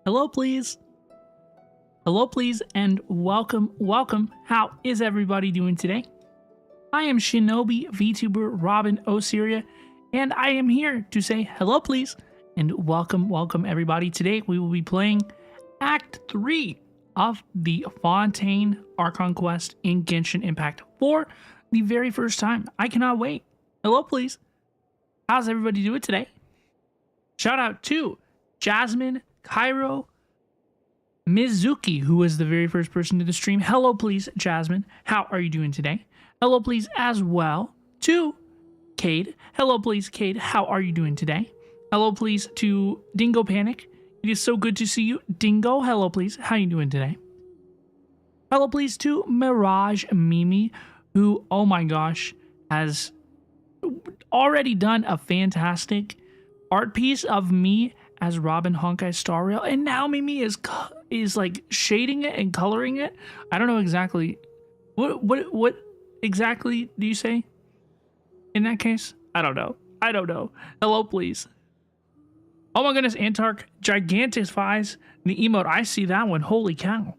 Hello, please. Hello, please, and welcome, welcome. How is everybody doing today? I am Shinobi, VTuber, Robin, Osiria, and I am here to say hello, please, and welcome, welcome, everybody. Today, we will be playing Act 3 of the Fontaine Archon quest in Genshin Impact for the very first time. I cannot wait. Hello, please. How's everybody doing today? Shout out to Jasmine, Cairo, Mizuki, who was the very first person to the stream. Hello, please, Jasmine. How are you doing today? Hello, please, as well to Cade. Hello, please, Cade. How are you doing today? Hello, please, to Dingo Panic. It is so good to see you. Dingo, hello, please. How are you doing today? Hello, please, to Mirage Mimi, who, oh my gosh, has already done a fantastic art piece of me as Robin Honkai Star Rail, and now Mimi is like shading it and coloring it. I don't know exactly what exactly do you say in that case? I don't know. Hello, please. Oh my goodness, Antark gigantifies the emote. I see that one. Holy cow.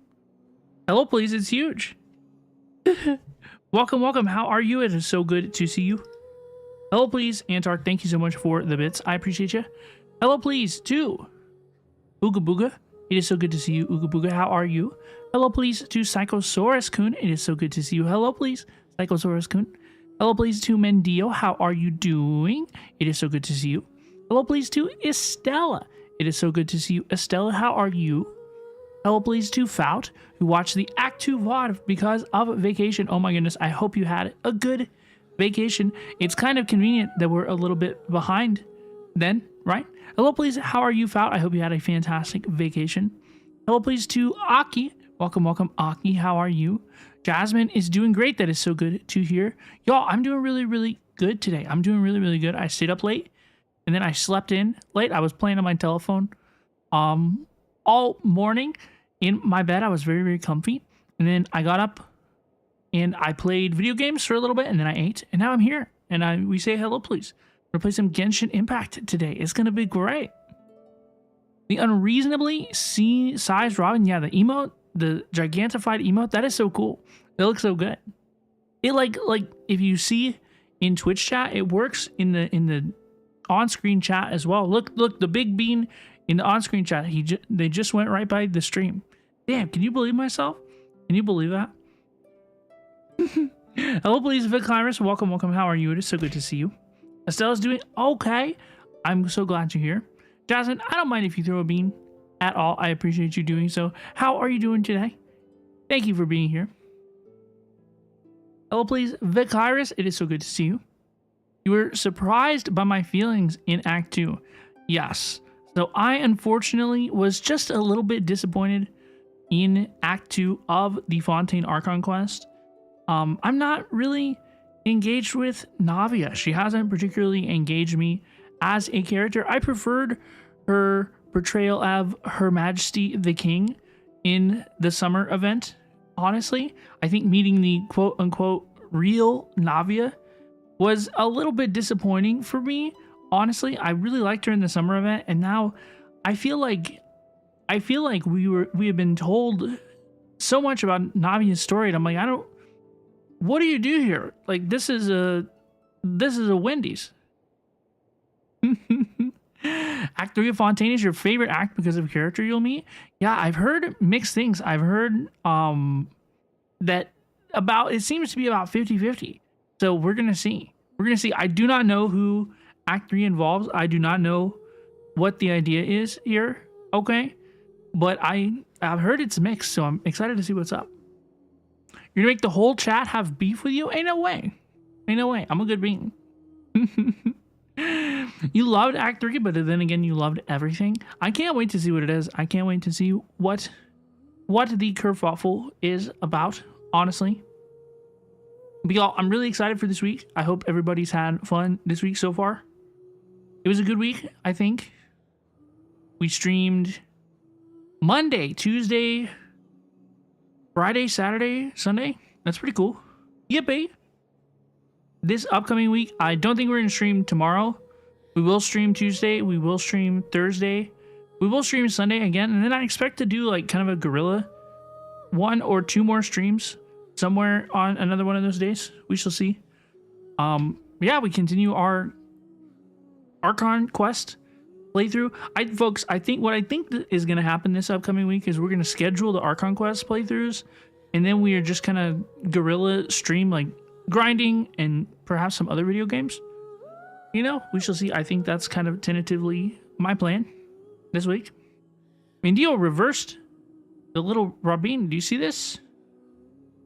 Hello, please. It's huge. Welcome, welcome. How are you? It is so good to see you. Hello, please, Antark. Thank you so much for the bits. I appreciate you. Hello, please, to Ooga Booga. It is so good to see you, Ooga Booga. How are you? Hello, please, to Psychosaurus-kun. It is so good to see you. Hello, please, Psychosaurus-kun. Hello, please, to Mendio. How are you doing? It is so good to see you. Hello, please, to Estella. It is so good to see you. Estella, how are you? Hello, please, to Faut, who watched the Act 2 VOD because of vacation. Oh my goodness, I hope you had a good vacation. It's kind of convenient that we're a little bit behind then, right? Hello, please. How are you, Faut? I hope you had a fantastic vacation. Hello, please, to Aki. Welcome, welcome, Aki. How are you? Jasmine is doing great. That is so good to hear. Y'all, I'm doing really, really good today. I'm doing really, really good. I stayed up late, and then I slept in late. I was playing on my telephone all morning in my bed. I was very, very comfy. And then I got up, and I played video games for a little bit, and then I ate, and now I'm here. And we say hello, please. We're gonna play some Genshin Impact today. It's gonna be great. The unreasonably sized Robin, yeah, the emote, the gigantified emote, that is so cool. It looks so good. It like if you see in Twitch chat, it works in the on-screen chat as well. Look, the big bean in the on-screen chat. They just went right by the stream. Damn, can you believe myself? Can you believe that? Hello, please, Vic Iris. Welcome, welcome. How are you? It is so good to see you. Estella's doing okay. I'm so glad you're here. Jasmine, I don't mind if you throw a bean at all. I appreciate you doing so. How are you doing today? Thank you for being here. Hello, please, Vic Iris. It is so good to see you. You were surprised by my feelings in Act 2. Yes. So I unfortunately was just a little bit disappointed in Act 2 of the Fontaine Archon quest. I'm not really engaged with Navia. She hasn't particularly engaged me as a character. I preferred her portrayal of Her Majesty the King in the summer event. Honestly, I think meeting the quote-unquote real Navia was a little bit disappointing for me. Honestly, I really liked her in the summer event, and now I feel like we have been told so much about Navia's story, and I'm like, what do you do here? Like, this is a Wendy's. Act 3 of Fontaine is your favorite act because of character you'll meet? Yeah, I've heard mixed things. I've heard that it seems to be about 50-50. So we're gonna see. I do not know who Act 3 involves. I do not know what the idea is here. Okay, but I've heard it's mixed, so I'm excited to see what's up. You're gonna make the whole chat have beef with you? Ain't no way. I'm a good bean. You loved Act 3, but then again, you loved everything. I can't wait to see what it is. I can't wait to see what the kerfuffle is about, honestly. But y'all, I'm really excited for this week. I hope everybody's had fun this week so far. It was a good week, I think. We streamed Monday, Tuesday, Friday, Saturday, Sunday. That's pretty cool. Yippee. This upcoming week, I don't think we're going to stream tomorrow. We will stream Tuesday. We will stream Thursday. We will stream Sunday again, and then I expect to do like kind of a guerrilla 1 or 2 more streams somewhere on another one of those days. We shall see. Yeah, we continue our Archon quest playthrough. Folks, I think is going to happen this upcoming week is we're going to schedule the Archon quest playthroughs, and then we are just kind of guerrilla stream like grinding and perhaps some other video games. You know, we shall see. I think that's kind of tentatively my plan this week. Indio reversed the little Robin. Do you see this? Do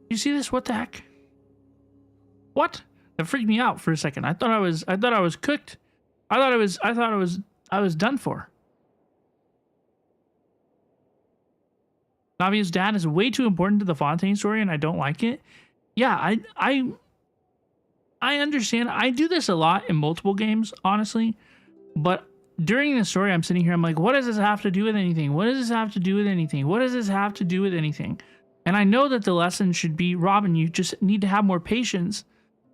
you see this? What the heck? What? That freaked me out for a second. I thought I was cooked. I thought I was done for. Navia's dad is way too important to the Fontaine story, and I don't like it. Yeah, I understand. I do this a lot in multiple games, honestly. But during the story, I'm sitting here, I'm like, what does this have to do with anything? What does this have to do with anything? What does this have to do with anything? And I know that the lesson should be, Robin, you just need to have more patience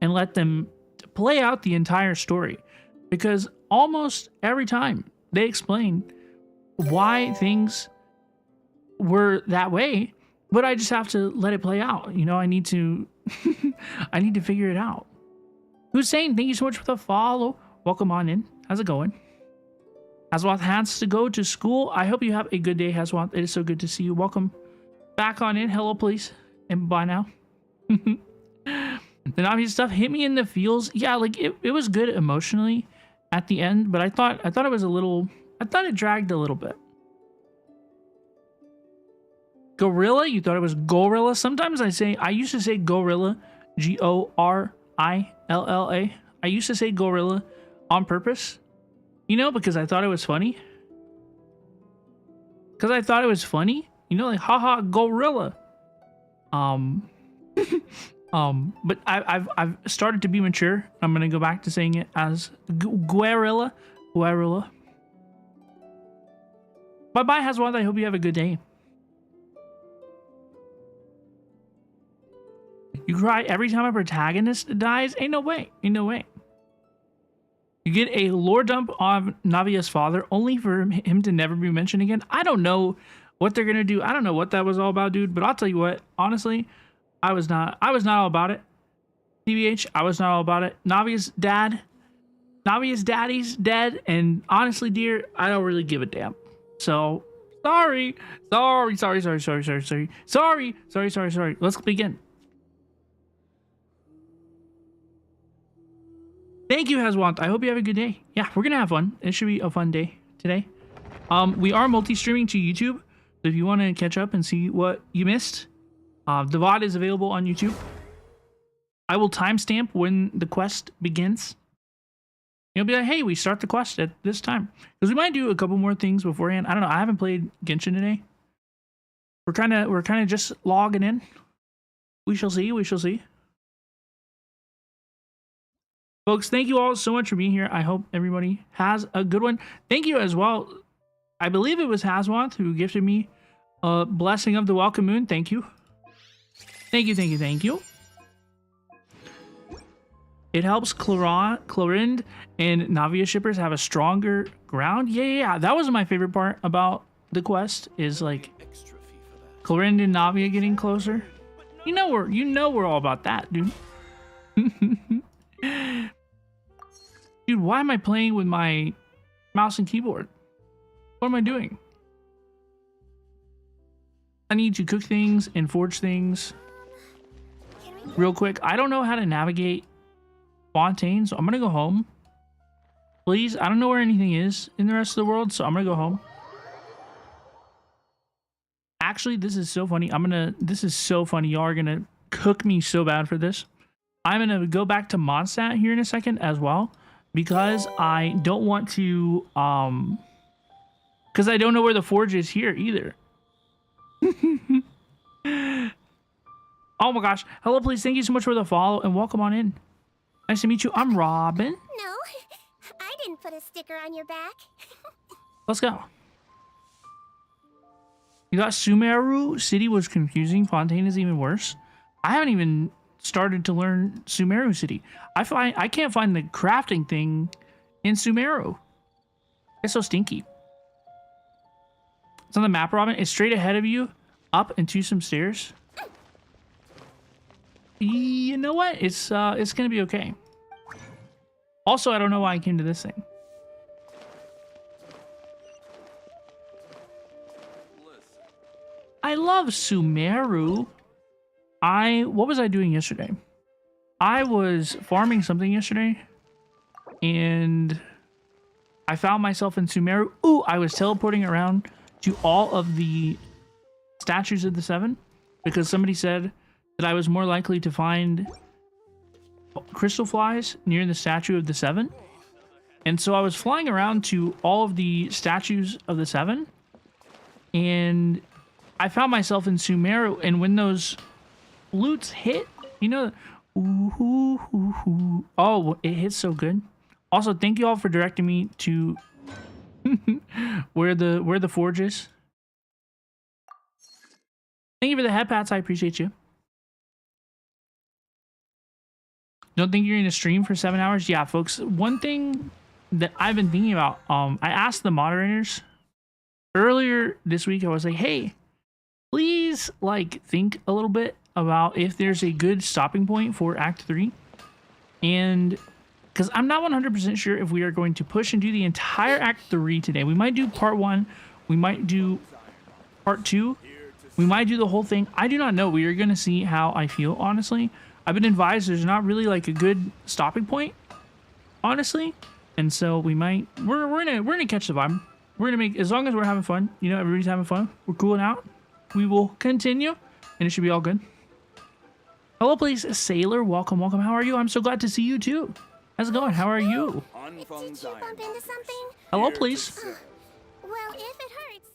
and let them play out the entire story. Because almost every time they explain why things were that way, but I just have to let it play out. You know, I need to I need to figure it out. Hussein, thank you so much for the follow. Welcome on in. How's it going? Haswath has to go to school. I hope you have a good day, Haswath. It is so good to see you. Welcome back on in. Hello, please. And bye now. The obvious stuff hit me in the feels. Yeah, like it was good emotionally at the end, but I thought it was a little, I thought it dragged a little bit. Gorilla? You thought it was gorilla? Sometimes I used to say gorilla, Gorilla. I used to say gorilla on purpose, you know, because I thought it was funny. You know, like, haha, gorilla. But I've started to be mature. I'm gonna go back to saying it as guerrilla. Bye bye, Haswan. I hope you have a good day. You cry every time a protagonist dies? Ain't no way. Ain't no way. You get a lore dump on Navia's father only for him to never be mentioned again. I don't know what they're gonna do. I don't know what that was all about, dude. But I'll tell you what, honestly, I was not all about it. TBH, I was not all about it. Navia's daddy's dead, and honestly, dear, I don't really give a damn. So sorry. Let's begin. Thank you, Haswant. I hope you have a good day. Yeah, we're gonna have fun. It should be a fun day today. We are multi-streaming to YouTube, so if you want to catch up and see what you missed, the VOD is available on YouTube. I will timestamp when the quest begins. You'll be like, hey, we start the quest at this time. Because we might do a couple more things beforehand. I don't know. I haven't played Genshin today. We're kind of just logging in. We shall see. Folks, thank you all so much for being here. I hope everybody has a good one. Thank you as well. I believe it was Haswanth who gifted me a blessing of the welcome moon. Thank you. Thank you. It helps Clorind and Navia shippers have a stronger ground. Yeah. That was my favorite part about the quest, is like Clorind and Navia getting closer. You know we're all about that, dude. Dude, why am I playing with my mouse and keyboard? What am I doing? I need to cook things and forge things real quick. I don't know how to navigate Fontaine, so I'm gonna go home. Please, I don't know where anything is in the rest of the world, so I'm gonna go home. Actually, this is so funny. This is so funny. Y'all are gonna cook me so bad for this. I'm gonna go back to Mondstadt here in a second as well, because I don't want to, because I don't know where the forge is here either. Oh my gosh. Hello, please. Thank you so much for the follow and welcome on in. Nice to meet you. I'm Robin. No, I didn't put a sticker on your back. Let's go. You got Sumeru City was confusing. Fontaine is even worse. I haven't even started to learn Sumeru City. I can't find the crafting thing in Sumeru. It's so stinky. It's on the map, Robin. It's straight ahead of you, up and to some stairs. You know what? It's gonna be okay. Also, I don't know why I came to this thing. I love Sumeru. What was I doing yesterday? I was farming something yesterday, and I found myself in Sumeru. Ooh, I was teleporting around to all of the statues of the 7 because somebody said that I was more likely to find crystal flies near the statue of the 7. And so I was flying around to all of the statues of the 7, and I found myself in Sumeru, and when those flutes hit, you know, oh, it hits so good. Also, thank you all for directing me to where the forge is. Thank you for the head pats. I appreciate you. Don't think you're going to stream for 7 hours? Yeah, folks. One thing that I've been thinking about, I asked the moderators earlier this week. I was like, hey, please like think a little bit about if there's a good stopping point for Act 3. And because I'm not 100% sure if we are going to push and do the entire Act 3 today. We might do Part 1. We might do Part 2. We might do the whole thing. I do not know. We are going to see how I feel, honestly. I've been advised there's not really like a good stopping point, honestly. And so we might, we're gonna catch the vibe. We're gonna make, as long as we're having fun, you know, everybody's having fun, we're cooling out, we will continue, and it should be all good. Hello, please, Sailor. Welcome, welcome. How are you? I'm so glad to see you too. How's it going? How are you? Did you bump into something? Hello, please. Well, if it hurts.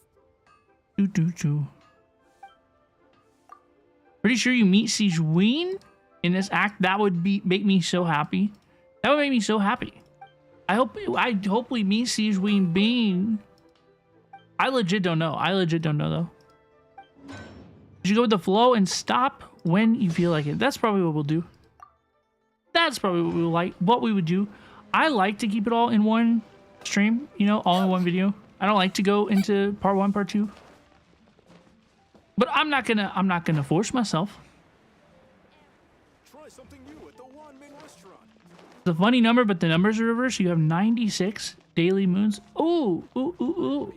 Pretty sure you meet Sigewin in this act. That would make me so happy. That would make me so happy. I hope we meet Sigewin Bean. I legit don't know. Though. You should go with the flow and stop when you feel like it. That's probably what we'll do. That's probably what we would do. I like to keep it all in one stream, you know, all in one video. I don't like to go into part 1, part 2. But I'm not gonna force myself. Try something new at the Wanmin restaurant. It's a funny number, but the numbers are reversed. You have 96 daily moons. Ooh.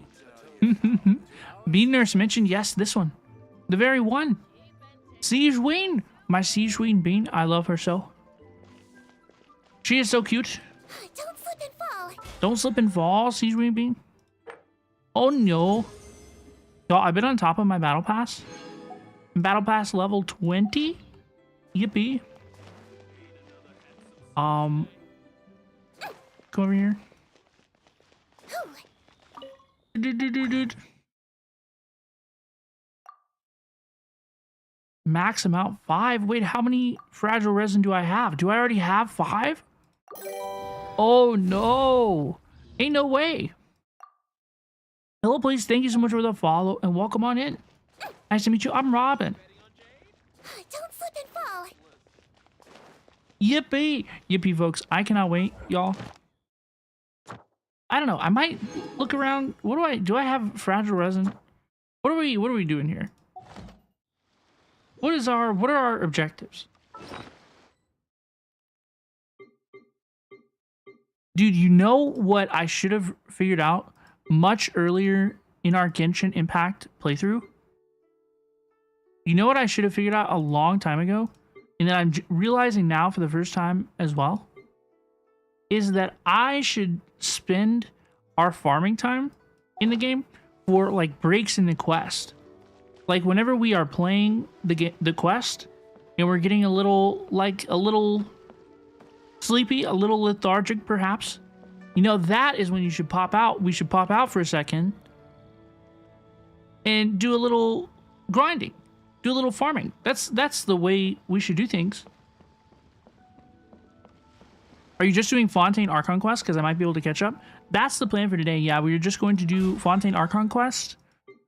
Bean Nurse mentioned, yes, this one. The very one. Sigewin. My Sigewin Bean. I love her so. She is so cute. Don't slip and fall. Don't slip and fall, Sigewin Bean. Oh no. Y'all, I've been on top of my battle pass. Battle pass level 20. Yippee. Come over here. Max amount 5. Wait, how many fragile resin do I have? Do I already have 5? Oh no. Ain't no way. Hello, please. Thank you so much for the follow and welcome on in. Nice to meet you. I'm Robin. Don't slip and fall. Yippee. Yippee, folks. I cannot wait, y'all. I don't know. I might look around. Do I have fragile resin? What are we doing here? What are our objectives? Dude, you know what I should have figured out much earlier in our Genshin Impact playthrough? You know what I should have figured out a long time ago? And that I'm realizing now for the first time as well? Is that I should spend our farming time in the game for like breaks in the quest. Like whenever we are playing the quest and we're getting a little sleepy, a little lethargic perhaps, you know, that is when you should pop out. We should pop out for a second and do a little grinding, do a little farming. That's the way we should do things. Are you just doing Fontaine Archon quest? Because I might be able to catch up. That's the plan for today. Yeah, we are just going to do Fontaine Archon quest.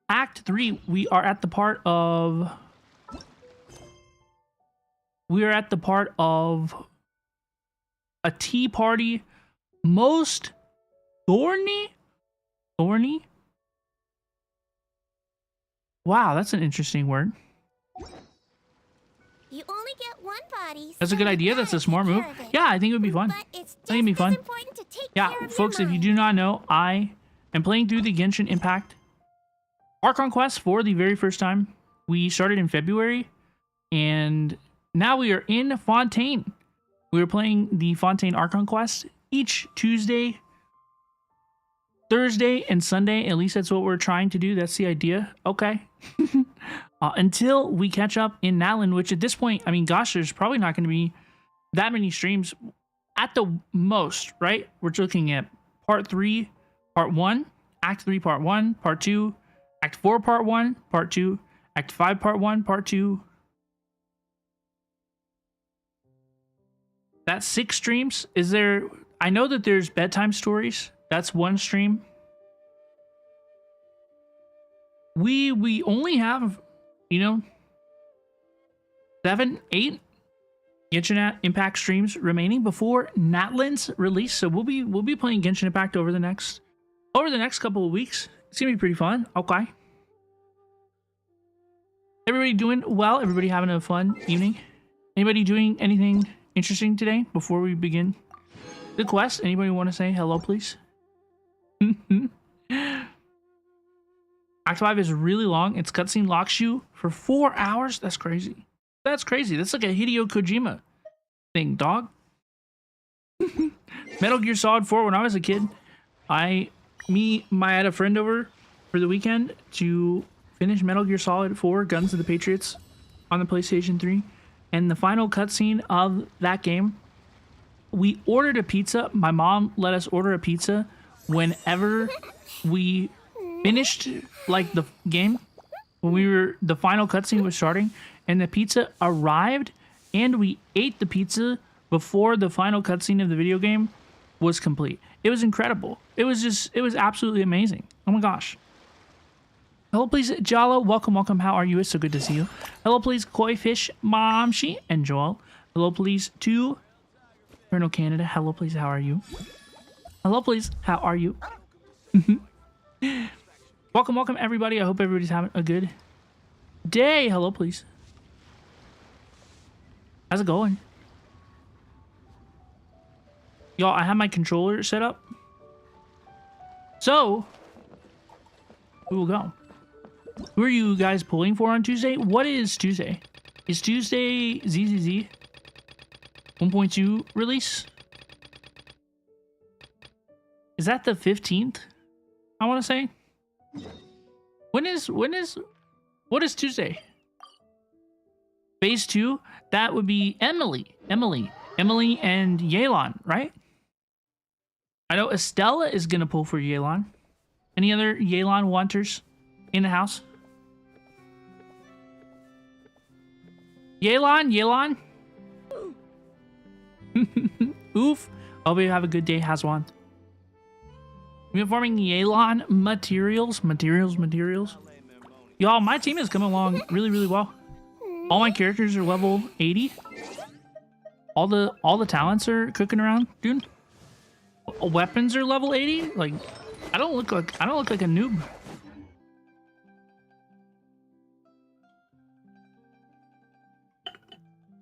Act 3, we are at the part of a tea party. Most thorny Wow, that's an interesting word. You only get one body. That's a good so idea. you That's a gotta smart take move. care of it. Yeah, I think it would be fun. But it's I think it'd be just fun. as important to take Yeah, care of folks, your if you mind. do not know, I am playing through the Genshin Impact Archon quest for the very first time. We started in February, and now we are in Fontaine. We are playing the Fontaine Archon quest each Tuesday, Thursday, and Sunday. At least that's what we're trying to do. That's the idea. Okay. Until we catch up in Natlan, which at this point, I mean, gosh, there's probably not going to be that many streams at the most, right? We're looking at part 3, part 1, act 3, part 1, part 2, act 4, part 1, part 2, act 5, part 1, part 2. That's 6 streams. Is there... I know that there's bedtime stories. That's 1 stream. We only have, you know, 7, 8 Genshin Impact streams remaining before Natlan's release. So we'll be playing Genshin Impact over the next couple of weeks. It's gonna be pretty fun. Okay. Everybody doing well? Everybody having a fun evening? Anybody doing anything interesting today before we begin the quest? Anybody want to say hello, please? Act 5 is really long. Its cutscene locks you for 4 hours. That's crazy. That's crazy. That's like a Hideo Kojima thing, dog. Metal Gear Solid 4, when I was a kid, I had a friend over for the weekend to finish Metal Gear Solid 4, Guns of the Patriots on the PlayStation 3. And the final cutscene of that game, we ordered a pizza. My mom let us order a pizza whenever we finished like the game, when the final cutscene was starting, and the pizza arrived, and we ate the pizza before the final cutscene of the video game was complete. It was incredible. It was absolutely amazing. Oh my gosh. Hello, please, Jalo. Welcome. How are you? It's so good to see you. Hello, please, Koi Fish, Momshi, and Joel. Hello, please, to Colonel Canada. Hello, please. How are you? Hello, please. How are you? Welcome, everybody. I hope everybody's having a good day. Hello, please. How's it going? Y'all, I have my controller set up. So, we will go. Who are you guys pulling for on Tuesday? What is Tuesday? Is Tuesday ZZZ 1.2 release? Is that the 15th? I want to say. What is Tuesday? Phase 2? That would be Emily and Yelan, right? I know Estella is gonna pull for Yelan. Any other Yelan wanters in the house? Yelan? Oof. Hope you have a good day, Hazwan. We're farming Yelan materials. Y'all, my team is coming along really well. All my characters are level 80. All the talents are cooking around, dude. Weapons are level 80. Like, I don't look like a noob.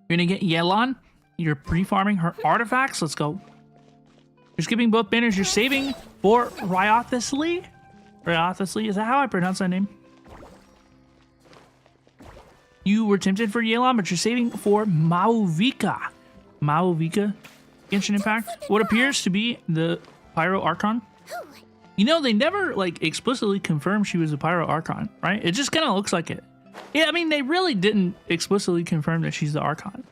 You're gonna get Yelan. You're pre-farming her artifacts. Let's go. You're skipping both banners. You're saving for Ryothisly. Is that how I pronounce that name? You were tempted for Yelan, but you're saving for Mauvika. Genshin Impact. What appears to be the Pyro Archon. You know, they never like explicitly confirmed she was a Pyro Archon, right? It just kind of looks like it. Yeah, I mean, they really didn't explicitly confirm that she's the Archon.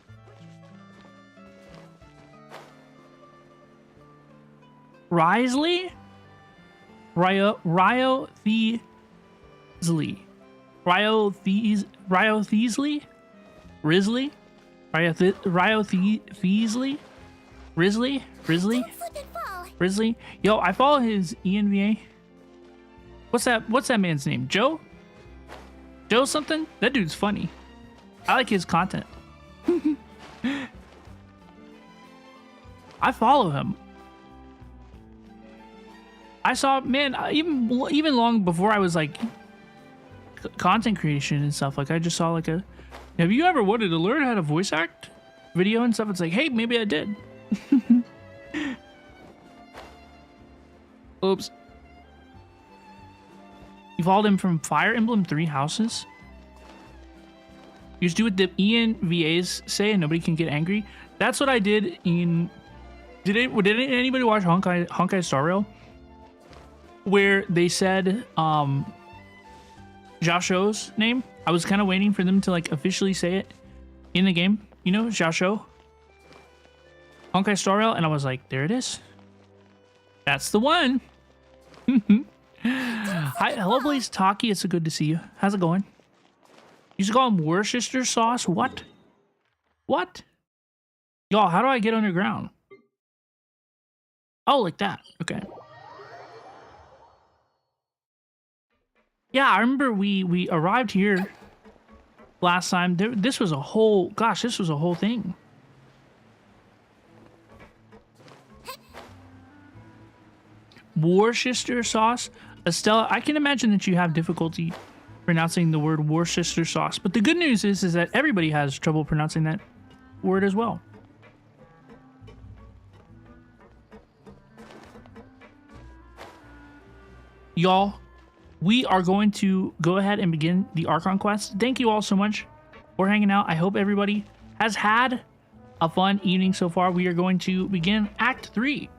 Risley? Ryothesley? Risley? Ryothesley? Risley? Don't slip and fall. Risley? Yo, I follow his ENVA. What's that man's name? Joe? Joe something? That dude's funny. I like his content. I follow him. I saw, man, even long before I was like content creation and stuff. Like I just saw like a, have you ever wanted to learn how to voice act video and stuff? It's like, hey, maybe I did. Oops. You followed him from Fire Emblem 3 Houses? You just do what the ENVAs say and nobody can get angry. That's what I did in... Did anybody watch Honkai Star Rail? Where they said Jasho's name? I was kind of waiting for them to like officially say it in the game. You know, Jasho? Honkai Star Rail, and I was like, there it is. That's the one. Hi, hello, please, Taki. It's so good to see you. How's it going? You should call him Worcester sauce. What? What? Y'all, how do I get underground? Oh, like that. Okay. Yeah, I remember we arrived here last time. This was a whole... Gosh, this was a whole thing. Worcester sauce. Estella, I can imagine that you have difficulty pronouncing the word Worcester sauce. But the good news is that everybody has trouble pronouncing that word as well. Y'all, we are going to go ahead and begin the Archon quest. Thank you all so much for hanging out. I hope everybody has had a fun evening so far. We are going to begin Act 3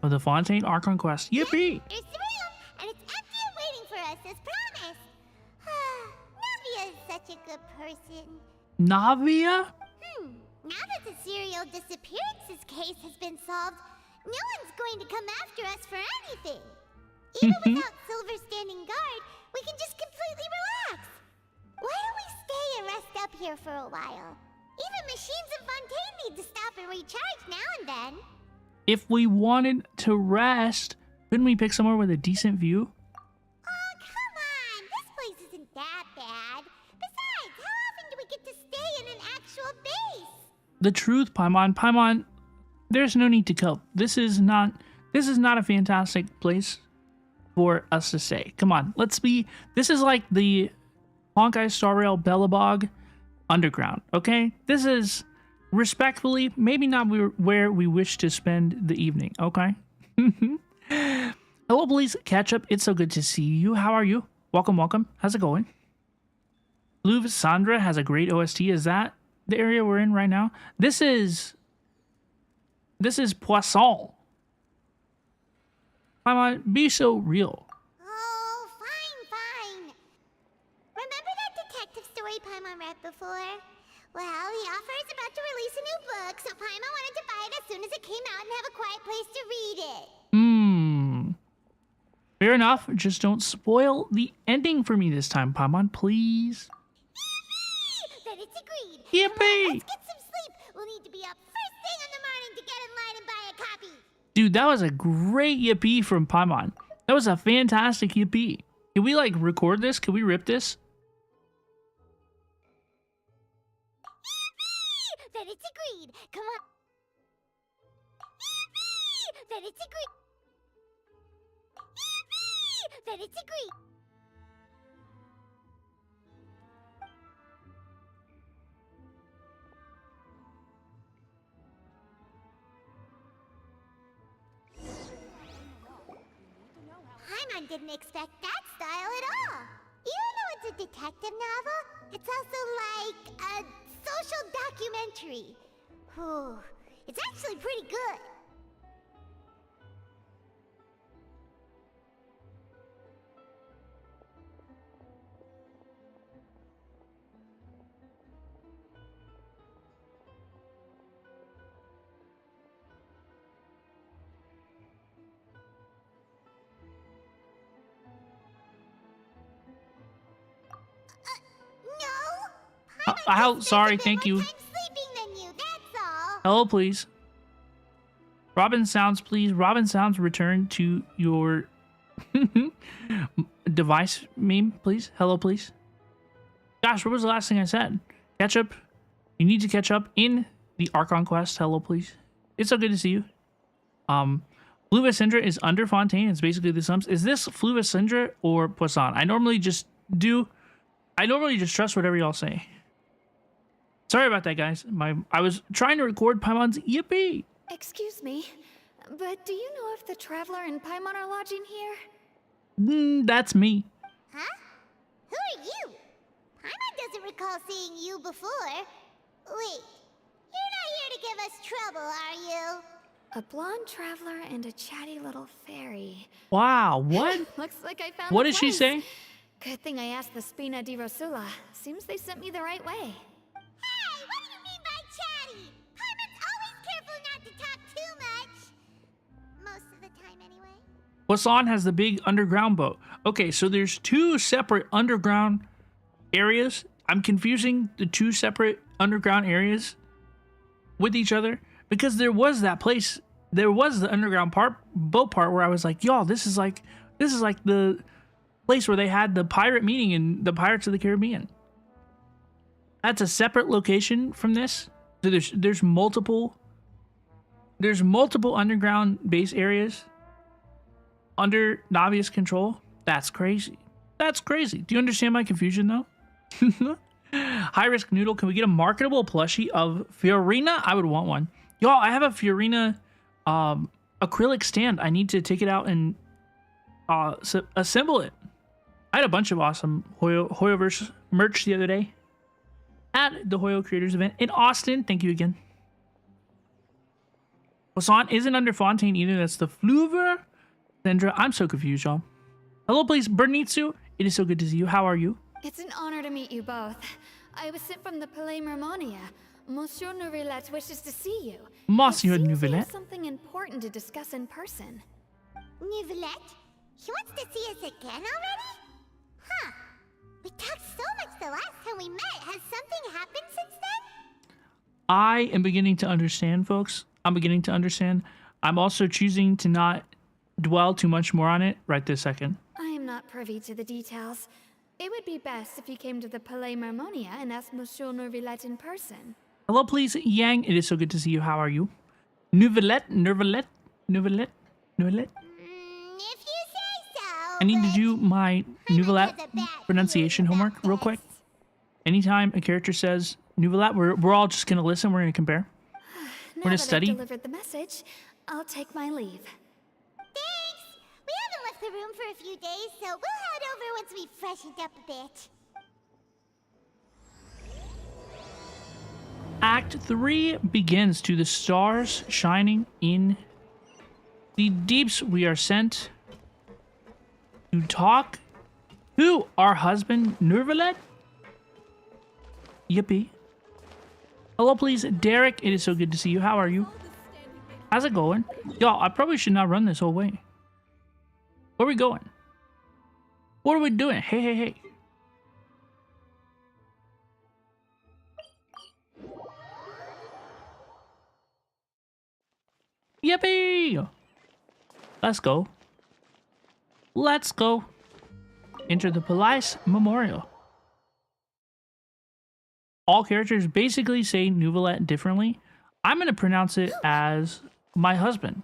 of the Fontaine Archon quest. Yippee! There's the room, and it's empty and waiting for us as promised. Navia is such a good person. Navia? Now that the serial disappearances case has been solved, no one's going to come after us for anything. Even without Silver standing guard, we can just completely relax. Why don't we stay and rest up here for a while? Even machines in Fontaine need to stop and recharge now and then. If we wanted to rest, couldn't we pick somewhere with a decent view? Oh, come on. This place isn't that bad. Besides, how often do we get to stay in an actual base? The truth, Paimon. Paimon, there's no need to cope. This is not a fantastic place for us to say. Come on, let's be... This is like the Honkai Star Rail Bellabog Underground, okay? This is, respectfully, maybe not where we wish to spend the evening, okay? Hello, please, Ketchup. It's so good to see you. How are you? Welcome, welcome. How's it going? Louvre Sandra has a great OST. Is that the area we're in right now? This is Poisson. Paimon, be so real. Oh, fine. Remember that detective story Paimon read before? Well, the author is about to release a new book, so Paimon wanted to buy it as soon as it came out and have a quiet place to read it. Fair enough. Just don't spoil the ending for me this time, Paimon, please. Yippee! Then it's agreed. Yippee! Come on, let's get some sleep. We'll need to be up first thing in the morning to get in line and buy a copy. Dude, that was a great yippee from Paimon. That was a fantastic yippee. Can we, like, record this? Can we rip this? Yippee! Then it's agreed. Come on. Yippee! Then it's agreed. Yippee! Then it's agreed. Paimon didn't expect that style at all. Even though it's a detective novel, it's also like a social documentary. Whew. It's actually pretty good. Sorry, thank you. Hello, please. Robin Sounds, please. Robin Sounds, return to your device meme, please. Hello, please. Gosh, what was the last thing I said? Ketchup. You need to catch up in the Archon quest. Hello, please. It's so good to see you. Fluvicindra is under Fontaine. It's basically the sums. Is this Fluvicindra or Poisson? I normally just do I normally just trust whatever y'all say. Sorry about that, guys. I was trying to record Paimon's yippee. Excuse me, but do you know if the Traveler and Paimon are lodging here? That's me. Huh? Who are you? Paimon doesn't recall seeing you before. Wait, you're not here to give us trouble, are you? A blonde traveler and a chatty little fairy. Wow, what? Looks like I found What the did she place. say? Good thing I asked the Spina di Rosula. Seems they sent me the right way. Hey, what do you mean by chatty? Paimon's always careful not to talk too much. Most of the time, anyway. Wasan has the big underground boat. Okay, so there's two separate underground areas. I'm confusing the two separate underground areas with each other because there was that place. There was the underground boat part where I was like, y'all, this is like the place where they had the pirate meeting in the Pirates of the Caribbean. That's a separate location from this. So there's multiple underground base areas under Navia's control. That's crazy. That's crazy. Do you understand my confusion though? High risk noodle. Can we get a marketable plushie of Fiorina? I would want one. Y'all, I have a Fiorina acrylic stand. I need to take it out and assemble it. I had a bunch of awesome HoYoverse merch the other day at the HoYoCreators event in Austin. Thank you again. Wasan isn't under Fontaine either. That's the Fluver. Sandra, I'm so confused, y'all. Hello, please, Bernitsu. It is so good to see you. How are you? It's an honor to meet you both. I was sent from the Palais Mermonia. Monsieur Nouvelette wishes to see you. Monsieur It seems he has Nouvelette? something important to discuss in person. Nivelette? He wants to see us again already? Huh. We talked so much the last time we met. Has something happened since then? I am beginning to understand, folks. I'm beginning to understand. I'm also choosing to not dwell too much more on it right this second. I am not privy to the details. It would be best if you came to the Palais Mermonia and asked Monsieur Nouvelette in person. Hello, please, Yang. It is so good to see you. How are you? Nouvelette. If you say so. I need to but do my Paimon Nouvelette has a bad pronunciation feeling homework about real quick. this. Anytime a character says Nouvelette, we're all just going to listen. We're going to compare. Now gonna that study. I've delivered the message, I'll take my leave. Thanks. We haven't left the room for a few days, so we'll head over once we've freshened up a bit. Act 3 begins. To the stars shining in the deeps we are sent to talk to our husband, Nouvelette. Yippee. Hello, please, Derek. It is so good to see you. How are you? How's it going? Y'all, I probably should not run this whole way. Where are we going? What are we doing? Hey. Yippee! Let's go. Let's go. Enter the Palais Memorial. All characters basically say Nouvelette differently. I'm going to pronounce it as my husband.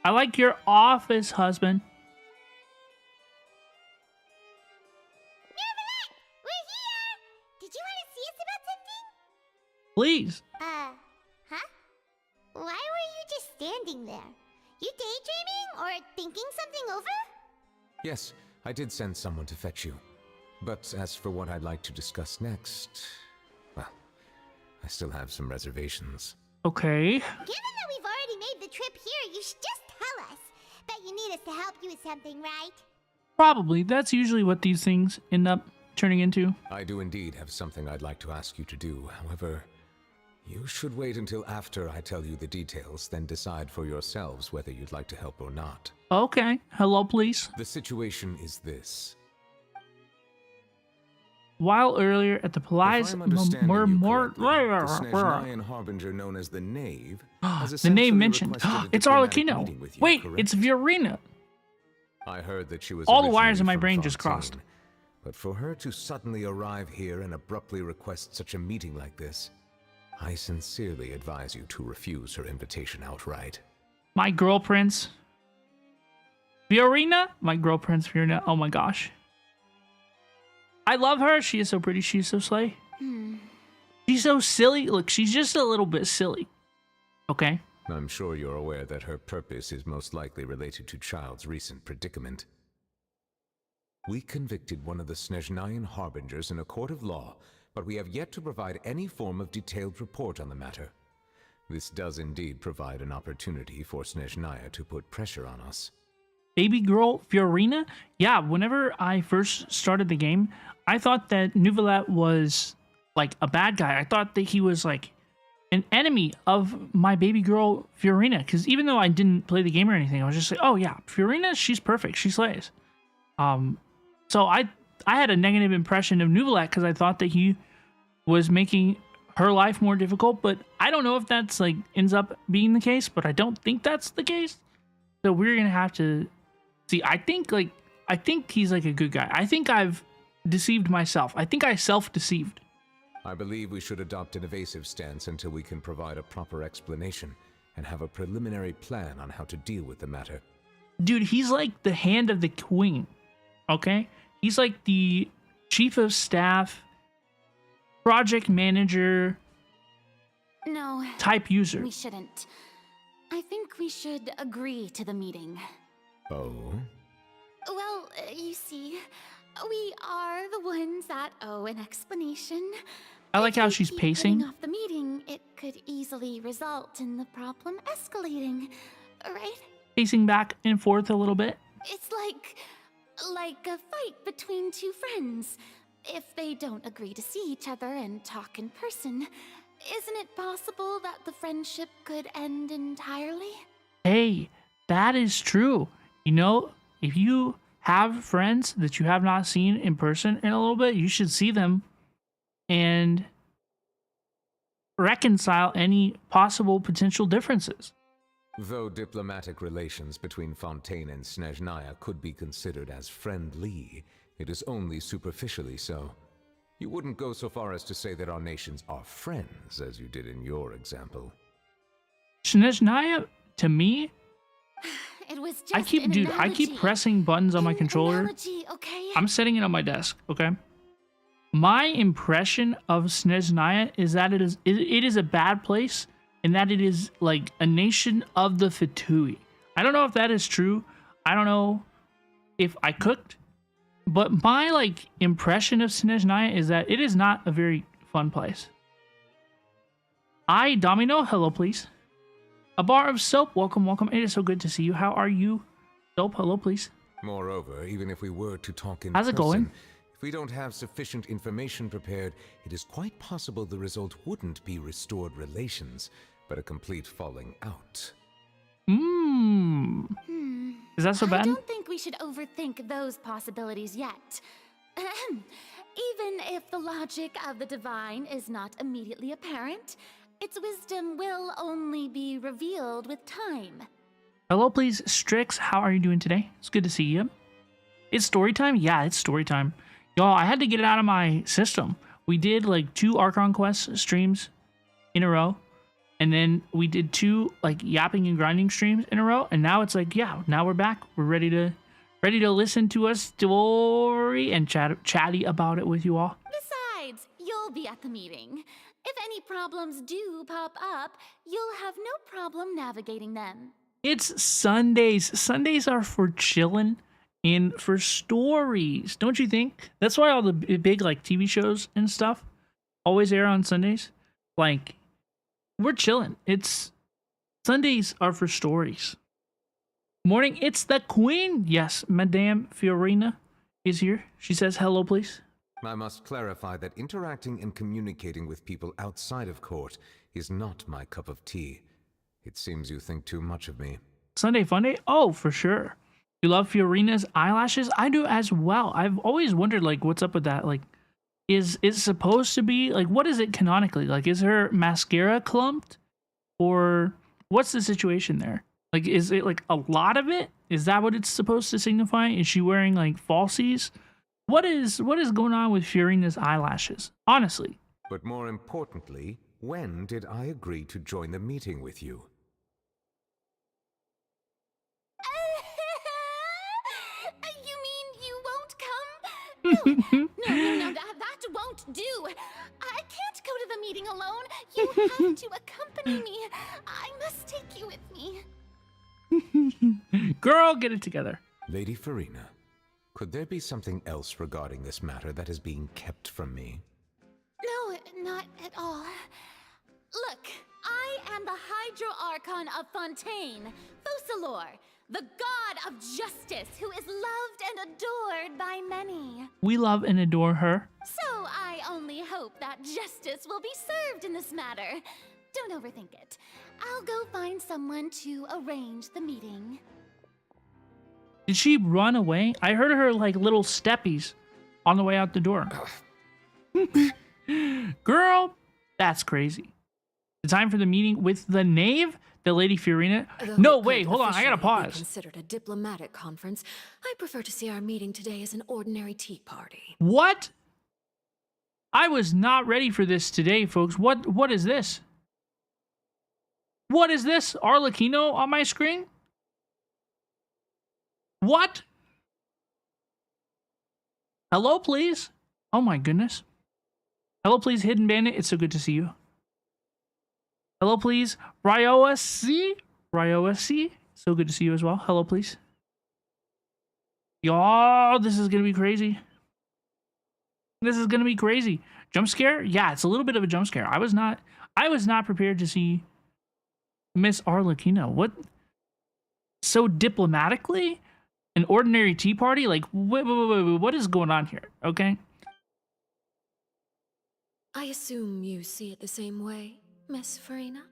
I like your office, husband. Nivelette, we're here! Did you want to see us about something? Please. Huh? Why were you just standing there? You daydreaming or thinking something over? Yes, I did send someone to fetch you. But as for what I'd like to discuss next, well, I still have some reservations. Okay. Given that we've already made the trip here, you should just tell us. Bet you need us to help you with something, right? Probably. That's usually what these things end up turning into. I do indeed have something I'd like to ask you to do. However, you should wait until after I tell you the details, then decide for yourselves whether you'd like to help or not. Okay. Hello, please. The situation is this. While earlier at the Palais If I'm understanding you correctly, the the Snezhnayan harbinger known as the Knave has essentially name mentioned. requested a It's diplomatic Arlecchino. meeting with you, Wait, correct? it's Viorina. I heard that she was All the wires originally in my from brain just Fontaine, crossed. But for her to suddenly arrive here and abruptly request such a meeting like this, I sincerely advise you to refuse her invitation outright. My girl prince. Fiorina? My girl prince Fiorina. Oh my gosh. I love her. She is so pretty. She is so slay. She's so silly. Look, she's just a little bit silly. Okay? I'm sure you're aware that her purpose is most likely related to Child's recent predicament. We convicted one of the Snezhnayan harbingers in a court of law, but we have yet to provide any form of detailed report on the matter. This does indeed provide an opportunity for Snezhnaya to put pressure on us. Baby girl Fiorina? Yeah, whenever I first started the game, I thought that Neuvillette was like a bad guy. I thought that he was like an enemy of my baby girl Fiorina, because even though I didn't play the game or anything, I was just like, oh yeah, Fiorina, she's perfect, she slays. So I had a negative impression of Neuvillette because I thought that he was making her life more difficult, but I don't know if that's like ends up being the case, but I don't think that's the case. So we're gonna have to see. I think he's like a good guy. I think I've deceived myself. I think I self-deceived. I believe we should adopt an evasive stance until we can provide a proper explanation and have a preliminary plan on how to deal with the matter. Dude, he's like the hand of the queen, okay? He's like the chief of staff, project manager, No, type user. we shouldn't. I think we should agree to the meeting. Oh? Well, you see, we are the ones that owe an explanation. I like If how we she's keep pacing. putting off the meeting, it could easily result in the problem escalating, right? Pacing back and forth a little bit. It's like a fight between two friends. If they don't agree to see each other and talk in person, isn't it possible that the friendship could end entirely? Hey, that is true. You know, if you have friends that you have not seen in person in a little bit, you should see them and reconcile any possible potential differences. Though diplomatic relations between Fontaine and Snezhnaya could be considered as friendly, it is only superficially so. You wouldn't go so far as to say that our nations are friends, as you did in your example. Snezhnaya, to me, It was just I keep analogy. pressing buttons on my controller. Analogy, okay? I'm setting it on my desk, okay? My impression of Snezhnaya is that it is a bad place and that it is like a nation of the Fatui. I don't know if that is true. I don't know if I cooked, but my like impression of Snezhnaya is that it is not a very fun place. Domino, hello please. A bar of soap, welcome, welcome. It is so good to see you. How are you? Soap, hello please. Moreover, even if we were to talk in How's it person, going? if we don't have sufficient information prepared, it is quite possible the result wouldn't be restored relations, but a complete falling out. Is that so I bad? don't think we should overthink those possibilities yet. Ahem. Even if the logic of the divine is not immediately apparent, its wisdom will only be revealed with time. Hello, please, Strix. How are you doing today? It's good to see you. It's story time? Yeah, it's story time. Y'all, I had to get it out of my system. We did like 2 Archon Quest streams in a row. And then we did 2 like yapping and grinding streams in a row. And now it's like, yeah, now we're back. We're ready to listen to a story and chatty about it with you all. Besides, you'll be at the meeting. If any problems do pop up, you'll have no problem navigating them. It's Sundays. Sundays are for chilling and for stories, don't you think? That's why all the big like TV shows and stuff always air on Sundays. Like, we're chilling. It's Sundays are for stories. Morning, it's the Queen. Yes, Madame Fiorina is here. She says hello, please. I must clarify that interacting and communicating with people outside of court is not my cup of tea. It seems you think too much of me. Sunday Funday? Oh, for sure. You love Fiorina's eyelashes? I do as well. I've always wondered, like, what's up with that? Like, is it supposed to be, like, what is it canonically? Like, is her mascara clumped? Or what's the situation there? Like, is it, like, a lot of it? Is that what it's supposed to signify? Is she wearing, like, falsies? What is going on with Fiorina's eyelashes? Honestly. But more importantly, when did I agree to join the meeting with you? You mean you won't come? No, that won't do. I can't go to the meeting alone. You have to accompany me. I must take you with me. Girl, get it together. Lady Farina, could there be something else regarding this matter that is being kept from me? No, not at all. Look, I am the Hydro Archon of Fontaine, Focalor, the god of justice who is loved and adored by many. We love and adore her. So I only hope that justice will be served in this matter. Don't overthink it. I'll go find someone to arrange the meeting. Did she run away? I heard her like little steppies on the way out the door. Girl, that's crazy. The time for the meeting with the knave? The Lady Farina? No, wait, hold on. I gotta pause. Considered a diplomatic conference. I prefer to see our meeting today as an ordinary tea party. What? I was not ready for this today, folks. What is this? What is this? Arlecchino on my screen? What? Hello, please? Oh my goodness. Hello, please, Hidden Bandit. It's so good to see you. Hello, please, Ryoasi. Ryoasi. So good to see you as well. Hello, please. Y'all, this is gonna be crazy. This is gonna be crazy. Jump scare? Yeah, it's a little bit of a jump scare. I was not prepared to see Miss Arlecchino. What? So diplomatically? An ordinary tea party? Like, wait, what is going on here? Okay. I assume you see it the same way, Miss Farina?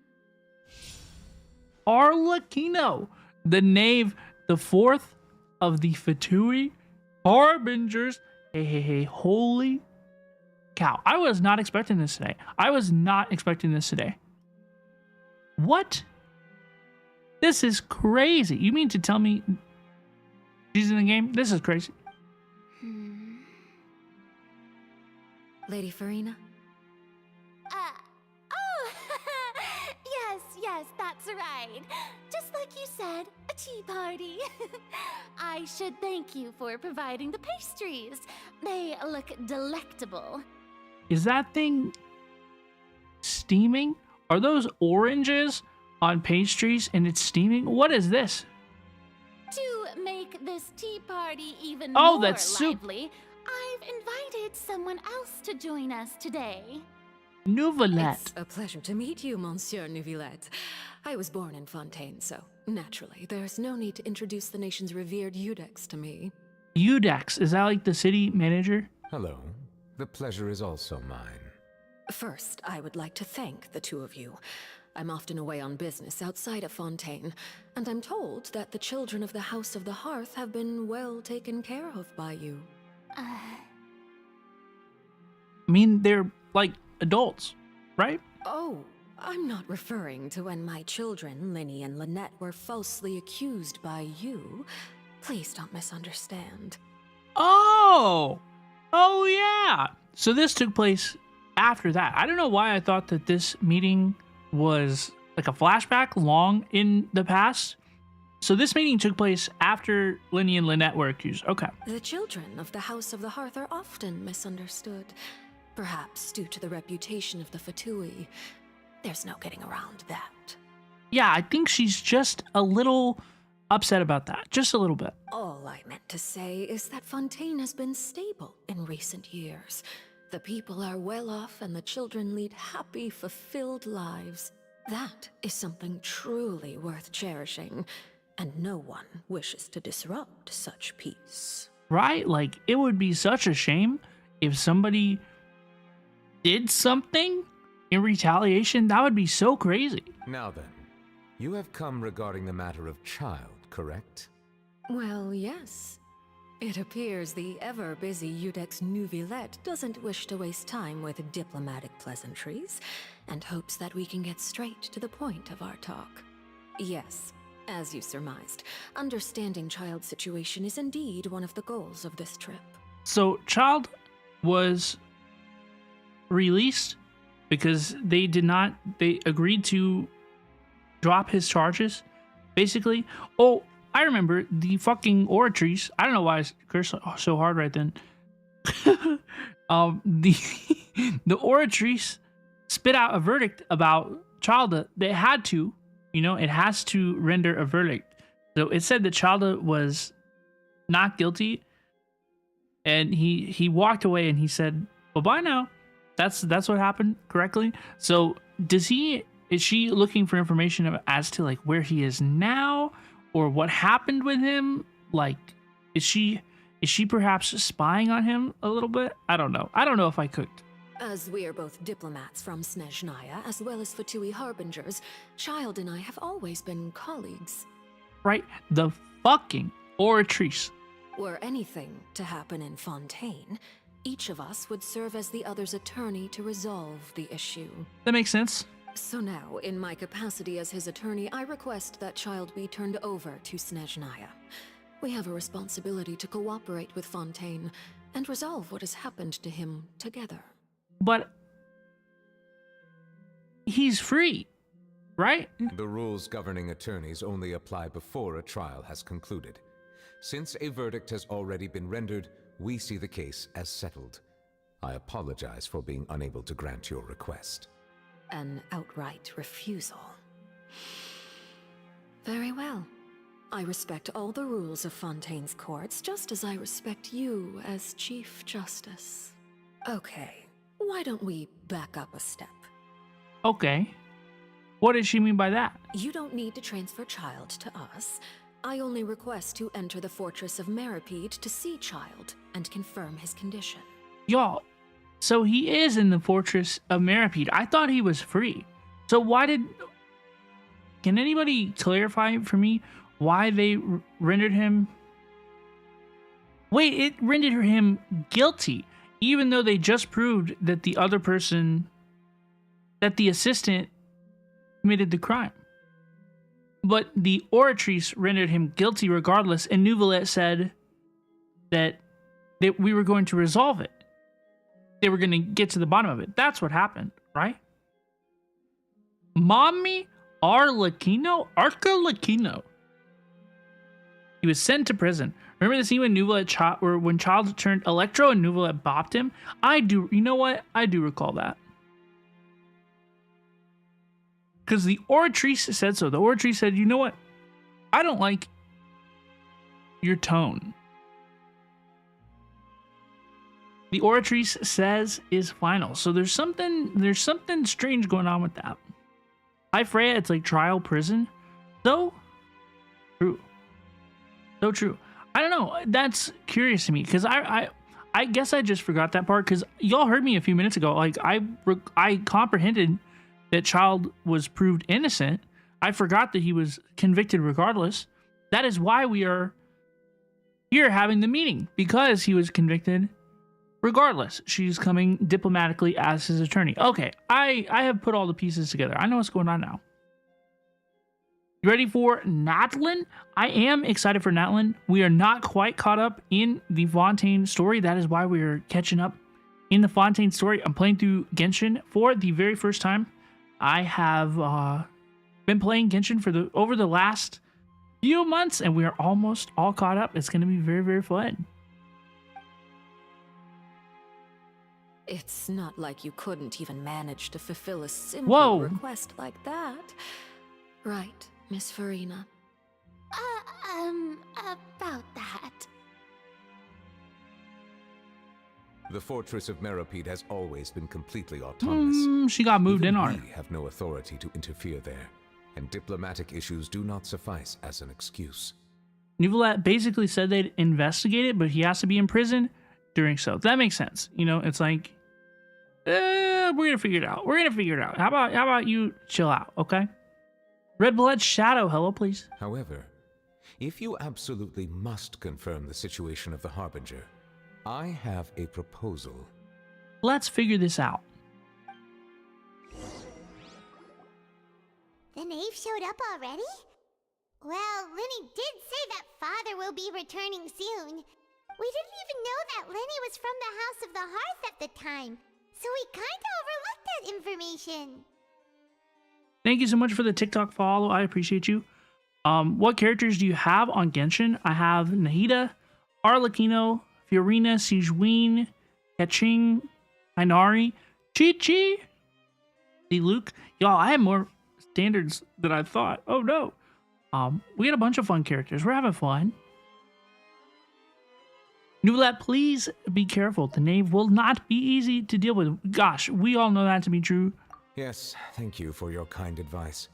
Arlecchino, the knave, the fourth of the Fatui Harbingers. Hey, holy cow. I was not expecting this today. What? This is crazy. You mean to tell me she's in the game? This is crazy. Lady Farina? Yes, that's right. Just like you said, a tea party. I should thank you for providing the pastries. They look delectable. Is that thing steaming? Are those oranges on pastries and it's steaming? What is this? To make this tea party even Oh, more that's soup. lively, I've invited someone else to join us today. Nouvelette. It's a pleasure to meet you, Monsieur Nouvelette. I was born in Fontaine, so naturally, there's no need to introduce the nation's revered Udex to me. Udex, is that like the city manager? Hello. The pleasure is also mine. First, I would like to thank the two of you. I'm often away on business outside of Fontaine, and I'm told that the children of the House of the Hearth have been well taken care of by you. I mean, they're like adults, right? Oh, I'm not referring to when my children, Linny and Lynette, were falsely accused by you. Please don't misunderstand. Oh yeah. So this took place after that. I don't know why I thought that this meeting was like a flashback long in the past. So this meeting took place after Linny and Lynette were accused. Okay. The children of the House of the Hearth are often misunderstood. Perhaps due to the reputation of the Fatui. There's no getting around that. Yeah, I think she's just a little upset about that. Just a little bit. All I meant to say is that Fontaine has been stable in recent years. The people are well off and the children lead happy, fulfilled lives. That is something truly worth cherishing, and no one wishes to disrupt such peace. Right? Like, it would be such a shame if somebody did something in retaliation. That would be so crazy. Now then, you have come regarding the matter of child, correct? Well, yes. It appears the ever-busy Udex Nouvelette doesn't wish to waste time with diplomatic pleasantries, and hopes that we can get straight to the point of our talk. Yes, as you surmised, understanding Child's situation is indeed one of the goals of this trip. So, Child was released because they agreed to drop his charges, basically. Oh, I remember the fucking Oratrice. I don't know why I cursed so hard right then. The Oratrice spit out a verdict about Childa. They had to, it has to render a verdict. So it said that Childa was not guilty, and he walked away and he said, "Bye-bye now." That's what happened correctly. So is she looking for information as to like where he is now or what happened with him? Like, is she perhaps spying on him a little bit? I don't know. I don't know if I could. As we are both diplomats from Snezhnaya, as well as Fatui Harbingers, Child and I have always been colleagues. Right? The fucking Oratrice. Were anything to happen in Fontaine, each of us would serve as the other's attorney to resolve the issue. That makes sense. So now, in my capacity as his attorney, I request that Child be turned over to Snezhnaya. We have a responsibility to cooperate with Fontaine and resolve what has happened to him together. But he's free, right? The rules governing attorneys only apply before a trial has concluded. Since a verdict has already been rendered, we see the case as settled. I apologize for being unable to grant your request. An outright refusal. Very well. I respect all the rules of Fontaine's courts, just as I respect you as Chief Justice. Okay, why don't we back up a step? Okay. What does she mean by that? You don't need to transfer Child to us. I only request to enter the fortress of Meropide to see Child and confirm his condition. Y'all, so he is in the fortress of Meropide. I thought he was free. So can anybody clarify for me why they rendered him... Wait, it rendered him guilty, even though they just proved that the other person, that the assistant, committed the crime. But the Oratrice rendered him guilty regardless, and Neuvillette said that we were going to resolve it. They were going to get to the bottom of it. That's what happened, right? Mommy Arlecchino? He was sent to prison. Remember the scene when when Child turned Electro and Neuvillette bopped him? You know what? I do recall that. Because the Oratrice said so. The Oratrice said, "You know what? I don't like your tone." The Oratrice says is final. So there's something strange going on with that. Hi Freya, it's like trial prison. So true. So true. I don't know. That's curious to me because I guess I just forgot that part because y'all heard me a few minutes ago. Like I comprehended that Child was proved innocent. I forgot that he was convicted regardless. That is why we are here having the meeting, because he was convicted regardless. She's coming diplomatically as his attorney. Okay, I have put all the pieces together. I know what's going on now. You ready for Natlan? I am excited for Natlan. We are not quite caught up in the Fontaine story. That is why we are catching up in the Fontaine story. I'm playing through Genshin for the very first time. I have been playing Genshin over the last few months, and we are almost all caught up. It's going to be very, very fun. It's not like you couldn't even manage to fulfill a simple request like that. Right, Miss Farina? About that. The fortress of Meropide has always been completely autonomous. She got moved Even in on it. We have no authority to interfere there, and diplomatic issues do not suffice as an excuse. Neuvillette basically said they'd investigate it, but he has to be in prison during so. That makes sense. You know, it's like, we're gonna figure it out. We're gonna figure it out. How about you chill out, okay? Red Blood Shadow, hello, please. However, if you absolutely must confirm the situation of the Harbinger, I have a proposal. Let's figure this out. The knave showed up already? Well, Lenny did say that father will be returning soon. We didn't even know that Lenny was from the House of the Hearth at the time, so we kinda overlooked that information. Thank you so much for the TikTok follow. I appreciate you. What characters do you have on Genshin? I have Nahida, Arlecchino, Fiorina, Sigewinne, Kaching, Inari, Chi-Chi, the Luke. Y'all, I have more standards than I thought. Oh no. We got a bunch of fun characters. We're having fun. Nuvilet, please be careful. The knave will not be easy to deal with. Gosh, we all know that to be true. Yes, thank you for your kind advice.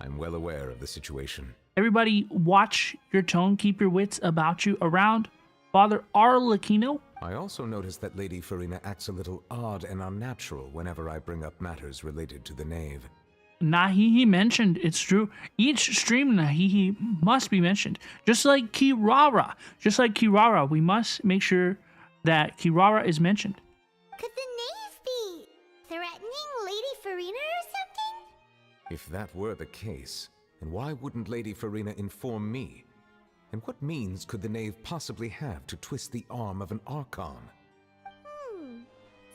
I'm well aware of the situation. Everybody, watch your tone. Keep your wits about you around Father Arlecchino. I also noticed that Lady Farina acts a little odd and unnatural whenever I bring up matters related to the knave. Nahihi mentioned, it's true. Each stream Nahihi must be mentioned. Just like Kirara. Just like Kirara, we must make sure that Kirara is mentioned. Could the knave be threatening Lady Farina or something? If that were the case, then why wouldn't Lady Farina inform me? And what means could the knave possibly have to twist the arm of an Archon? So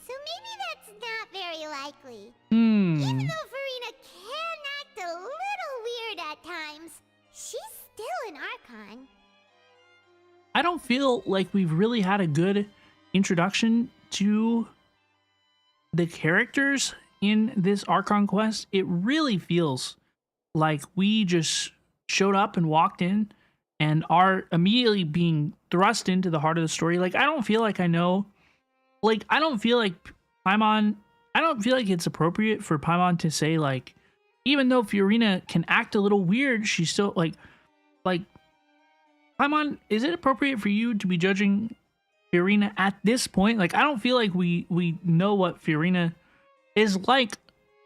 maybe that's not very likely. Hmm. Even though Farina can act a little weird at times, she's still an Archon. I don't feel like we've really had a good introduction to the characters in this Archon quest. It really feels like we just showed up and walked in and are immediately being thrust into the heart of the story. Like, I don't feel like I know. Like, I don't feel like Paimon. I don't feel like it's appropriate for Paimon to say, like, even though Fiorina can act a little weird, she's still like Paimon, is it appropriate for you to be judging Fiorina at this point? Like, I don't feel like we know what Fiorina is like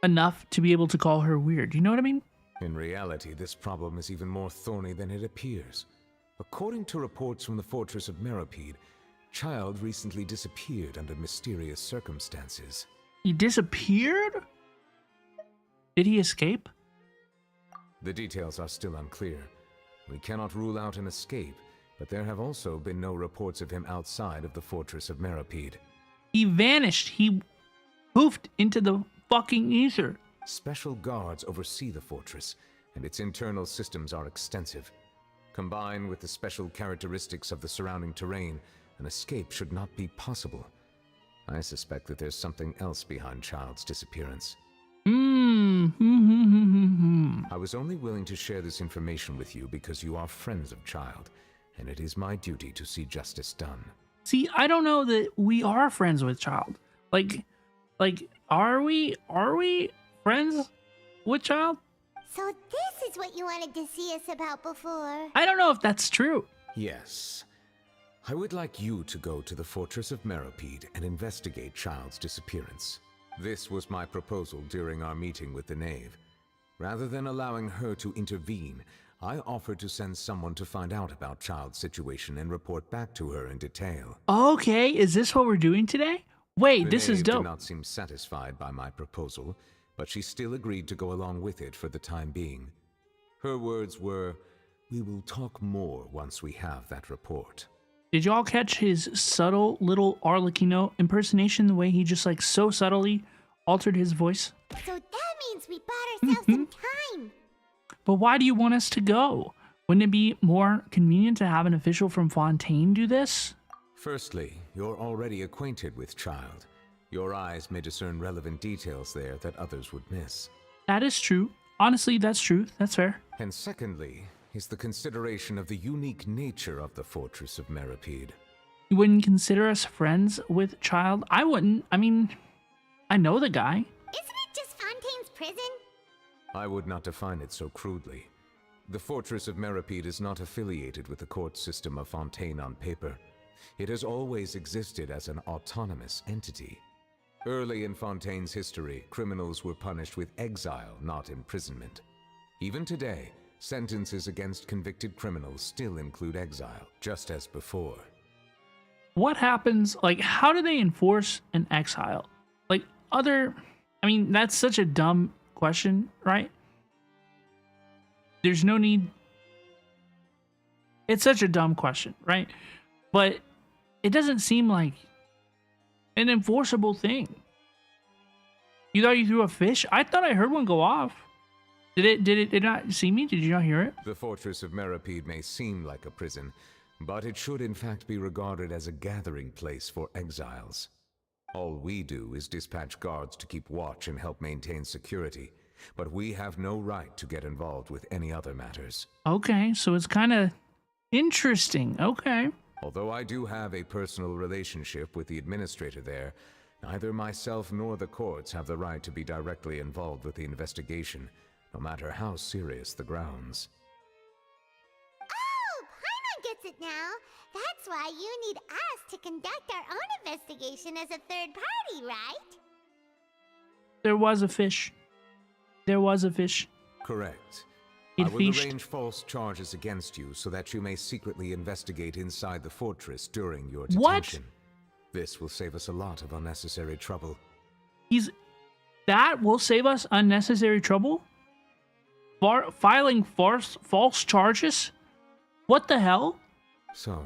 enough to be able to call her weird. You know what I mean? In reality, this problem is even more thorny than it appears. According to reports from the fortress of Meropide, Child recently disappeared under mysterious circumstances. He disappeared? Did he escape? The details are still unclear. We cannot rule out an escape, but there have also been no reports of him outside of the fortress of Meropide. He vanished. He poofed into the fucking ether. Special guards oversee the fortress, and its internal systems are extensive. Combined with the special characteristics of the surrounding terrain, an escape should not be possible. I suspect that there's something else behind Child's disappearance. I was only willing to share this information with you because you are friends of Child, and it is my duty to see justice done. See, I don't know that we are friends with Child. Like, are we friends with Child? So this is what you wanted to see us about before. I don't know if that's true. Yes. I would like you to go to the fortress of Meropide and investigate Child's disappearance. This was my proposal during our meeting with the knave. Rather than allowing her to intervene, I offered to send someone to find out about Child's situation and report back to her in detail. Okay, is this what we're doing today? Wait, The this is knave dope. did not seem satisfied by my proposal, but she still agreed to go along with it for the time being. Her words were, "We will talk more once we have that report." Did y'all catch his subtle little Arlecchino impersonation? The way he just like so subtly altered his voice? So that means we bought ourselves some time. But why do you want us to go? Wouldn't it be more convenient to have an official from Fontaine do this? Firstly, you're already acquainted with Child. Your eyes may discern relevant details there that others would miss. That is true. Honestly, that's true. That's fair. And secondly, is the consideration of the unique nature of the fortress of Meropide. You wouldn't consider us friends with Child? I wouldn't. I mean, I know the guy. Isn't it just Fontaine's prison? I would not define it so crudely. The fortress of Meropide is not affiliated with the court system of Fontaine on paper. It has always existed as an autonomous entity. Early in Fontaine's history, criminals were punished with exile, not imprisonment. Even today, sentences against convicted criminals still include exile, just as before. What happens, like, how do they enforce an exile? Like, I mean, that's such a dumb question, right? There's no need. It's such a dumb question, right? But it doesn't seem like an enforceable thing. You thought you threw a fish? I thought I heard one go off. Did it not see me? Did you not hear it? The fortress of Meropide may seem like a prison, but it should in fact be regarded as a gathering place for exiles. All we do is dispatch guards to keep watch and help maintain security, but we have no right to get involved with any other matters. Okay, so it's kind of interesting. Okay. Although I do have a personal relationship with the administrator there, neither myself nor the courts have the right to be directly involved with the investigation, no matter how serious the grounds. Oh, Paimon gets it now. That's why you need us to conduct our own investigation as a third party, right? There was a fish. There was a fish. Correct. It I will fished. arrange false charges against you so that you may secretly investigate inside the fortress during your detention. What? This will save us a lot of unnecessary trouble. That will save us unnecessary trouble? Filing false charges? What the hell? So,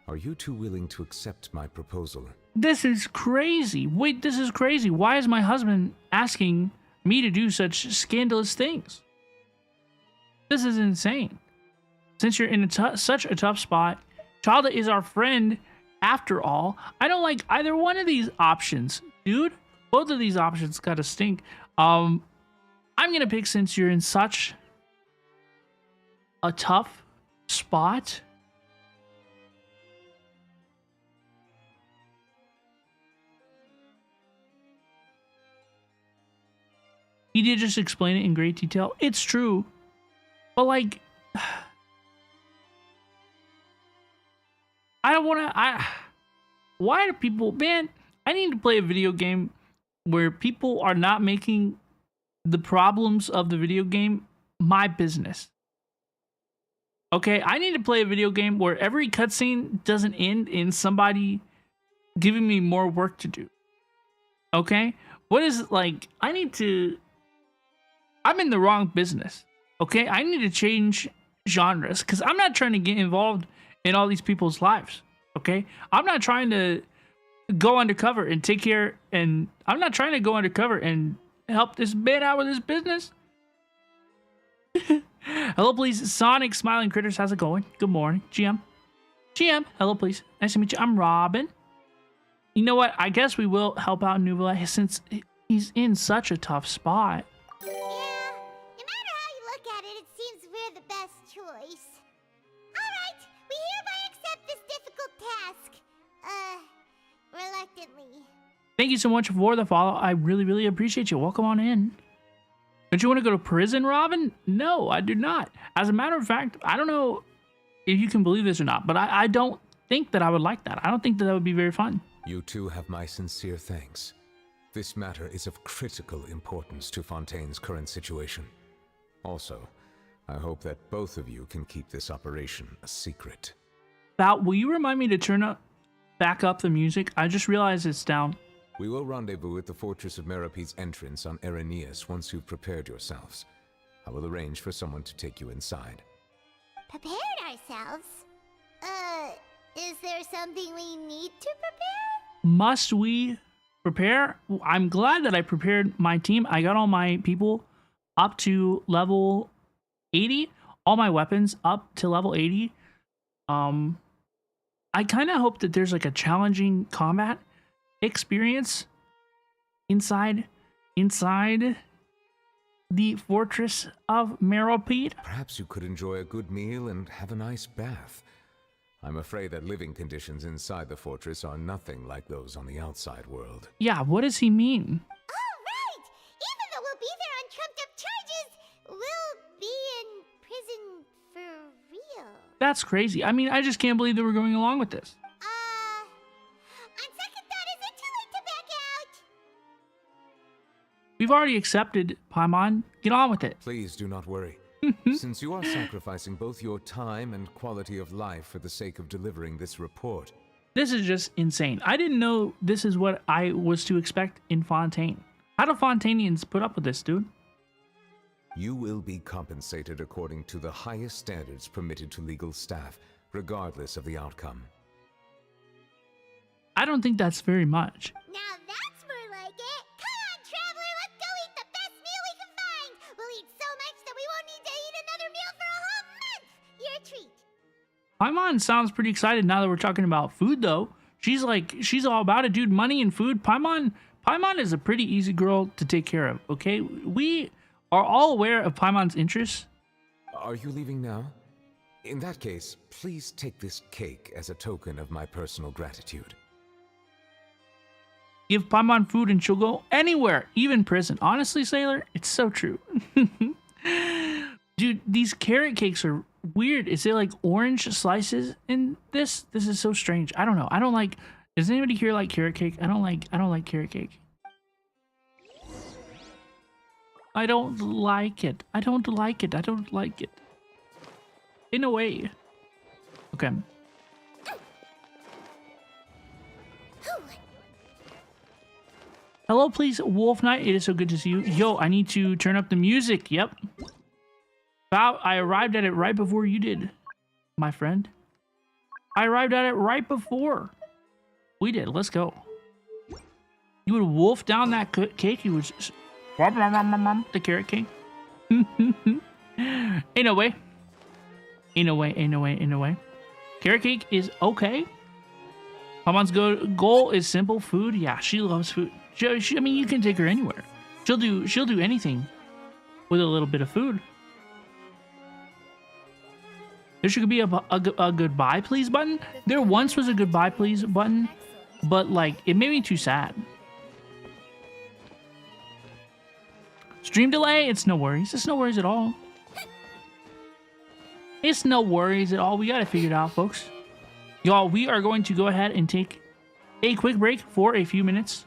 are you two willing to accept my proposal? This is crazy. Wait, this is crazy. Why is my husband asking me to do such scandalous things? This is insane. Since you're in such a tough spot, Chalda is our friend after all. I don't like either one of these options, dude. Both of these options gotta stink. I'm gonna pick, since you're in such a tough spot. He did just explain it in great detail. It's true. But like, I don't want to, why do people, man, I need to play a video game where people are not making the problems of the video game my business. Okay, I need to play a video game where every cutscene doesn't end in somebody giving me more work to do. Okay? What is it like? I'm in the wrong business. Okay? I need to change genres because I'm not trying to get involved in all these people's lives. Okay? I'm not trying to go undercover and take care, and I'm not trying to go undercover and help this man out with his business. Hello, please. Sonic Smiling Critters, how's it going? Good morning. GM, hello, please. Nice to meet you. I'm Robin. You know what? I guess we will help out Nuvula since he's in such a tough spot. Yeah, no matter how you look at it, it seems we're the best choice. Alright, we hereby accept this difficult task. Reluctantly. Thank you so much for the follow. I really, really appreciate you. Welcome on in. Don't you want to go to prison, Robin? No, I do not. As a matter of fact, I don't know if you can believe this or not, but I don't think that I would like that. I don't think that would be very fun. You two have my sincere thanks. This matter is of critical importance to Fontaine's current situation. Also, I hope that both of you can keep this operation a secret. Val, will you remind me to turn back up the music? I just realized it's down. We will rendezvous at the Fortress of Meropide's entrance on Erinius once you've prepared yourselves. I will arrange for someone to take you inside. Prepared ourselves? Is there something we need to prepare? Must we prepare? I'm glad that I prepared my team. I got all my people up to level 80. All my weapons up to level 80. I kind of hope that there's like a challenging combat experience inside the Fortress of Meropide. Perhaps you could enjoy a good meal and have a nice bath. I'm afraid that living conditions inside the fortress are nothing like those on the outside world. Yeah, what does he mean? Oh, right! Even though we'll be there on trumped-up charges, we'll be in prison for real. That's crazy. I mean, I just can't believe that we're going along with this. On second thought, is it too late to back out? We've already accepted, Paimon. Get on with it. Please do not worry. Since you are sacrificing both your time and quality of life for the sake of delivering this report. This is just insane. I didn't know this is what I was to expect in Fontaine. How do Fontainians put up with this, dude? You will be compensated according to the highest standards permitted to legal staff, regardless of the outcome. I don't think that's very much. Now that's more like it. Come on, Paimon sounds pretty excited now that we're talking about food, though. She's all about it, dude. Money and food. Paimon is a pretty easy girl to take care of, okay? We are all aware of Paimon's interests. Are you leaving now? In that case, please take this cake as a token of my personal gratitude. Give Paimon food and she'll go anywhere, even prison. Honestly, Sailor, it's so true. Dude, these carrot cakes are weird. Is it like orange slices in this? This is so strange. I don't know. I don't like. Does anybody here like carrot cake? I don't like carrot cake. I don't like it. I don't like it. I don't like it. In a way. Okay. Hello, please, Wolf Knight. It is so good to see you. Yo, I need to turn up the music. Yep. I arrived at it right before you did, my friend. I arrived at it right before we did. Let's go. You would wolf down that cake. You would the carrot cake. Ain't no way. Ain't no way. Ain't no way. Ain't no way. Carrot cake is okay. Paimon's goal is simple food. Yeah, she loves food. I mean, you can take her anywhere. She'll do anything with a little bit of food. There should be a goodbye please button. There once was a goodbye please button, but like it made me too sad. Stream delay? It's no worries. It's no worries at all. It's no worries at all. We got it figured out, folks. Y'all, we are going to go ahead and take a quick break for a few minutes.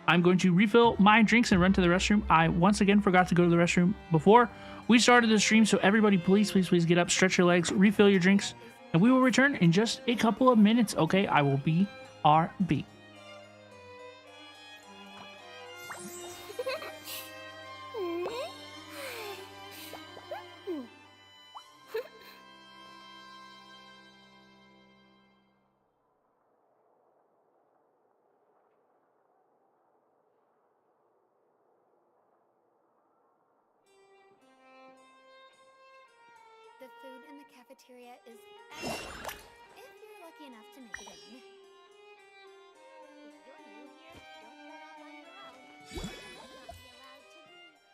I'm going to refill my drinks and run to the restroom. I once again forgot to go to the restroom before we started the stream, so everybody please get up, stretch your legs, refill your drinks, and we will return in just a couple of minutes, okay? I will be RB. The food in the cafeteria is excellent, if you're lucky enough to make it in. If you're new here, don't run off on your own. You might not be allowed to leave.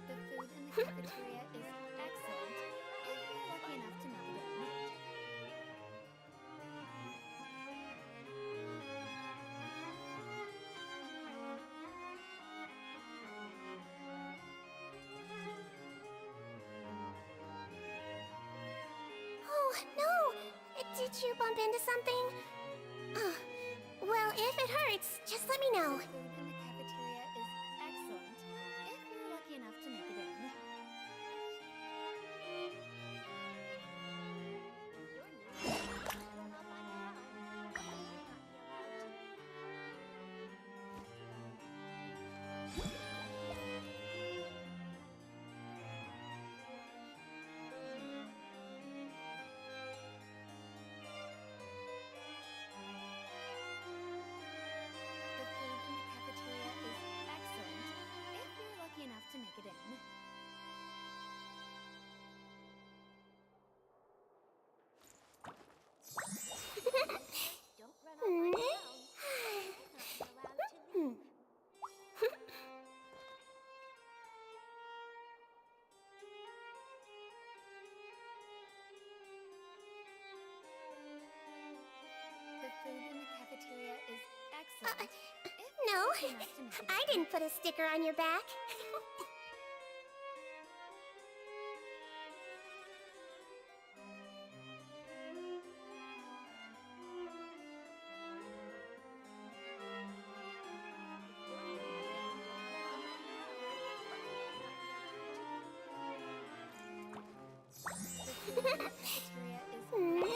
The food in the cafeteria is excellent, if you're lucky enough to make it in. Oh, no! Did you bump into something? Well, if it hurts, just let me know. The food in the cafeteria is excellent, if you're lucky enough to make it in. The food in the cafeteria is excellent, if you're lucky enough to make it in. Don't run off on your own. You might not be allowed to leave. The food in the cafeteria is excellent, if No, you're lucky enough to make it I in. didn't put a sticker on your back. The food in the cafeteria is excellent, if you're lucky enough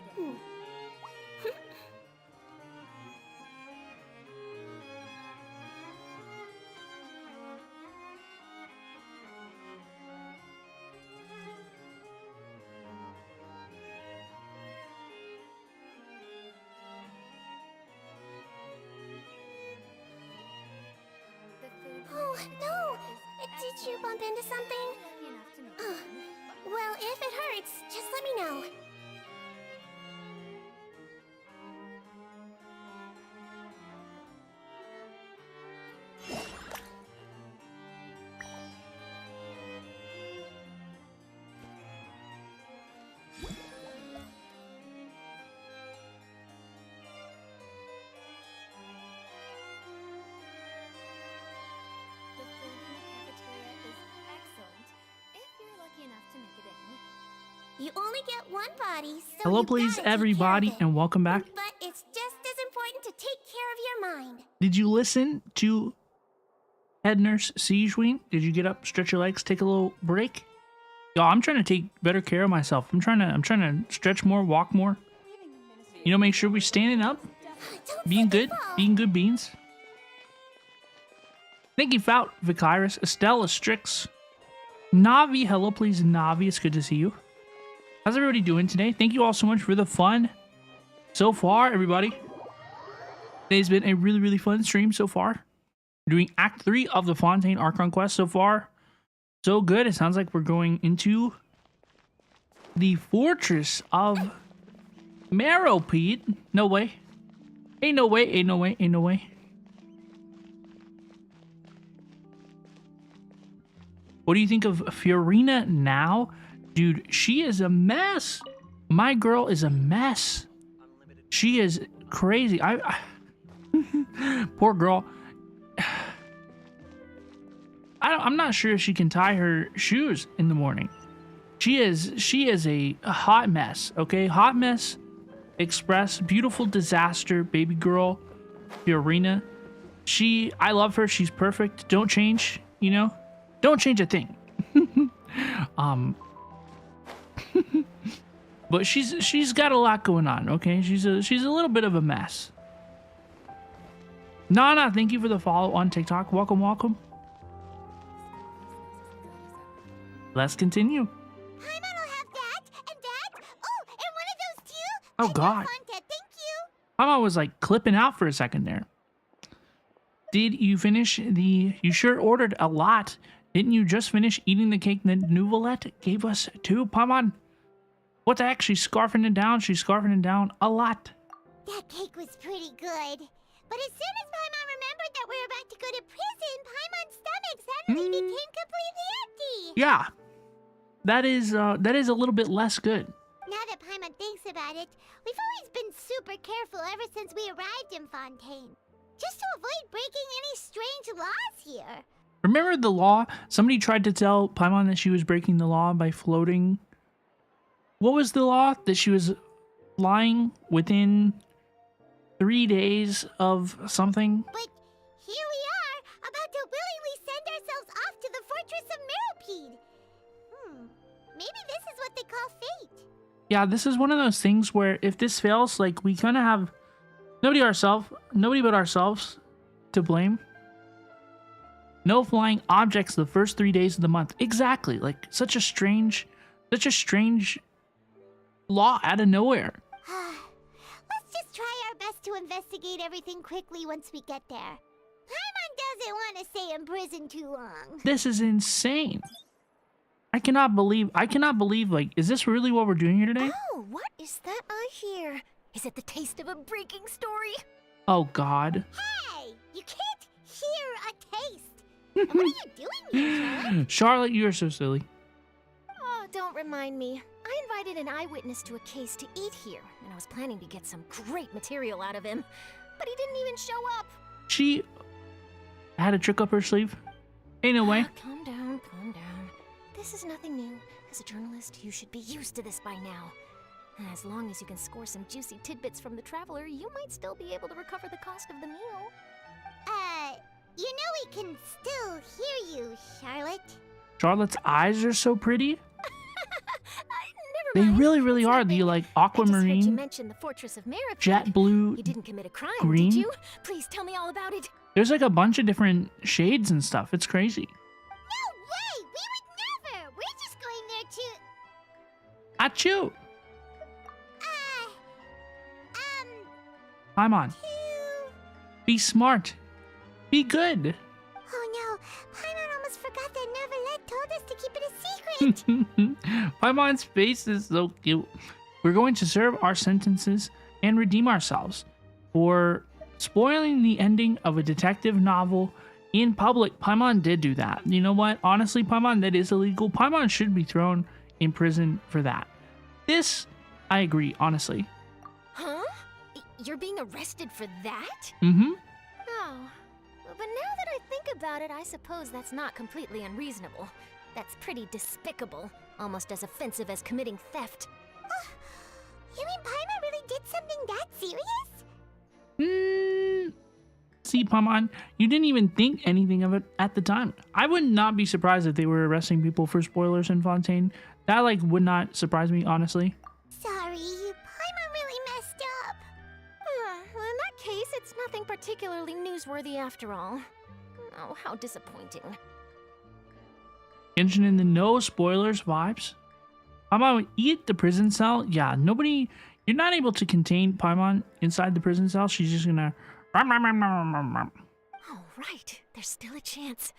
to make it in. into something? Well, if it hurts, just let me know. You only get one body, so Hello, you please, gotta take care everybody, of it. and welcome back. But it's just as important to take care of your mind. Did you listen to Head Nurse Siegeween? Did you get up, stretch your legs, take a little break? Yo, I'm trying to take better care of myself. I'm trying to stretch more, walk more. You know, make sure we're standing up, being good beans. Thank you, Fout, Vicyrus, Estella, Strix, Navi. Hello, please, Navi. It's good to see you. How's everybody doing today? Thank you all so much for the fun so far, everybody. Today's been a really, really fun stream so far. We're doing Act 3 of the Fontaine Archon quest so far. So good. It sounds like we're going into the fortress of Meropide. No way. Ain't no way, ain't no way, ain't no way. What do you think of Fiorina now? Dude, she is a mess. My girl is a mess. She is crazy. Poor girl. I'm not sure if she can tie her shoes in the morning. She is a hot mess, okay? Hot mess express, beautiful disaster, baby girl, Fiorina. I love her. She's perfect. Don't change, you know? Don't change a thing. But she's got a lot going on, okay? She's a little bit of a mess. Nana, thank you for the follow on TikTok. Welcome, welcome. Let's continue. Paimon will have that, and that. Oh, and one of those too. Oh, I got God. Fontaine, thank you. Mama was like clipping out for a second there. Did you finish you sure ordered a lot. Didn't you just finish eating the cake that Nouvelette gave us too, Paimon? What the heck? She's scarfing it down. She's scarfing it down a lot. That cake was pretty good. But as soon as Paimon remembered that we were about to go to prison, Paimon's stomach suddenly became completely empty. Yeah. That is a little bit less good. Now that Paimon thinks about it, we've always been super careful ever since we arrived in Fontaine. Just to avoid breaking any strange laws here. Remember the law? Somebody tried to tell Paimon that she was breaking the law by floating. What was the law? That she was flying within 3 days of something? But here we are, about to willingly send ourselves off to the fortress of Meropide. Maybe this is what they call fate. Yeah, this is one of those things where if this fails, like, we kind of have nobody but ourselves to blame. No flying objects the first 3 days of the month. Exactly. Like, such a strange law out of nowhere. Let's just try our best to investigate everything quickly once we get there. Paimon doesn't want to stay in prison too long. This is insane. I cannot believe, like, is this really what we're doing here today? Oh, what is that I hear? Is it the taste of a breaking story? Oh, God. Hey, you can't hear a taste. And what are you doing here, Charlotte? Charlotte, you are so silly. Oh, don't remind me. I invited an eyewitness to a case to eat here, and I was planning to get some great material out of him. But he didn't even show up. She had a trick up her sleeve. Ain't no way. Calm down, calm down. This is nothing new. As a journalist, you should be used to this by now. And as long as you can score some juicy tidbits from the traveler, you might still be able to recover the cost of the meal. You know we can still hear you, Charlotte. Charlotte's eyes are so pretty. Never They mind. really, really It's are. nothing. The, like, I just heard you aquamarine, mention the fortress of Meropide. jet blue. You didn't commit a crime, green. did you? Please tell me all about it. There's like a bunch of different shades and stuff. It's crazy. No way! We would never! We're just going there to... Achoo! um... Paimon, to... be smart. Be good. Oh no, Paimon almost forgot forgot that Neverlet told us to keep it a secret. Paimon's face is so cute. We're going to serve our sentences and redeem ourselves for spoiling the ending of a detective novel in public. Paimon did do that. You know what? Honestly, Paimon, that is illegal. Paimon should be thrown in prison for that. This, I agree, honestly. Huh? You're being arrested for that? Mm-hmm. Oh. But now that I think about it, I suppose that's not completely unreasonable. That's pretty despicable. Almost as offensive as committing theft. You mean Paimon really did something that serious? See, Paimon, you didn't even think anything of it at the time. I would not be surprised if they were arresting people for spoilers in Fontaine. That, like, would not surprise me, honestly. Sorry, Paimon really messed up. Well, in that case, it's nothing particularly newsworthy after all. Oh, how disappointing. Genshin in the no spoilers vibes. Paimon, eat the prison cell. Yeah, nobody... You're not able to contain Paimon inside the prison cell. She's just gonna... Oh, right. There's still a chance.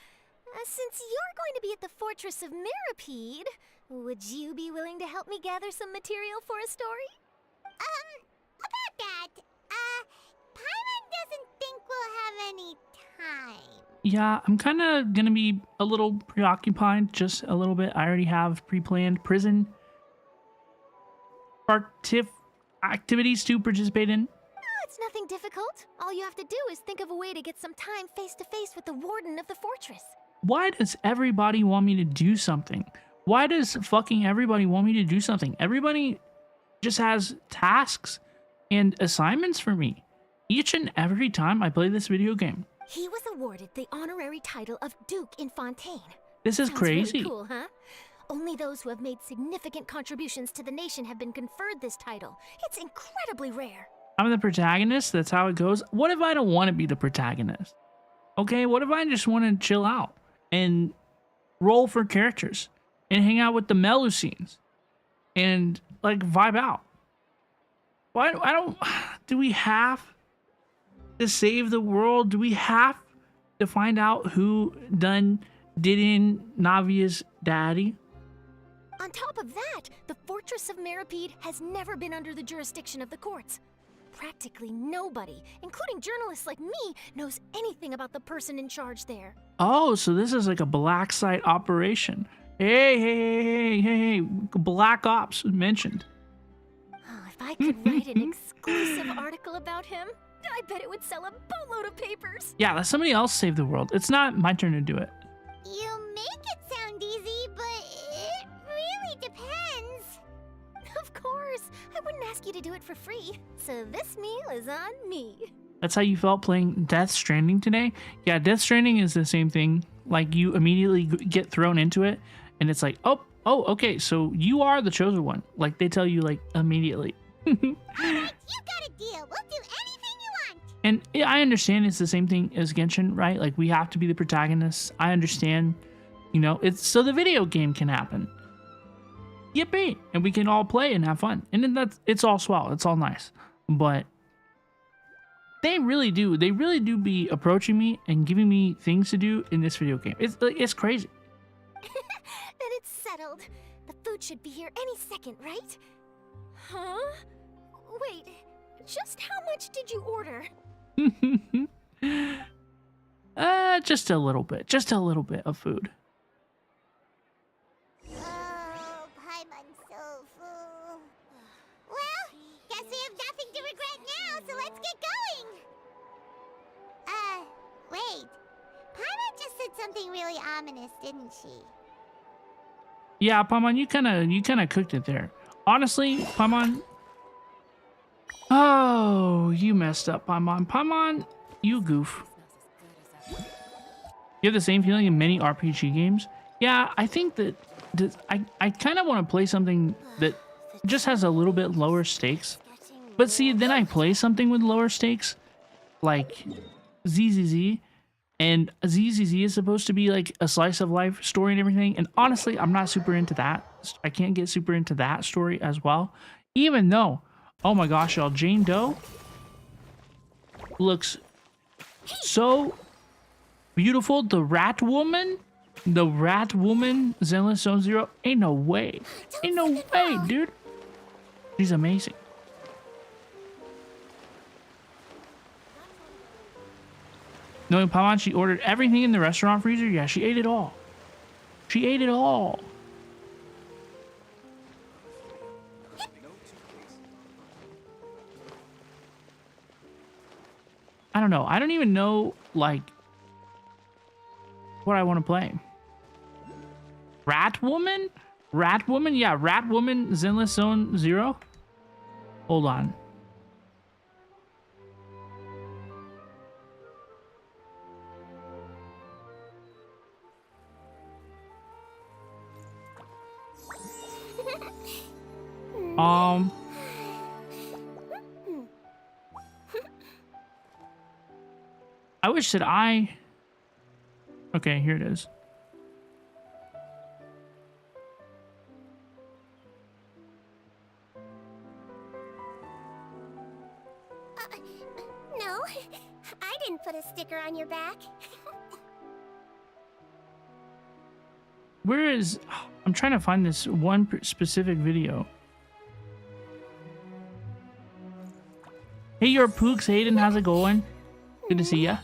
Since you're going to be at the fortress of Meropide, would you be willing to help me gather some material for a story? About that, Paimon doesn't think we'll have any time. Yeah, I'm kind of gonna be a little preoccupied, just a little bit. I already have pre-planned prison activities to participate in. It's nothing difficult. All you have to do is think of a way to get some time face-to-face with the warden of the fortress. Why does everybody want me to do something? Why does fucking everybody want me to do something? Everybody just has tasks and assignments for me each and every time I play this video game. He was awarded the honorary title of Duke in Fontaine. This is Sounds crazy. Really cool, huh? Only those who have made significant contributions to the nation have been conferred this title. It's incredibly rare. I'm the protagonist. That's how it goes. What if I don't want to be the protagonist? Okay, what if I just want to chill out and roll for characters and hang out with the Melusines and like vibe out? Why? I don't. Do we have to save the world? Do we have to find out who did in Navia's daddy? On top of that, the Fortress of Meropide has never been under the jurisdiction of the courts. Practically nobody, including journalists like me, knows anything about the person in charge there. Oh, so this is like a black site operation. Hey, Black Ops mentioned. Oh, if I could write an exclusive article about him, I bet it would sell a boatload of papers. Yeah, let somebody else save the world. It's not my turn to do it. You make it sound easy, but it really depends. Of course, I wouldn't ask you to do it for free. So this meal is on me. That's how you felt playing Death Stranding today? Yeah, Death Stranding is the same thing. Like, you immediately get thrown into it, and it's like, oh, okay, so you are the chosen one. Like, they tell you, like, immediately. Alright, you got a deal. We'll do anything you want. And yeah, I understand it's the same thing as Genshin, right? Like, we have to be the protagonists. I understand, you know, it's so the video game can happen. Yippee! And we can all play and have fun. And then it's all swell. It's all nice. But they really do be approaching me and giving me things to do in this video game. It's crazy. Then it's settled. The food should be here any second, right? Huh? Wait, just how much did you order? Just a little bit of food. Oh, Paimon's so full. Well, guess we have nothing to regret now, so let's get going. Wait. Paimon just said something really ominous, didn't she? Yeah, Paimon, you kind of cooked it there. Honestly, Paimon. Oh, you messed up, Paimon. Paimon, you goof. You have the same feeling in many RPG games? Yeah, I think that I kind of want to play something that just has a little bit lower stakes. But see, then I play something with lower stakes, like ZZZ. And ZZZ is supposed to be like a slice of life story and everything. And honestly, I'm not super into that. I can't get super into that story as well. Even though, oh my gosh, y'all, Jane Doe looks so beautiful. The rat woman, The rat woman, Zenless Zone Zero. Ain't no way. Ain't no way, dude. She's amazing. Knowing Paimon, she ordered everything in the restaurant freezer. Yeah, she ate it all. She ate it all. I don't know. I don't even know, like, what I want to play. Rat Woman? Rat Woman? Yeah, Rat Woman, Zenless Zone Zero. Hold on. I wish that I... Okay, here it is. No, I didn't put a sticker on your back. Where is... I'm trying to find this one specific video. Hey, your Pooks, Hayden, how's it going? Good to see ya.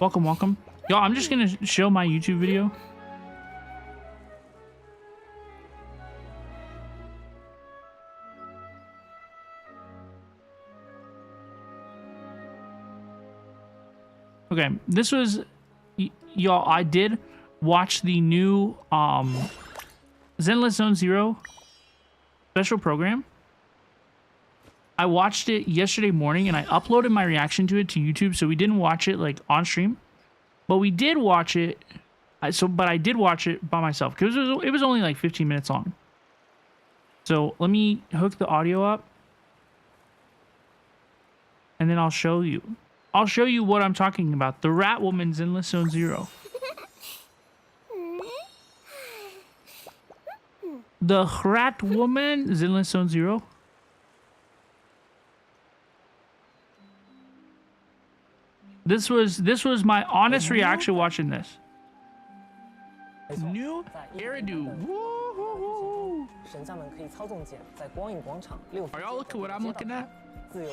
Welcome, welcome. Yo, I'm just gonna show my YouTube video. Okay, this was... Y'all, I did watch the new Zenless Zone Zero special program. I watched it yesterday morning and I uploaded my reaction to it to YouTube, so we didn't watch it like on stream, but we did watch it. But I did watch it by myself because it was only like 15 minutes long. So let me hook the audio up, and then I'll show you. I'll show you what I'm talking about. The Rat Woman's in Zenless Zone Zero. The Rat Woman is in Zenless Zone Zero. This was my honest reaction watching this. New hairdo. Woo-hoo-hoo. Are y'all looking what I'm looking at? New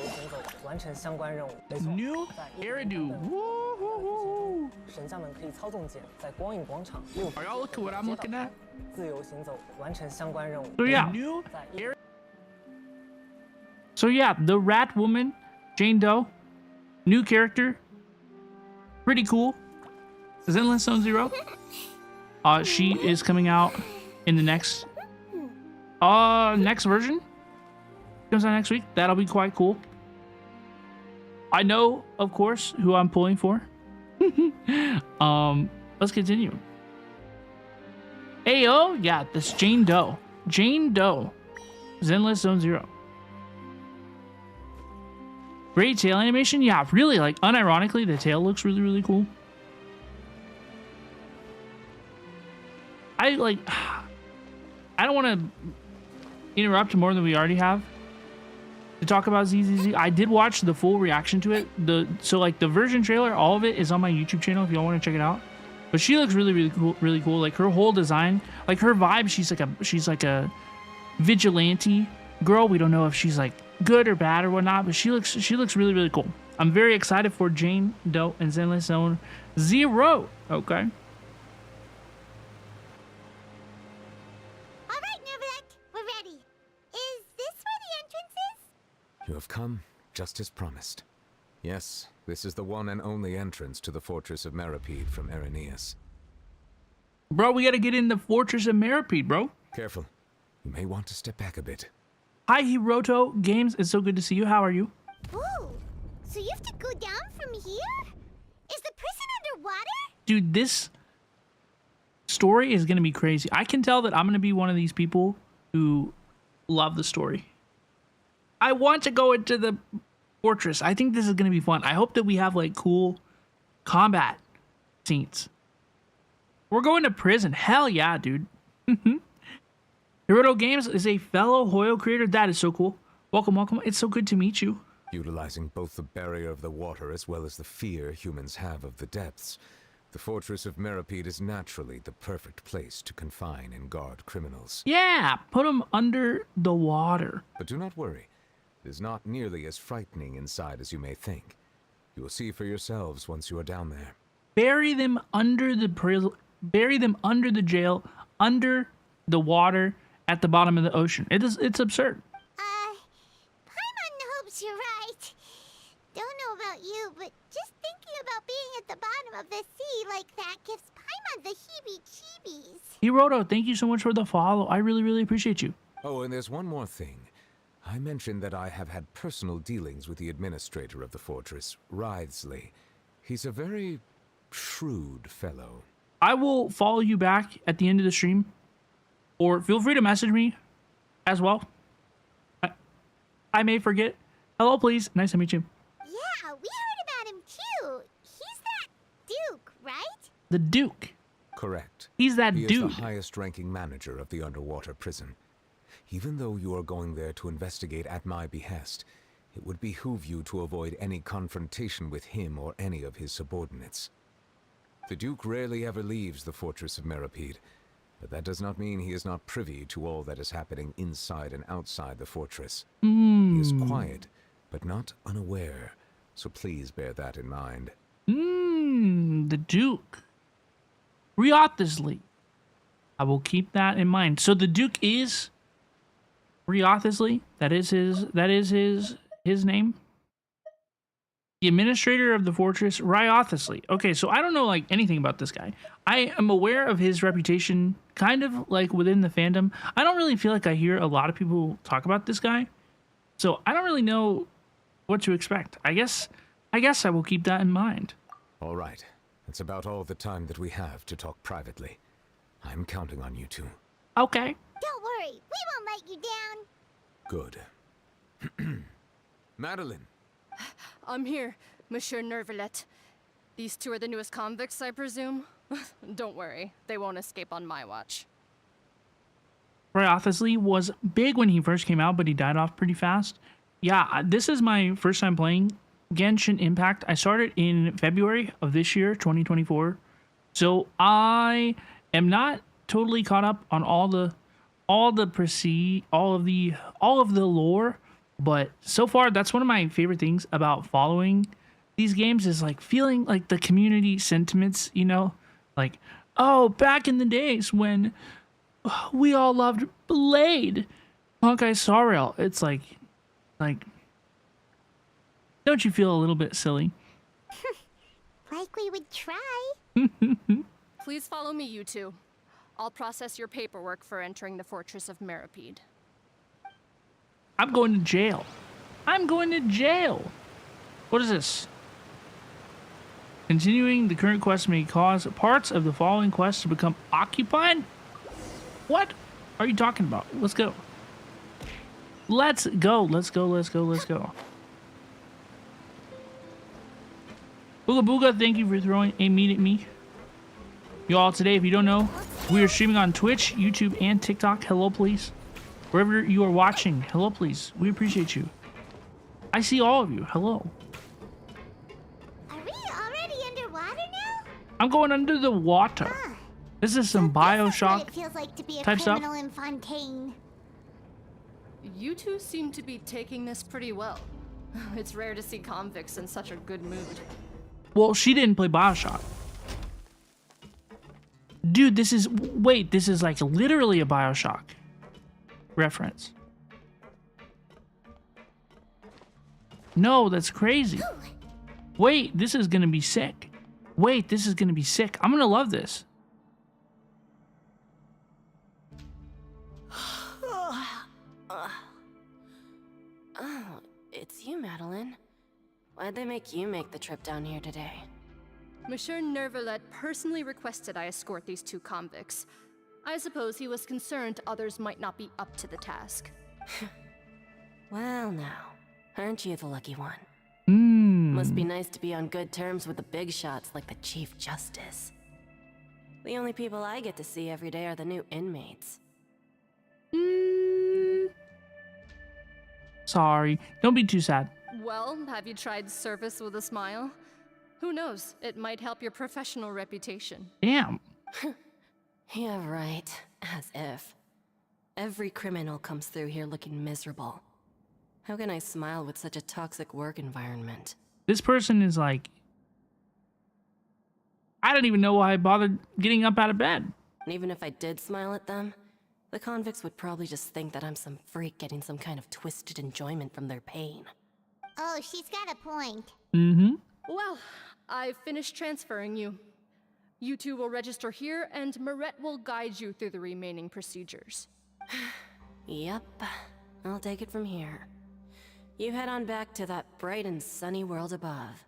hairdo. Woo-hoo-hoo. Are y'all looking what I'm looking at? So yeah. So yeah, the Rat Woman, Jane Doe, new character. Pretty cool. Zenless Zone Zero. She is coming out in the next version. Comes out next week. That'll be quite cool. I know, of course, who I'm pulling for. Let's continue. Ayo, yeah, this Jane Doe. Jane Doe. Zenless Zone Zero. Great tail animation. Yeah, really, like, unironically, the tail looks really, really cool. I don't want to interrupt more than we already have to talk about ZZZ. I did watch the full reaction to it. So like the version trailer, all of it is on my YouTube channel if y'all want to check it out. But she looks really, really cool, really cool. Like her whole design, like her vibe, she's like a vigilante girl. We don't know if she's like good or bad or whatnot, but she looks really, really cool. I'm very excited for Jane Doe and Zenless Zone Zero. Okay. You have come, just as promised. Yes, this is the one and only entrance to the Fortress of Meropide from Irenaeus. Bro, we gotta get in the Fortress of Meropide, bro. Careful. You may want to step back a bit. Hi, Hiroto Games. It's so good to see you. How are you? Ooh, so you have to go down from here? Is the prison underwater? Dude, this story is gonna be crazy. I can tell that I'm gonna be one of these people who love the story. I want to go into the fortress. I think this is going to be fun. I hope that we have like cool combat scenes. We're going to prison. Hell yeah, dude. Hiroto Games is a fellow HoYoCreator. That is so cool. Welcome, welcome. It's so good to meet you. Utilizing both the barrier of the water as well as the fear humans have of the depths, The fortress of Meropide is naturally the perfect place to confine and guard criminals. Yeah, put them under the water. But do not worry. It is not nearly as frightening inside as you may think. You will see for yourselves once you are down there. Bury them under the bury them under the jail, under the water, at the bottom of the ocean. It's absurd. Paimon hopes you're right. Don't know about you, but just thinking about being at the bottom of the sea like that gives Paimon the heebie-jeebies. Hiroto, thank you so much for the follow. I really, really appreciate you. Oh, and there's one more thing. I mentioned that I have had personal dealings with the administrator of the fortress, Writhsley. He's a very shrewd fellow. I will follow you back at the end of the stream, or feel free to message me as well. I may forget. Hello, please. Nice to meet you. Yeah, we heard about him too. He's that Duke, right? The Duke. Correct. He's that He dude. is the highest-ranking manager of the underwater prison. Even though you are going there to investigate at my behest, it would behoove you to avoid any confrontation with him or any of his subordinates. The Duke rarely ever leaves the fortress of Meropide, but that does not mean he is not privy to all that is happening inside and outside the fortress. He is quiet, but not unaware, so please bear that in mind. The Duke. Riothisley. I will keep that in mind. So the Duke is Riothisley. That is his name. The administrator of the fortress, Riothisley. Okay, so I don't know like anything about this guy. I am aware of his reputation kind of like within the fandom. I don't really feel like I hear a lot of people talk about this guy. So I don't really know what to expect. I guess I will keep that in mind. All right. That's about all the time that we have to talk privately. I'm counting on you two. Okay. Don't worry, we won't let you down. Good. Madeline. I'm here, Monsieur Nervalet. These two are the newest convicts, I presume? Don't worry, they won't escape on my watch. Riothisley was big when he first came out, but he died off pretty fast. Yeah, this is my first time playing Genshin Impact. I started in February of this year, 2024. So I am not totally caught up on all of the lore, but so far that's one of my favorite things about following these games is like feeling like the community sentiments, you know, like, oh, back in the days when we all loved Blade, Honkai Star Rail. It's like, don't you feel a little bit silly? Like we would try. Please follow me, you two. I'll process your paperwork for entering the Fortress of Meropide. I'm going to jail. I'm going to jail. What is this? Continuing the current quest may cause parts of the following quests to become occupied? What are you talking about? Let's go. Let's go. Let's go. Let's go. Let's go. Booga Booga, thank you for throwing a meat at me. Y'all, today, if you don't know, we are streaming on Twitch, YouTube, and TikTok. Hello, please. Wherever you are watching, hello, please. We appreciate you. I see all of you. Hello. Are we already underwater now? I'm going under the water. This is some So this is Bioshock what it feels like to be a type stuff. criminal in Fontaine. You two seem to be taking this pretty well. It's rare to see convicts in such a good mood. Well, she didn't play Bioshock. Dude, this is like literally a Bioshock reference. No, that's crazy. Wait, this is gonna be sick. Wait, this is gonna be sick. I'm gonna love this. Oh, it's you, Madeline. Why'd they make you make the trip down here today? Monsieur Nervalet personally requested I escort these two convicts. I suppose he was concerned others might not be up to the task. Well now, aren't you the lucky one? Must be nice to be on good terms with the big shots like the Chief Justice. The only people I get to see every day are the new inmates. Sorry. Don't be too sad. Well, have you tried service with a smile? Who knows? It might help your professional reputation. Damn. Yeah, right. As if. Every criminal comes through here looking miserable. How can I smile with such a toxic work environment? This person is like, I don't even know why I bothered getting up out of bed. And even if I did smile at them, the convicts would probably just think that I'm some freak getting some kind of twisted enjoyment from their pain. Oh, she's got a point. Mm-hmm. Well, I've finished transferring you. You two will register here, and Marette will guide you through the remaining procedures. Yep, I'll take it from here. You head on back to that bright and sunny world above.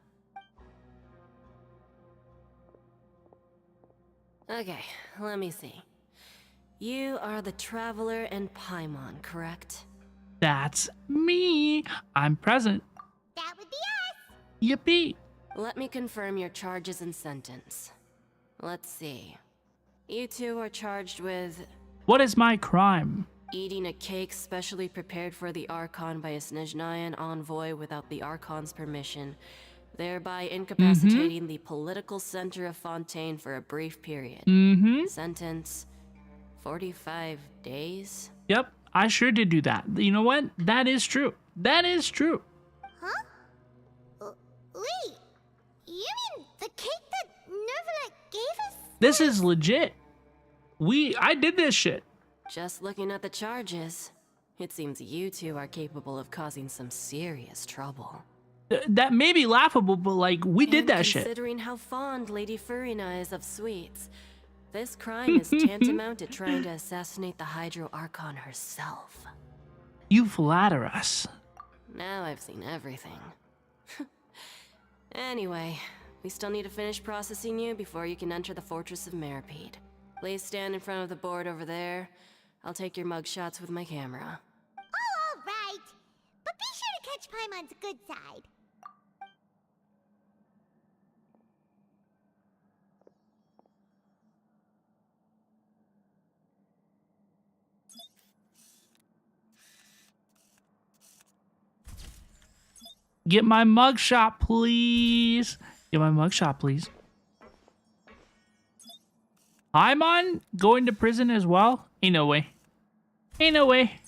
Okay, let me see. You are the Traveler and Paimon, correct? That's me. I'm present. That would be us. Yippee. Let me confirm your charges and sentence. Let's see. You two are charged with... What is my crime? eating a cake specially prepared for the Archon by a Snezhnayan envoy without the Archon's permission, thereby incapacitating the political center of Fontaine for a brief period. Sentence, 45 days? Yep, I sure did do that. You know what? That is true. That is true. Huh? Wait, you mean the cake that Nervalet gave us? This is legit. I did this shit. Just looking at the charges, it seems you two are capable of causing some serious trouble. That may be laughable, but like, we did that shit. Considering how fond Lady Furina is of sweets, this crime is tantamount to trying to assassinate the Hydro Archon herself. You flatter us. Now I've seen everything. Anyway, we still need to finish processing you before you can enter the Fortress of Meropide. Please stand in front of the board over there. I'll take your mug shots with my camera. Oh, all right. But be sure to catch Paimon's good side. Get my mugshot, please. Get my mugshot, please. I'm on going to prison as well? Ain't no way. Ain't no way.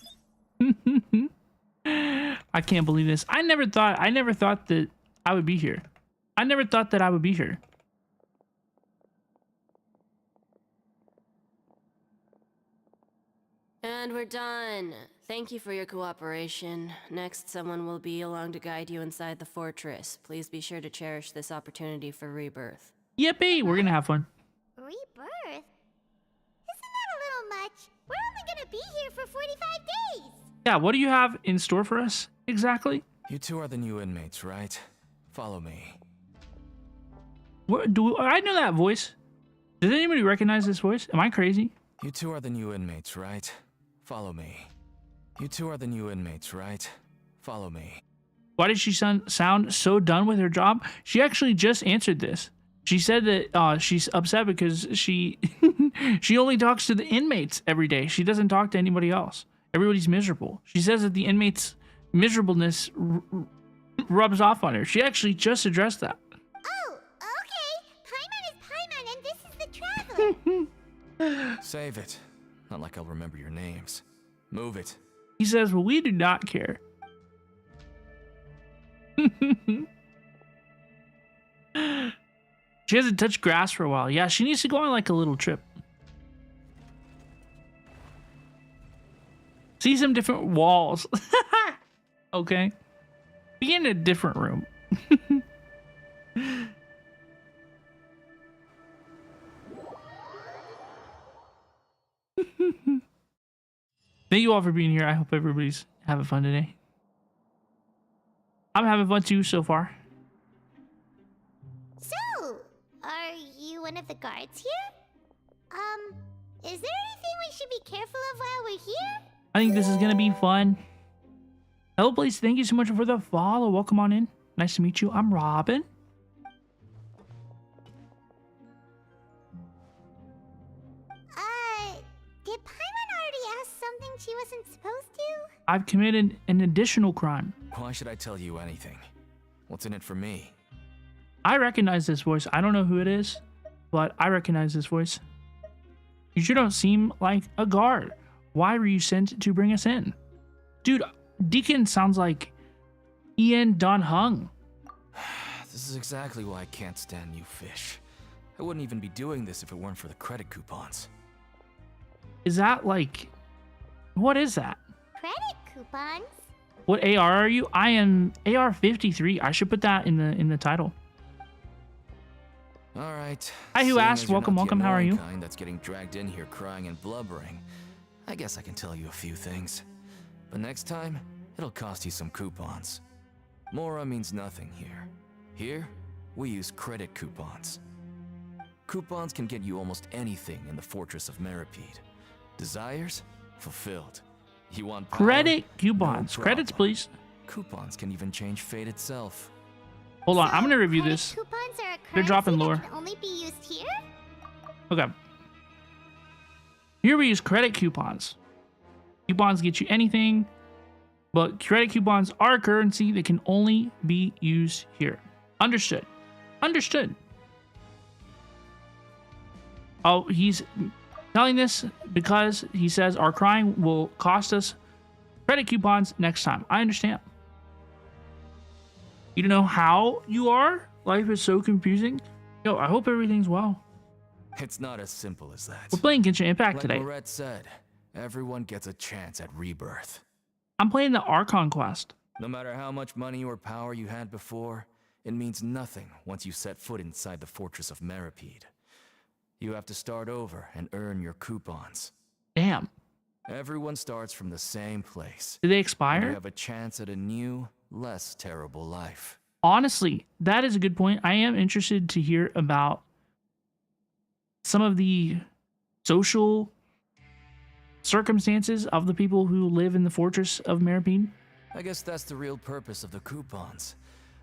I can't believe this. I never thought that I would be here. I never thought that I would be here. And we're done. Thank you for your cooperation. Next, someone will be along to guide you inside the fortress. Please be sure to cherish this opportunity for rebirth. Yippee! We're gonna have fun. Rebirth? Isn't that a little much? We're only gonna be here for 45 days. Yeah, what do you have in store for us exactly? You two are the new inmates, right? Follow me. Do I know that voice? Does anybody recognize this voice? Am I crazy? You two are the new inmates, right? Follow me. You two are the new inmates, right? Follow me. Why did she sound so done with her job? She actually just answered this. She said that she's upset because she she only talks to the inmates every day. She doesn't talk to anybody else. Everybody's miserable. She says that the inmates' miserableness rubs off on her. She actually just addressed that. Oh, okay. Paimon is Paimon, and this is the Traveler. Save it. Not like I'll remember your names. Move it. He says, well, we do not care. She hasn't touched grass for a while. Yeah, she needs to go on like a little trip. See some different walls. Okay. Be in a different room. Thank you all for being here. I hope everybody's having fun today. I'm having fun too so far. So, are you one of the guards here? Is there anything we should be careful of while we're here? I think this is gonna be fun. Hello, please. Thank you so much for the follow. Welcome on in. Nice to meet you. I'm Robin. Did Paimon already ask something she wasn't supposed to? I've committed an additional crime. Why should I tell you anything? What's in it for me? I recognize this voice. I don't know who it is, but I recognize this voice. You sure don't seem like a guard. Why were you sent to bring us in? Dude, Deacon sounds like Ian Don Hung. This is exactly why I can't stand you fish. I wouldn't even be doing this if it weren't for the credit coupons. Is that like... What is that? Credit coupons? What AR are you? I am AR 53. I should put that in the title. All right. Hi, who asked? Welcome, welcome. How are you? Kind that's getting dragged in here crying and blubbering. I guess I can tell you a few things. But next time, it'll cost you some coupons. Mora means nothing here. Here, we use credit coupons. Coupons can get you almost anything in the Fortress of Meropide. Desires? Fulfilled. You want power? Credit coupons. No Credits, please. Coupons can even change fate itself. Hold on, I'm gonna review this. Coupons are a They're dropping currency lore. that can only be used here? Okay. Here we use credit coupons. Coupons get you anything, but credit coupons are a currency that can only be used here. Understood. Understood. Oh, he's telling this because he says our crying will cost us credit coupons next time. I understand. You don't know how you are? Life is so confusing. Yo, I hope everything's well. It's not as simple as that. We're playing Genshin Impact Like today. Lorette said, everyone gets a chance at rebirth. I'm playing the Archon quest. No matter how much money or power you had before, it means nothing once you set foot inside the Fortress of Meropide. You have to start over and earn your coupons. Damn. Everyone starts from the same place. Do they You expire? have a chance at a new, less terrible life. Honestly, that is a good point. I am interested to hear about some of the social circumstances of the people who live in the Fortress of Meropide. I guess that's the real purpose of the coupons.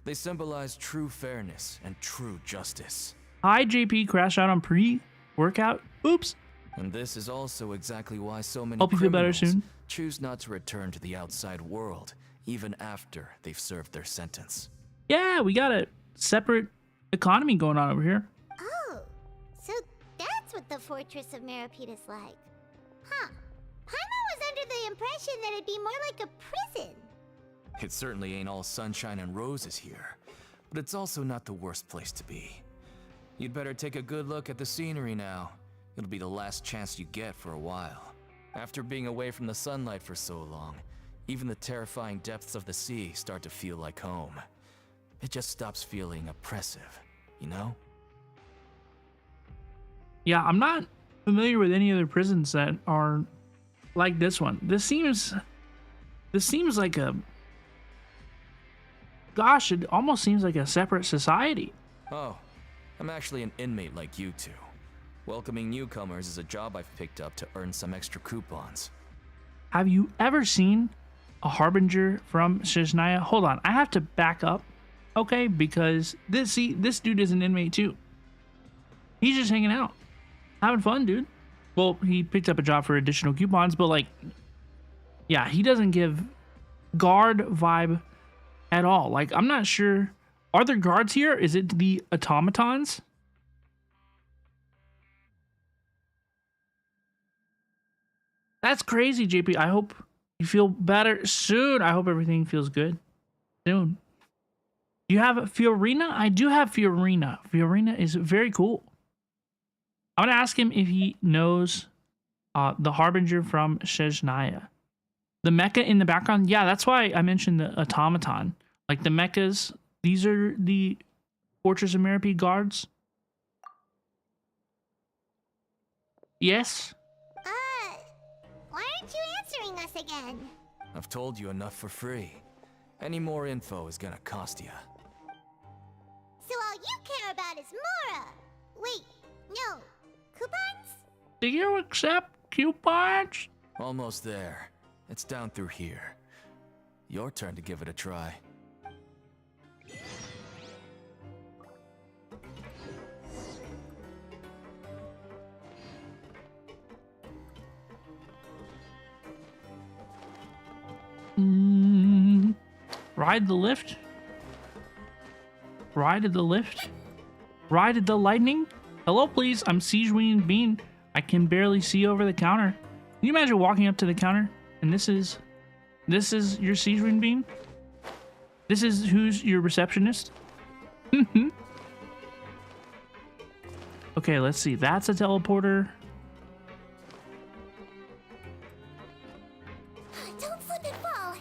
They symbolize true fairness and true justice. Hi, JP. Crash out on pre-workout. Oops. And this is also exactly why so many Hope you feel better criminals soon. choose not to return to the outside world, even after they've served their sentence. Yeah, we got a separate economy going on over here. Oh, so that's what the Fortress of Meropide is like. Huh. Paimon was under the impression that it'd be more like a prison. It certainly ain't all sunshine and roses here, but it's also not the worst place to be. You'd better take a good look at the scenery now. It'll be the last chance you get for a while. After being away from the sunlight for so long, even the terrifying depths of the sea start to feel like home. It just stops feeling oppressive, you know? Yeah, I'm not familiar with any other prisons that are like this one. This seems like a... Gosh, it almost seems like a separate society. Oh, I'm actually an inmate like you two. Welcoming newcomers is a job I've picked up to earn some extra coupons. Have you ever seen a harbinger from Shizhnaya? Hold on, I have to back up, okay? Because this dude is an inmate too. He's just hanging out, having fun, dude. Well, he picked up a job for additional coupons, but like, yeah, he doesn't give guard vibe at all. Like, I'm not sure. Are there guards here? Is it the automatons? That's crazy, JP. I hope you feel better soon. I hope everything feels good soon. Do you have Fiorina? I do have Fiorina. Fiorina is very cool. I'm going to ask him if he knows the Harbinger from Shizhnaya. The mecha in the background? Yeah, that's why I mentioned the automaton. Like the mechas, these are the Fortress of Meropide guards. Yes? Why aren't you answering us again? I've told you enough for free. Any more info is gonna cost you. So all you care about is Mora! Wait, no. Coupons? Do you accept coupons? Almost there. It's down through here. Your turn to give it a try. Ride the lift? Ride the lift? Ride the lightning? Hello, please. I'm Siege Wing Bean. I can barely see over the counter. Can you imagine walking up to the counter and this is your Siege Wing Bean? This is who's your receptionist? Okay, let's see. That's a teleporter. Don't slip and fall.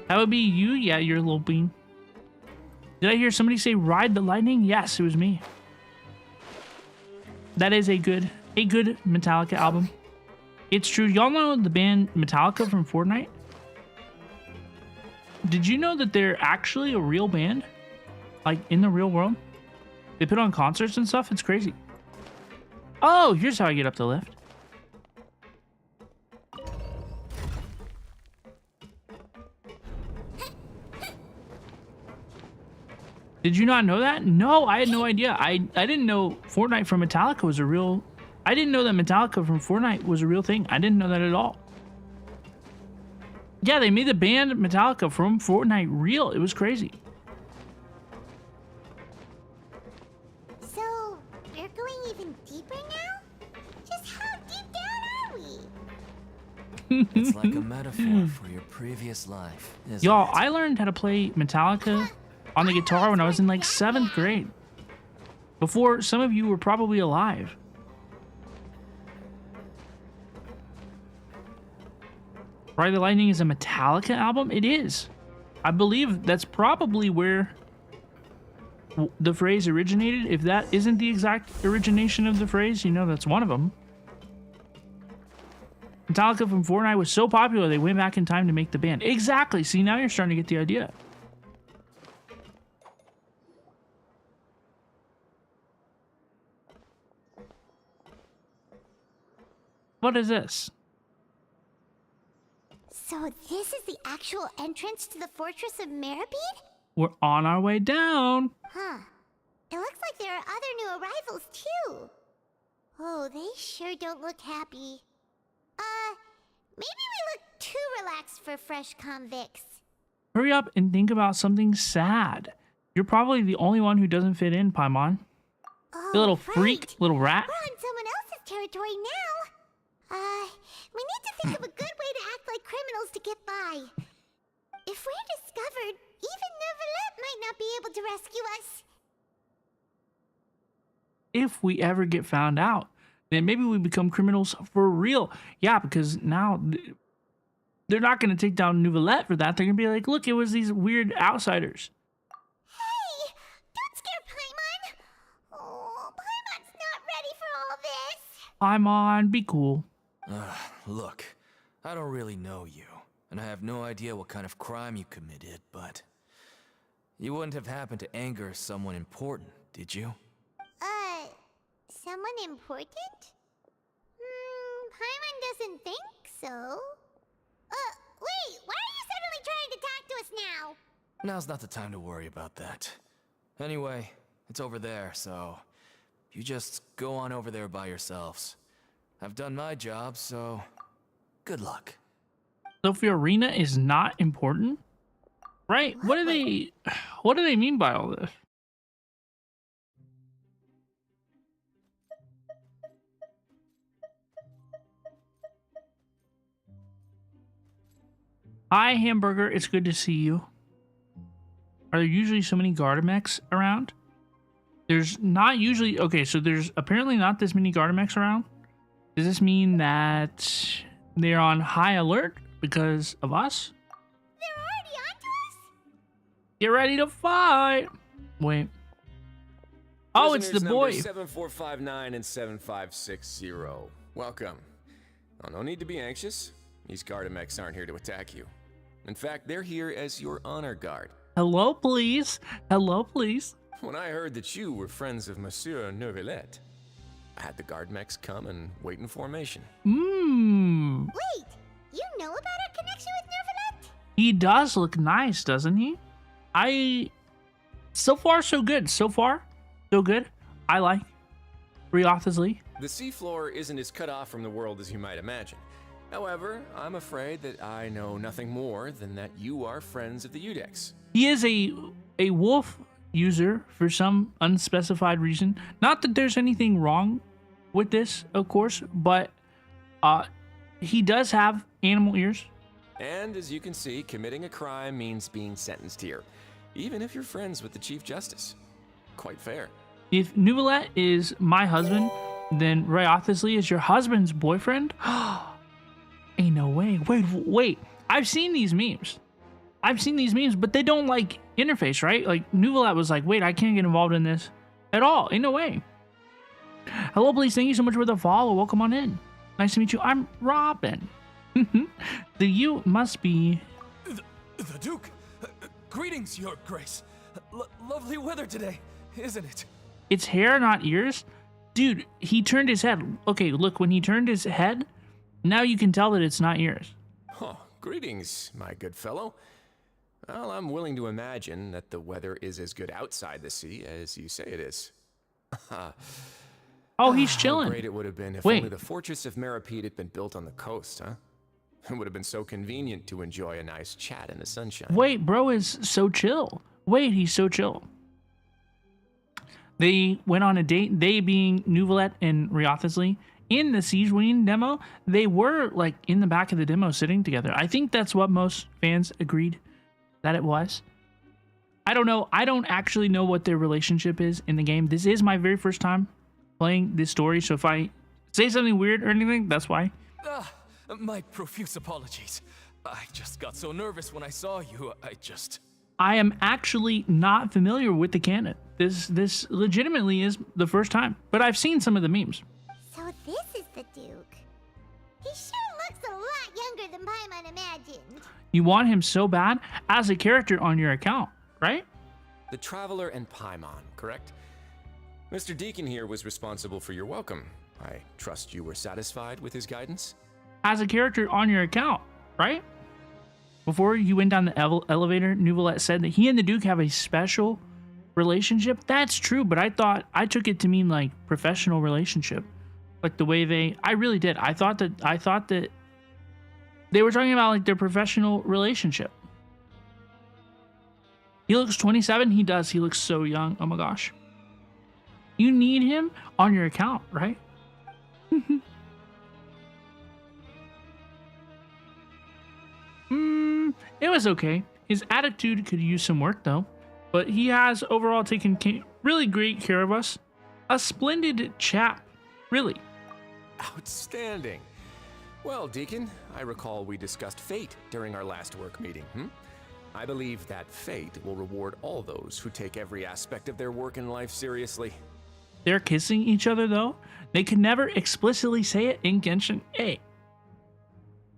That would be you? Yeah, you're a little bean. Did I hear somebody say ride the lightning? Yes, it was me. That is a good Metallica album. It's true. Y'all know the band Metallica from Fortnite? Did you know that they're actually a real band? Like, in the real world? They put on concerts and stuff? It's crazy. Oh, here's how I get up the lift. Did you not know that? No, I had no idea. I didn't know Fortnite from Metallica was a real... I didn't know that Metallica from Fortnite was a real thing. I didn't know that at all. Yeah, they made the band Metallica from Fortnite real. It was crazy. So, we're going even deeper now? Just how deep down are we? It's like a metaphor for your previous life, isn't Y'all, it? I learned how to play Metallica on the guitar when I was in like 7th grade. Before some of you were probably alive. Ride the Lightning is a Metallica album? It is. I believe that's probably where the phrase originated. If that isn't the exact origination of the phrase, you know that's one of them. Metallica from Fortnite was so popular they went back in time to make the band. Exactly. See, now you're starting to get the idea. What is this? So this is the actual entrance to the Fortress of Meropide? We're on our way down. Huh. It looks like there are other new arrivals too. Oh, they sure don't look happy. Maybe we look too relaxed for fresh convicts. Hurry up and think about something sad. You're probably the only one who doesn't fit in, Paimon. Oh, You little right. freak, little rat. We're on someone else's territory now. We need to think of a good way to act like criminals to get by. If we're discovered, even Neuvillette might not be able to rescue us. If we ever get found out, then maybe we become criminals for real. Yeah, because now they're not going to take down Neuvillette for that. They're going to be like, look, it was these weird outsiders. Hey, don't scare Paimon. Oh, Paimon's not ready for all this. Paimon, be cool. Look, I don't really know you, and I have no idea what kind of crime you committed, but you wouldn't have happened to anger someone important, did you? Someone important? Paimon doesn't think so. Wait, why are you suddenly trying to talk to us now? Now's not the time to worry about that. Anyway, it's over there, so you just go on over there by yourselves. I've done my job, so good luck. So if your arena is not important, right? What do they mean by all this? Hi, Hamburger. It's good to see you. Are there usually so many Gardamex around? There's not usually... Okay, so there's apparently not this many Gardamex around. Does this mean that they're on high alert because of us? They're already onto us? Get ready to fight! Wait. Oh, it's the boy. 7459 and 7560. Welcome. Oh, no need to be anxious. These Gardamex aren't here to attack you. In fact, they're here as your honor guard. Hello, please. Hello, please. When I heard that you were friends of Monsieur Neuvillette, I had the Guardmex come and wait in formation. Wait, you know about our connection with Neuvillette? He does look nice, doesn't he? So far, so good. So far, so good. I like Riotha's Lee. The seafloor isn't as cut off from the world as you might imagine. However, I'm afraid that I know nothing more than that you are friends of the Udex. He is a wolf user for some unspecified reason. Not that there's anything wrong with this, of course, but he does have animal ears. And as you can see, committing a crime means being sentenced here, even if you're friends with the Chief Justice. Quite fair. If Neuvillette is my husband, then Ryothesly is your husband's boyfriend? Ain't no way. Wait. I've seen these memes, but they don't like interface, right? Like Neuvillette was like, wait, I can't get involved in this at all. Ain't no way. Hello, please. Thank you so much for the follow. Welcome on in. Nice to meet you. I'm Robin. The you must be... The Duke. Greetings, Your Grace. Lovely weather today, isn't it? It's hair, not ears? Dude, he turned his head. Okay, look, when he turned his head, now you can tell that it's not ears. Oh, greetings, my good fellow. Well, I'm willing to imagine that the weather is as good outside the sea as you say it is. Oh, he's chilling. How great it would have been if only the fortress of Meropide had been built on the coast, huh? It would have been so convenient to enjoy a nice chat in the sunshine. Wait, bro is so chill. Wait, he's so chill. They went on a date, they being Neuvillette and Ryothesly. In the Siege Wing demo, they were like in the back of the demo sitting together. I think that's what most fans agreed that it was. I don't know. I don't actually know what their relationship is in the game. This is my very first time playing this story, so if I say something weird or anything, that's why. My profuse apologies. I just got so nervous when I saw you. I am actually not familiar with the canon. This legitimately is the first time, but I've seen some of the memes. So this is the Duke. He sure looks a lot younger than Paimon imagined. You want him so bad as a character on your account, right? The Traveler and Paimon, correct? Mr. Deacon here was responsible for your welcome. I trust you were satisfied with his guidance? As a character on your account, right? Before you went down the elevator, Neuvillette said that he and the Duke have a special relationship. That's true, but I took it to mean like professional relationship. Like the way I really did. I thought that they were talking about like their professional relationship. He looks 27. He does. He looks so young. Oh my gosh. You need him on your account, right? It was okay. His attitude could use some work though, but he has overall taken really great care of us. A splendid chap, really. Outstanding. Well, Deacon, I recall we discussed fate during our last work meeting, I believe that fate will reward all those who take every aspect of their work in life seriously. They're kissing each other though. They could never explicitly say it in Genshin. Hey,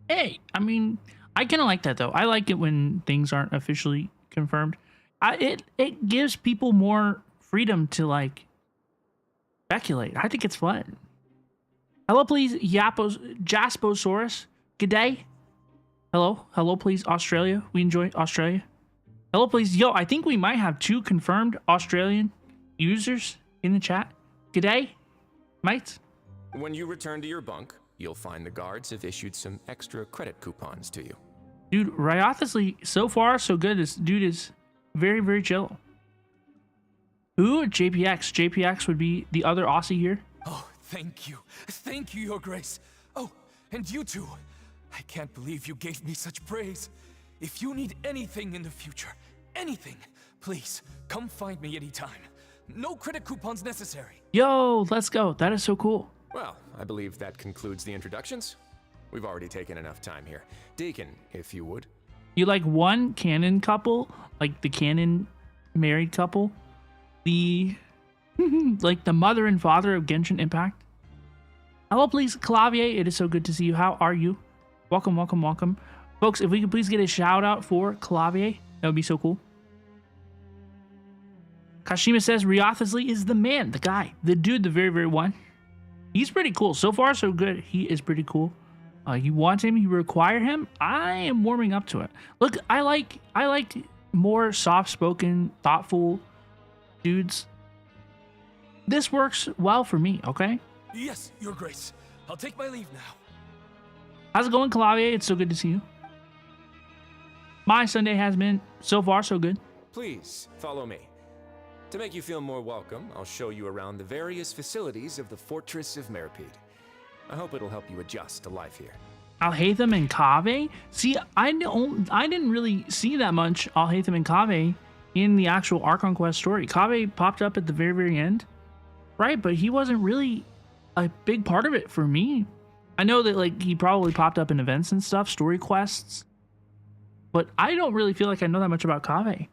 I mean, I kind of like that though. I like it when things aren't officially confirmed. It gives people more freedom to like speculate. I think it's fun. Hello, please, Jasposaurus. Good day. Hello, please, Australia. We enjoy Australia. Hello, please. Yo, I think we might have 2 confirmed Australian users in the chat. Good day, mates. When you return to your bunk, you'll find the guards have issued some extra credit coupons to you. Dude, Ryothesly, so far, so good. This dude is very, very chill. Who? JPX. JPX would be the other Aussie here. Oh, thank you. Thank you, Your Grace. Oh, and you too. I can't believe you gave me such praise. If you need anything in the future, anything, please, come find me anytime. No credit coupons necessary. Yo, let's go. That is so cool. Well, I believe that concludes the introductions. We've already taken enough time here. Deacon, if you would. You like one canon couple, like the canon married couple, the like the mother and father of Genshin Impact. Hello, please, Clavier. It is so good to see you. How are you? Welcome, welcome, welcome. Folks, if we could please get a shout out for Clavier, that would be so cool. Kashima says Ryothesly is the man, the guy, the dude, the very, very one. He's pretty cool. So far, so good. He is pretty cool. You want him, you require him. I am warming up to it. Look, I like more soft-spoken, thoughtful dudes. This works well for me, okay? Yes, Your Grace. I'll take my leave now. How's it going, Clavier? It's so good to see you. My Sunday has been so far so good. Please, follow me. To make you feel more welcome, I'll show you around the various facilities of the Fortress of Meropide. I hope it'll help you adjust to life here. Alhaitham and Kaveh? See, I didn't really see that much Alhaitham and Kaveh in the actual Archon Quest story. Kaveh popped up at the very, very end, right? But he wasn't really a big part of it for me. I know that like he probably popped up in events and stuff, story quests, but I don't really feel like I know that much about Kaveh.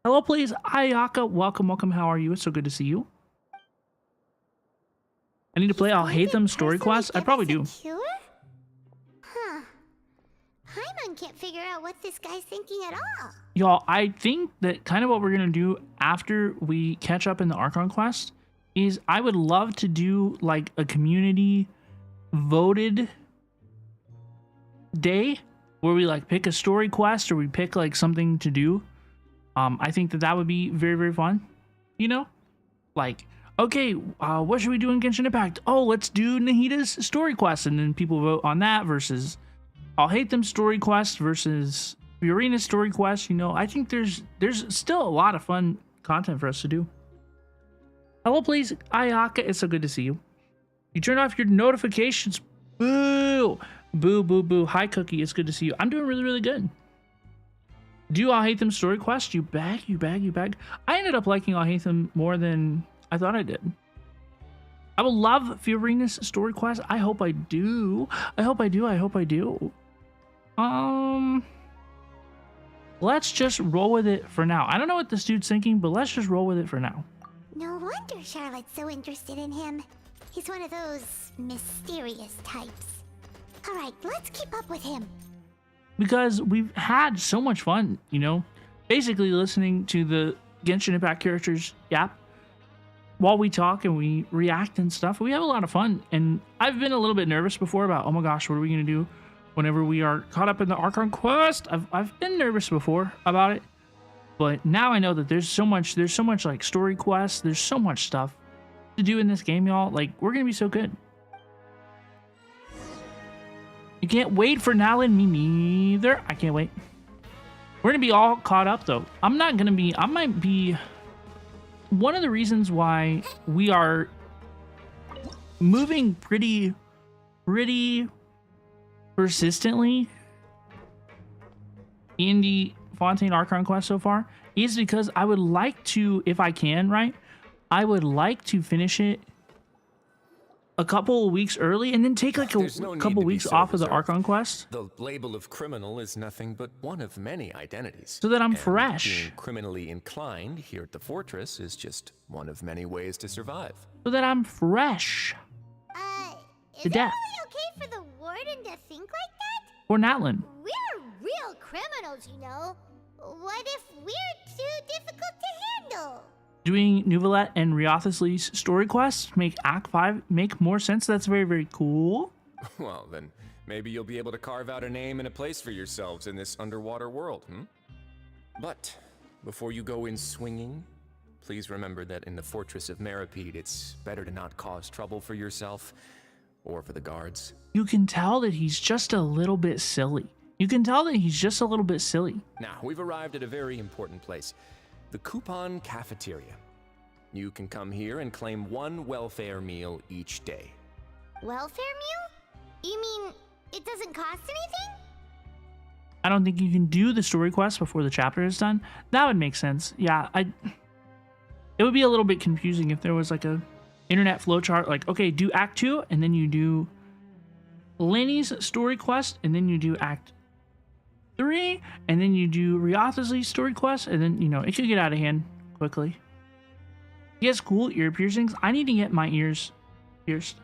Hello, please, Ayaka. Welcome, welcome. How are you? It's so good to see you. I need to play Alhaitham's story quest. I probably do. Huh. Paimon can't figure out what this guy's thinking at all. Y'all, I think that kind of what we're gonna do after we catch up in the Archon quest is I would love to do like a community voted day where we like pick a story quest or we pick like something to do. I think that would be very, very fun. You know, like, okay, what should we do in Genshin Impact? Oh, let's do Nahida's story quest, and then people vote on that versus Alhaitham's story quest versus Fiorina's story quest. You know, I think there's still a lot of fun content for us to do. Hello, please, Ayaka. It's so good to see you. You turn off your notifications. Boo, boo, boo, boo. Hi, Cookie. It's good to see you. I'm doing really, really good. Do Alhaitham's story quest? You bag, you bag, you bag. I ended up liking Alhaitham more than I thought I did. I will love Fiorina's story quest. I hope I do. I hope I do. I hope I do. Let's just roll with it for now. I don't know what this dude's thinking, but let's just roll with it for now. No wonder Charlotte's so interested in him. He's one of those mysterious types. All right, let's keep up with him. Because we've had so much fun, you know, basically listening to the Genshin Impact characters yap while we talk and we react and stuff. We have a lot of fun, and I've been a little bit nervous before about, oh my gosh, what are we gonna do whenever we are caught up in the Archon quest? I've been nervous before about it, but now I know that there's so much like story quests, there's so much stuff to do in this game, y'all. Like, we're gonna be so good. You can't wait for Nalin. Me neither. I can't wait. We're gonna be all caught up though. I might be one of the reasons why we are moving pretty persistently in the Fontaine Archon quest so far is because I would like to, if I can, right? I would like to finish it a couple of weeks early and then take like a couple weeks off of the Archon quest. The label of criminal is nothing but one of many identities. So that I'm fresh. Being criminally inclined here at the fortress is just one of many ways to survive. So that I'm fresh. Is it really okay for the warden to think like that? Or Natlin. We're real criminals, you know. What if we're too difficult to handle? Doing Nuvelet and Riothisly's story quests make Act 5 make more sense. That's very, very cool. Well, then maybe you'll be able to carve out a name and a place for yourselves in this underwater world, But before you go in swinging, please remember that in the Fortress of Meropide, it's better to not cause trouble for yourself or for the guards. You can tell that he's just a little bit silly. Now, we've arrived at a very important place. The Coupon Cafeteria. You can come here and claim one welfare meal each day. Welfare meal? You mean it doesn't cost anything? I don't think you can do the story quest before the chapter is done. That would make sense. Yeah, it would be a little bit confusing if there was like a internet flowchart, like, okay, do Act 2, and then you do Lenny's story quest, and then you do Act 3, and then you do Riothisly's story quest, and then, you know, it could get out of hand quickly. He has cool ear piercings. I need to get my ears pierced.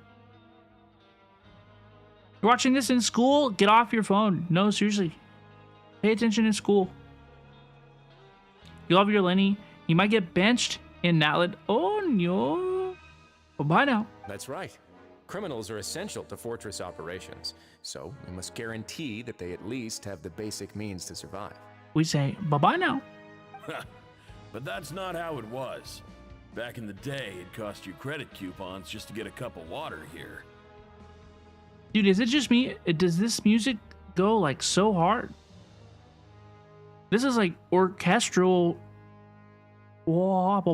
You're watching this in school? Get off your phone. No, seriously. Pay attention in school. You love your Lenny. He might get benched in Natlin. Oh, no. Bye now. That's right. Criminals are essential to fortress operations, so we must guarantee that they at least have the basic means to survive. We say bye-bye now. But that's not how it was. Back in the day, it cost you credit coupons just to get a cup of water here. Dude, is it just me? Does this music go like so hard? This is like orchestral. For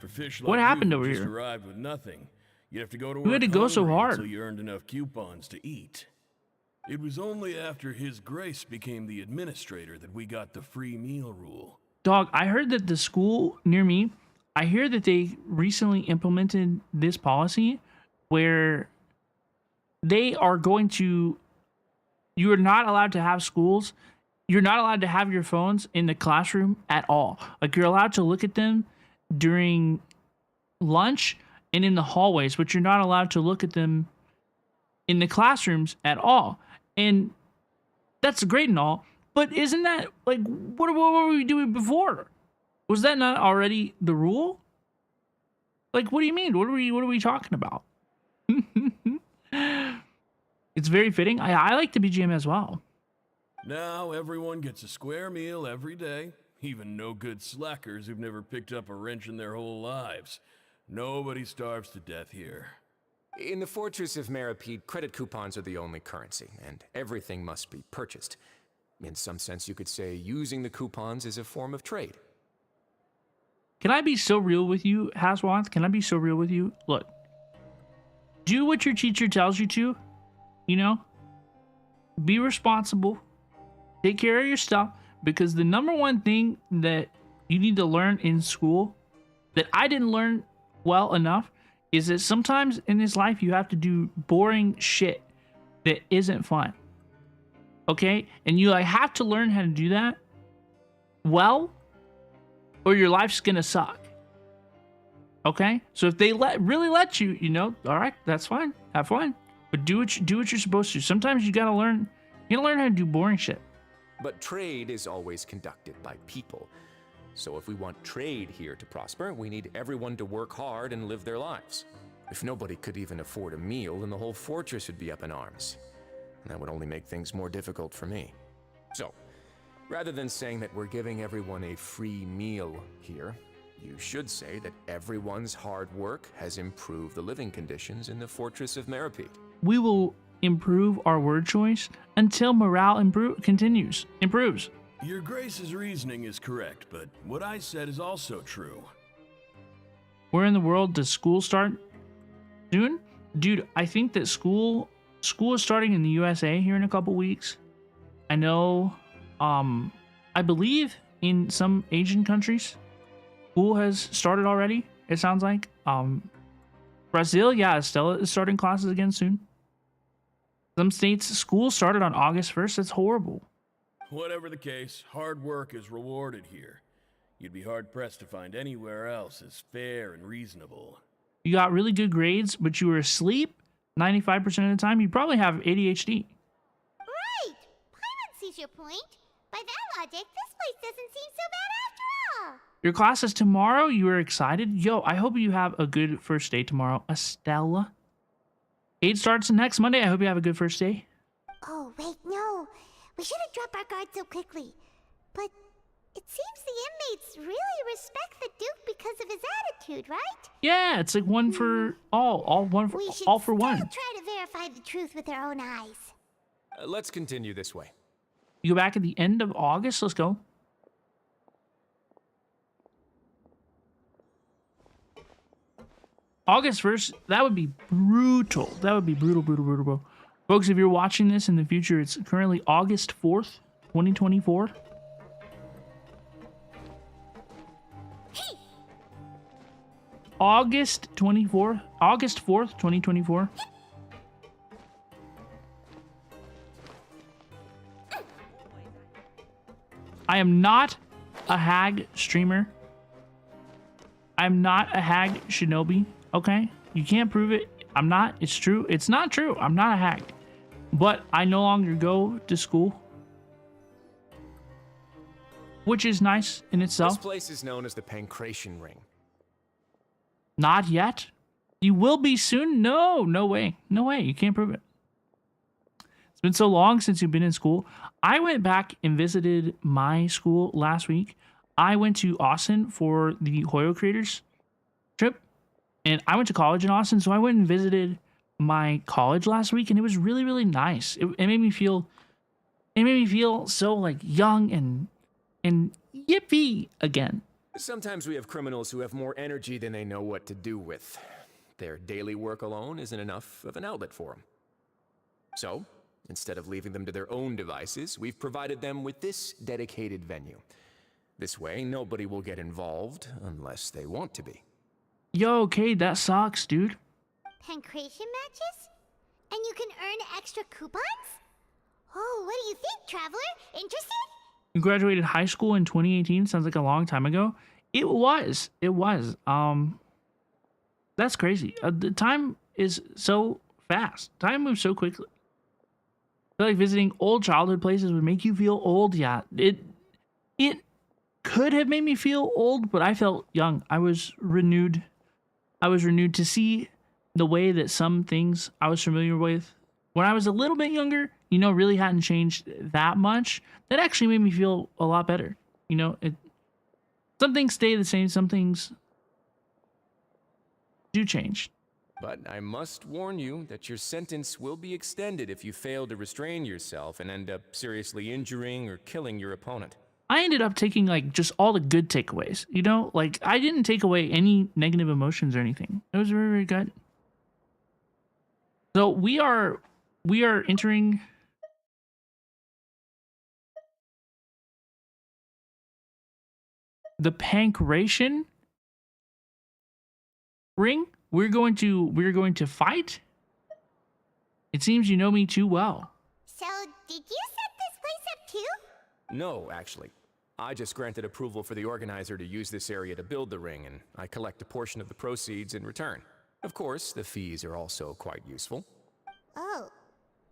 fish like What happened you over just here? arrived with nothing. You have to go to You had to work go so hungry hard. until you earned enough coupons to eat. It was only after His Grace became the administrator that we got the free meal rule. Dog, I heard that the school near me, I hear that they recently implemented this policy where they are going to, you are not allowed to have schools, you're not allowed to have your phones in the classroom at all. Like, you're allowed to look at them during lunch and in the hallways, but you're not allowed to look at them in the classrooms at all. And that's great and all, but isn't that, like, what were we doing before? Was that not already the rule? Like, what do you mean? What are we talking about? It's very fitting. I like the BGM as well. Now everyone gets a square meal every day, even no good slackers who've never picked up a wrench in their whole lives. Nobody starves to death here. In the Fortress of Meropide, credit coupons are the only currency, and everything must be purchased. In some sense, you could say using the coupons is a form of trade. Can I be so real with you, Haswath? Can I be so real with you? Look, do what your teacher tells you to, you know? Be responsible. Take care of your stuff, because the number one thing that you need to learn in school that I didn't learn well enough is that sometimes in this life you have to do boring shit that isn't fun. Okay? And you have to learn how to do that well, or your life's gonna suck. Okay? So if they really let you, you know, all right, that's fine. Have fun. But do what you're supposed to. Sometimes you gotta learn how to do boring shit. But trade is always conducted by people. So if we want trade here to prosper, we need everyone to work hard and live their lives. If nobody could even afford a meal, then the whole fortress would be up in arms. And that would only make things more difficult for me. So, rather than saying that we're giving everyone a free meal here, you should say that everyone's hard work has improved the living conditions in the Fortress of Meropide. We will improve our word choice until morale improves. Your Grace's reasoning is correct, but what I said is also true. Where in the world does school start soon? Dude, I think that school is starting in the USA here in a couple weeks. I know, I believe in some Asian countries, school has started already, it sounds like. Brazil, yeah, Stella is starting classes again soon. Some states, school started on August 1st. That's horrible. Whatever the case, hard work is rewarded here. You'd be hard-pressed to find anywhere else as fair and reasonable. You got really good grades, but you were asleep 95% of the time. You probably have ADHD. Right! Paimon sees your point. By that logic, this place doesn't seem so bad after all. Your class is tomorrow. You were excited. Yo, I hope you have a good first day tomorrow. Estella. 8 starts next Monday. I hope you have a good first day. Oh, wait, no. We shouldn't drop our guard so quickly. But it seems the inmates really respect the Duke because of his attitude, right? Yeah, it's like one for all for one. We should still try to verify the truth with our own eyes. Let's continue this way. You go back at the end of August. Let's go. August 1st, that would be brutal. That would be brutal, bro. Folks, if you're watching this in the future, it's currently August 4th, 2024. August 4th, 2024. I am not a hag streamer. I'm not a hag Shinobi. Okay, you can't prove it. I'm not. It's true. It's not true. I'm not a hag. But I no longer go to school, which is nice in itself. This place is known as the Pancration Ring. Not yet. You will be soon? No way. No way. You can't prove it. It's been so long since you've been in school. I went back and visited my school last week. I went to Austin for the HoYoCreators trip. And I went to college in Austin, so I went and visited my college last week, and it was really, really nice. It made me feel so like young and yippee again. Sometimes we have criminals who have more energy than they know what to do with. Their daily work alone isn't enough of an outlet for them. So, instead of leaving them to their own devices, we've provided them with this dedicated venue. This way, nobody will get involved unless they want to be. Yo, okay, that sucks, dude. Pancration matches? And you can earn extra coupons? Oh, what do you think, traveler? Interested? You graduated high school in 2018. Sounds like a long time ago. It was. That's crazy. The time is so fast. Time moves so quickly. I feel like visiting old childhood places would make you feel old. Yeah, it could have made me feel old, but I felt young. I was renewed to see the way that some things I was familiar with when I was a little bit younger, really hadn't changed that much. That actually made me feel a lot better. Some things stay the same, some things do change. But I must warn you that your sentence will be extended if you fail to restrain yourself and end up seriously injuring or killing your opponent. I ended up taking just all the good takeaways, I didn't take away any negative emotions or anything. It was very, very good. So we are entering the pancration ring. We're going to fight. It seems you know me too well. So, did you set this place up too? No, actually. I just granted approval for the organizer to use this area to build the ring, and I collect a portion of the proceeds in return. Of course, the fees are also quite useful. Oh.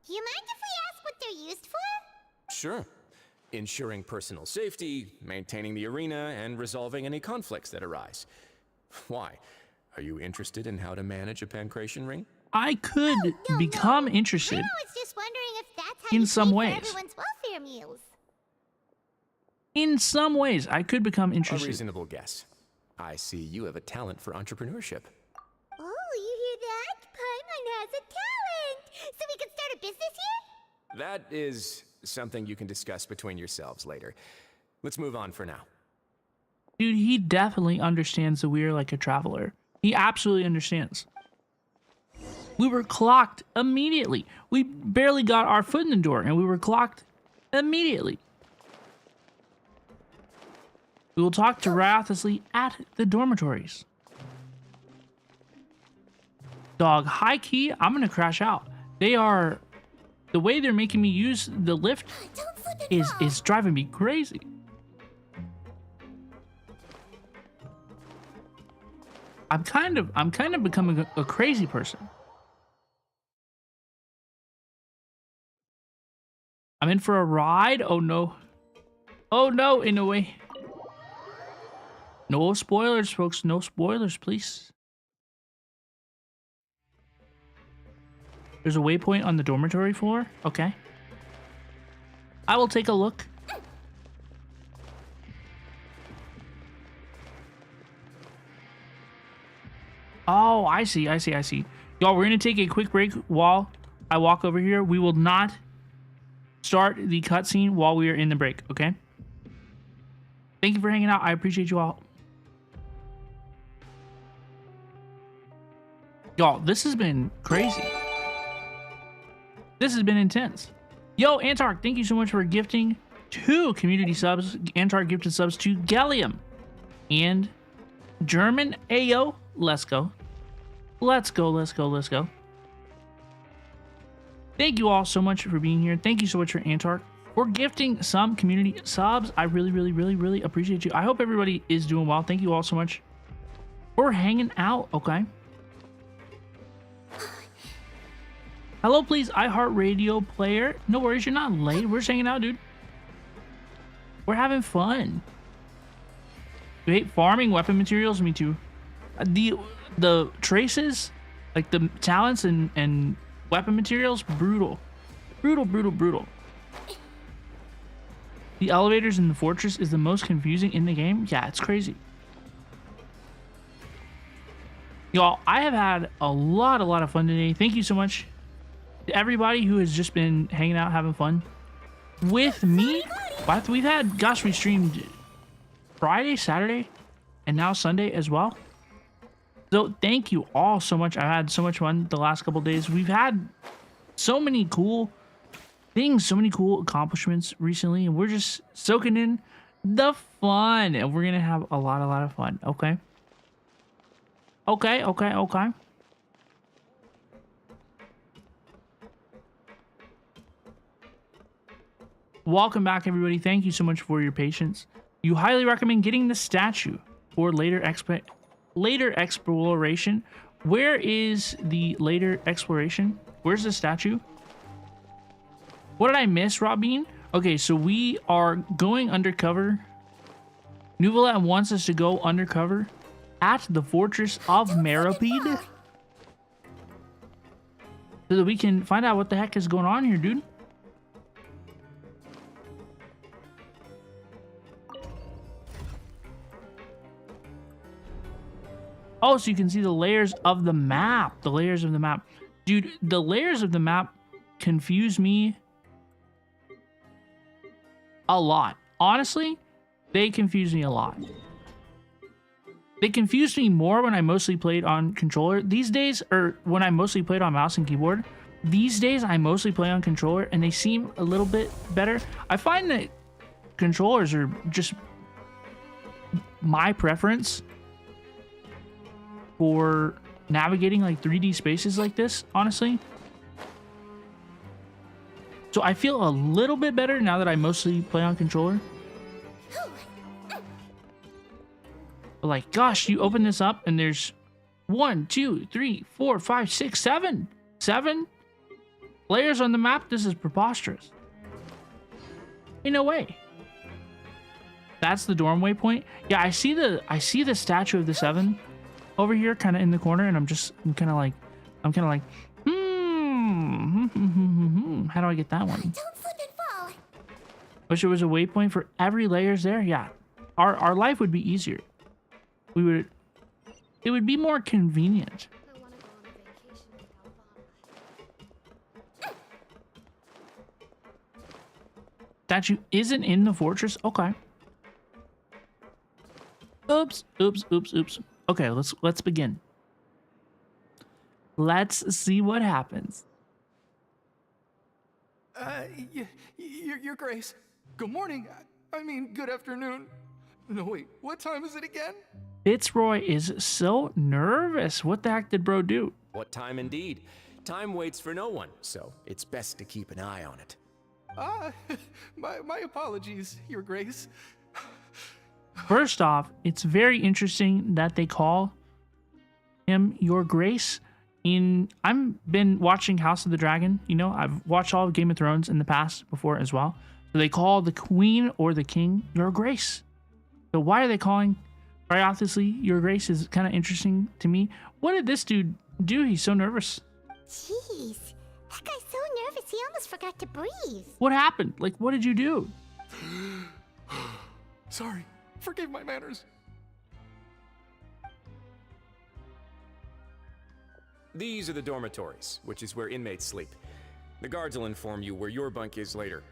Do you mind if we ask what they're used for? Sure. Ensuring personal safety, maintaining the arena, and resolving any conflicts that arise. Why? Are you interested in how to manage a pancration ring? I could become interested. I was just wondering if that's how in you some pay ways. for everyone's welfare meals. In some ways, I could become interested. A reasonable guess. I see you have a talent for entrepreneurship. Oh, you hear that? Paimon has a talent! So we could start a business here? That is something you can discuss between yourselves later. Let's move on for now. Dude, he definitely understands that we are like a traveler. He absolutely understands. We were clocked immediately. We barely got our foot in the door and we were clocked immediately. We will talk to Riotously at the dormitories. Dog, high key, I'm gonna crash out. The way they're making me use the lift is driving me crazy. I'm kind of becoming a crazy person. I'm in for a ride. Oh no. Oh no, in a way. No spoilers, folks. No spoilers, please. There's a waypoint on the dormitory floor. Okay. I will take a look. Oh, I see. Y'all, we're going to take a quick break while I walk over here. We will not start the cutscene while we are in the break, okay? Thank you for hanging out. I appreciate you all. Y'all, this has been crazy. This has been intense. Yo, Antark, thank you so much for gifting 2 community subs. Antark gifted subs to Gallium and German. Ayo, let's go. Let's go. Thank you all so much for being here. Thank you so much for Antark for gifting some community subs. I really appreciate you. I hope everybody is doing well. Thank you all so much for hanging out, okay? Hello, please, iHeartRadio player. No worries, you're not late. We're just hanging out, dude. We're having fun. You hate farming weapon materials? Me too. The traces, like the talents and weapon materials, brutal. Brutal. The elevators in the fortress is the most confusing in the game. Yeah, it's crazy. Y'all, I have had a lot of fun today. Thank you so much to everybody who has just been hanging out, having fun with me. We've had, gosh, we streamed Friday, Saturday, and now Sunday as well. So thank you all so much. I've had so much fun the last couple days. We've had so many cool things, so many cool accomplishments recently, and we're just soaking in the fun, and we're gonna have a lot of fun. Okay. Welcome back, everybody. Thank you so much for your patience. You highly recommend getting the statue for later exploration. Where is the later exploration? Where's the statue? What did I miss, Robin? Okay, so we are going undercover. Neuvillette wants us to go undercover at the fortress of Meropide so that we can find out what the heck is going on here, dude. Oh, so you can see the layers of the map. The layers of the map. Dude, the layers of the map confuse me a lot. Honestly, they confuse me a lot. They confused me more when I mostly played on controller. These days, or when I mostly played on mouse and keyboard. These days, I mostly play on controller, and they seem a little bit better. I find that controllers are just my preference for navigating like 3D spaces like this, honestly. So I feel a little bit better now that I mostly play on controller. But like, gosh, you open this up and there's 1, 2, 3, 4, 5, 6, 7 layers on the map. This is preposterous. In a way. That's the dorm waypoint. Yeah, I see the statue of the 7 over here, kind of in the corner, and I'm kind of like, how do I get that one? Don't slip and fall. Wish there was a waypoint for every layers there. Yeah, our life would be easier. It would be more convenient. Statue isn't in the fortress. Okay. Oops. Okay, let's begin. Let's see what happens. Your Grace. Good morning. I mean, good afternoon. No, wait, what time is it again? Fitzroy is so nervous. What the heck did bro do? What time indeed? Time waits for no one, so it's best to keep an eye on it. My apologies, Your Grace. First off, it's very interesting that they call him Your Grace. I've been watching House of the Dragon. You know, I've watched all of Game of Thrones in the past before as well. So they call the queen or the king Your Grace. So why are they calling, very obviously, Your Grace is kind of interesting to me. What did this dude do? He's so nervous. Jeez, that guy's so nervous he almost forgot to breathe. What happened? Like, what did you do? Sorry. Forgive my manners. These are the dormitories, which is where inmates sleep. The guards will inform you where your bunk is later.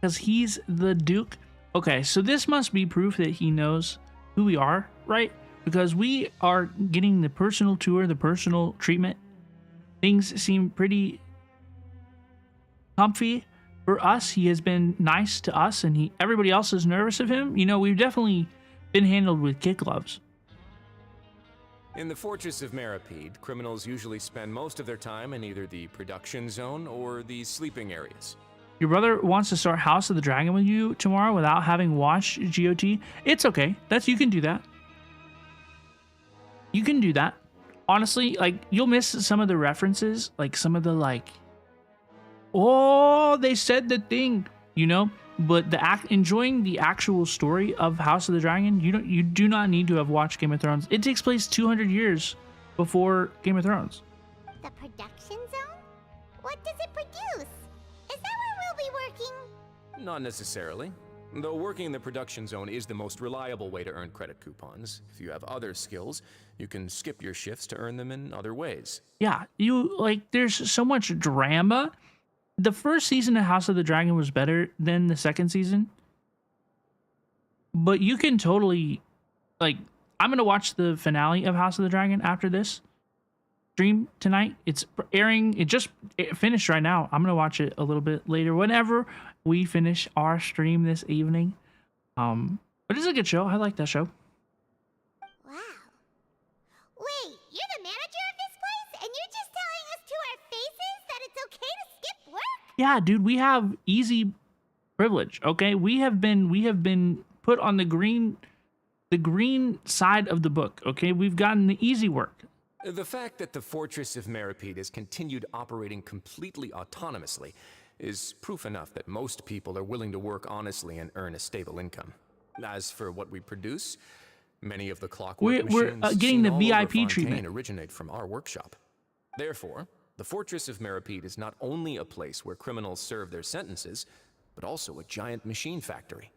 Because he's the Duke. Okay, so this must be proof that he knows who we are, right? Because we are getting the personal tour, the personal treatment. Things seem pretty comfy for us. He has been nice to us, and everybody else is nervous of him. You know, we've definitely been handled with kid gloves. In the Fortress of Meropide, criminals usually spend most of their time in either the production zone or the sleeping areas. Your brother wants to start House of the Dragon with you tomorrow without having watched GOT. It's okay. You can do that. You can do that. Honestly, like, you'll miss some of the references, like some of the like, oh, they said the thing, you know. But enjoying the actual story of House of the Dragon, you do not need to have watched Game of Thrones. It takes place 200 years before Game of Thrones. The production zone? What does it produce? Is that where we'll be working? Not necessarily. Though working in the production zone is the most reliable way to earn credit coupons, if you have other skills, you can skip your shifts to earn them in other ways. Yeah, there's so much drama. The first season of House of the Dragon was better than the second season. But you can totally, I'm going to watch the finale of House of the Dragon after this stream tonight. It's airing. It finished right now. I'm going to watch it a little bit later whenever we finish our stream this evening. But it's a good show. I like that show. Wow. Wait, you're the manager of this place? And you're just telling us to our faces that it's okay to skip work? Yeah, dude, we have easy privilege, okay? We have been put on the green side of the book, okay? We've gotten the easy work. The fact that the Fortress of Meropide has continued operating completely autonomously is proof enough that most people are willing to work honestly and earn a stable income. As for what we produce, many of the clockwork we're machines getting the seen all over VIP Fontaine treatment. originate from our workshop. Therefore, the Fortress of Meropide is not only a place where criminals serve their sentences, but also a giant machine factory.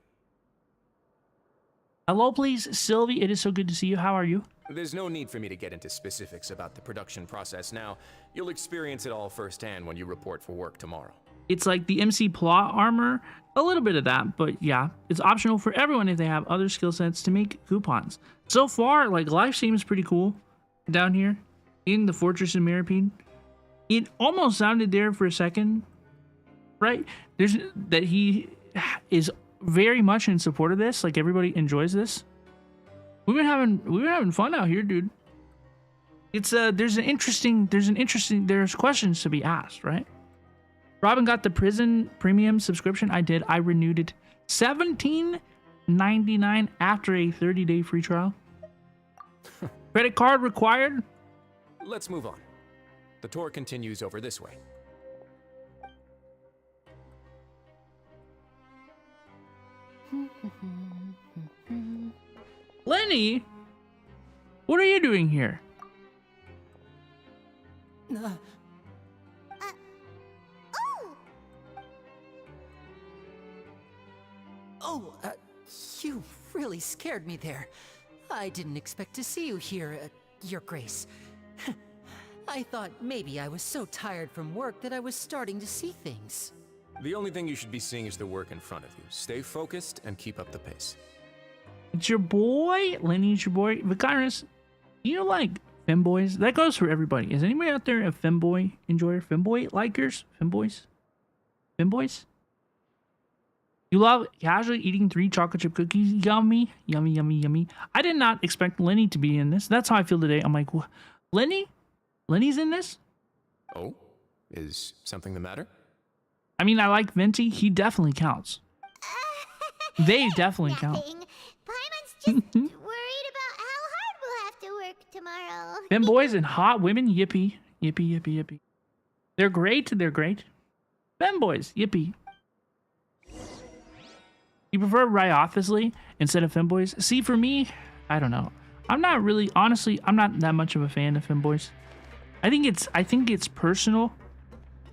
Hello, please, Sylvie. It is so good to see you. How are you? There's no need for me to get into specifics about the production process now. You'll experience it all firsthand when you report for work tomorrow. It's like the MC plot armor, a little bit of that, but yeah, it's optional for everyone if they have other skill sets to make coupons. So far, life seems pretty cool down here in the Fortress of Meropide. It almost sounded there for a second, right? That he is very much in support of this. Like, everybody enjoys this. We've been having fun out here, dude. It's there's questions to be asked, right? Robin got the prison premium subscription. I did. I renewed it. $17.99 after a 30-day free trial. Credit card required. Let's move on. The tour continues over this way. Lenny, what are you doing here? You really scared me there. I didn't expect to see you here, Your Grace. I thought maybe I was so tired from work that I was starting to see things. The only thing you should be seeing is the work in front of you. Stay focused and keep up the pace. It's your boy, Lenny's your boy. Vicaris, you like femboys? That goes for everybody. Is anybody out there a femboy enjoyer? Femboy likers? Femboys? Femboys? You love casually eating 3 chocolate chip cookies? Yummy, yummy, yummy, yummy. I did not expect Lenny to be in this. That's how I feel today. I'm like, Lenny? Lenny's in this? Oh? Is something the matter? I mean, I like Venti. He definitely counts. They definitely count. Paimon's just worried about how hard we'll have to work tomorrow. Femboys and hot women, yippee. Yippee, yippee, yippee. They're great, they're great. Femboys, yippee. You prefer Ryothicely instead of femboys? See, for me, I don't know. I'm not really, honestly, I'm not that much of a fan of femboys. I think it's personal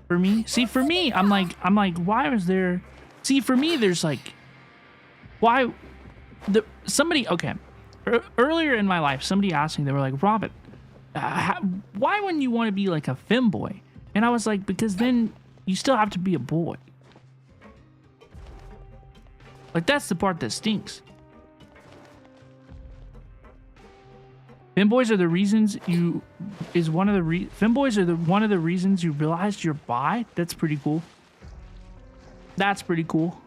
for me. See, for me, I'm like, why was there? See, for me, there's like, why? Okay. Earlier in my life, somebody asked me, they were like, Robin, why wouldn't you want to be like a femboy? And I was like, because then you still have to be a boy. Like, that's the part that stinks. Femboys are the reasons you one of the reasons you realized you're bi. That's pretty cool. That's pretty cool.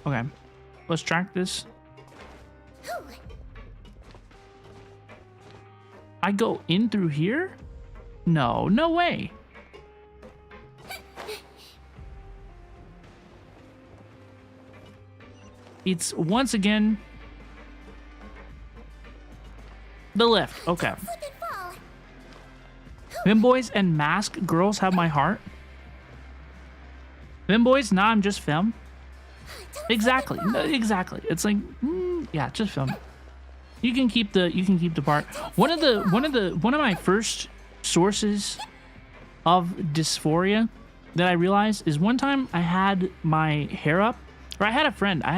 Okay, let's track this. I go in through here? No way. It's once again the lift. Okay. Femboys and masked girls have my heart. Femboys, nah, I'm just femme. Exactly. Exactly. It's like, yeah, just femme. You can keep the part. One of my first sources of dysphoria that I realized is one time I had my hair up, or I had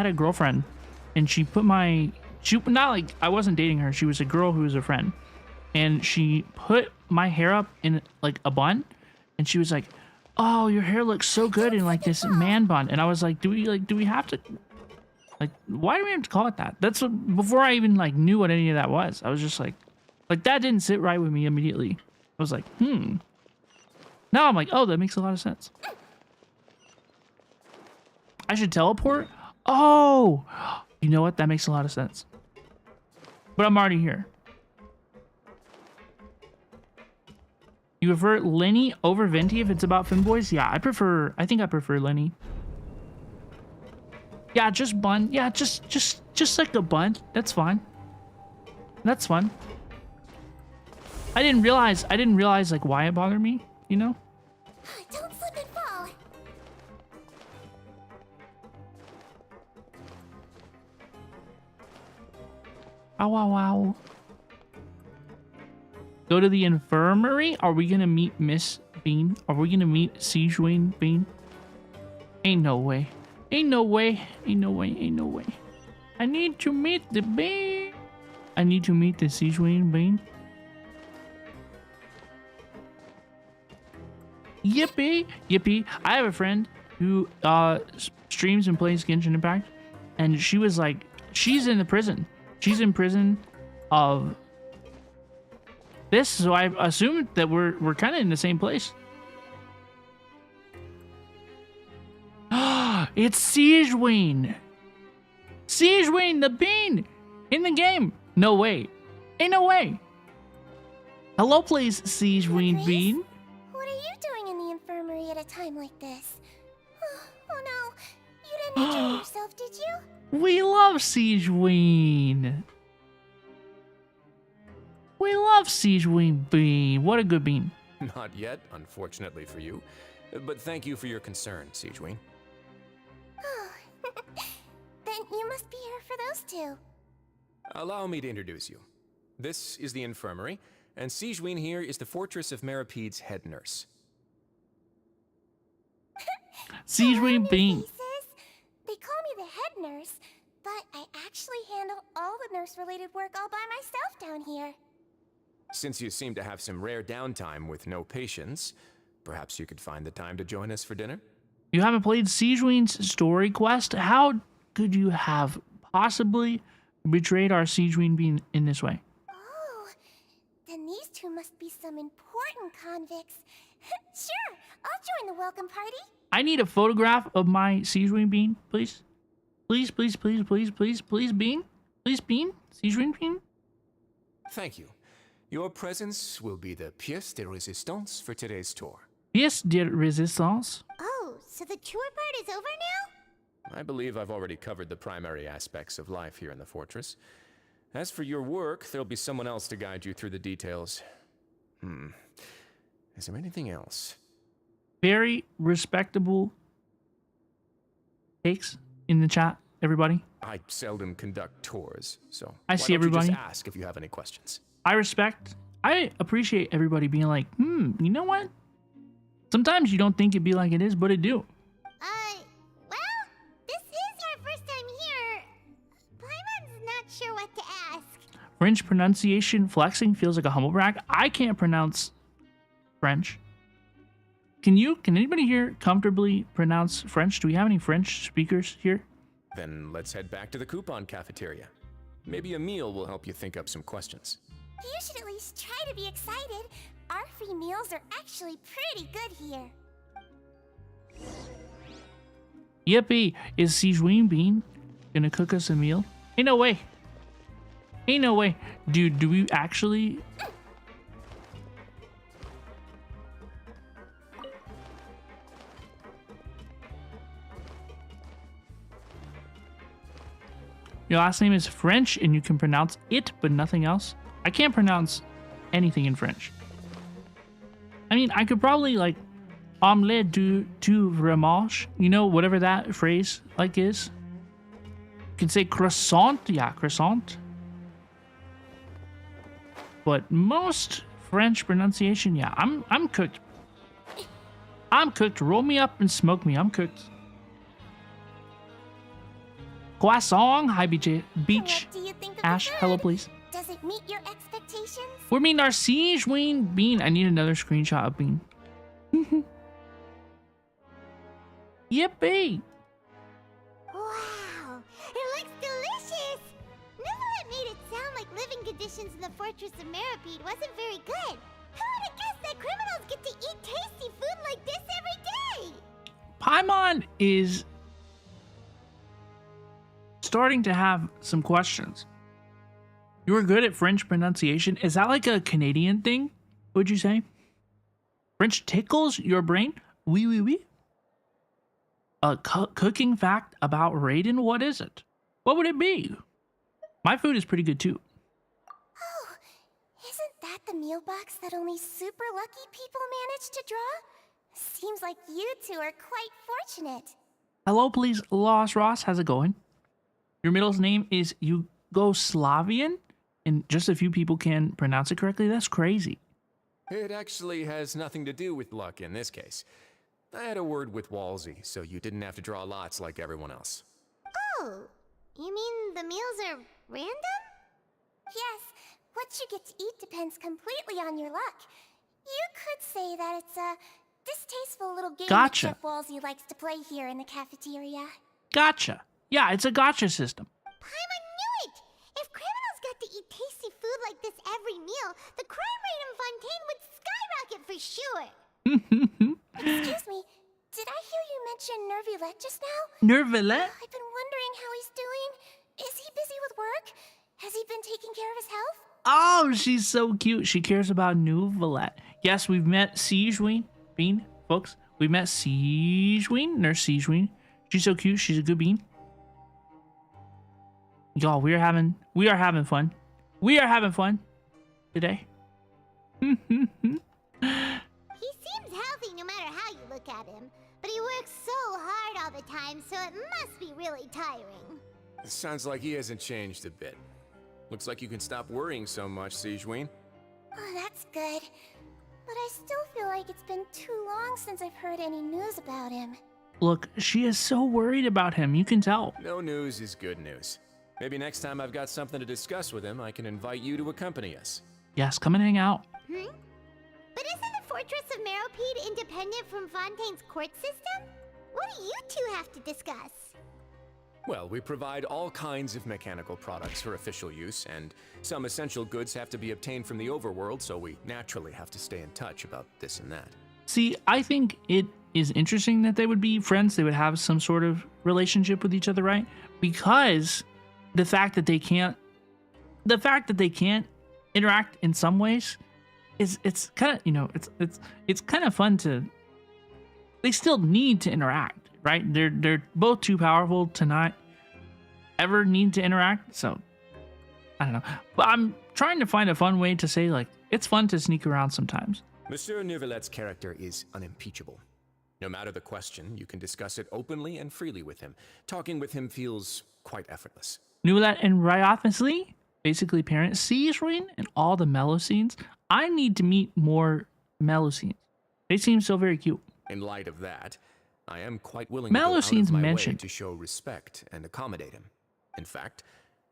a girlfriend, and she put not like I wasn't dating her. She was a girl who was a friend, and she put my hair up in like a bun, and she was like, "Oh, your hair looks so good in like this man bun." And I was like, do we have to, like, why do we have to call it that? That's what, before I even like knew what any of that was. I was just like that didn't sit right with me immediately. I was like, Now I'm like, oh, that makes a lot of sense. I should teleport? Oh, you know what? That makes a lot of sense. But I'm already here. You prefer Lenny over Venti if it's about femboys? Yeah, I think I prefer Lenny. Yeah, just bun. Yeah, just like a bun. That's fine. That's fun. I didn't realize like why it bothered me, you know? Don't slip and fall. Ow, ow, ow. Go to the infirmary? Are we gonna meet Miss Bean? Are we gonna meet Sijuan Bean? Ain't no way. Ain't no way. Ain't no way. Ain't no way. I need to meet the Bean. I need to meet the Sijuan Bean. Yippee! Yippee! I have a friend who streams and plays Genshin Impact, and she was like, she's in the prison. She's in prison of this, so I assumed that we're kind of in the same place. It's Sijuan! Sijuan, the Bean! In the game! No way. Ain't no way. Hello, please, Sijuan Bean. What are you doing in the infirmary at a time like this? Oh no, you didn't enjoy yourself, did you? We love Sijuan. We love Sijuan Bean. What a good bean. Not yet, unfortunately for you. But thank you for your concern, Sijuan. Then you must be here for those two. Allow me to introduce you. This is the infirmary, and Sijuan here is the Fortress of Meropide's head nurse. Sijuan Bean. They call me the head nurse, but I actually handle all the nurse-related work all by myself down here. Since you seem to have some rare downtime with no patients, perhaps you could find the time to join us for dinner? You haven't played Sijuan's story quest? How could you have possibly betrayed our Sijuan Bean in this way? Oh, then these two must be some important convicts. Sure, I'll join the welcome party. I need a photograph of my Sijuan Bean, please. Please, please, please, please, please, please, Bean. Please, Bean. Sijuan Bean. Thank you. Your presence will be the pièce de résistance for today's tour. Pièce de résistance? Oh, so the tour part is over now? I believe I've already covered the primary aspects of life here in the fortress. As for your work, there'll be someone else to guide you through the details. Is there anything else? Very respectable takes in the chat, everybody. I seldom conduct tours, so I see everybody. Just ask if you have any questions. I appreciate everybody being like, you know what? Sometimes you don't think it'd be like it is, but it do. Well, this is our first time here. Paimon's not sure what to ask. French pronunciation flexing feels like a humble brag. I can't pronounce French. Can anybody here comfortably pronounce French? Do we have any French speakers here? Then let's head back to the coupon cafeteria. Maybe a meal will help you think up some questions. You should at least try to be excited. Our free meals are actually pretty good here. Yippee! Is Sijuan Bean gonna cook us a meal? Ain't no way. Ain't no way. Dude, do we actually... Your last name is French and you can pronounce it, but nothing else? I can't pronounce anything in French. I mean, I could probably like omelette du fromage, you know, whatever that phrase like is. You can say croissant, yeah, croissant. But most French pronunciation, yeah, I'm cooked. Yippee! Is Sijuan Bean gonna cook us a meal? Ain't no way. Ain't no way. Dude, do we actually... Ain't no way. I'm cooked. Roll me up and smoke me. I'm cooked. Croissant. Hi, BJ. Beach. What do you think of Ash, the food? hello, please. Does it meet your expectations? We're meeting our Siege Wayne Bean. I need another screenshot of Bean. Yippee! Wow, it looks delicious! Neverlet made it sound like living conditions in the Fortress of Meropide wasn't very good. Who would have guessed that criminals get to eat tasty food like this every day? Paimon is starting to have some questions. You were good at French pronunciation. Is that like a Canadian thing, would you say? French tickles your brain? Oui, oui, oui. A cooking fact about Raiden? What is it? What would it be? My food is pretty good too. Oh, isn't that the meal box that only super lucky people manage to draw? Seems like you two are quite fortunate. Hello, please, Lost Ross. How's it going? Your middle name is Yugoslavian, and just a few people can pronounce it correctly. That's crazy. It actually has nothing to do with luck in this case. I had a word with Walsey, so you didn't have to draw lots like everyone else. Oh, you mean the meals are random? Yes, what you get to eat depends completely on your luck. You could say that it's a distasteful little game that Gotcha. Chef Walsey likes to play here in the cafeteria. Gotcha. Yeah, it's a gotcha system. Paimon knew it! If criminals got to eat tasty food like this every meal, the crime rate in Fontaine would skyrocket for sure. Excuse me, did I hear you mention Nervilette just now? Nervilette? I've been wondering how he's doing. Is he busy with work? Has he been taking care of his health? Oh, she's so cute. She cares about Nervilette. Yes, we've met Siegeween. Bean, folks. We've met Siegeween, Nurse Siegeween. She's so cute. She's a good bean. Y'all, we are having fun. We are having fun today. He seems healthy no matter how you look at him, but he works so hard all the time, so it must be really tiring. Sounds like he hasn't changed a bit. Looks like you can stop worrying so much, Siegeween. Oh, that's good. But I still feel like it's been too long since I've heard any news about him. Look, she is so worried about him. You can tell. No news is good news. Maybe next time I've got something to discuss with him, I can invite you to accompany us. Yes, come and hang out. But isn't the Fortress of Meropide independent from Fontaine's court system? What do you two have to discuss? Well, we provide all kinds of mechanical products for official use, and some essential goods have to be obtained from the overworld, so we naturally have to stay in touch about this and that. See, I think it is interesting that they would be friends. They would have some sort of relationship with each other, right? Because the fact that they can't interact in some ways it's kind of, you know, it's kind of fun to. They still need to interact, right? They're both too powerful to not ever need to interact. So I don't know, but I'm trying to find a fun way to say, like, it's fun to sneak around sometimes. Monsieur Nervillette's character is unimpeachable. No matter the question, you can discuss it openly and freely with him. Talking with him feels quite effortless. Newlet and Ryothmously, basically parent Siegeween and all the mellow scenes. I need to meet more mellow scenes. They seem so very cute. In light of that, I am quite willing to go out of my way to show respect and accommodate him. In fact,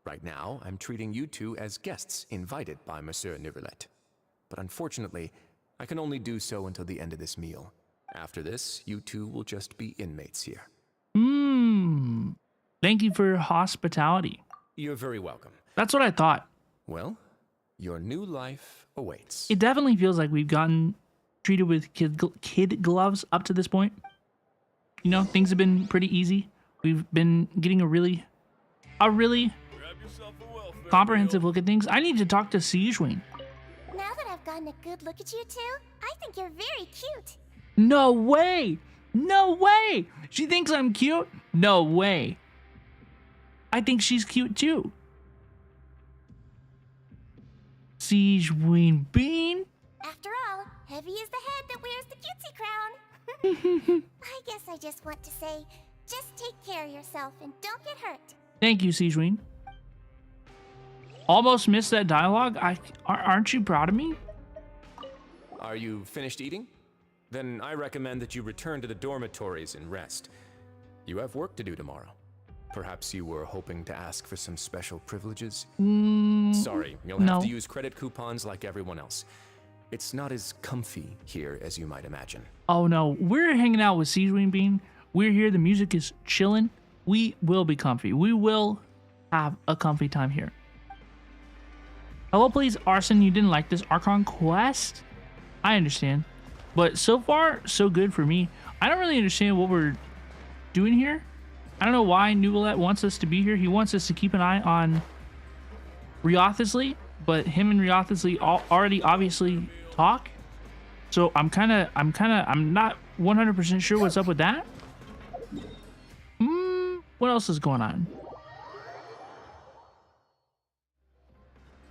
right now, I'm treating you two as guests invited by Monsieur Nervillette. But unfortunately, I can only do so until the end of this meal. After this, you two will just be inmates here. Thank you for your hospitality. You're very welcome. That's what I thought. Well, your new life awaits. It definitely feels like we've gotten treated with kid gloves up to this point. You know, things have been pretty easy. We've been getting a really comprehensive look at things. I need to talk to Siegeween. Now that I've gotten a good look at you two, I think you're very cute. No way! No way! She thinks I'm cute? No way. I think she's cute too. Siegeween Bean? After all, heavy is the head that wears the cutesy crown. I guess I just want to say, just take care of yourself and don't get hurt. Thank you, Siegeween. Almost missed that dialogue. Aren't you proud of me? Are you finished eating? Then I recommend that you return to the dormitories and rest. You have work to do tomorrow. Perhaps you were hoping to ask for some special privileges? Sorry, you'll have to use credit coupons like everyone else. It's not as comfy here as you might imagine. Oh no, we're hanging out with Seaweed Bean. We're here, the music is chilling. We will be comfy. We will have a comfy time here. Hello, please, Arson. You didn't like this Archon quest? I understand. But so far, so good for me. I don't really understand what we're doing here. I don't know why Nuvalet wants us to be here. He wants us to keep an eye on Riothesly, but him and Riothesly already obviously talk. So I'm not 100% sure what's up with that. What else is going on?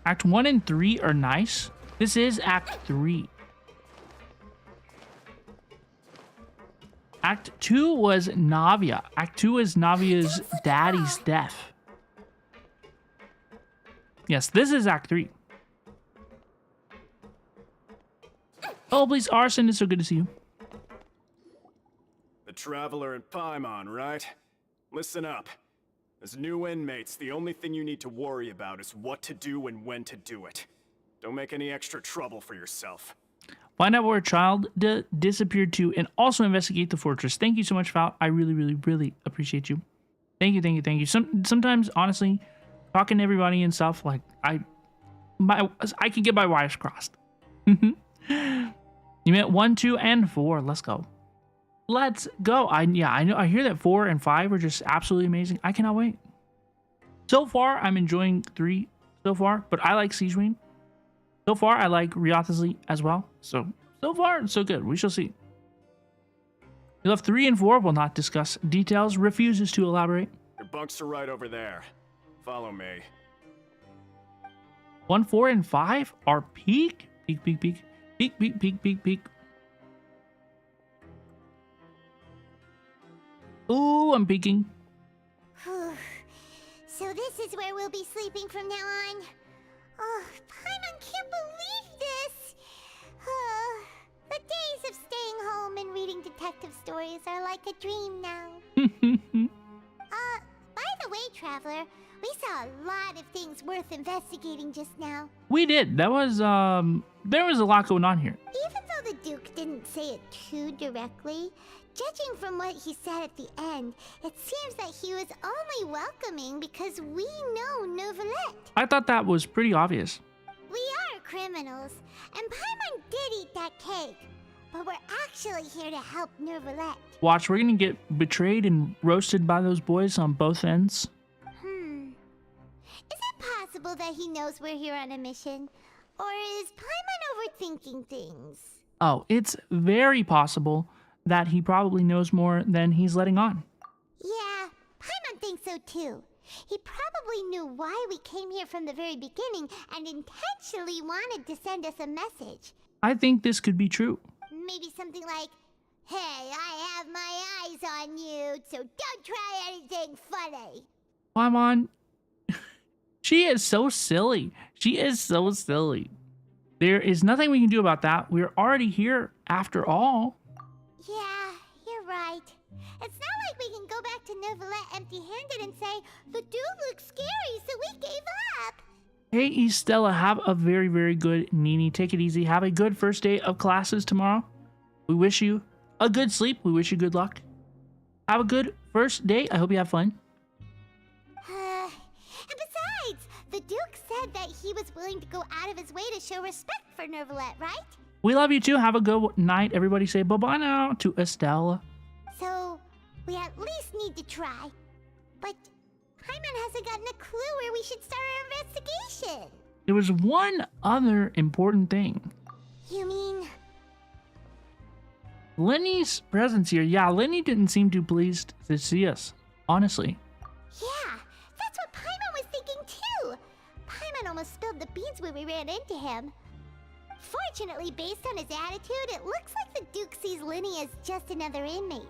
Act 1 and 3 are nice. This is Act 3. Act 2 was Navia. Act 2 is Navia's daddy's death. Yes, this is Act 3. Oh, please, Arson, it's so good to see you. The Traveler and Paimon, right? Listen up. As new inmates, the only thing you need to worry about is what to do and when to do it. Don't make any extra trouble for yourself. Find out where a child disappeared to and also investigate the fortress. Thank you so much, Val. I really, really, really appreciate you. Thank you, thank you, thank you. Sometimes, honestly, talking to everybody and stuff, like, I can get my wires crossed. You meant 1, 2, and 4. Let's go. Let's go. I know. I hear that 4 and 5 are just absolutely amazing. I cannot wait. So far, I'm enjoying 3 so far, but I like Seaweed. So far, I like Riothesly as well. So far, so good. We shall see. You left 3 and 4 will not discuss details. Refuses to elaborate. Your bunks are right over there. Follow me. 1, 4, and 5 are peak. Peak, peak, peak. Peak, peak, peak, peak, peak. Ooh, I'm peeking. So this is where we'll be sleeping from now on. Oh, Paimon can't believe this. The days of staying home and reading detective stories are like a dream now. By the way, Traveler, we saw a lot of things worth investigating just now. We did. That was, there was a lot going on here. Even though the Duke didn't say it too directly, judging from what he said at the end, it seems that he was only welcoming because we know Neuvillette. I thought that was pretty obvious. We are criminals, and Paimon did eat that cake, but we're actually here to help Neuvillette. Watch, we're gonna get betrayed and roasted by those boys on both ends. Is it possible that he knows we're here on a mission? Or is Paimon overthinking things? Oh, it's very possible that he probably knows more than he's letting on. Yeah, Paimon thinks so too. He probably knew why we came here from the very beginning and intentionally wanted to send us a message. I think this could be true. Maybe something like, hey, I have my eyes on you, so don't try anything funny. Paimon, she is so silly. She is so silly. There is nothing we can do about that. We're already here after all. Yeah, you're right. It's not like we can go back to Neuvillette empty-handed and say, the dude looks scary, so we gave up. Hey, Estella, have a very, very good Nini. Take it easy. Have a good first day of classes tomorrow. We wish you a good sleep. We wish you good luck. Have a good first day. I hope you have fun. And besides, the Duke said that he was willing to go out of his way to show respect for Neuvillette, right? We love you too. Have a good night. Everybody say bye-bye now to Estella. So, we at least need to try. But Paimon hasn't gotten a clue where we should start our investigation. There was one other important thing. You mean? Lenny's presence here. Yeah, Lenny didn't seem too pleased to see us, honestly. Yeah, that's what Paimon was thinking too. Paimon almost spilled the beans when we ran into him. Fortunately, based on his attitude, it looks like the Duke sees Lenny as just another inmate.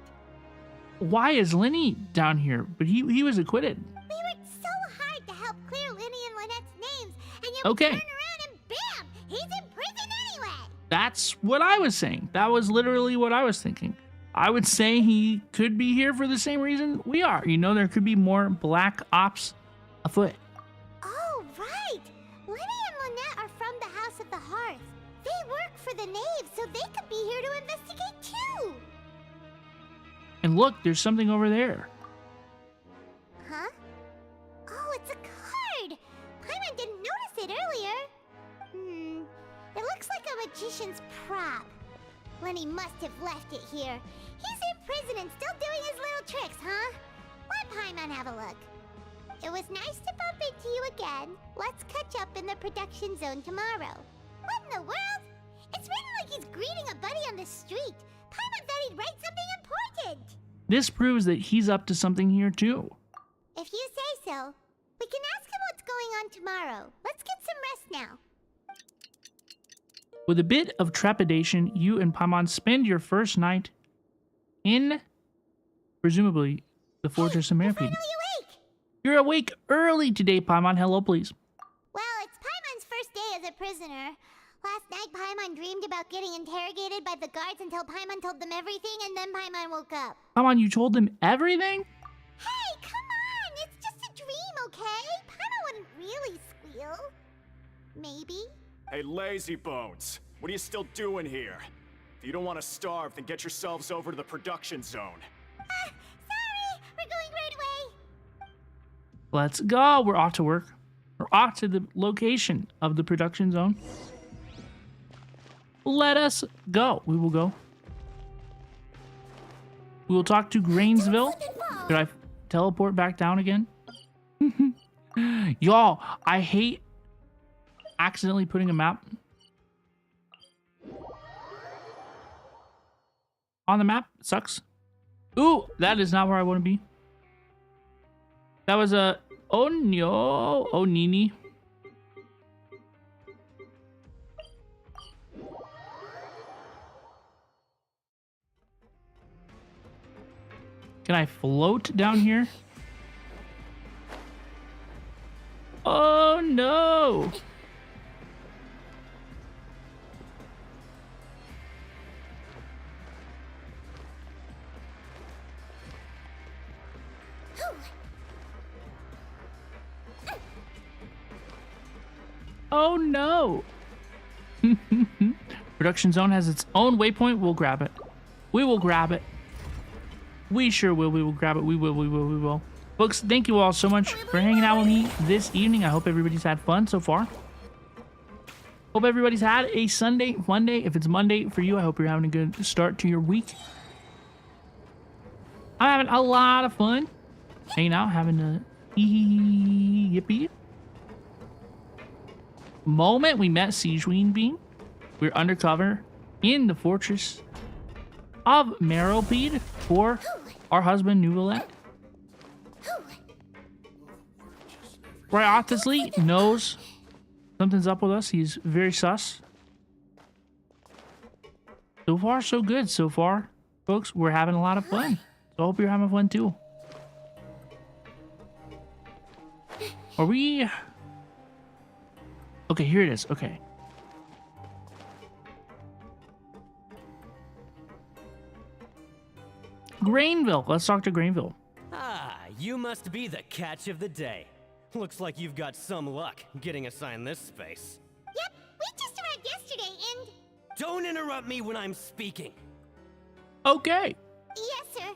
Why is Lenny down here? But he was acquitted. We worked so hard to help clear Lenny and Lynette's names, and yet Okay. we turn around and bam! He's in prison anyway! That's what I was saying. That was literally what I was thinking. I would say he could be here for the same reason we are. You know, there could be more black ops afoot. Oh, right. Lenny and Lynette are from the House of the Hearth. They work for the Knave, so they could be here to investigate too. And look, there's something over there. Huh? Oh, it's a card. Paimon didn't notice it earlier. It looks like a magician's prop. Lenny must have left it here. He's in prison and still doing his little tricks, huh? Let Paimon have a look. It was nice to bump into you again. Let's catch up in the production zone tomorrow. What in the world? It's written like he's greeting a buddy on the street. Paimon thought he'd write something important. This proves that he's up to something here too. If you say so. We can ask him what's going on tomorrow. Let's get some rest now. With a bit of trepidation, you and Paimon spend your first night in, presumably, the Fortress of Meropide. You're awake early today, Paimon. Hello, please. Well, it's Paimon's first day as a prisoner. Last night, Paimon dreamed about getting interrogated by the guards until Paimon told them everything, and then Paimon woke up. Paimon, you told them everything? Hey, come on! It's just a dream, okay? Paimon wouldn't really squeal. Maybe? Hey, lazy bones. What are you still doing here? If you don't want to starve, then get yourselves over to the production zone. Sorry! We're going right away! Let's go. We're off to work. We're off to the location of the production zone. Let us go. We will go. We will talk to Grainsville. Did I teleport back down again? Y'all, I hate accidentally putting a map on the map. It sucks. Ooh, that is not where I want to be. That was a... Oh, no. Oh, Nini. Can I float down here? Oh, no. Oh no! Production zone has its own waypoint. We'll grab it. We will grab it. We sure will. We will grab it. We will. Folks, thank you all so much for hanging out with me this evening. I hope everybody's had fun so far. Hope everybody's had a Sunday, Monday. If it's Monday for you, I hope you're having a good start to your week. I'm having a lot of fun. Hanging out, having a yippee. Moment we met Siege Queen Bean, we were undercover in the fortress of Meropide for our husband Nuvalet. Obviously knows something's up with us. He's very sus. So far, so good. So far, folks, we're having a lot of fun. So I hope you're having fun too. Are we... Okay, here it is. Okay. Grainville. Let's talk to Grainville. Ah, you must be the catch of the day. Looks like you've got some luck getting assigned this space. Yep, we just arrived yesterday and... Don't interrupt me when I'm speaking. Okay. Yes, sir.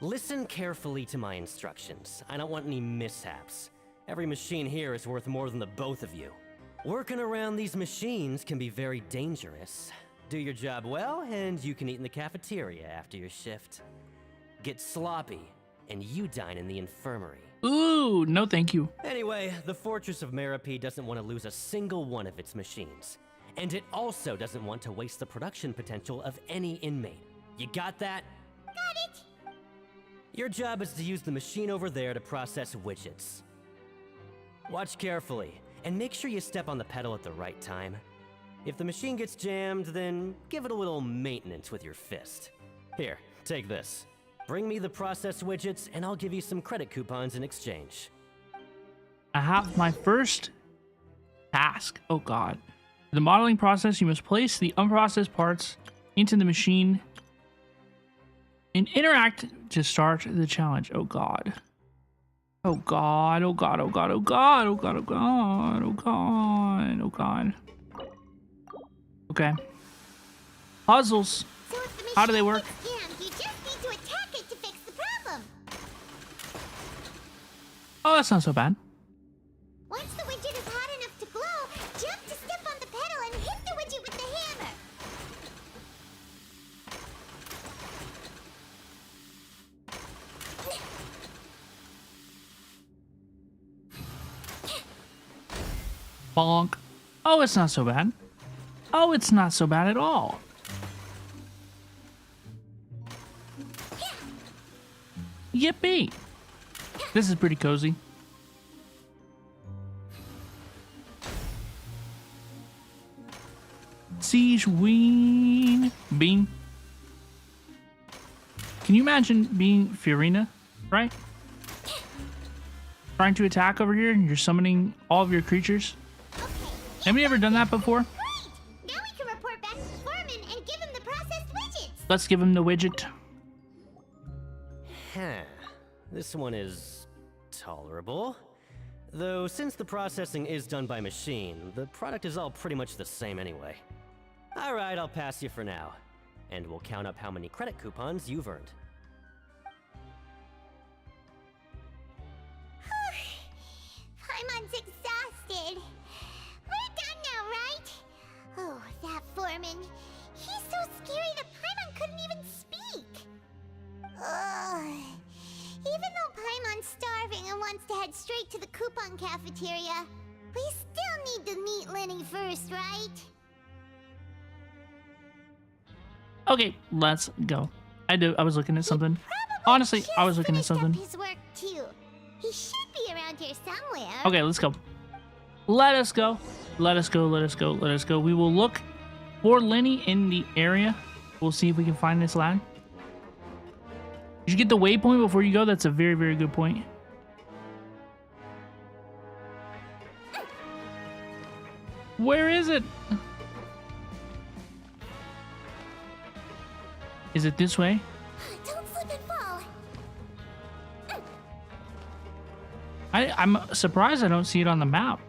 Listen carefully to my instructions. I don't want any mishaps. Every machine here is worth more than the both of you. Working around these machines can be very dangerous. Do your job well, and you can eat in the cafeteria after your shift. Get sloppy, and you dine in the infirmary. Ooh, no thank you. Anyway, the Fortress of Meropide doesn't want to lose a single one of its machines. And it also doesn't want to waste the production potential of any inmate. You got that? Got it! Your job is to use the machine over there to process widgets. Watch carefully, and make sure you step on the pedal at the right time. If the machine gets jammed, then give it a little maintenance with your fist. Here, take this. Bring me the process widgets, and I'll give you some credit coupons in exchange. I have my first task. Oh god. The modeling process, you must place the unprocessed parts into the machine and interact to start the challenge. Oh god. Oh god, oh god, oh god, oh god, oh god, oh god, oh god, oh god. Okay. Puzzles. So if the How do they work? machine gets jammed, you just need to attack it to fix the problem. Oh, that's not so bad. Once the widget is hot enough to glow, jump to step on the pedal and hit the widget with the hammer. Bonk. Oh, it's not so bad. Oh, it's not so bad at all. Yippee. This is pretty cozy. Siege Ween Bean. Can you imagine being Fiorina, right? Trying to attack over here and you're summoning all of your creatures. Anybody ever done that before? Now we can report back to Foreman and give him the processed widgets. Let's give him the widget. Huh. This one is tolerable. Though since the processing is done by machine, the product is all pretty much the same anyway. Alright, I'll pass you for now. And we'll count up how many credit coupons you've earned. Paimon's exhausted. We're done now, right? Oh, that Foreman. He's so scary that Paimon couldn't even speak. Ugh. Even though Paimon's starving and wants to head straight to the coupon cafeteria, we still need to meet Lenny first, right? Okay, let's go. I was looking at something. Honestly, I was looking at something. His work too. He should be around here somewhere. Okay, let's go. Let us go. Let us go. Let us go. Let us go. We will look for Lenny in the area. We'll see if we can find this lad. Did you get the waypoint before you go? That's a very, very good point. Where is it? Is it this way? Don't slip and fall. I'm surprised I don't see it on the map.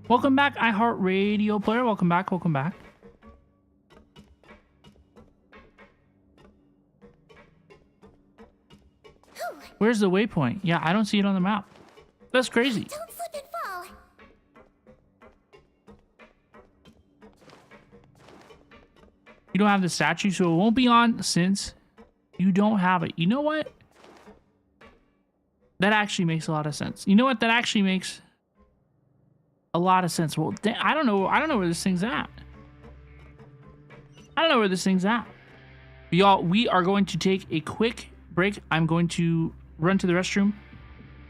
Welcome back, iHeartRadio player. Welcome back. Welcome back. Where's the waypoint? Yeah, I don't see it on the map. That's crazy. Don't slip and fall. You don't have the statue, so it won't be on since you don't have it. You know what? That actually makes a lot of sense. You know what? That actually makes a lot of sense. Well, I don't know. I don't know where this thing's at. I don't know where this thing's at. Y'all, we are going to take a quick break. I'm going to run to the restroom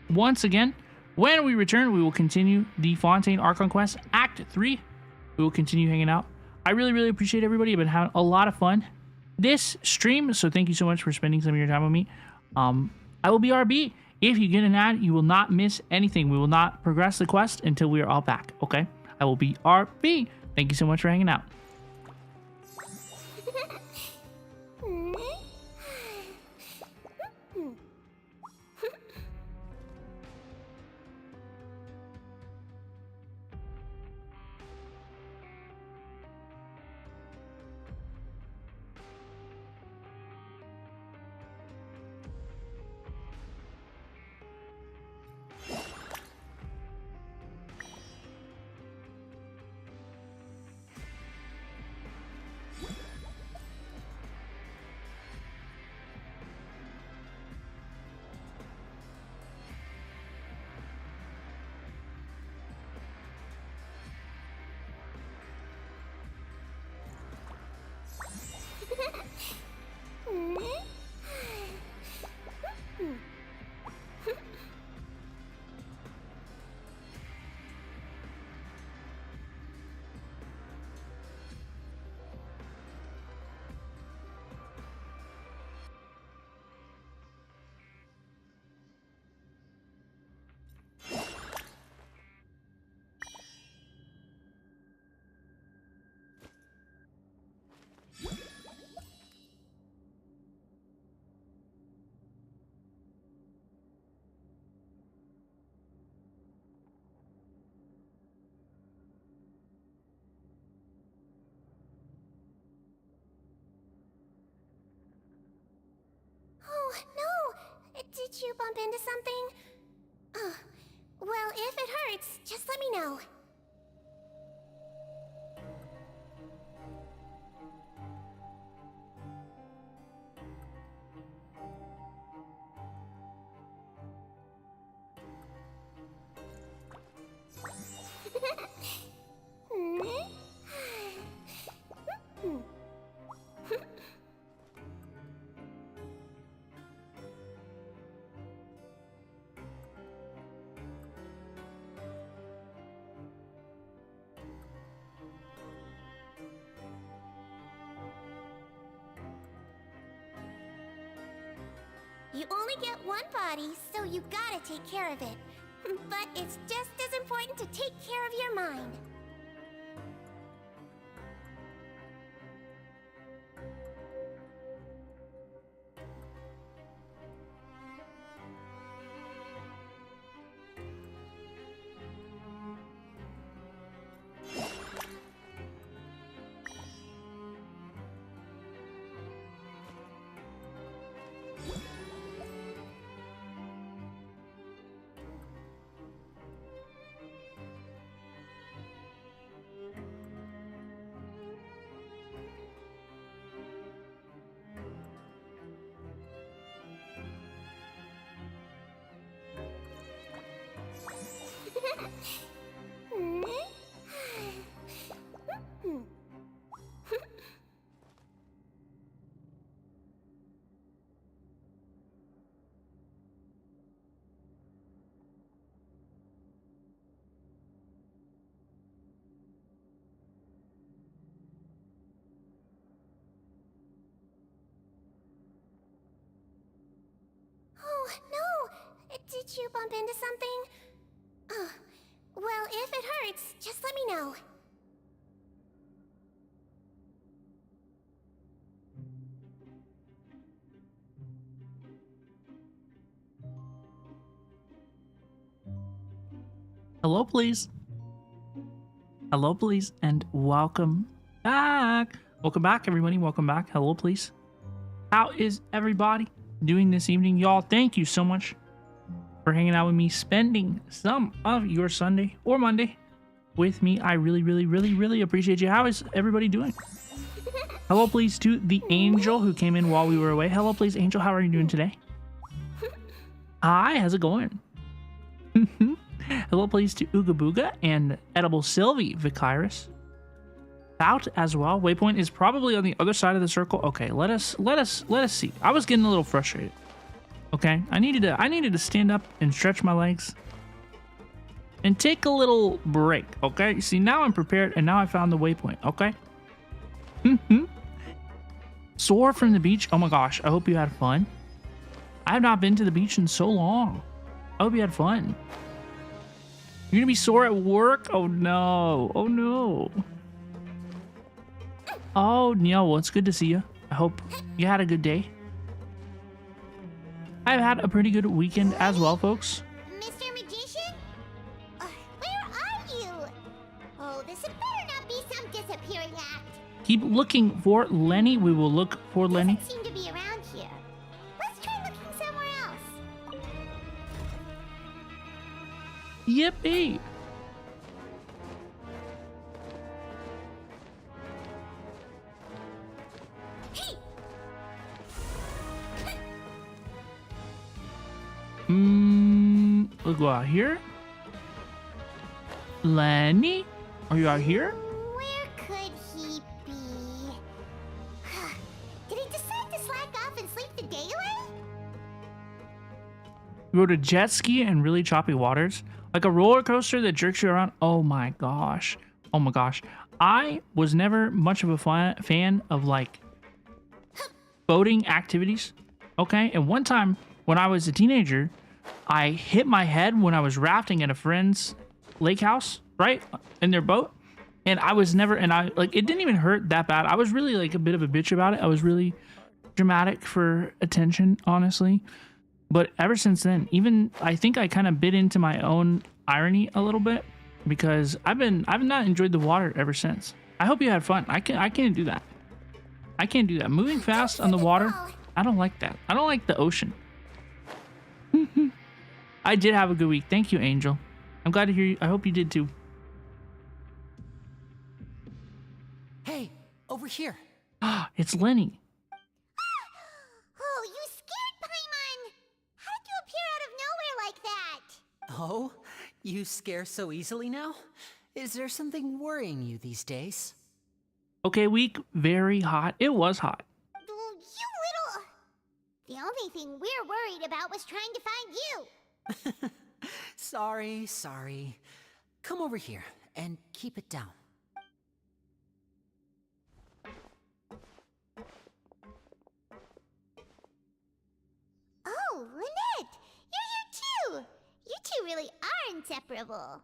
once again. When we return, we will continue the Fontaine Archon quest, Act 3. We will continue hanging out. I really, really appreciate everybody. I've been having a lot of fun this stream, so thank you so much for spending some of your time with me. I will be RB. If you get an ad, you will not miss anything. We will not progress the quest until we are all back, okay? I will be RB. Thank you so much for hanging out. bump into something? Oh, well, if it hurts, just let me know. You only get one body, so you gotta take care of it. But it's just as important to take care of your mind. Oh, no! Did you bump into something? Oh, well, if it hurts, just let me know. Hello, please. Hello, please, and welcome back. Welcome back, everybody. Welcome back. Hello, please. How is everybody doing this evening? Y'all, thank you so much for hanging out with me, spending some of your Sunday or Monday with me. I really, really, really, really appreciate you. How is everybody doing? Hello, please, to the Angel who came in while we were away. Hello, please, Angel. How are you doing today? Hi, how's it going? Hello, please, to Ooga Booga and Edible Sylvie Vicyrus. Out as well. Waypoint is probably on the other side of the circle. Okay, let us see. I was getting a little frustrated. Okay, I needed to stand up and stretch my legs and take a little break. Okay, see, now I'm prepared and now I found the waypoint. Okay. Sore from the beach. Oh my gosh, I hope you had fun. I have not been to the beach in so long. I hope you had fun. You're gonna be sore at work? Oh no. Oh no. Oh no, well, it's good to see you. I hope you had a good day. I've had a pretty good weekend as well, folks. Mr. Magician? Where are you? Oh, this had better not be some disappearing act. Keep looking for Lenny. We will look for Lenny. Doesn't seem to be around here. Let's try looking somewhere else. Yippee! We'll go out here. Lenny? Are you out here? Where could he be? Did he decide to slack off and sleep the day away? You rode a jet ski in really choppy waters? Like a roller coaster that jerks you around? Oh my gosh. Oh my gosh. I was never much of a fan of like boating activities. Okay? And one time when I was a teenager, I hit my head when I was rafting at a friend's lake house, right? In their boat. And I was never, and I like, it didn't even hurt that bad. I was really like a bit of a bitch about it. I was really dramatic for attention, honestly. But ever since then, even I think I kind of bit into my own irony a little bit because I've not enjoyed the water ever since. I hope you had fun. I can't do that. I can't do that. Moving fast on the water, I don't like that. I don't like the ocean. I did have a good week. Thank you, Angel. I'm glad to hear you. I hope you did too. Hey, over here. It's Lenny. Oh, you scared Paimon! How did you appear out of nowhere like that? Oh, you scare so easily now? Is there something worrying you these days? Okay, week. Very hot. It was hot. Oh, you little... The only thing we're worried about was trying to find you. Sorry. Come over here and keep it down. Oh, Lynette! You're here too! You two really are inseparable.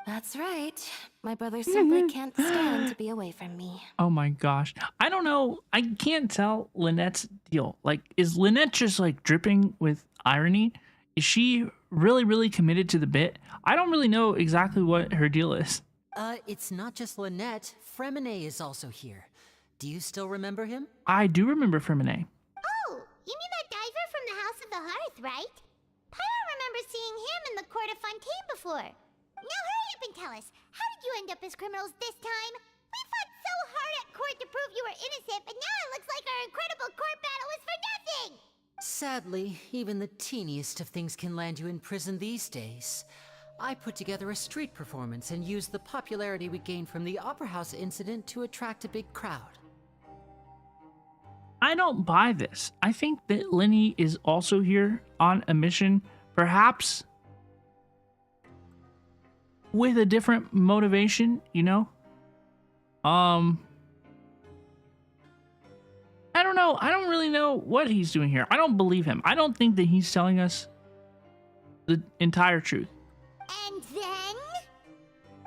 That's right. My brother simply can't stand to be away from me. Oh my gosh. I don't know. I can't tell Lynette's deal. Like, is Lynette just like dripping with irony? Is she really committed to the bit? I don't really know exactly what her deal is. It's not just Lynette. Fremine is also here. Do you still remember him? I do remember Fremine. Oh, you mean that diver from the House of the Hearth, right? Pyro remembers seeing him in the court of Fontaine before. Now hurry up and tell us, how did you end up as criminals this time? We fought so hard at court to prove you were innocent, but now it looks like our incredible court battle was for nothing! Sadly, even the teeniest of things can land you in prison these days. I put together a street performance and used the popularity we gained from the Opera House incident to attract a big crowd. I don't buy this. I think that Lenny is also here on a mission, perhaps with a different motivation, you know? I don't know. I don't really know what he's doing here. I don't believe him. I don't think that he's telling us the entire truth. And then?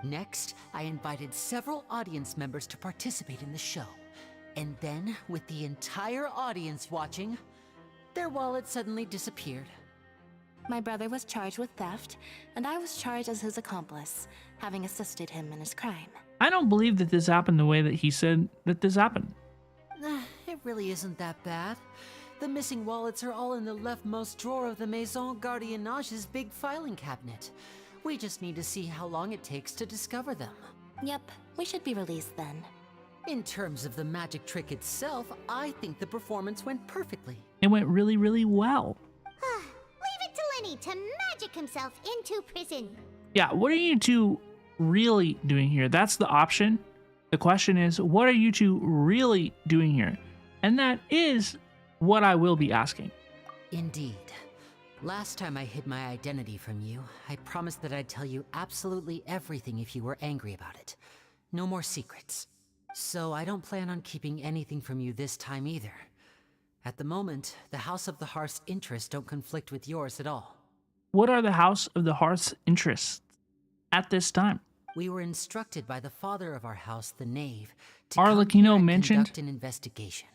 Next, I invited several audience members to participate in the show. And then, with the entire audience watching, their wallet suddenly disappeared. My brother was charged with theft, and I was charged as his accomplice, having assisted him in his crime. I don't believe that this happened the way that he said that this happened. It really isn't that bad. The missing wallets are all in the leftmost drawer of the Maison Gardiennage's big filing cabinet. We just need to see how long it takes to discover them. Yep, we should be released then. In terms of the magic trick itself, I think the performance went perfectly. It went really well. Leave it to Lenny to magic himself into prison. Yeah, what are you two really doing here? That's the option. The question is, what are you two really doing here? And that is what I will be asking. Indeed. Last time I hid my identity from you, I promised that I'd tell you absolutely everything if you were angry about it. No more secrets. So I don't plan on keeping anything from you this time either. At the moment, the House of the Hearth's interests don't conflict with yours at all. What are the House of the Hearth's interests at this time? We were instructed by the father of our house, the Knave, to Arlecchino mentioned conduct an investigation.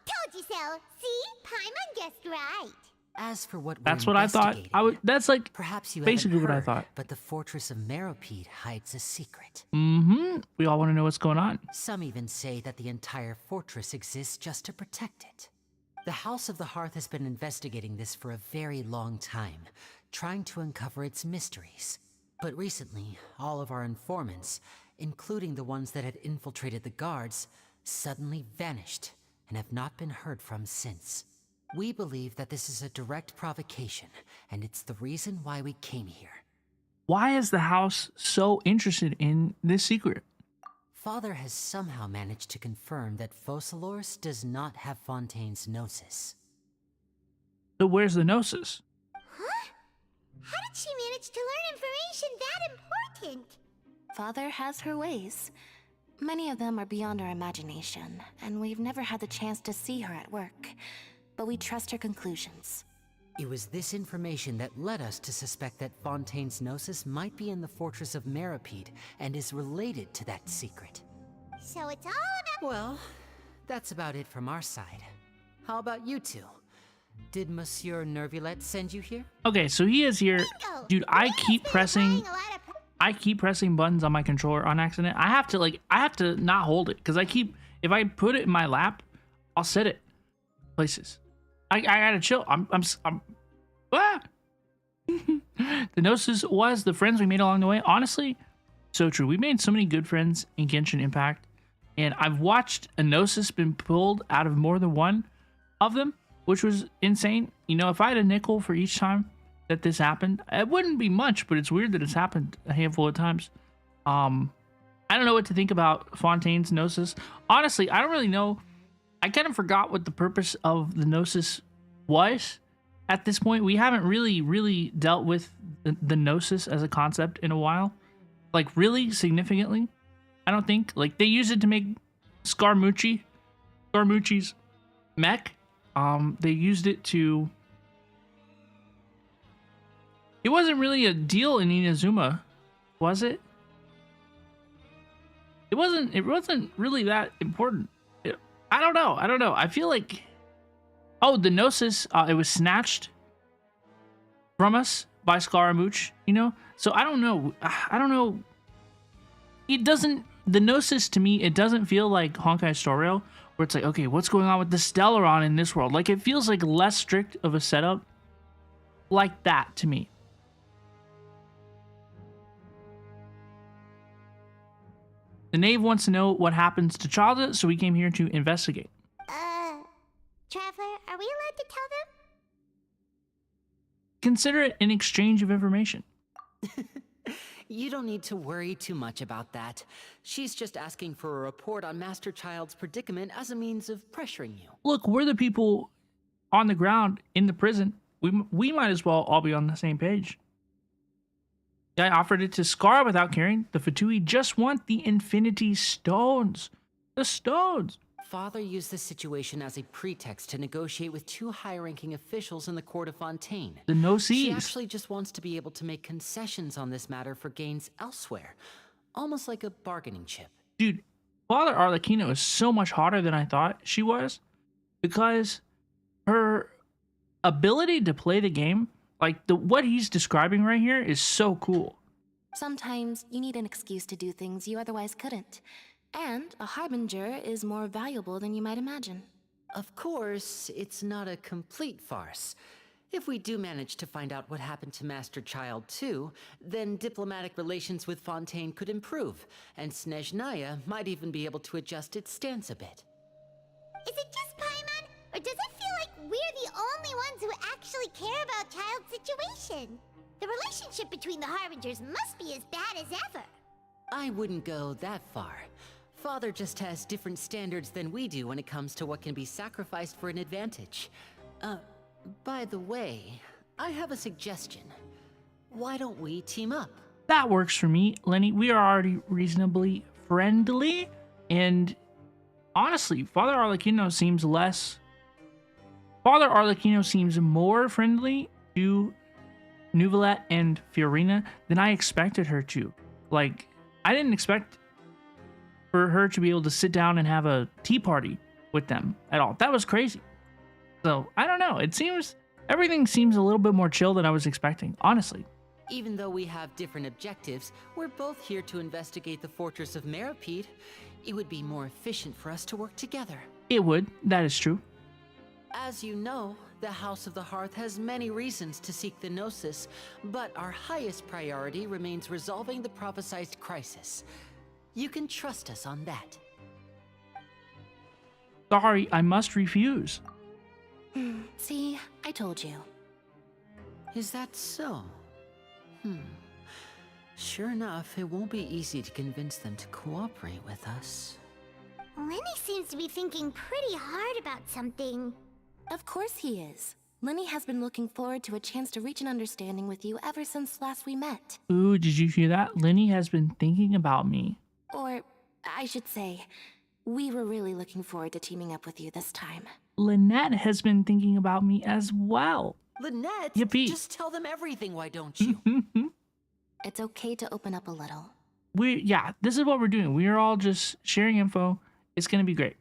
Told you so. See? Paimon guessed right. As for what that's we're what I thought. That's like perhaps you basically haven't what I heard, thought. But the fortress of Meropide hides a secret. We all want to know what's going on. Some even say that the entire fortress exists just to protect it. The House of the Hearth has been investigating this for a very long time, trying to uncover its mysteries. But recently, all of our informants, including the ones that had infiltrated the guards, suddenly vanished and have not been heard from since. We believe that this is a direct provocation, and it's the reason why we came here. Why is the house so interested in this secret? Father has somehow managed to confirm that Focalors does not have Fontaine's gnosis. So where's the gnosis? Huh? How did she manage to learn information that important? Father has her ways. Many of them are beyond our imagination, and we've never had the chance to see her at work. But we trust her conclusions. It was this information that led us to suspect that Fontaine's gnosis might be in the fortress of Meropide and is related to that secret. So it's all about— Well, that's about it from our side. How about you two? Did Monsieur Nervulette send you here? Okay, so he is here. Dude, I keep pressing buttons on my controller on accident. I have to not hold it because if I put it in my lap, I'll set it places. I gotta chill. Ah! The Gnosis was the friends we made along the way. Honestly, so true. We made so many good friends in Genshin Impact, and I've watched a Gnosis been pulled out of more than one of them, which was insane. You know, if I had a nickel for each time that this happened, it wouldn't be much, but it's weird that it's happened a handful of times. I don't know what to think about Fontaine's Gnosis. Honestly, I don't really know. I kind of forgot what the purpose of the Gnosis was. At this point, we haven't really dealt with the Gnosis as a concept in a while. Like, really significantly. I don't think. Like, they used it to make Scarmucci's mech. They used it to... It wasn't really a deal in Inazuma, was it? It wasn't really that important. I don't know. I feel like... Oh, the Gnosis, it was snatched from us by Scaramouche, you know? So I don't know. It doesn't... The Gnosis, to me, it doesn't feel like Honkai Star Rail, where it's like, okay, what's going on with the Stellaron in this world? Like, it feels like less strict of a setup like that to me. The Knave wants to know what happens to Chalda, so we came here to investigate. Traveler, are we allowed to tell them? Consider it an exchange of information. You don't need to worry too much about that. She's just asking for a report on Master Child's predicament as a means of pressuring you. Look, we're the people on the ground in the prison. We might as well all be on the same page. I offered it to Scar without caring. The Fatui just want the Infinity Stones. The stones. Father used this situation as a pretext to negotiate with two high-ranking officials in the court of Fontaine. The No-Seas. She actually just wants to be able to make concessions on this matter for gains elsewhere. Almost like a bargaining chip. Dude, Father Arlecchino is so much hotter than I thought she was. Because her ability to play the game, like what he's describing right here, is so cool. Sometimes you need an excuse to do things you otherwise couldn't. And a harbinger is more valuable than you might imagine. Of course, it's not a complete farce. If we do manage to find out what happened to Master Child too, then diplomatic relations with Fontaine could improve, and Snezhnaya might even be able to adjust its stance a bit. Is it just Paimon, or does it feel like we're the only ones who actually care about Child's situation? The relationship between the Harbingers must be as bad as ever. I wouldn't go that far. Father just has different standards than we do when it comes to what can be sacrificed for an advantage. By the way, I have a suggestion. Why don't we team up? That works for me, Lenny. We are already reasonably friendly, and honestly, Father Arlecchino seems more friendly to Neuvillette and Fiorina than I expected her to. Like, I didn't expect for her to be able to sit down and have a tea party with them at all. That was crazy. So, I don't know. Everything seems a little bit more chill than I was expecting, honestly. Even though we have different objectives, we're both here to investigate the fortress of Meropide. It would be more efficient for us to work together. It would. That is true. As you know, the House of the Hearth has many reasons to seek the Gnosis, but our highest priority remains resolving the prophesized crisis. You can trust us on that. Sorry, I must refuse. See, I told you. Is that so? Sure enough, it won't be easy to convince them to cooperate with us. Lenny seems to be thinking pretty hard about something. Of course he is. Lenny has been looking forward to a chance to reach an understanding with you ever since last we met. Ooh, did you hear that? Lenny has been thinking about me. Or, I should say, we were really looking forward to teaming up with you this time. Lynette has been thinking about me as well. Lynette? Yippee. Just tell them everything, why don't you? It's okay to open up a little. Yeah, this is what we're doing. We are all just sharing info. It's gonna be great.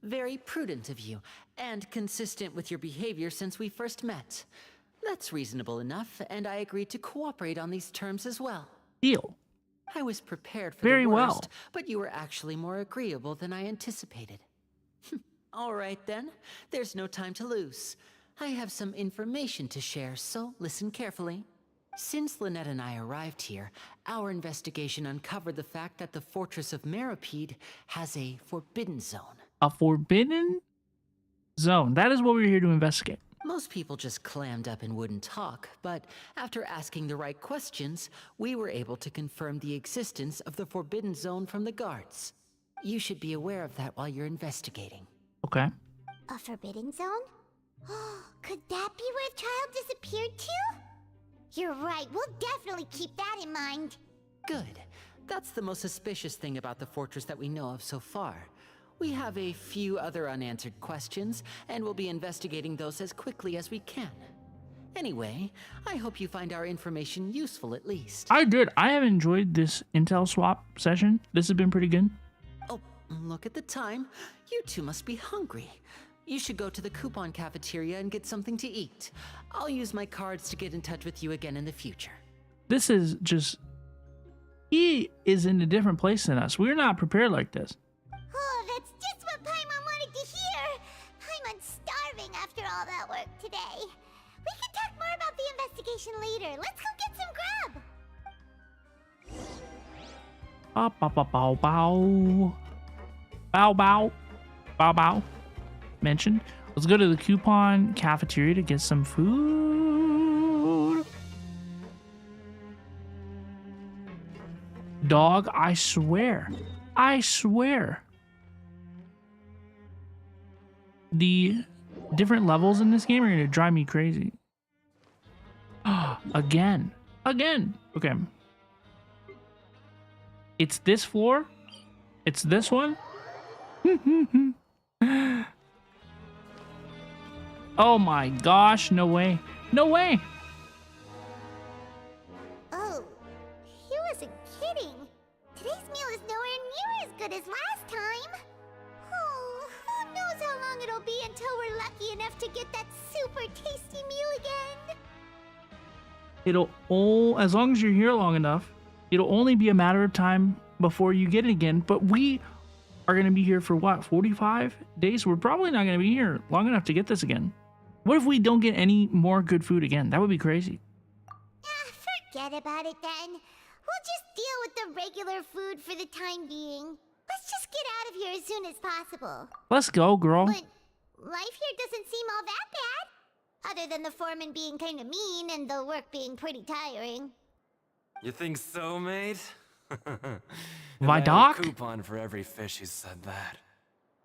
Very prudent of you, and consistent with your behavior since we first met. That's reasonable enough, and I agreed to cooperate on these terms as well. Deal. I was prepared for Very the worst, well. But you were actually more agreeable than I anticipated. All right then, there's no time to lose. I have some information to share, so listen carefully. Since Lynette and I arrived here, our investigation uncovered the fact that the Fortress of Meropide has a forbidden zone. A forbidden zone. That is what we're here to investigate. Most people just clammed up and wouldn't talk, but after asking the right questions, we were able to confirm the existence of the forbidden zone from the guards. You should be aware of that while you're investigating. Okay. A forbidden zone? Could that be where the child disappeared to? You're right, we'll definitely keep that in mind. Good. That's the most suspicious thing about the fortress that we know of so far. We have a few other unanswered questions, and we'll be investigating those as quickly as we can. Anyway, I hope you find our information useful at least. I did. I have enjoyed this intel swap session. This has been pretty good. Oh, look at the time. You two must be hungry. You should go to the coupon cafeteria and get something to eat. I'll use my cards to get in touch with you again in the future. This is just... He is in a different place than us. We're not prepared like this. Oh, that's just what Paimon wanted to hear. Paimon's starving after all that work today. We can talk more about the investigation later. Let's go get some grub. Bow, bow, bow, bow, bow. Bow, bow. Bow, bow. Mentioned. Let's go to the coupon cafeteria to get some food. Dog, I swear. I swear. The different levels in this game are going to drive me crazy. Again. Again. Okay. It's this floor. It's this one. Oh my gosh, no way. No way. Oh, he wasn't kidding. Today's meal is nowhere near as good as last time. Oh, who knows how long it'll be until we're lucky enough to get that super tasty meal again. As long as you're here long enough, it'll only be a matter of time before you get it again. But we are going to be here for what, 45 days? We're probably not going to be here long enough to get this again. What if we don't get any more good food again? That would be crazy. Forget about it then. We'll just deal with the regular food for the time being. Let's just get out of here as soon as possible. Let's go, girl. But life here doesn't seem all that bad. Other than the foreman being kind of mean and the work being pretty tiring. You think so, mate? My doc? A coupon for every fish who said that.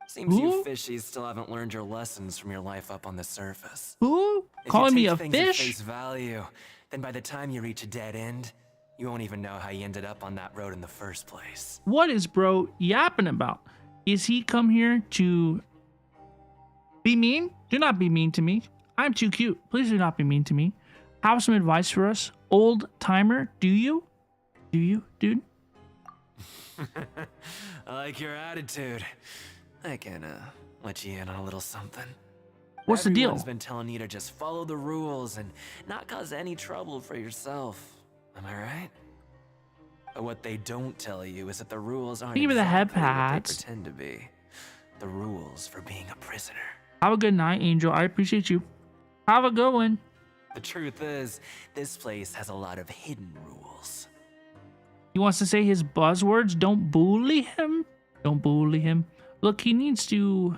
Seems you fishies still haven't learned your lessons from your life up on the surface. Who? If Calling me you a take things at fish? face value, then by the time you reach a dead end, you won't even know how you ended up on that road in the first place. What is bro yapping about? Is he come here to be mean? Do not be mean to me. I'm too cute. Please do not be mean to me. Have some advice for us, old timer. Do you? Do you, dude? I like your attitude. I can let you in on a little something. What's the deal? Everyone's been telling you to just follow the rules and not cause any trouble for yourself. Am I right? But what they don't tell you is that the rules aren't Give me the head exactly what they pats. pretend to be. The rules for being a prisoner. Have a good night, Angel. I appreciate you. Have a good one. The truth is, this place has a lot of hidden rules. He wants to say his buzzwords. Don't bully him. Don't bully him. Look, he needs to...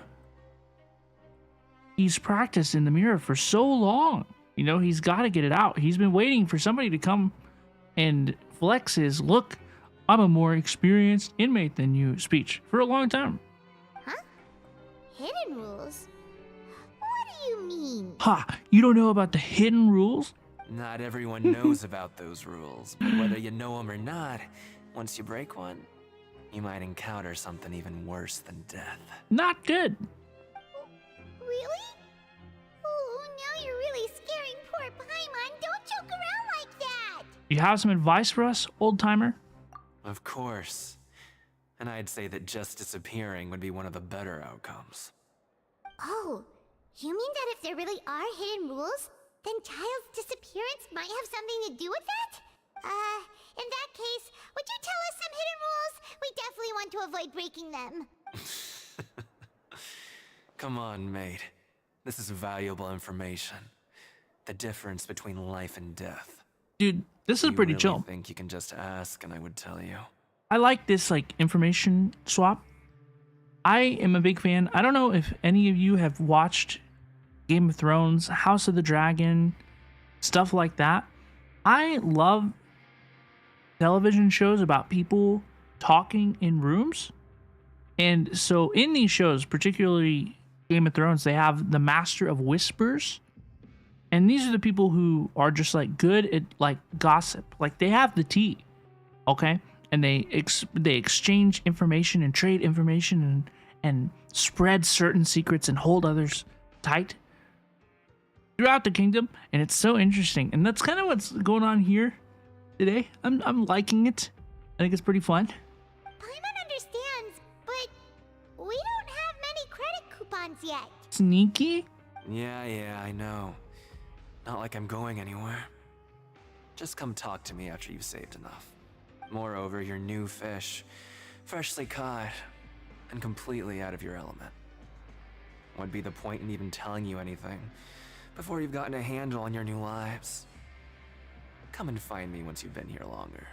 He's practiced in the mirror for so long. You know, he's got to get it out. He's been waiting for somebody to come and flex his, look, I'm a more experienced inmate than you speech for a long time. Huh? Hidden rules? What do you mean? Ha! You don't know about the hidden rules? Not everyone knows about those rules, but whether you know them or not, once you break one, you might encounter something even worse than death. Not good. Really? Oh, now you're really scaring poor Paimon. Don't joke around like that. You have some advice for us, old timer? Of course. And I'd say that just disappearing would be one of the better outcomes. Oh, you mean that if there really are hidden rules, then Child's disappearance might have something to do with that? In that case, would you tell us some hidden rules? We definitely want to avoid breaking them. Come on, mate. This is valuable information. The difference between life and death. Dude, this is pretty chill. I think you can just ask and I would tell you. I like this like information swap. I am a big fan. I don't know if any of you have watched Game of Thrones, House of the Dragon, stuff like that. I love television shows about people talking in rooms. And so in these shows, particularly Game of Thrones, they have the Master of Whispers. And these are the people who are just like good at like gossip. Like they have the tea, okay? And they exchange information and trade information and spread certain secrets and hold others tight throughout the kingdom. And it's so interesting. And that's kind of what's going on here today. I'm liking it. I think it's pretty fun. Paimon understands, but we don't have many credit coupons yet. Sneaky? Yeah, I know. Not like I'm going anywhere. Just come talk to me after you've saved enough. Moreover, you're new fish, freshly caught, and completely out of your element. What'd be the point in even telling you anything before you've gotten a handle on your new lives? Come and find me once you've been here longer.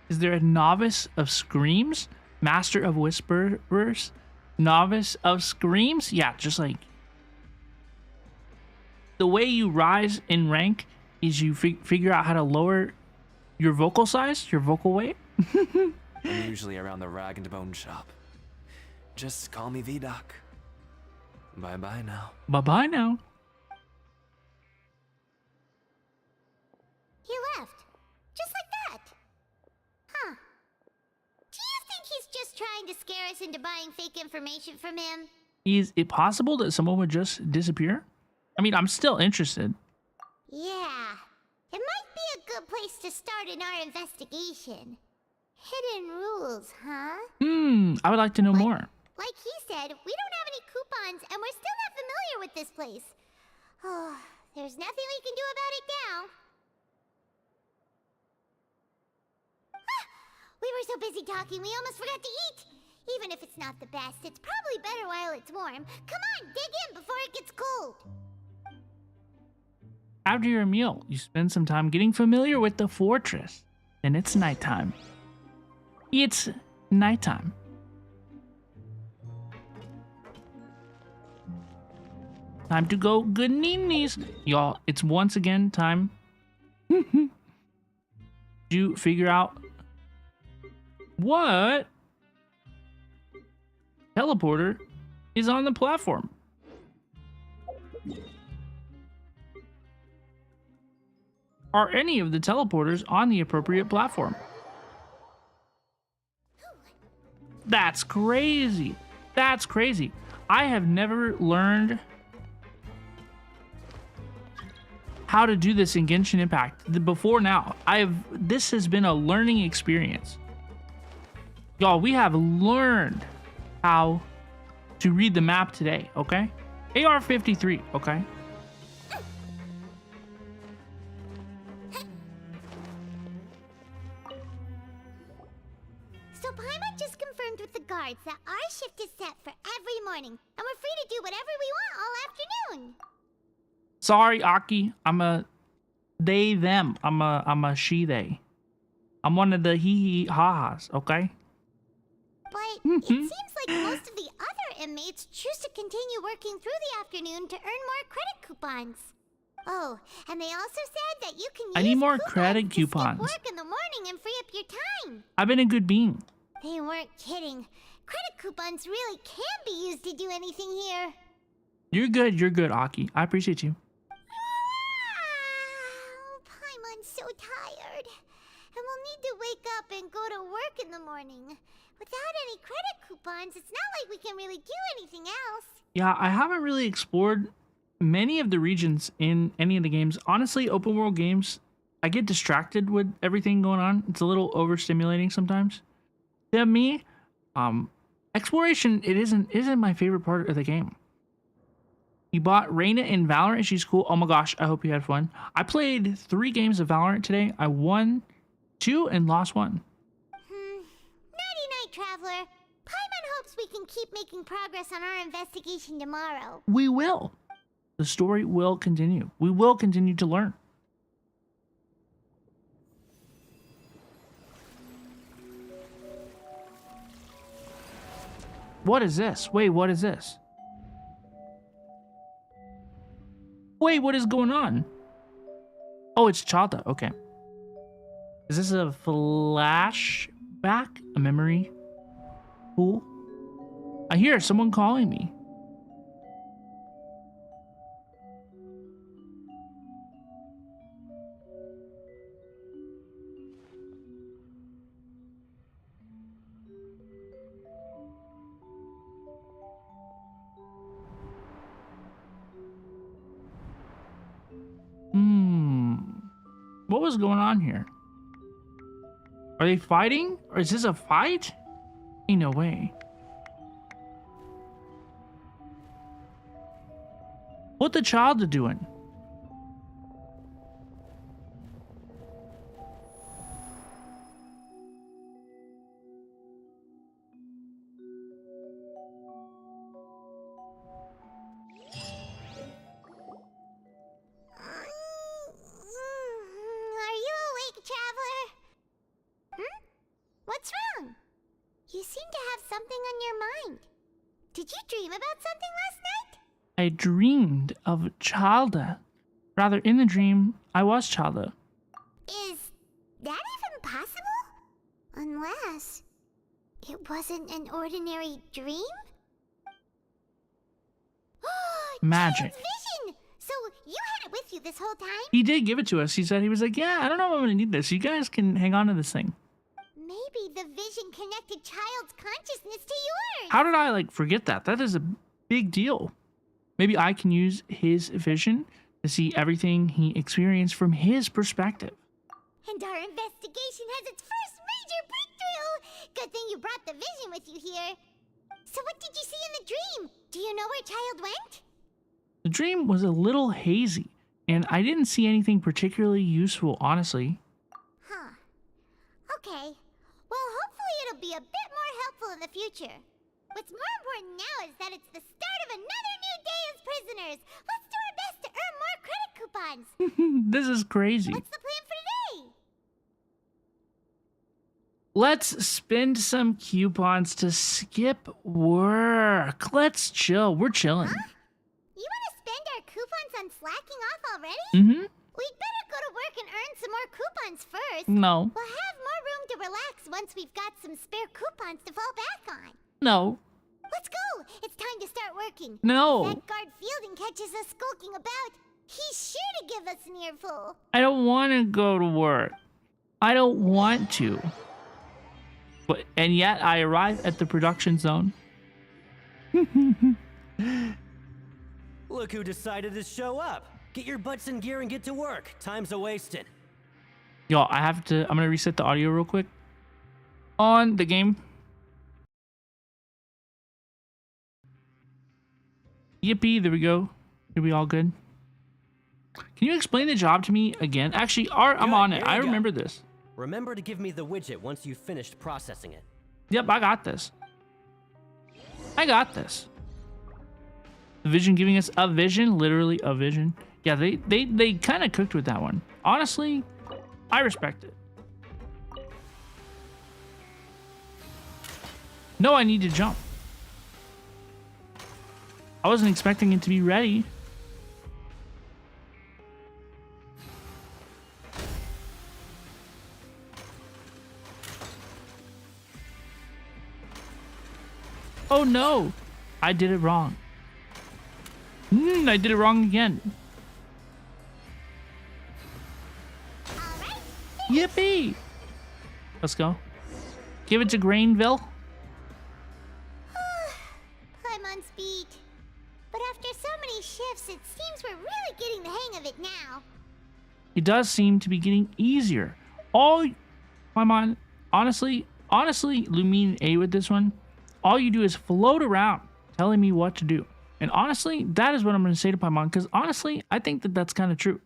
Is there a novice of screams? Master of whisperers? Novice of screams? Yeah, just like the way you rise in rank is you figure out how to lower your vocal size, your vocal weight. I'm usually around the rag and bone shop. Just call me V-Doc. Bye-bye now. Bye-bye now. He left. Just like that. Huh. Do you think he's just trying to scare us into buying fake information from him? Is it possible that someone would just disappear? I mean, I'm still interested. Yeah. It might be a good place to start in our investigation. Hidden rules, huh? I would like to know more. Like he said, we don't have any coupons and we're still not familiar with this place. Oh, there's nothing we can do about it now. Ah, we were so busy talking, we almost forgot to eat. Even if it's not the best, it's probably better while it's warm. Come on, dig in before it gets cold. After your meal, you spend some time getting familiar with the fortress. Then it's nighttime. It's nighttime. Time to go good ninis. Y'all, it's once again time to figure out what teleporter is on the platform. Are any of the teleporters on the appropriate platform? That's crazy. That's crazy. I have never learned how to do this in Genshin Impact before now. This has been a learning experience. Y'all, we have learned how to read the map today, okay? AR-53, okay? So Paimon just confirmed with the guards that our shift is set for every morning, and we're free to do whatever we want all afternoon. Sorry, Aki. I'm a they, them. I'm a she, they. I'm one of the hee ha-has, okay? But it seems like most of the other inmates choose to continue working through the afternoon to earn more credit coupons. Oh, and they also said that you can use I need more credit skip coupons. work in the morning and free up your time. I've been a good being. They weren't kidding. Credit coupons really can be used to do anything here. You're good, Aki. I appreciate you. Paimon's so tired. And we'll need to wake up and go to work in the morning. Without any credit coupons, it's not like we can really do anything else. Yeah, I haven't really explored many of the regions in any of the games. Honestly, open world games, I get distracted with everything going on. It's a little overstimulating sometimes. To me, exploration, it isn't my favorite part of the game. You bought Reina in Valorant. She's cool. Oh my gosh, I hope you had fun. I played 3 games of Valorant today. I won 2 and lost 1. Nighty-night, Traveler. Paimon hopes we can keep making progress on our investigation tomorrow. We will. The story will continue. We will continue to learn. What is this? Wait, what is this? Wait, what is going on? Oh, it's Chata. Okay. Is this a flashback? A memory? Cool. I hear someone calling me. What was going on here? Are they fighting? Or is this a fight? Ain't no way. What the child doing? What's wrong? You seem to have something on your mind. Did you dream about something last night? I dreamed of Chalda. Rather, in the dream, I was Chalda. Is that even possible? Unless it wasn't an ordinary dream? Magic. Vision! So you had it with you this whole time? He did give it to us. He said, he was like, yeah, I don't know if I'm going to need this. You guys can hang on to this thing. Maybe the vision connected child's consciousness to yours. How did I, forget that? That is a big deal. Maybe I can use his vision to see everything he experienced from his perspective. And our investigation has its first major breakthrough. Good thing you brought the vision with you here. So what did you see in the dream? Do you know where child went? The dream was a little hazy, and I didn't see anything particularly useful, honestly. Huh. Okay. Well, hopefully it'll be a bit more helpful in the future. What's more important now is that it's the start of another new day as prisoners. Let's do our best to earn more credit coupons. This is crazy. What's the plan for today? Let's spend some coupons to skip work. Let's chill. We're chilling. Huh? You want to spend our coupons on slacking off already? Mm-hmm. We'd better go to work and earn some more coupons first. No. We'll have more room to relax once we've got some spare coupons to fall back on. No. Let's go. It's time to start working. No. If that guard Fielding catches us skulking about, he's sure to give us an earful. I don't want to go to work. I don't want to. And yet I arrive at the production zone. Look who decided to show up. Get your butts in gear and get to work. Time's a-wasting. Y'all, I'm gonna reset the audio real quick. On the game. Yippee, there we go. Are we all good? Can you explain the job to me again? Actually, Art, I'm on it. I remember this. Remember to give me the widget once you've finished processing it. Yep, I got this. I got this. The vision giving us a vision, literally a vision. Yeah, they kind of cooked with that one. Honestly, I respect it. No, I need to jump. I wasn't expecting it to be ready. Oh no, I did it wrong. I did it wrong again. Yippee! Let's go. Give it to Grainville. Paimon's beat. But after so many shifts, it seems we're really getting the hang of it now. It does seem to be getting easier. Paimon, honestly, Lumine A with this one, all you do is float around telling me what to do. And honestly, that is what I'm going to say to Paimon, because honestly, I think that that's kind of true.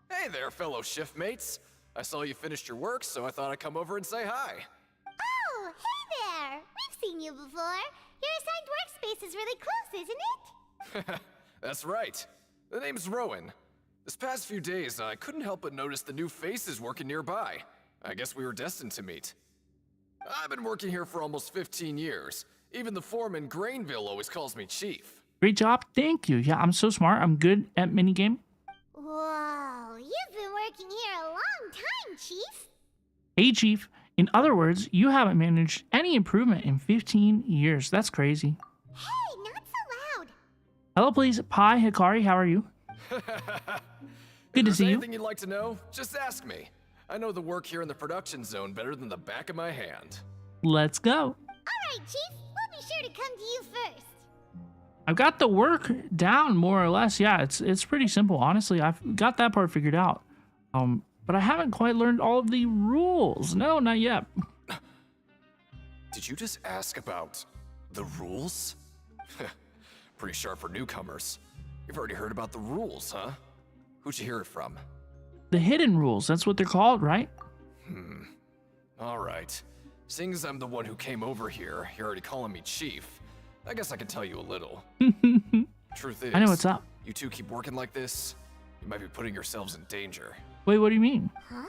Hey there, fellow shift mates. I saw you finished your work, so I thought I'd come over and say hi. Oh, hey there! We've seen you before. Your assigned workspace is really close, isn't it? That's right. The name's Rowan. This past few days, I couldn't help but notice the new faces working nearby. I guess we were destined to meet. I've been working here for almost 15 years. Even the foreman, Grainville, always calls me Chief. Great job. Thank you. Yeah, I'm so smart. I'm good at minigame. Whoa, you've been working here a long time, Chief. Hey, Chief. In other words, you haven't managed any improvement in 15 years. That's crazy. Hey, not so loud. Hello, please. Pi Hikari, how are you? Good to see you. Anything you'd like to know? Just ask me. I know the work here in the production zone better than the back of my hand. Let's go. All right, Chief. We'll be sure to come to you first. I've got the work down more or less. Yeah, it's pretty simple. Honestly, I've got that part figured out. But I haven't quite learned all of the rules. No, not yet. Did you just ask about the rules? Pretty sharp for newcomers. You've already heard about the rules, huh? Who'd you hear it from? The hidden rules, that's what they're called, right? All right. Seeing as I'm the one who came over here, you're already calling me Chief. I guess I can tell you a little. Truth is, I know what's up. You two keep working like this, you might be putting yourselves in danger. Wait, what do you mean? Huh?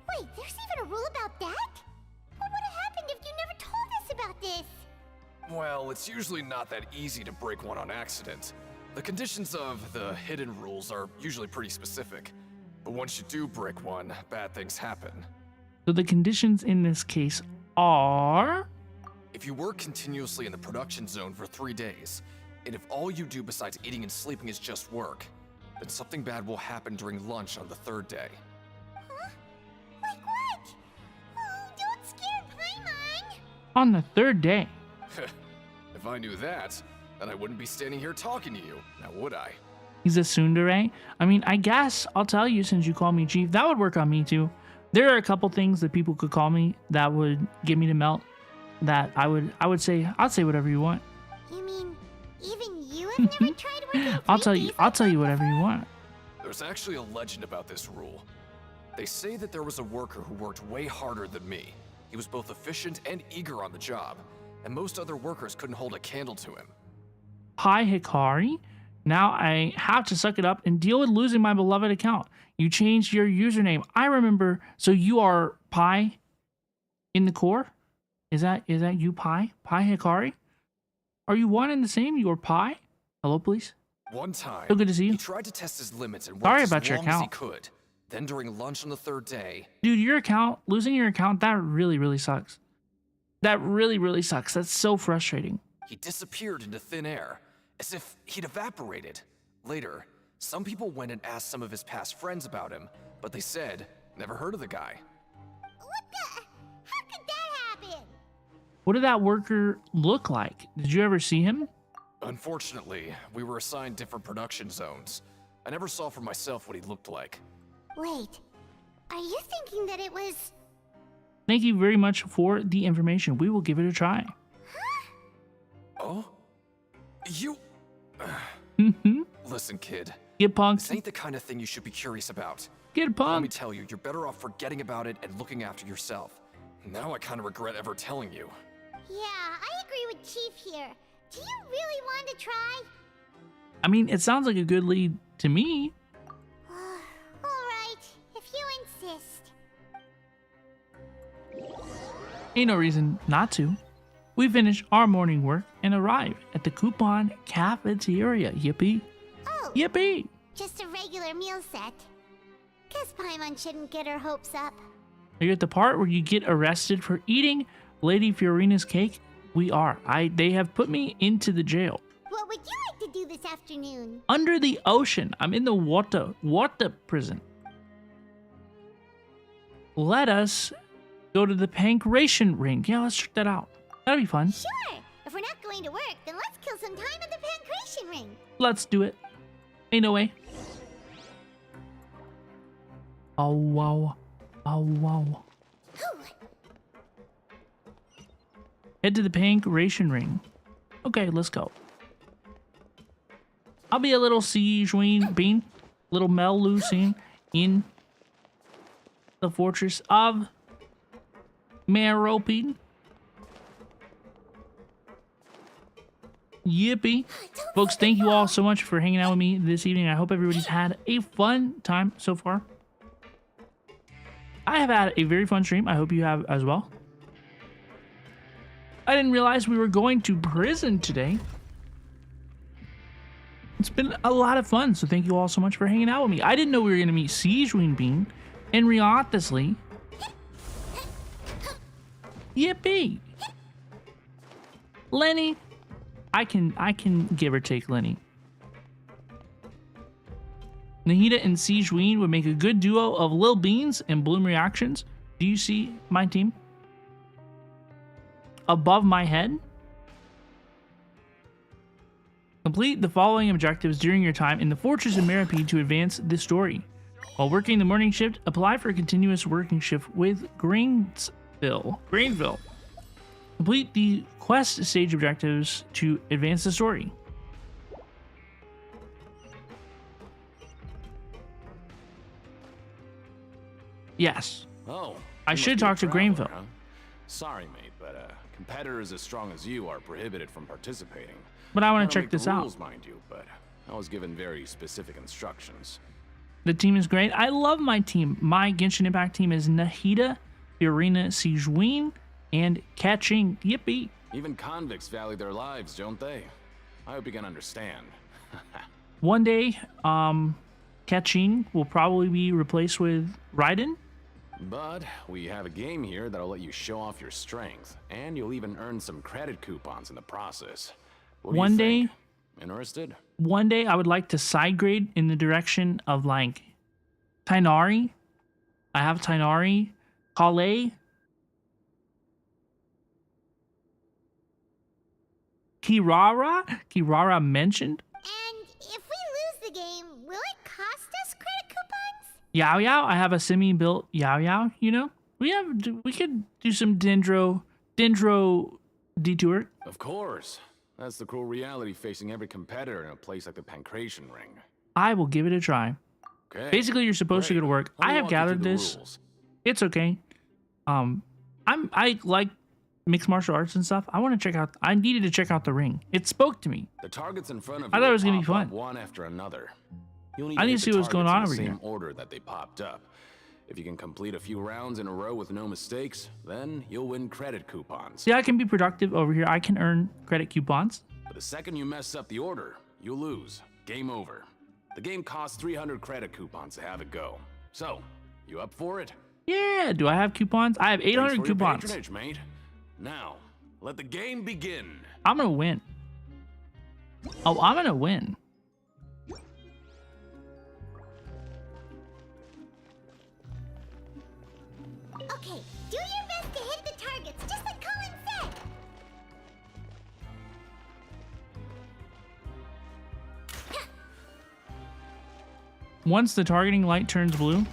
Wait, there's even a rule about that? What would have happened if you never told us about this? Well, it's usually not that easy to break one on accident. The conditions of the hidden rules are usually pretty specific. But once you do break one, bad things happen. So the conditions in this case are... If you work continuously in the production zone for 3 days, and if all you do besides eating and sleeping is just work, then something bad will happen during lunch on the 3rd day. Huh? Like what? Oh, don't scare Paimon! On the 3rd day. If I knew that, then I wouldn't be standing here talking to you, now would I? He's a tsundere. I mean, I guess I'll tell you since you call me Chief. That would work on me too. There are a couple things that people could call me that would get me to melt. That I'd say whatever you want. You mean even you have never tried working? I'll tell you whatever you want. There's actually a legend about this rule. They say that there was a worker who worked way harder than me. He was both efficient and eager on the job, and most other workers couldn't hold a candle to him. Hi, Hikari. Now I have to suck it up and deal with losing my beloved account. You changed your username. I remember. So you are Pi in the core? Is that you, Pi? Pi Hikari? Are you one and the same? You are Pi? Hello, please? One time, so good to see you. He tried to test his limits and Sorry worked about as your long as he account. could. Then during lunch on the 3rd day... Dude, your account, losing your account, that really sucks. That really sucks. That's so frustrating. He disappeared into thin air, as if he'd evaporated. Later, some people went and asked some of his past friends about him, but they said, never heard of the guy. What the? How could that happen? What did that worker look like? Did you ever see him? Unfortunately, we were assigned different production zones. I never saw for myself what he looked like. Wait, are you thinking that it was... Thank you very much for the information. We will give it a try. Oh? You... Listen, kid. Get punked. This ain't the kind of thing you should be curious about. Get punked. Let me tell you, you're better off forgetting about it and looking after yourself. Now I kind of regret ever telling you. Yeah, I agree with Chief here. Do you really want to try? I mean, it sounds like a good lead to me. Alright, if you insist. Ain't no reason not to. We finish our morning work and arrive at the coupon cafeteria. Yippee. Oh. Yippee. Just a regular meal set. Guess Paimon shouldn't get her hopes up. Are you at the part where you get arrested for eating Lady Fiorina's cake? We are. They have put me into the jail. What would you like to do this afternoon? Under the ocean. I'm in the water prison. Let us go to the pancration ring. Yeah, let's check that out. That'll be fun. Sure. If we're not going to work, then let's kill some time at the pancration ring. Let's do it. Ain't no way. Oh, wow. Oh, wow. Head to the pancration ring. Okay, let's go. I'll be a little siege bean, little Mel Lucine in the fortress of Meropide. Yippee. Folks, thank you all so much for hanging out with me this evening. I hope everybody's had a fun time so far. I have had a very fun stream. I hope you have as well. I didn't realize we were going to prison today. It's been a lot of fun, so thank you all so much for hanging out with me. I didn't know we were going to meet Siegeween Bean and Riothusly. Yippee. Lenny. I can give or take Lenny. Nahida and Siegeween would make a good duo of Lil Beans and Bloom reactions. Do you see my team? Above my head? Complete the following objectives during your time in the Fortress of Meropide to advance the story. While working the morning shift, apply for a continuous working shift with Greenville. Complete the quest stage objectives to advance the story. Yes. Oh. I should talk to Greenville. Huh? Sorry, mate, but competitors as strong as you are prohibited from participating. But I want to check this out. Rules, mind you, but I was given very specific instructions. The team is great. I love my team. My Genshin Impact team is Nahida, Fiorina, Siegeween, and Catching. Yippee. Even convicts value their lives, don't they? I hope you can understand. One day, Catching will probably be replaced with Raiden. But we have a game here that'll let you show off your strength, and you'll even earn some credit coupons in the process. What do you think? Interested? One day I would like to side grade in the direction of like Tighnari. I have Tighnari, Kale, Kirara mentioned. And if we lose the game, will it cost us credit coupons? Yao Yao, I have a semi-built Yao Yao, you know? We could do some Dendro detour. Of course. That's the cruel reality facing every competitor in a place like the Pancration Ring. I will give it a try. Okay. Basically, you're supposed to go to work. I have gathered this. It's okay. I like mixed martial arts and stuff. I want to check out. I needed to check out the ring. It spoke to me. The targets in front of I you thought it was gonna be pop up fun. one after another. You'll I need hit to see the what's going targets on in over the same here. order that they popped up. If you can complete a few rounds in a row with no mistakes, then you'll win credit coupons. See, I can be productive over here. I can earn credit coupons. But the second you mess up the order, you'll lose. Game over. The game costs 300 credit coupons to have it go. So, you up for it? Yeah, do I have coupons? I have 800 Thanks for your coupons. patronage, mate. Now, let the game begin. I'm gonna win. Oh, I'm gonna win. Okay, do your best to hit the targets, just like Colin said. Once the targeting light turns blue.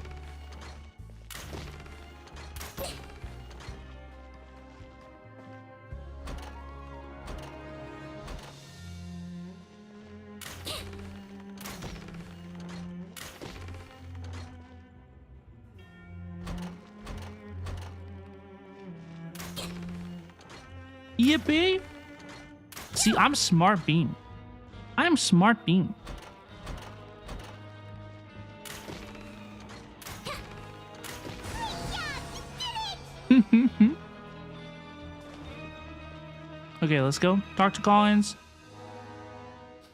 Yippee! See, I'm Smart Bean. I'm Smart Bean. Okay, let's go. Talk to Collins.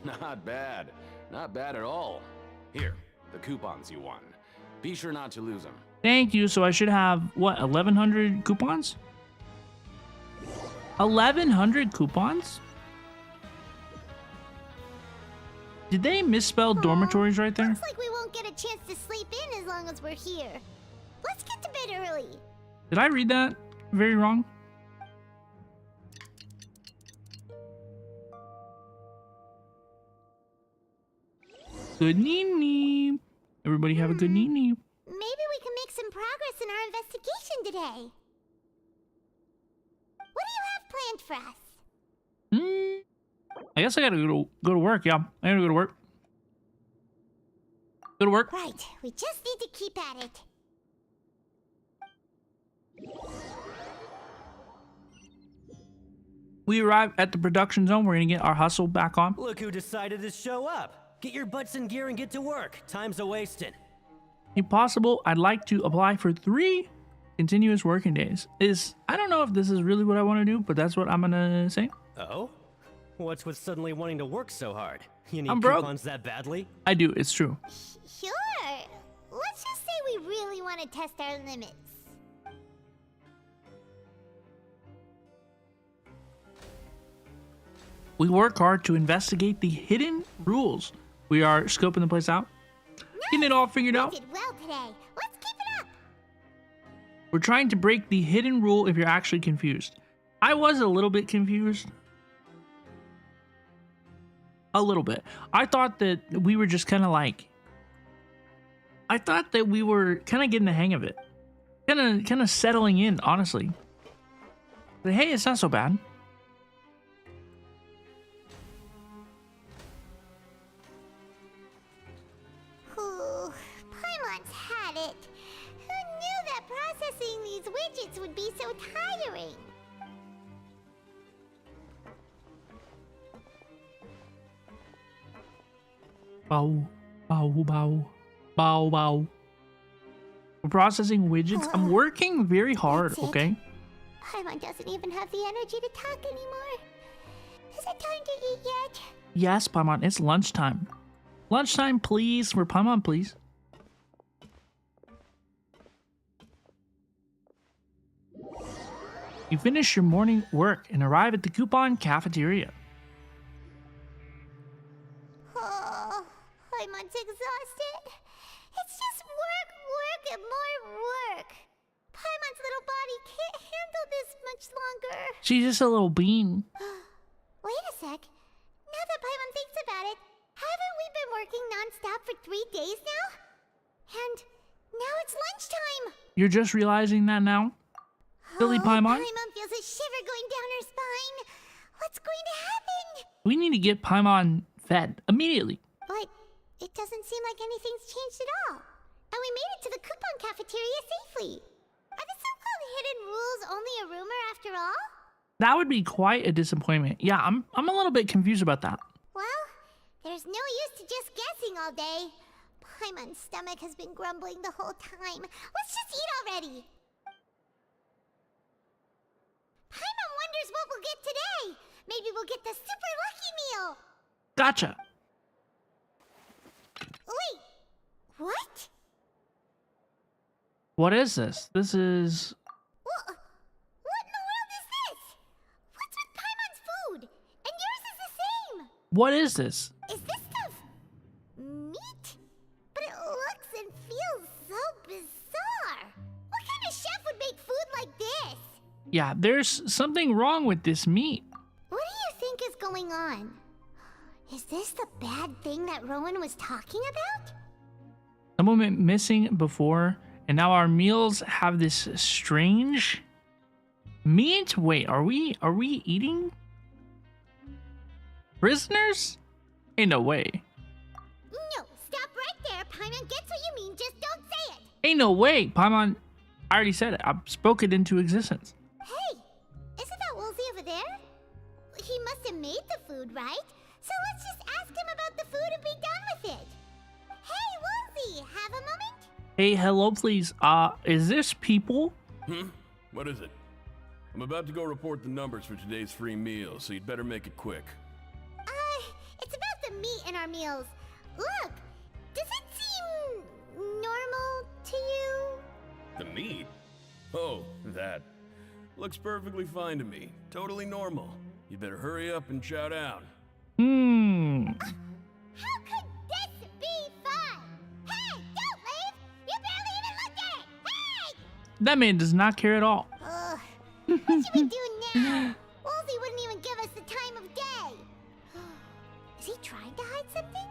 Not bad. Not bad at all. Here, the coupons you won. Be sure not to lose them. Thank you. So I should have, what, 1,100 coupons? 1,100 coupons? Did they misspell dormitories right there? Looks like we won't get a chance to sleep in as long as we're here. Let's get to bed early. Did I read that very wrong? Good Nini. Everybody have a good Nini. Maybe we can make some progress in our investigation today. What do you have planned for us? I guess I gotta go to work. Yeah, I gotta go to work. Go to work. Right, we just need to keep at it. We arrive at the production zone. We're gonna get our hustle back on. Look who decided to show up. Get your butts in gear and get to work. Time's a-wasting. If possible, I'd like to apply for 3 continuous working days. I don't know if this is really what I want to do, but that's what I'm gonna say. Oh? What's with suddenly wanting to work so hard? You need I'm broke. coupons that badly? I do, it's true. Sure. Let's just say we really want to test our limits. We work hard to investigate the hidden rules. We are scoping the place out. Getting it all figured out. Did well today. Let's keep it up. We're trying to break the hidden rule if you're actually confused. I was a little bit confused. A little bit. I thought that we were just kind of like... I thought that we were kind of getting the hang of it. Kind of settling in, honestly. But hey, it's not so bad. Ooh, Paimon's had it. Who knew that processing these widgets would be so tiring? Bow, bow, bow, bow, bow. We're processing widgets. I'm working very hard, okay? Paimon doesn't even have the energy to talk anymore. Is it time to eat yet? Yes, Paimon, it's lunchtime. Lunchtime, please. For Paimon, please. You finish your morning work and arrive at the coupon cafeteria. Oh, Paimon's exhausted. It's just work, work, and more work. Paimon's little body can't handle this much longer. She's just a little bean. Wait a sec. Now that Paimon thinks about it, haven't we been working non-stop for 3 days now? And now it's lunchtime. You're just realizing that now? Silly Paimon? Paimon feels a shiver going down her spine. What's going to happen? We need to get Paimon fed immediately. But it doesn't seem like anything's changed at all. And we made it to the coupon cafeteria safely. Are the so-called hidden rules only a rumor after all? That would be quite a disappointment. Yeah, I'm a little bit confused about that. Well, there's no use to just guessing all day. Paimon's stomach has been grumbling the whole time. Let's just eat already. Paimon wonders what we'll get today. Maybe we'll get the super lucky meal. Gotcha. Wait, what? What is this? This is... What in the world is this? What's with Paimon's food? And yours is the same. What is this? Is this stuff meat? But it looks and feels so bizarre. What kind of chef would make food like this? Yeah, there's something wrong with this meat. What do you think is going on? Is this the bad thing that Rowan was talking about? Someone went missing before, and now our meals have this strange meat. Wait, are we eating prisoners? Ain't no way. No, stop right there. Paimon gets what you mean. Just don't say it. Ain't no way. Paimon, I already said it. I spoke it into existence. Hey, isn't that Woolsey over there? He must have made the food, right? So let's just ask him about the food and be done with it. Hey, Woolsey, have a moment? Hey, hello, please. Is this people? What is it? I'm about to go report the numbers for today's free meal, so you'd better make it quick. It's about the meat in our meals. Look, does it seem normal to you? The meat? Oh, that. Looks perfectly fine to me. Totally normal. You better hurry up and chow down. How could this be fun? Hey, don't leave! You barely even looked at it! Hey! That man does not care at all. What should we do now? Woolsey wouldn't even give us the time of day. Is he trying to hide something?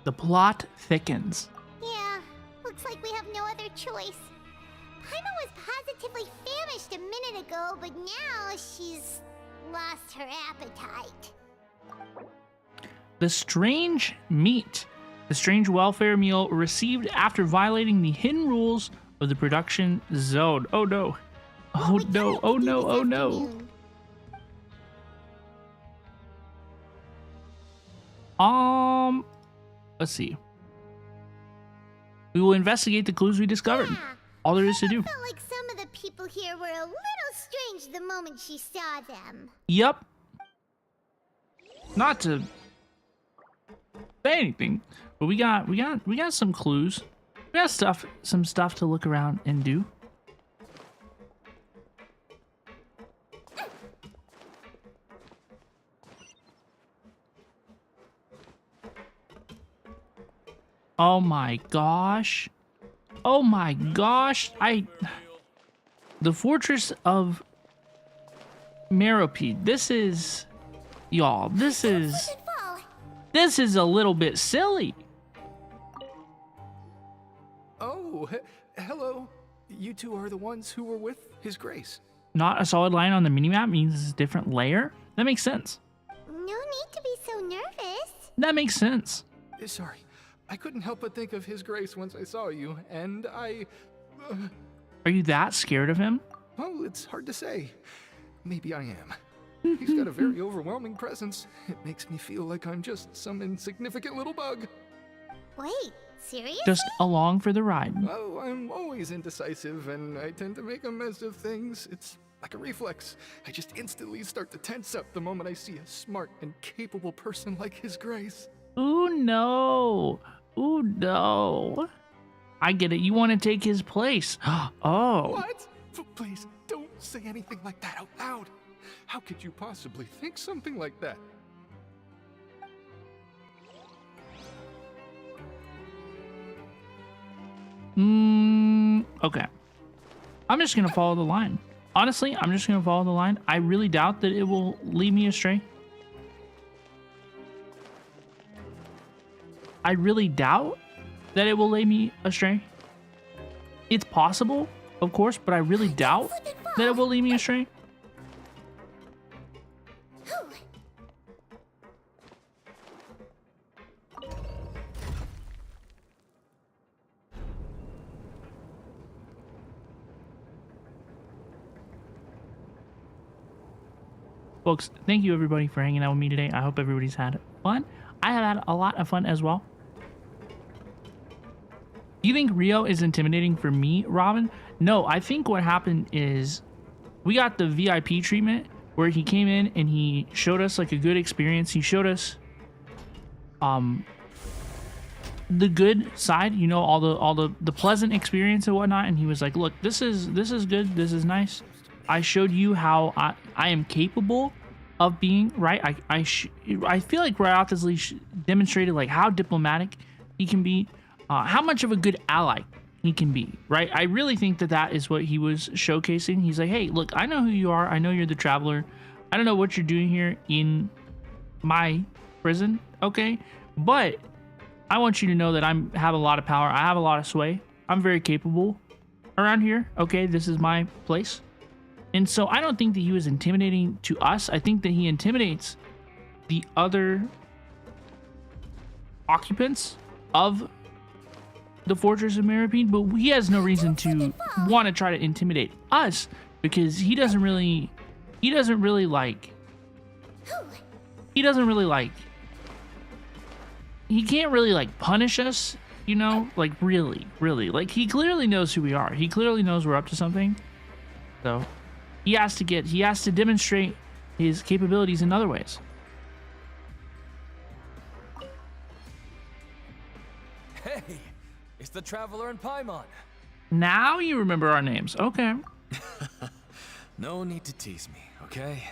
The plot thickens. Yeah, looks like we have no other choice. Paimon was positively famished a minute ago, but now she's lost her appetite. The strange meat. The strange welfare meal received after violating the hidden rules of the production zone. Oh no. Oh no, oh no, oh no. Let's see. We will investigate the clues we discovered. All there is to do. I felt like some of the people here were a little strange the moment she saw them. Yep. Not to say anything, but we got some clues. We got some stuff to look around and do. Oh my gosh. Oh my gosh. The Fortress of Meropide. This is... Y'all, this is a little bit silly. Oh, hello. You two are the ones who were with His Grace. Not a solid line on the minimap means it's a different layer? That makes sense. No need to be so nervous. That makes sense. Sorry. I couldn't help but think of His Grace once I saw you, and I... Are you that scared of him? Oh, it's hard to say. Maybe I am. He's got a very overwhelming presence. It makes me feel like I'm just some insignificant little bug. Wait, seriously? Just along for the ride. Oh, I'm always indecisive, and I tend to make a mess of things. It's like a reflex. I just instantly start to tense up the moment I see a smart and capable person like His Grace. Ooh, no. Ooh, no. I get it. You want to take his place. Oh. What? Please, don't say anything like that out loud. How could you possibly think something like that? Okay. I'm just going to follow the line. Honestly, I'm just going to follow the line. I really doubt that it will lead me astray. I really doubt that it will lead me astray. It's possible, of course, but I really doubt that it will lead me astray. Folks, thank you everybody for hanging out with me today. I hope everybody's had fun. I have had a lot of fun as well. Do you think Rio is intimidating for me, Robin? No, I think what happened is we got the VIP treatment where he came in and he showed us like a good experience. He showed us the good side, you know, all the pleasant experience and whatnot, and he was like, look, this is good, this is nice. I showed you how I am capable of being, right? I feel like right off this leash demonstrated like how diplomatic he can be, how much of a good ally he can be, right? I really think that is what he was showcasing. He's like, hey, look, I know who you are. I know you're the traveler. I don't know what you're doing here in my prison, okay? But I want you to know that I have a lot of power. I have a lot of sway. I'm very capable around here, okay? This is my place. And so I don't think that he was intimidating to us. I think that he intimidates the other occupants of the Fortress of Meropide, but he has no reason to want to try to intimidate us because he doesn't really like, he can't really like punish us, you know, like really, like he clearly knows who we are. He clearly knows we're up to something. So he has to demonstrate his capabilities in other ways. Hey, it's the Traveler and Paimon. Now you remember our names. Okay. No need to tease me, okay?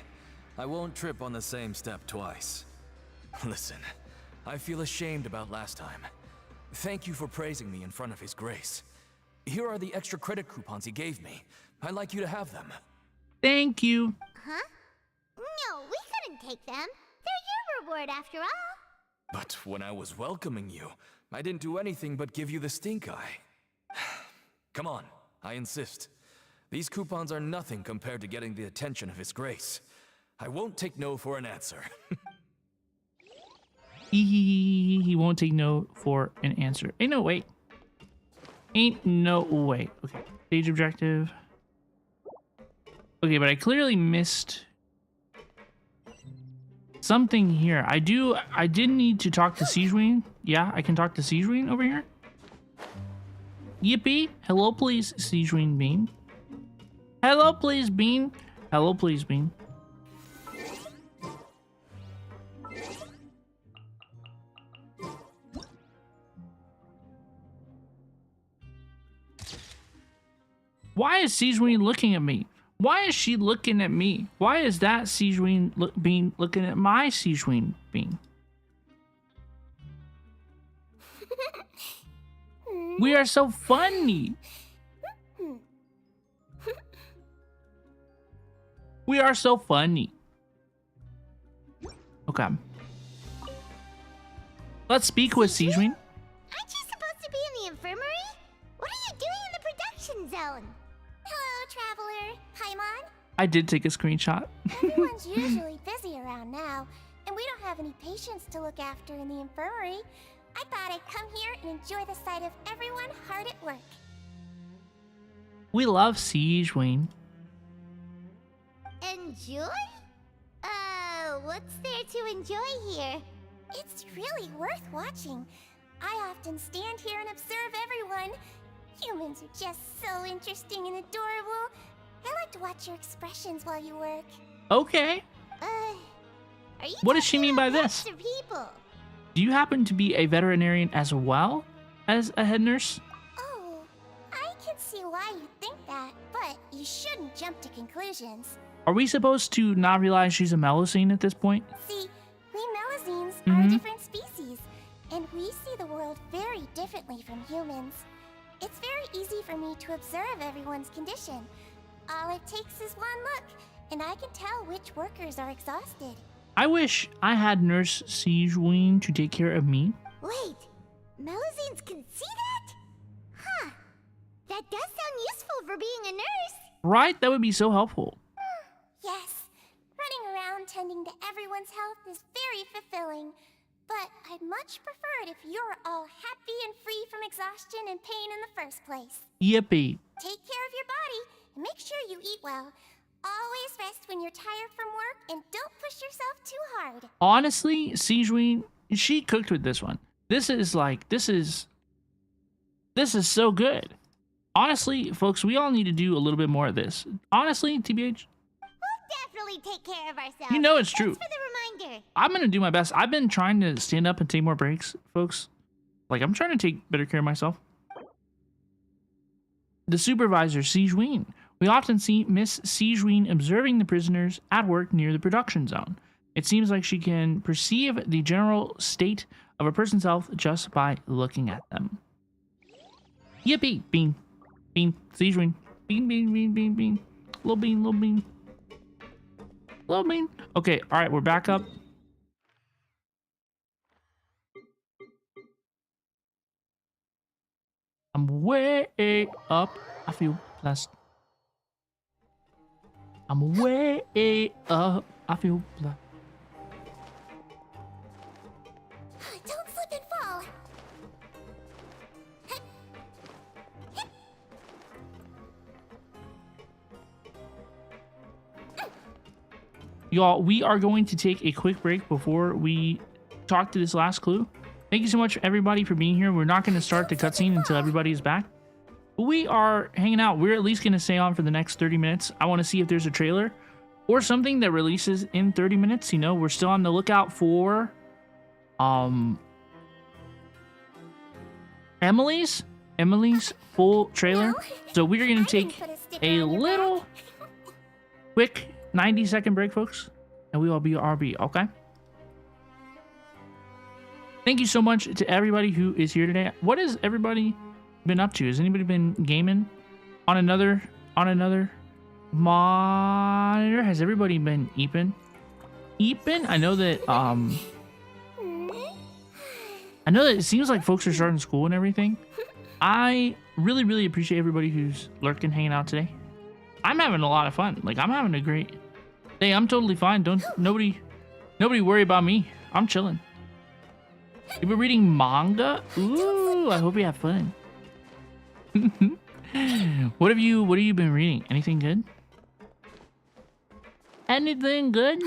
I won't trip on the same step twice. Listen, I feel ashamed about last time. Thank you for praising me in front of His Grace. Here are the extra credit coupons he gave me. I'd like you to have them. Thank you. Huh? No, we couldn't take them. They're your reward after all. But when I was welcoming you, I didn't do anything but give you the stink eye. Come on, I insist. These coupons are nothing compared to getting the attention of His Grace. I won't take no for an answer. He won't take no for an answer. Ain't no way. Ain't no way. Okay, stage objective. Okay, but I clearly missed something here. I did need to talk to Sijween. Yeah, I can talk to Sijween over here. Yippee. Hello, please, Sijween Bean. Hello, please, Bean. Hello, please, Bean. Why is Sijween looking at me? Why is she looking at me? Why is that Sijween Bean looking at my Sijween Bean? We are so funny. We are so funny. Okay. Let's speak with Sijween. Aren't you supposed to be in the infirmary? What are you doing in the production zone? Hello, traveler. Paimon. I did take a screenshot. Everyone's usually busy around now, and we don't have any patients to look after in the infirmary. I thought I'd come here and enjoy the sight of everyone hard at work. We love Sijween. Enjoy? What's there to enjoy here? It's really worth watching. I often stand here and observe everyone. Humans are just so interesting and adorable. I like to watch your expressions while you work. Okay. Are you What does she mean by this? people? Do you happen to be a veterinarian as well as a head nurse? Oh, I can see why you think that, but you shouldn't jump to conclusions. Are we supposed to not realize she's a Melusine at this point? See, we Melusines are a different species, and we see the world very differently from humans. It's very easy for me to observe everyone's condition. All it takes is one look, and I can tell which workers are exhausted. I wish I had Nurse Sijween to take care of me. Wait, Melusines can see that? Huh. That does sound useful for being a nurse. Right? That would be so helpful. Yes, running around tending to everyone's health is very fulfilling. But I'd much prefer it if you're all happy and free from exhaustion and pain in the first place. Yippee. Take care of your body and make sure you eat well. Always rest when you're tired from work and don't push yourself too hard. Honestly, Sijween, she cooked with this one. This is so good. Honestly, folks, we all need to do a little bit more of this. Honestly, TBH. Definitely take care of ourselves. You know it's true. Thanks for the reminder. I'm going to do my best. I've been trying to stand up and take more breaks, folks. Like, I'm trying to take better care of myself. The supervisor, Sijween. We often see Miss Sijween observing the prisoners at work near the production zone. It seems like she can perceive the general state of a person's health just by looking at them. Yippee! Bean. Bean. Sijween. Bean, bean, bean, bean, bean. Little bean, little bean. Little bean. Okay, alright, we're back up. I'm way up. I feel blessed. I'm way up. I feel blessed. Don't slip and fall. Y'all, we are going to take a quick break before we talk to this last clue. Thank you so much, everybody, for being here. We're not going to start the cutscene until everybody is back. But we are hanging out. We're at least going to stay on for the next 30 minutes. I want to see if there's a trailer or something that releases in 30 minutes. You know, we're still on the lookout for Emily's full trailer. So we're going to take a little quick 90-second break, folks, and we will be RB, okay? Thank you so much to everybody who is here today. What has everybody been up to? Has anybody been gaming on another monitor? Has everybody been eeping? I know that it seems like folks are starting school and everything. I really appreciate everybody who's lurking, hanging out today. I'm having a lot of fun. Like, I'm having a great day. I'm totally fine. Nobody worry about me. I'm chilling. You've been reading manga? Ooh, I hope you have fun. What have you been reading? Anything good? Anything good?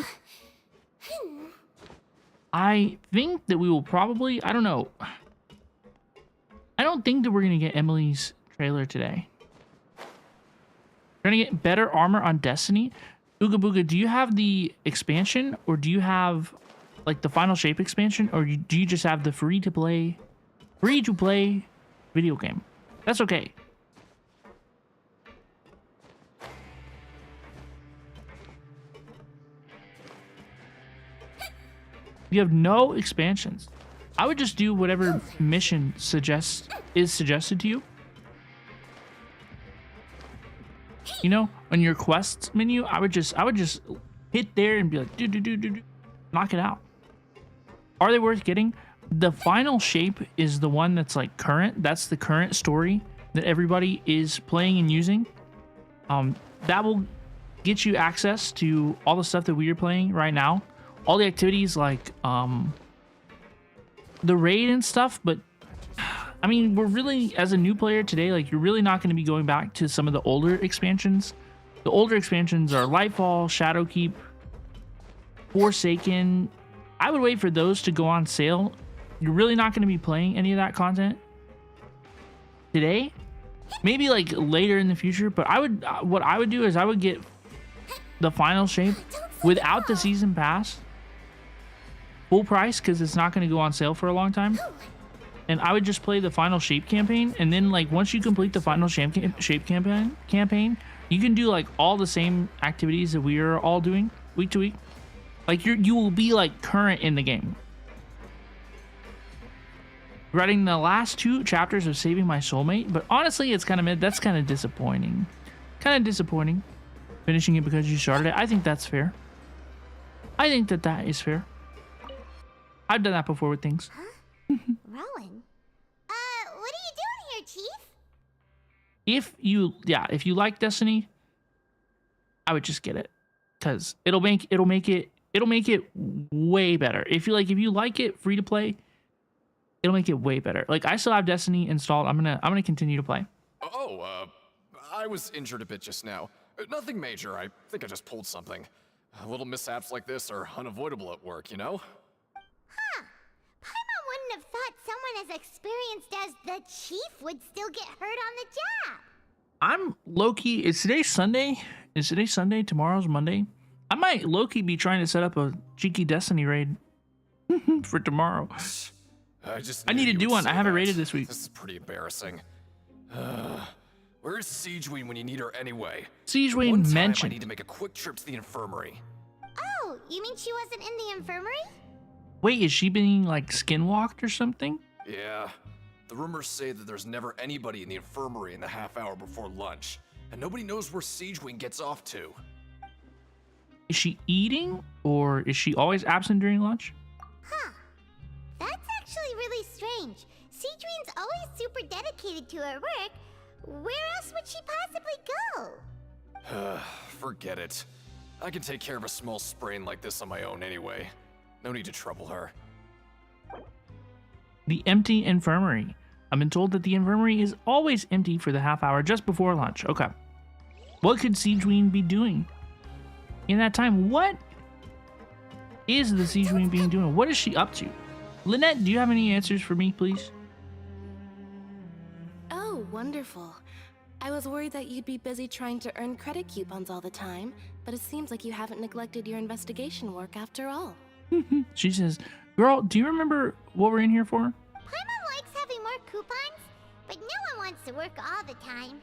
I think that we will probably, I don't know. I don't think that we're going to get Emily's trailer today. We're going to get better armor on Destiny. Ooga Booga, do you have the expansion, or do you have like the Final Shape expansion, or do you just have the free to play video game? That's okay. You have no expansions. I would just do whatever mission is suggested to you. You know, on your quests menu, I would just hit there and be like, do, knock it out. Are they worth getting? The Final Shape is the one that's like current. That's the current story that everybody is playing and using. That will get you access to all the stuff that we are playing right now. All the activities like the raid and stuff, but I mean, we're really, as a new player today, like you're really not going to be going back to some of the older expansions. The older expansions are Lightfall, Shadowkeep, Forsaken. I would wait for those to go on sale. You're really not going to be playing any of that content today. Maybe like later in the future, but what I would do is I would get the Final Shape without the season pass, full price, because it's not going to go on sale for a long time. And I would just play the Final Shape campaign, and then like once you complete the Final Shape campaign, you can do like all the same activities that we are all doing week to week. Like you will be like current in the game. Writing the last 2 chapters of Saving My Soulmate, but honestly, it's kind of that's kind of disappointing. Finishing it because you started it. I think that's fair. I think that is fair. I've done that before with things. Huh? Rowan? What are you doing here, Chief? If you like Destiny, I would just get it, cuz it'll make it way better. If you like it free to play, it'll make it way better. Like I still have Destiny installed. I'm going to continue to play. I was injured a bit just now. Nothing major. I think I just pulled something. Little mishaps like this are unavoidable at work, you know? Huh. Paimon wouldn't have thought someone as experienced as the Chief would still get hurt on the job. I'm low-key. Is today Sunday? Tomorrow's Monday. I might low-key be trying to set up a cheeky Destiny raid for tomorrow. I need to do one. I haven't raided this week. This is pretty embarrassing. Where's Siegeween when you need her anyway? Siegeween mentioned. I need to make a quick trip to the infirmary. Oh, you mean she wasn't in the infirmary? Wait, is she being like skinwalked or something? Yeah. The rumors say that there's never anybody in the infirmary in the half hour before lunch, and nobody knows where Siegeween gets off to. Is she eating, or is she always absent during lunch? Huh. That's actually really strange. Siegeween's always super dedicated to her work. Where else would she possibly go? Forget it. I can take care of a small sprain like this on my own anyway. No need to trouble her. The empty infirmary. I've been told that the infirmary is always empty for the half hour just before lunch. Okay. What could Siegeween be doing in that time? What is the Siegeween being doing? What is she up to? Lynette, do you have any answers for me, please? Oh, wonderful. I was worried that you'd be busy trying to earn credit coupons all the time, but it seems like you haven't neglected your investigation work after all. She says, girl, do you remember what we're in here for? Paimon likes having more coupons, but no one wants to work all the time.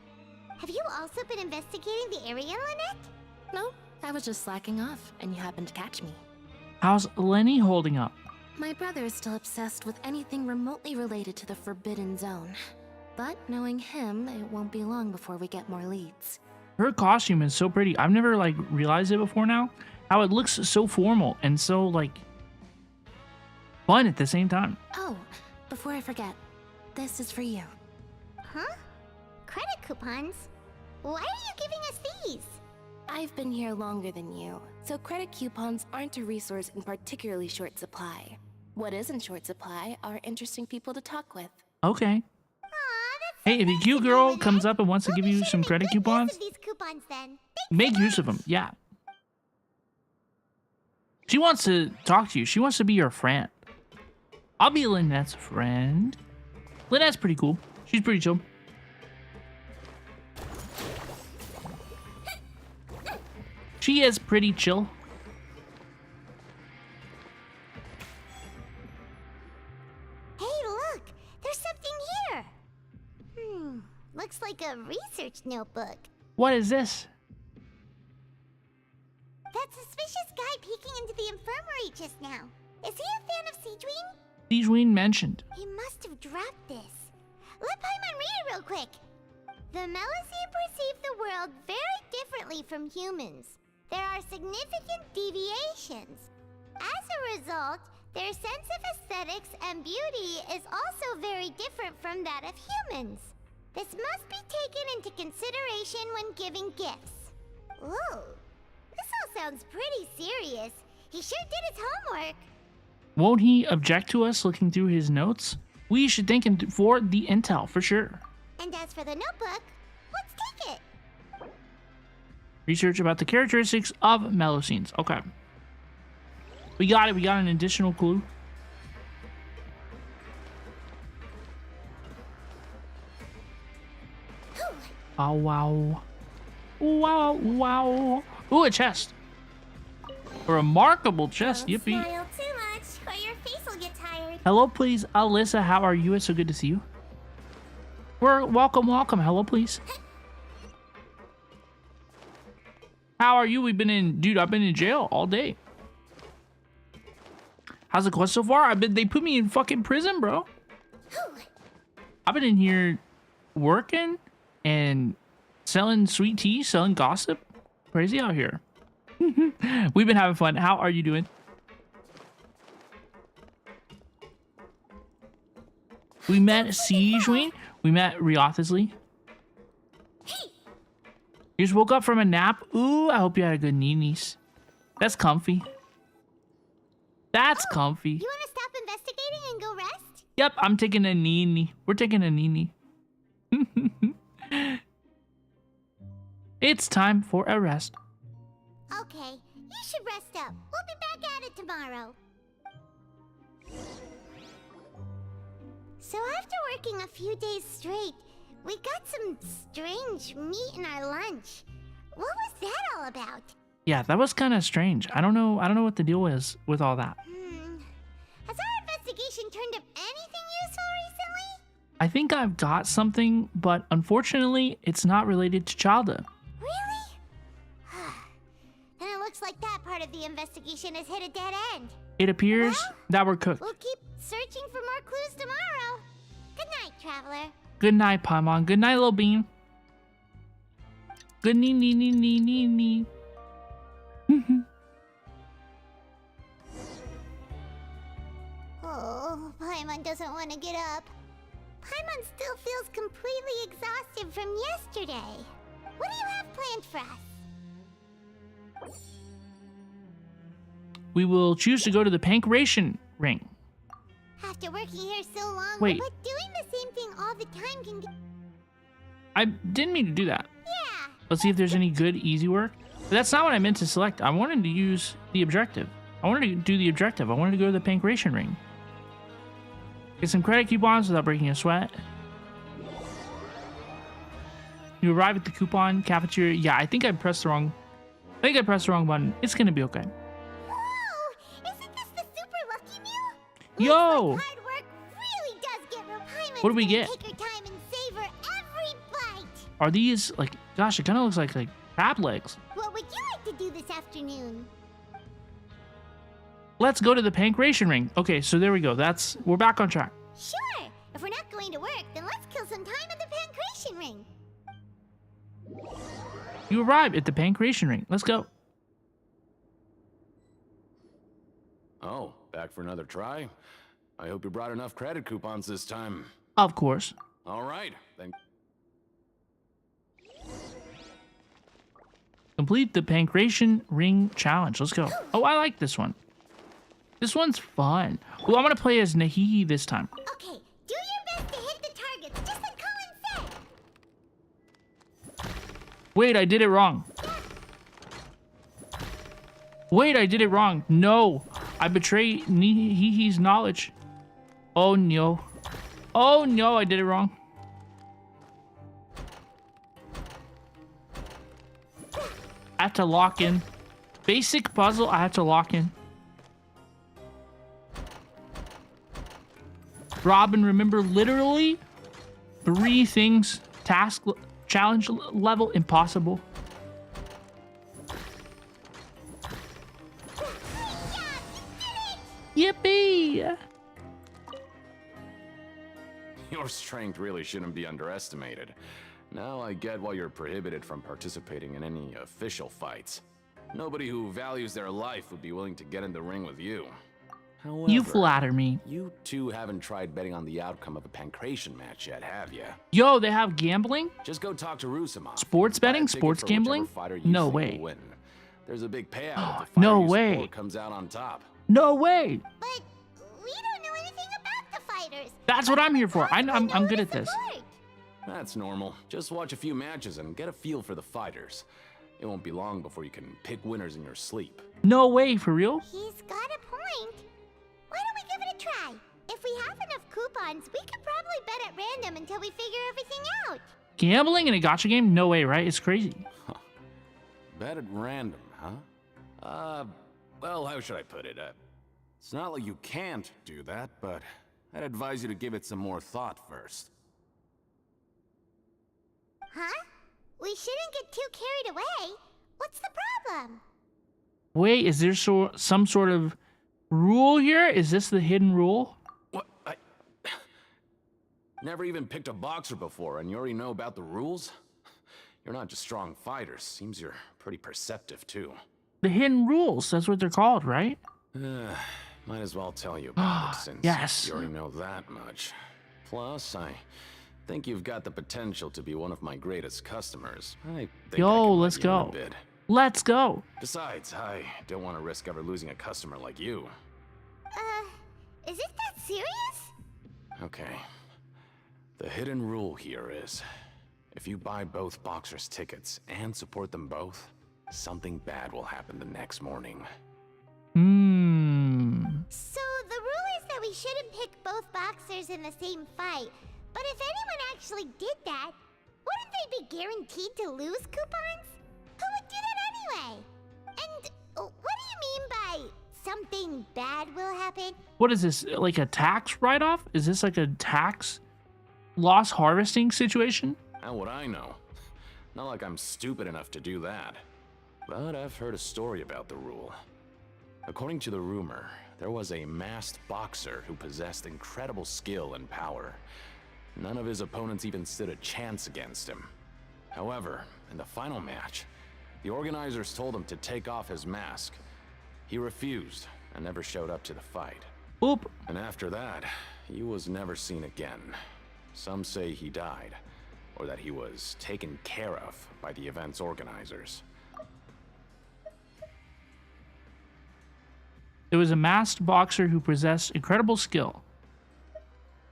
Have you also been investigating the area, Lynette? No, I was just slacking off, and you happened to catch me. How's Lenny holding up? My brother is still obsessed with anything remotely related to the Forbidden Zone. But knowing him, it won't be long before we get more leads. Her costume is so pretty. I've never like realized it before now. How it looks so formal and so like fun at the same time. Oh, before I forget, this is for you. Huh? Credit coupons? Why are you giving us these? I've been here longer than you, so credit coupons aren't a resource in particularly short supply. What is in short supply are interesting people to talk with. Okay. Hey, if a cute girl comes up and wants to give you some credit coupons, These coupons then. make use of them. Yeah. She wants to talk to you. She wants to be your friend. I'll be Lynette's friend. Lynette's pretty cool. She's pretty chill. She is pretty chill. Hey, look! There's something here! Looks like a research notebook. What is this? That suspicious guy peeking into the infirmary just now. Is he a fan of Siegeween? Siegeween mentioned. He must have dropped this. Let Paimon read it real quick. The Melusine perceive the world very differently from humans. There are significant deviations. As a result, their sense of aesthetics and beauty is also very different from that of humans. This must be taken into consideration when giving gifts. Whoa, this all sounds pretty serious. He sure did his homework. Won't he object to us looking through his notes? We should thank him for the intel, for sure. And as for the notebook, let's take it. Research about the characteristics of Melusines. Okay. We got it. We got an additional clue. Oh, wow. Wow, wow. Ooh, a chest. A remarkable chest. Don't Yippee. smile too much, or your face will get tired. Hello, please. Alyssa, how are you? It's so good to see you. Welcome. Hello, please. How are you? We've been in... Dude, I've been in jail all day. How's the quest so far? They put me in fucking prison, bro. I've been in here working and selling sweet tea, selling gossip. Crazy out here. We've been having fun. How are you doing? We met Siegeween. We met Riothesley. You just woke up from a nap. Ooh, I hope you had a good nee-nees. That's comfy. That's comfy. You want to stop investigating and go rest? Yep, I'm taking a nee-nee. We're taking a nee-nee. It's time for a rest. Okay, you should rest up. We'll be back at it tomorrow. So after working a few days straight, we got some strange meat in our lunch. What was that all about? Yeah, that was kind of strange. I don't know what the deal is with all that. Has our investigation turned up anything useful recently? I think I've got something, but unfortunately, it's not related to childhood. Really? Then it looks like that part of the investigation has hit a dead end. It appears that we're cooked. We'll keep searching for more clues tomorrow. Good night, Traveler. Good night, Paimon. Good night, little bean. Good nee. Oh, Paimon doesn't want to get up. Paimon still feels completely exhausted from yesterday. What do you have planned for us? We will choose to go to the Pankration Ring. After working here so long, Wait. but doing the same thing all the time can get... I didn't mean to do that. Yeah. Let's see if there's any good easy work. But that's not what I meant to select. I wanted to use the objective. I wanted to do the objective. I wanted to go to the Pankration Ring. Get some credit coupons without breaking a sweat. You arrive at the coupon cafeteria. Yeah, I think I pressed the wrong button. It's gonna be okay. Whoa! Isn't this the super lucky meal? Yo! Looks like hard work really does get real. Paimon's What do we gonna get? Take her time and savor every bite. Are these like? Gosh, it kind of looks like crab legs. What would you like to do this afternoon? Let's go to the Pankration Ring. Okay, so there we go. We're back on track. Sure. If we're not going to work, then let's kill some time at the Pankration Ring. You arrive at the Pankration Ring. Let's go. Oh, back for another try? I hope you brought enough credit coupons this time. Of course. All right, then. Complete the Pankration Ring challenge. Let's go. Oh, I like this one. This one's fun. Oh, I'm gonna play as Nahihi this time. Okay, do your best to hit the targets, just like Colin said. Wait, I did it wrong. Wait, I did it wrong. No, I betray He's knowledge. Oh no. Oh no, I did it wrong. I have to lock in. Basic puzzle, I have to lock in. Robin, remember literally 3 things. Challenge level, impossible. Yippee! Your strength really shouldn't be underestimated. Now I get why you're prohibited from participating in any official fights. Nobody who values their life would be willing to get in the ring with you. However, you flatter me. You two haven't tried betting on the outcome of a pancration match yet, have you? Yo, they have gambling? Just go talk to Rusama. Sports betting? Sports gambling? No way. There's a big payout if the fighter no you way. support comes out on top. No way. But we don't know anything about the fighters. That's what I'm here for. I'm good at this. That's normal. Just watch a few matches and get a feel for the fighters. It won't be long before you can pick winners in your sleep. No way, for real? He's got a point. Why don't we give it a try? If we have enough coupons, we could probably bet at random until we figure everything out. Gambling in a gacha game? No way, right? It's crazy. Huh. Bet at random, huh? Well, how should I put it? It's not like you can't do that, but I'd advise you to give it some more thought first. Huh? We shouldn't get too carried away. What's the problem? Wait, is there some sort of rule here? Is this the hidden rule? What? I never even picked a boxer before, and you already know about the rules? You're not just strong fighters. Seems you're pretty perceptive, too. The hidden rules, that's what they're called, right? Might as well tell you about it since yes. you already know that much. Plus, I think you've got the potential to be one of my greatest customers. Yo, let's go. Let's go. Besides, I don't want to risk ever losing a customer like you. Is it that serious? Okay. The hidden rule here is, if you buy both boxers' tickets and support them both, something bad will happen the next morning. So the rule is that we shouldn't pick both boxers in the same fight. But if anyone actually did that, wouldn't they be guaranteed to lose coupons? Who would do that anyway? And what do you mean by something bad will happen? What is this, like a tax write-off? Is this like a tax loss harvesting situation? How would I know? Not like I'm stupid enough to do that. But I've heard a story about the rule. According to the rumor, there was a masked boxer who possessed incredible skill and power. None of his opponents even stood a chance against him. However, in the final match, the organizers told him to take off his mask. He refused and never showed up to the fight. Oop. And after that, he was never seen again. Some say he died, or that he was taken care of by the event's organizers. There was a masked boxer who possessed incredible skill.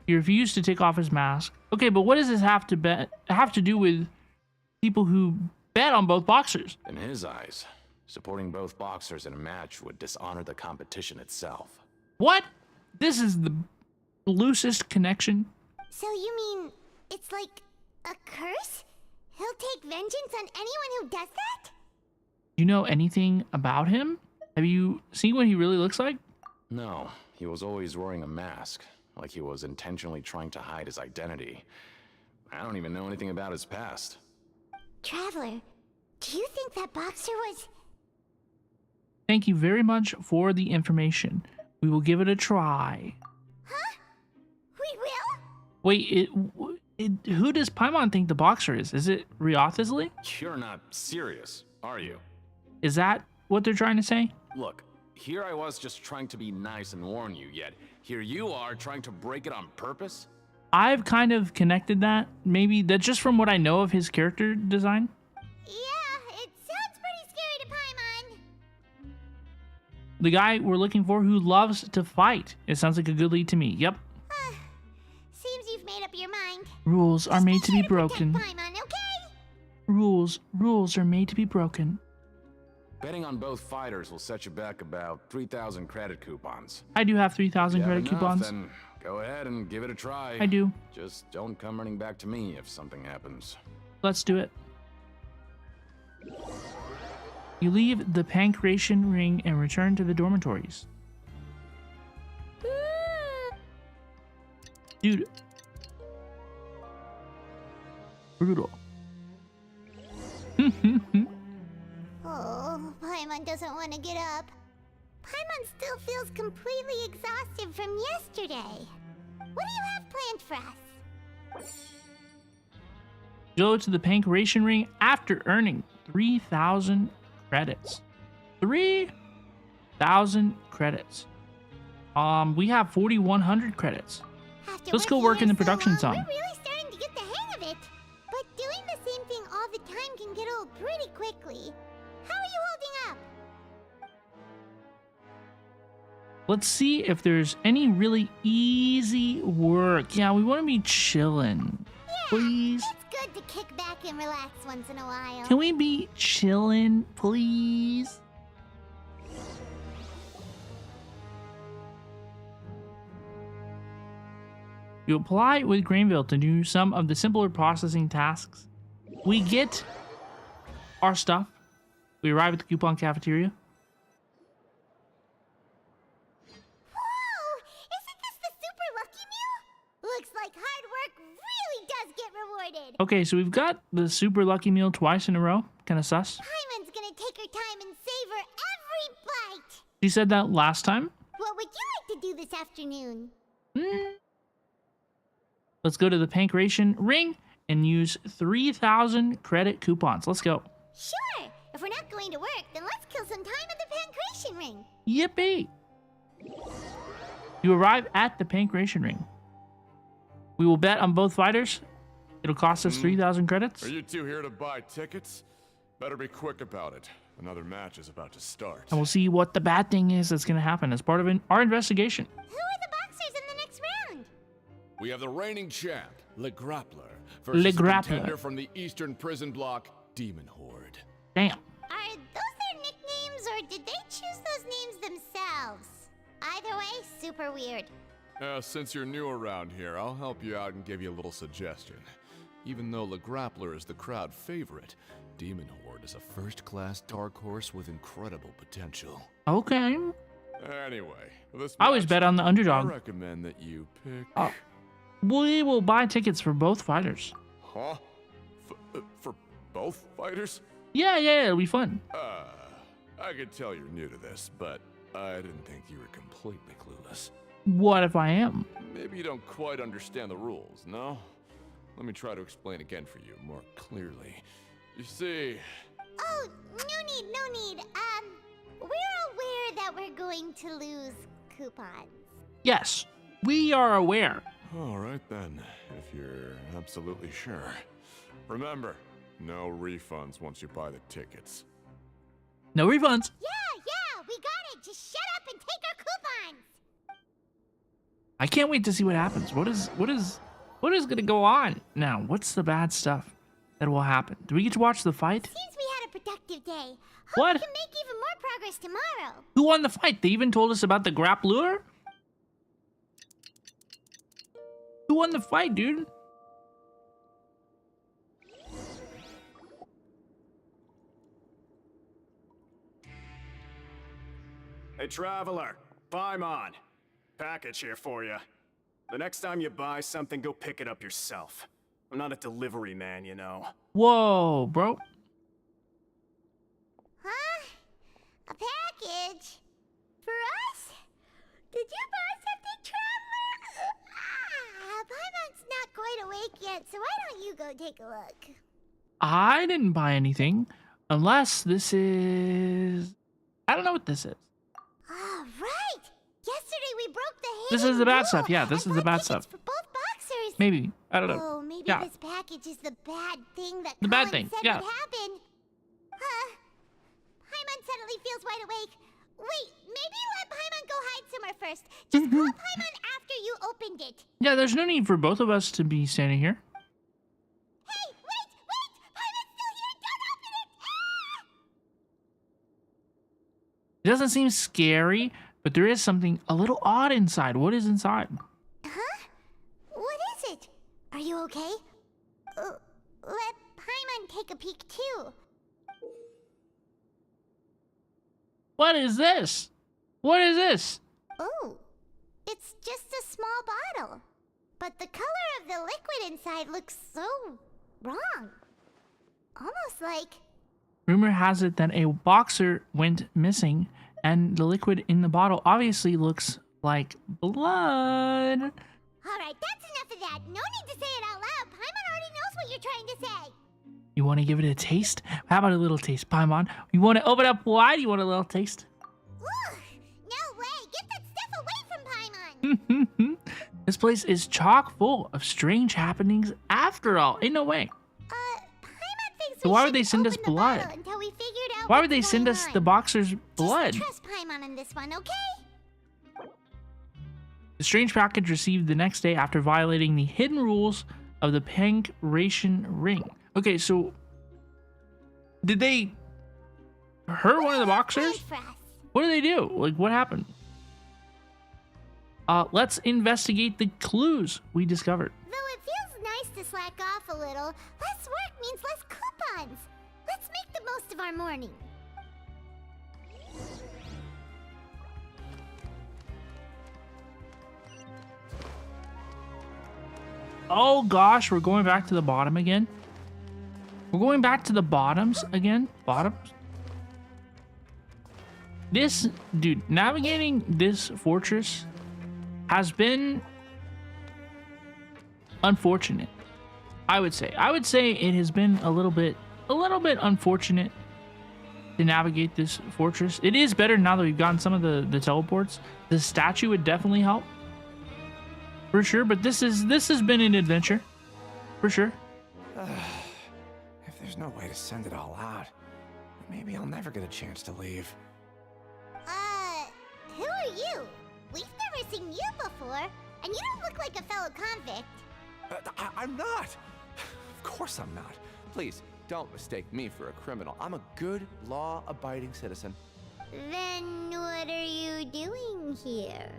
He refused to take off his mask. Okay, but what does this have to do with people who bet on both boxers? In his eyes, supporting both boxers in a match would dishonor the competition itself. What? This is the loosest connection. So you mean it's like a curse? He'll take vengeance on anyone who does that? Do you know anything about him? Have you seen what he really looks like? No, he was always wearing a mask, like he was intentionally trying to hide his identity. I don't even know anything about his past. Traveler, do you think that boxer was... Thank you very much for the information. We will give it a try. Huh? We will? Wait, who does Paimon think the boxer is? Is it Ryothesli? You're not serious, are you? Is that what they're trying to say? Look, here I was just trying to be nice and warn you, yet here you are trying to break it on purpose? I've kind of connected that, maybe, that just from what I know of his character design. Yeah, it sounds pretty scary to Paimon. The guy we're looking for who loves to fight. It sounds like a good lead to me. Yep. Seems you've made up your mind. Rules are made to be broken. Paimon, okay? Rules are made to be broken. Betting on both fighters will set you back about 3,000 credit coupons. I do have 3,000 If you have credit enough, coupons. Then go ahead and give it a try. I do. Just don't come running back to me if something happens. Let's do it. You leave the pancreation ring and return to the dormitories. Dude. Brutal. Oh, Paimon doesn't want to get up. Paimon still feels completely exhausted from yesterday. What do you have planned for us? Go to the pancreation ring after earning 3,000 credits. 3,000 credits. We have 4,100 credits. Let's go work in the production zone. We're really starting to get the hang of it. But doing the same thing all the time can get old pretty quickly. How are you holding up? Let's see if there's any really easy work. Yeah, we want to be chilling. Yeah, please. It's good to kick back and relax once in a while. Can we be chilling, please? You apply with Grainville to do some of the simpler processing tasks. We get our stuff. We arrive at the coupon cafeteria. Whoa! Isn't this the super lucky meal? Looks like hard work really does get rewarded. Okay, so we've got the super lucky meal twice in a row. Kind of sus. Paimon's gonna take her time and savor every bite. She said that last time. What would you like to do this afternoon? Let's go to the pancreation ring and use 3,000 credit coupons. Let's go. Sure! If we're not going to work, then let's kill some time at the pancreation ring. Yippee! You arrive at the pancreation ring. We will bet on both fighters. It'll cost us 3,000 credits. Are you two here to buy tickets? Better be quick about it. Another match is about to start. And we'll see what the bad thing is that's going to happen as part of our investigation. Who are the boxers in the next round? We have the reigning champ, Le Grappler, versus a contender from the Eastern Prison Block, Demon Horde. Damn. Are those their nicknames, or did they choose those names themselves? Either way, super weird. Since you're new around here, I'll help you out and give you a little suggestion. Even though Le Grappler is the crowd favorite, Demon Horde is a first-class dark horse with incredible potential. Okay. Anyway, this I always bet on the underdog. I recommend that you pick... We will buy tickets for both fighters. Huh? For both fighters? Yeah, it'll be fun. I could tell you're new to this, but I didn't think you were completely clueless. What if I am? Maybe you don't quite understand the rules, no? Let me try to explain again for you more clearly. You see... Oh, no need. We're aware that we're going to lose coupons. Yes, we are aware. All right then, if you're absolutely sure. Remember, no refunds once you buy the tickets. No refunds. Yeah, we got it. Just shut up and take our coupons. I can't wait to see what happens. What is going to go on now? What's the bad stuff that will happen? Do we get to watch the fight? Seems we had a productive day. Hope What? we can make even more progress tomorrow. Who won the fight? They even told us about the grappler? Who won the fight, dude? Hey, Traveler. Paimon. Package here for you. The next time you buy something, go pick it up yourself. I'm not a delivery man, you know. Whoa, bro. Huh? A package? For us? Did you buy something, Traveler? Paimon's not quite awake yet, so why don't you go take a look? I didn't buy anything. Unless this is... I don't know what this is. Oh, right! Yesterday we broke the This is the bad stuff. Yeah, this is the bad stuff. for both boxers. Maybe. I don't know. Oh, maybe Yeah. this package is the bad thing that The bad Colin thing, said yeah. would happen. Huh? Paimon suddenly feels wide awake. Wait, maybe let Paimon go hide somewhere first. Just call Paimon after you opened it. Yeah, there's no need for both of us to be standing here. Hey, wait! Paimon's still here! Don't open it! It doesn't seem scary, but there is something a little odd inside. What is inside? Huh? What is it? Are you okay? Let Paimon take a peek too. What is this? What is this? Oh, it's just a small bottle. But the color of the liquid inside looks so wrong. Almost like... Rumor has it that a boxer went missing, and the liquid in the bottle obviously looks like blood. Alright, that's enough of that. No need to say it out loud. Paimon already knows what you're trying to say. You want to give it a taste? How about a little taste, Paimon? You want to open up wide? You want a little taste? Ugh, no way. Get that stuff away from Paimon. This place is chock full of strange happenings after all. Ain't no way. Paimon thinks So we why would they shouldn't send us open the blood? bottle until we figured out Why would what's they send going us on. the boxer's blood? Just trust Paimon on this one, okay? The strange package received the next day after violating the hidden rules of the Pankration ring. Okay, so did they hurt one of the boxers? What did they do? Like, what happened? Let's investigate the clues we discovered. Though it feels nice to slack off a little, less work means less coupons. Let's make the most of our morning. Oh gosh, we're going back to the bottom again. We're going back to the bottoms again. Bottoms. This, dude, navigating this fortress has been unfortunate. I would say it has been a little bit unfortunate to navigate this fortress. It is better now that we've gotten some of the teleports. The statue would definitely help. For sure, but this has been an adventure. For sure. If there's no way to send it all out, maybe I'll never get a chance to leave. Who are you? We've never seen you before, and you don't look like a fellow convict. I'm not! Of course I'm not. Please, don't mistake me for a criminal. I'm a good, law-abiding citizen. Then what are you doing here?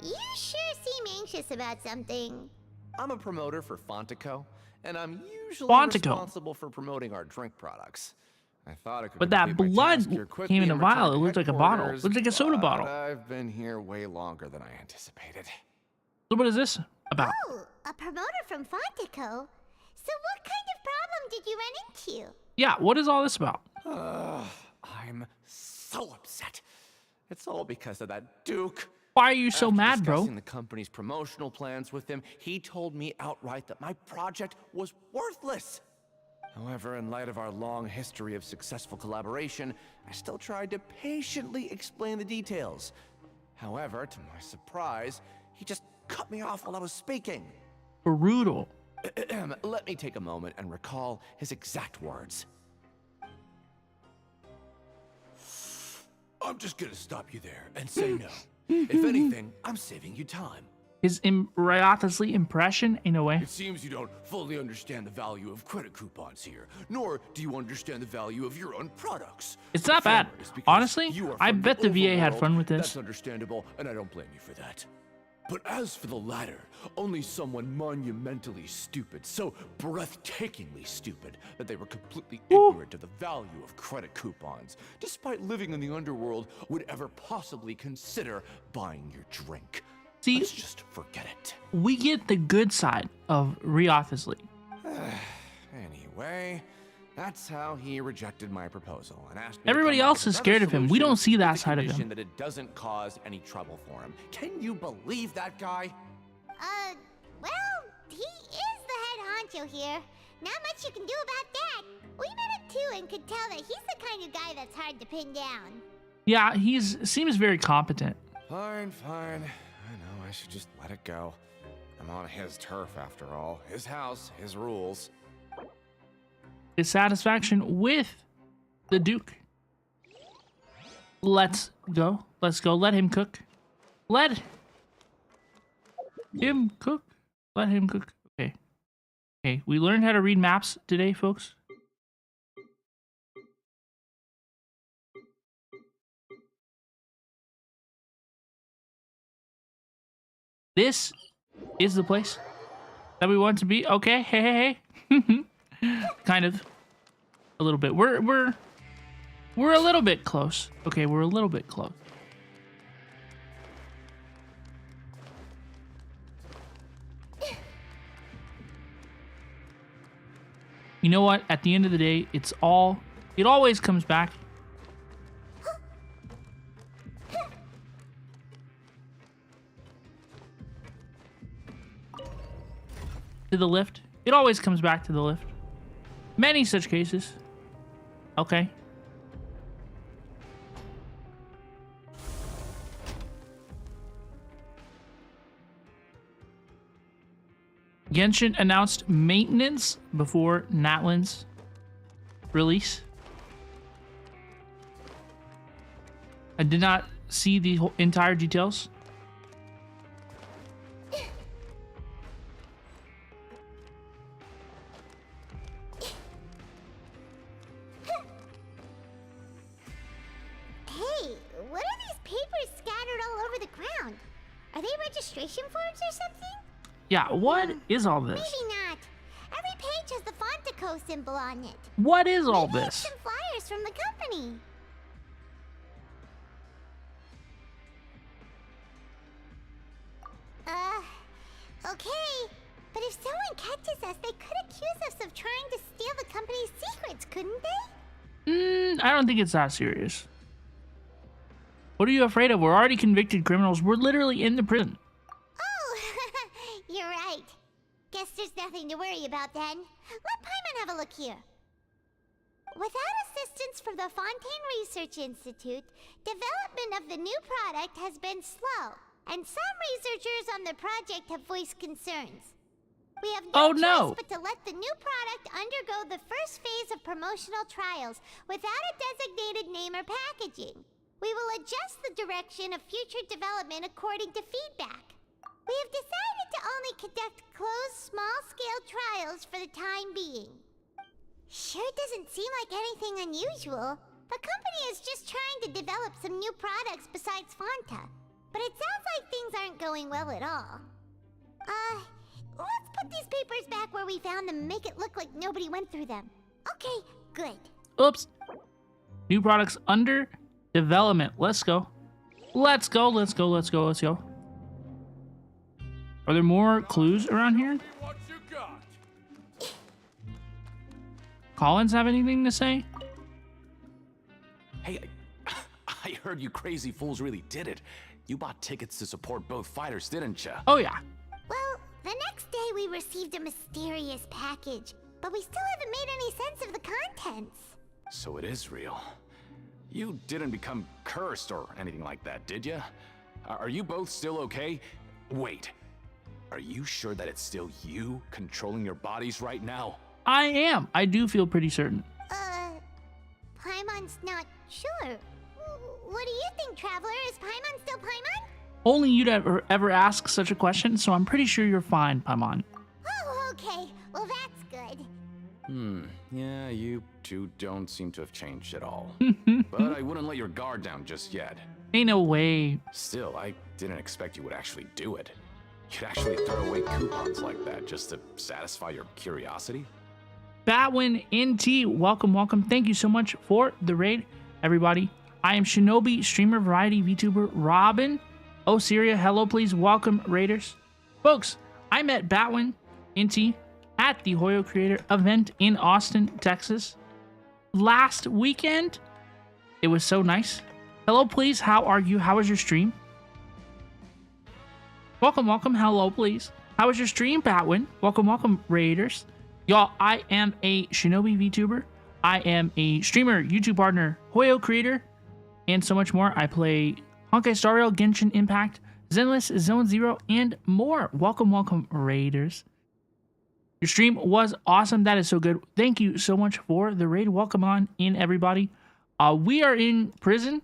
You sure seem anxious about something. I'm a promoter for Fontaine, and I'm usually Fontaine. responsible for promoting our drink products. I thought I could But that complete my task blood here quickly came in a and return vial. to It looked like a bottle. It headquarters, looked like a soda but bottle. I've been here way longer than I anticipated. So what is this about? Oh, a promoter from Fontaine. So what kind of problem did you run into? Yeah, what is all this about? I'm so upset. It's all because of that Duke. Why are you so mad, bro? Discussing the company's promotional plans with him, he told me outright that my project was worthless. However, in light of our long history of successful collaboration, I still tried to patiently explain the details. However, to my surprise, he just cut me off while I was speaking. Brutal. Let me take a moment and recall his exact words. I'm just gonna stop you there and say no. If anything, I'm saving you time. His riotously impression, in a way. It seems you don't fully understand the value of credit coupons here, nor do you understand the value of your own products. It's not bad. Honestly, I bet the VA had fun with this. That's understandable, and I don't blame you for that. But as for the latter, only someone monumentally stupid, so breathtakingly stupid, that they were completely ignorant of the value of credit coupons, despite living in the underworld, would ever possibly consider buying your drink. See, let's just forget it. We get the good side of Riothusly. Anyway, that's how he rejected my proposal and asked me. Everybody to come up else with is another scared of him. We solution don't see that with the side of condition him. That it doesn't cause any trouble for him. Can you believe that guy? Well, he is the head honcho here. Not much you can do about that. We met him too and could tell that he's the kind of guy that's hard to pin down. Yeah, seems very competent. Fine. I know I should just let it go. I'm on his turf after all. His house, his rules. His satisfaction with the Duke. Let's go. Let him cook. Let him cook. Let him cook. Okay, we learned how to read maps today, folks. This is the place that we want to be. Okay, hey. Kind of. A little bit. We're a little bit close. Okay, we're a little bit close. You know what? At the end of the day, it always comes back. To the lift. It always comes back to the lift. Many such cases. Okay. Genshin announced maintenance before Natlan's release. I did not see the entire details. Hey, what are these papers scattered all over the ground? Are they registration forms or something? Yeah, what is all this? Maybe not. Every page has the Fontaco symbol on it. What is all Maybe this? it's some flyers from the company. Okay. But if someone catches us, they could accuse us of trying to steal the company's secrets, couldn't they? I don't think it's that serious. What are you afraid of? We're already convicted criminals. We're literally in the prison. Oh, you're right. Guess there's nothing to worry about then. Let Paimon have a look here. Without assistance from the Fontaine Research Institute, development of the new product has been slow, and some researchers on the project have voiced concerns. We have no choice but to let the new product undergo the first phase of promotional trials without a designated name or packaging. We will adjust the direction of future development according to feedback. We have decided to only conduct closed, small-scale trials for the time being. Sure doesn't seem like anything unusual. The company is just trying to develop some new products besides Fanta. But it sounds like things aren't going well at all. Let's put these papers back where we found them and make it look like nobody went through them. Okay, good. Oops. New products under development. Let's go. Let's go. Let's go. Let's go. Let's go. Are there more clues around here? Collins have anything to say? Hey, I heard you crazy fools really did it. You bought tickets to support both fighters, didn't ya? Oh, yeah. Well, the next day we received a mysterious package, but we still haven't made any sense of the contents. So it is real. You didn't become cursed or anything like that, did ya? Are you both still okay? Wait, are you sure that it's still you controlling your bodies right now? I am. I do feel pretty certain. Paimon's not sure. What do you think, Traveler? Is Paimon still Paimon? Only you'd ever ask such a question, so I'm pretty sure you're fine, Paimon. Oh, okay. Well, that's good. Yeah, you two don't seem to have changed at all. But I wouldn't let your guard down just yet. Ain't no way. Still, I didn't expect you would actually do it. You'd actually throw away coupons like that just to satisfy your curiosity? Batwin NT, welcome, welcome. Thank you so much for the raid, everybody. I am Shinobi, streamer, variety, VTuber, Robin, Osiria. Hello, please, welcome, raiders. Folks, I met Batwin NT at the HoYoCreator event in Austin, Texas last weekend. It was so nice. Hello, please, how are you? How was your stream? Welcome, welcome. Hello, please. How was your stream, Batwin? Welcome, welcome, raiders. Y'all, I am a Shinobi VTuber. I am a streamer, YouTube partner, HoYoCreator, and so much more. I play Honkai Star Rail, Genshin Impact, Zenless, Zone Zero, and more. Welcome, welcome, raiders. Your stream was awesome. That is so good. Thank you so much for the raid. Welcome on in, everybody. We are in prison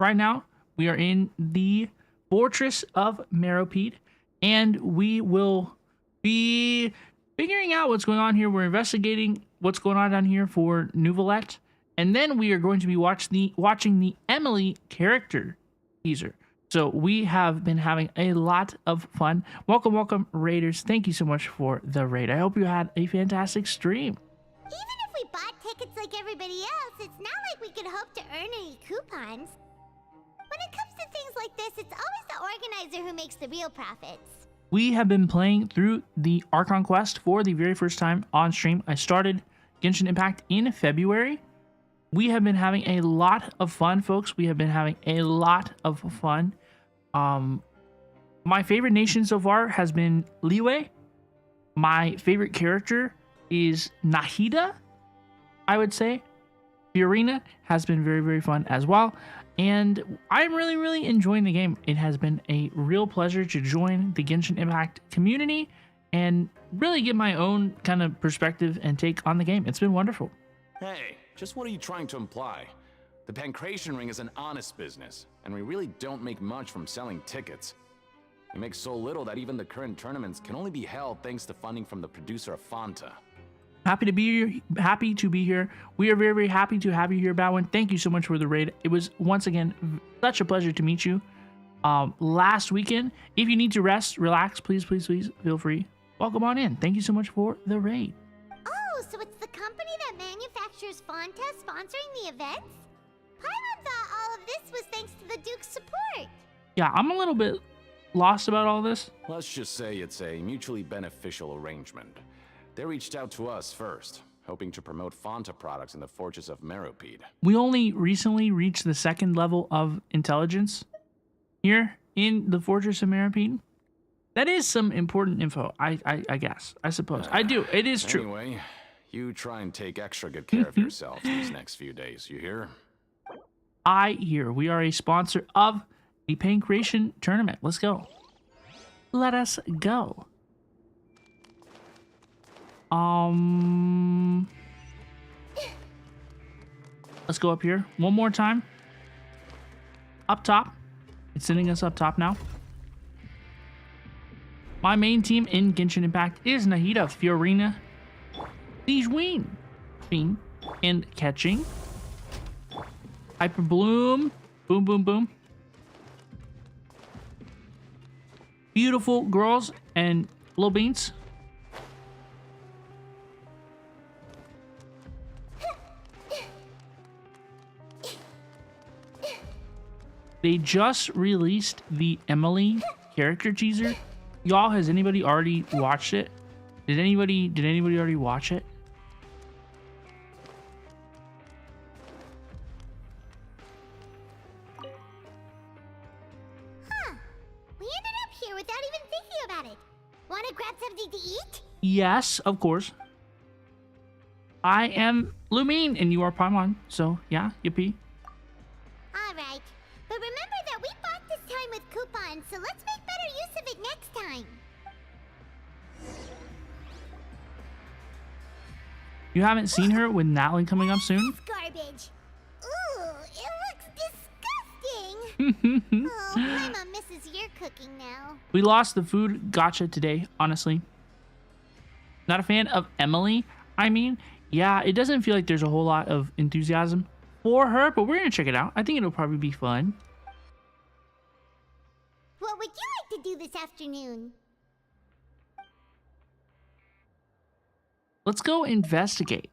right now. We are in the Fortress of Meropide, and we will be figuring out what's going on here. We're investigating what's going on down here for Neuvillette, and then we are going to be watching the Emily character teaser. So we have been having a lot of fun. Welcome, welcome, Raiders. Thank you so much for the raid. I hope you had a fantastic stream. Even if we bought tickets like everybody else, it's not like we could hope to earn any coupons. When it comes to things like this, it's always the organizer who makes the real profits. We have been playing through the Archon quest for the very first time on stream. I started Genshin Impact in February. We have been having a lot of fun, folks. We have been having a lot of fun. My favorite nation so far has been Liyue. My favorite character is Nahida, I would say. Fiorina has been very, very fun as well. And I'm really, really enjoying the game. It has been a real pleasure to join the Genshin Impact community and really get my own kind of perspective and take on the game. It's been wonderful. Hey, just what are you trying to imply? The Pancration Ring is an honest business, and we really don't make much from selling tickets. We make so little that even the current tournaments can only be held thanks to funding from the producer of Fanta. Happy to be here. We are very, very happy to have you here, Bowin. Thank you so much for the raid. It was once again such a pleasure to meet you last weekend. If you need to rest, relax, please feel free. Welcome on in. Thank you so much for the raid. Oh, so it's the company that manufactures Fonta sponsoring the events? Paimon thought all of this was thanks to the Duke's support. Yeah, I'm a little bit lost about all this. Let's just say it's a mutually beneficial arrangement. They reached out to us first, hoping to promote Fanta products in the Fortress of Meropide. We only recently reached the 2nd level of intelligence here in the Fortress of Meropide. That is some important info, I guess. I suppose. I do. It is true. Anyway, you try and take extra good care of yourself these next few days, you hear? I hear. We are a sponsor of the Pancration Tournament. Let's go. Let us go. Let's go up here one more time. Up top. It's sending us up top now. My main team in Genshin Impact is Nahida, Fiorina, Siegeween, Fiend, and Catching. Hyper Bloom. Boom, boom, boom. Beautiful girls and little beans. They just released the Emily character teaser. Y'all, has anybody already watched it? Did anybody already watch it? Huh. We ended up here without even thinking about it. Want to grab something to eat? Yes, of course. I am Lumine and you are Paimon. So, yeah, yippee. Alright. But remember that we bought this time with coupons, so let's make better use of it next time. You haven't seen her with Natlan coming up soon? Garbage. Ooh, it looks disgusting. Oh, Paimon misses your cooking now. We lost the food gacha today, honestly. Not a fan of Emily. I mean, yeah, it doesn't feel like there's a whole lot of enthusiasm for her, but we're gonna check it out. I think it'll probably be fun. What would you like to do this afternoon? Let's go investigate.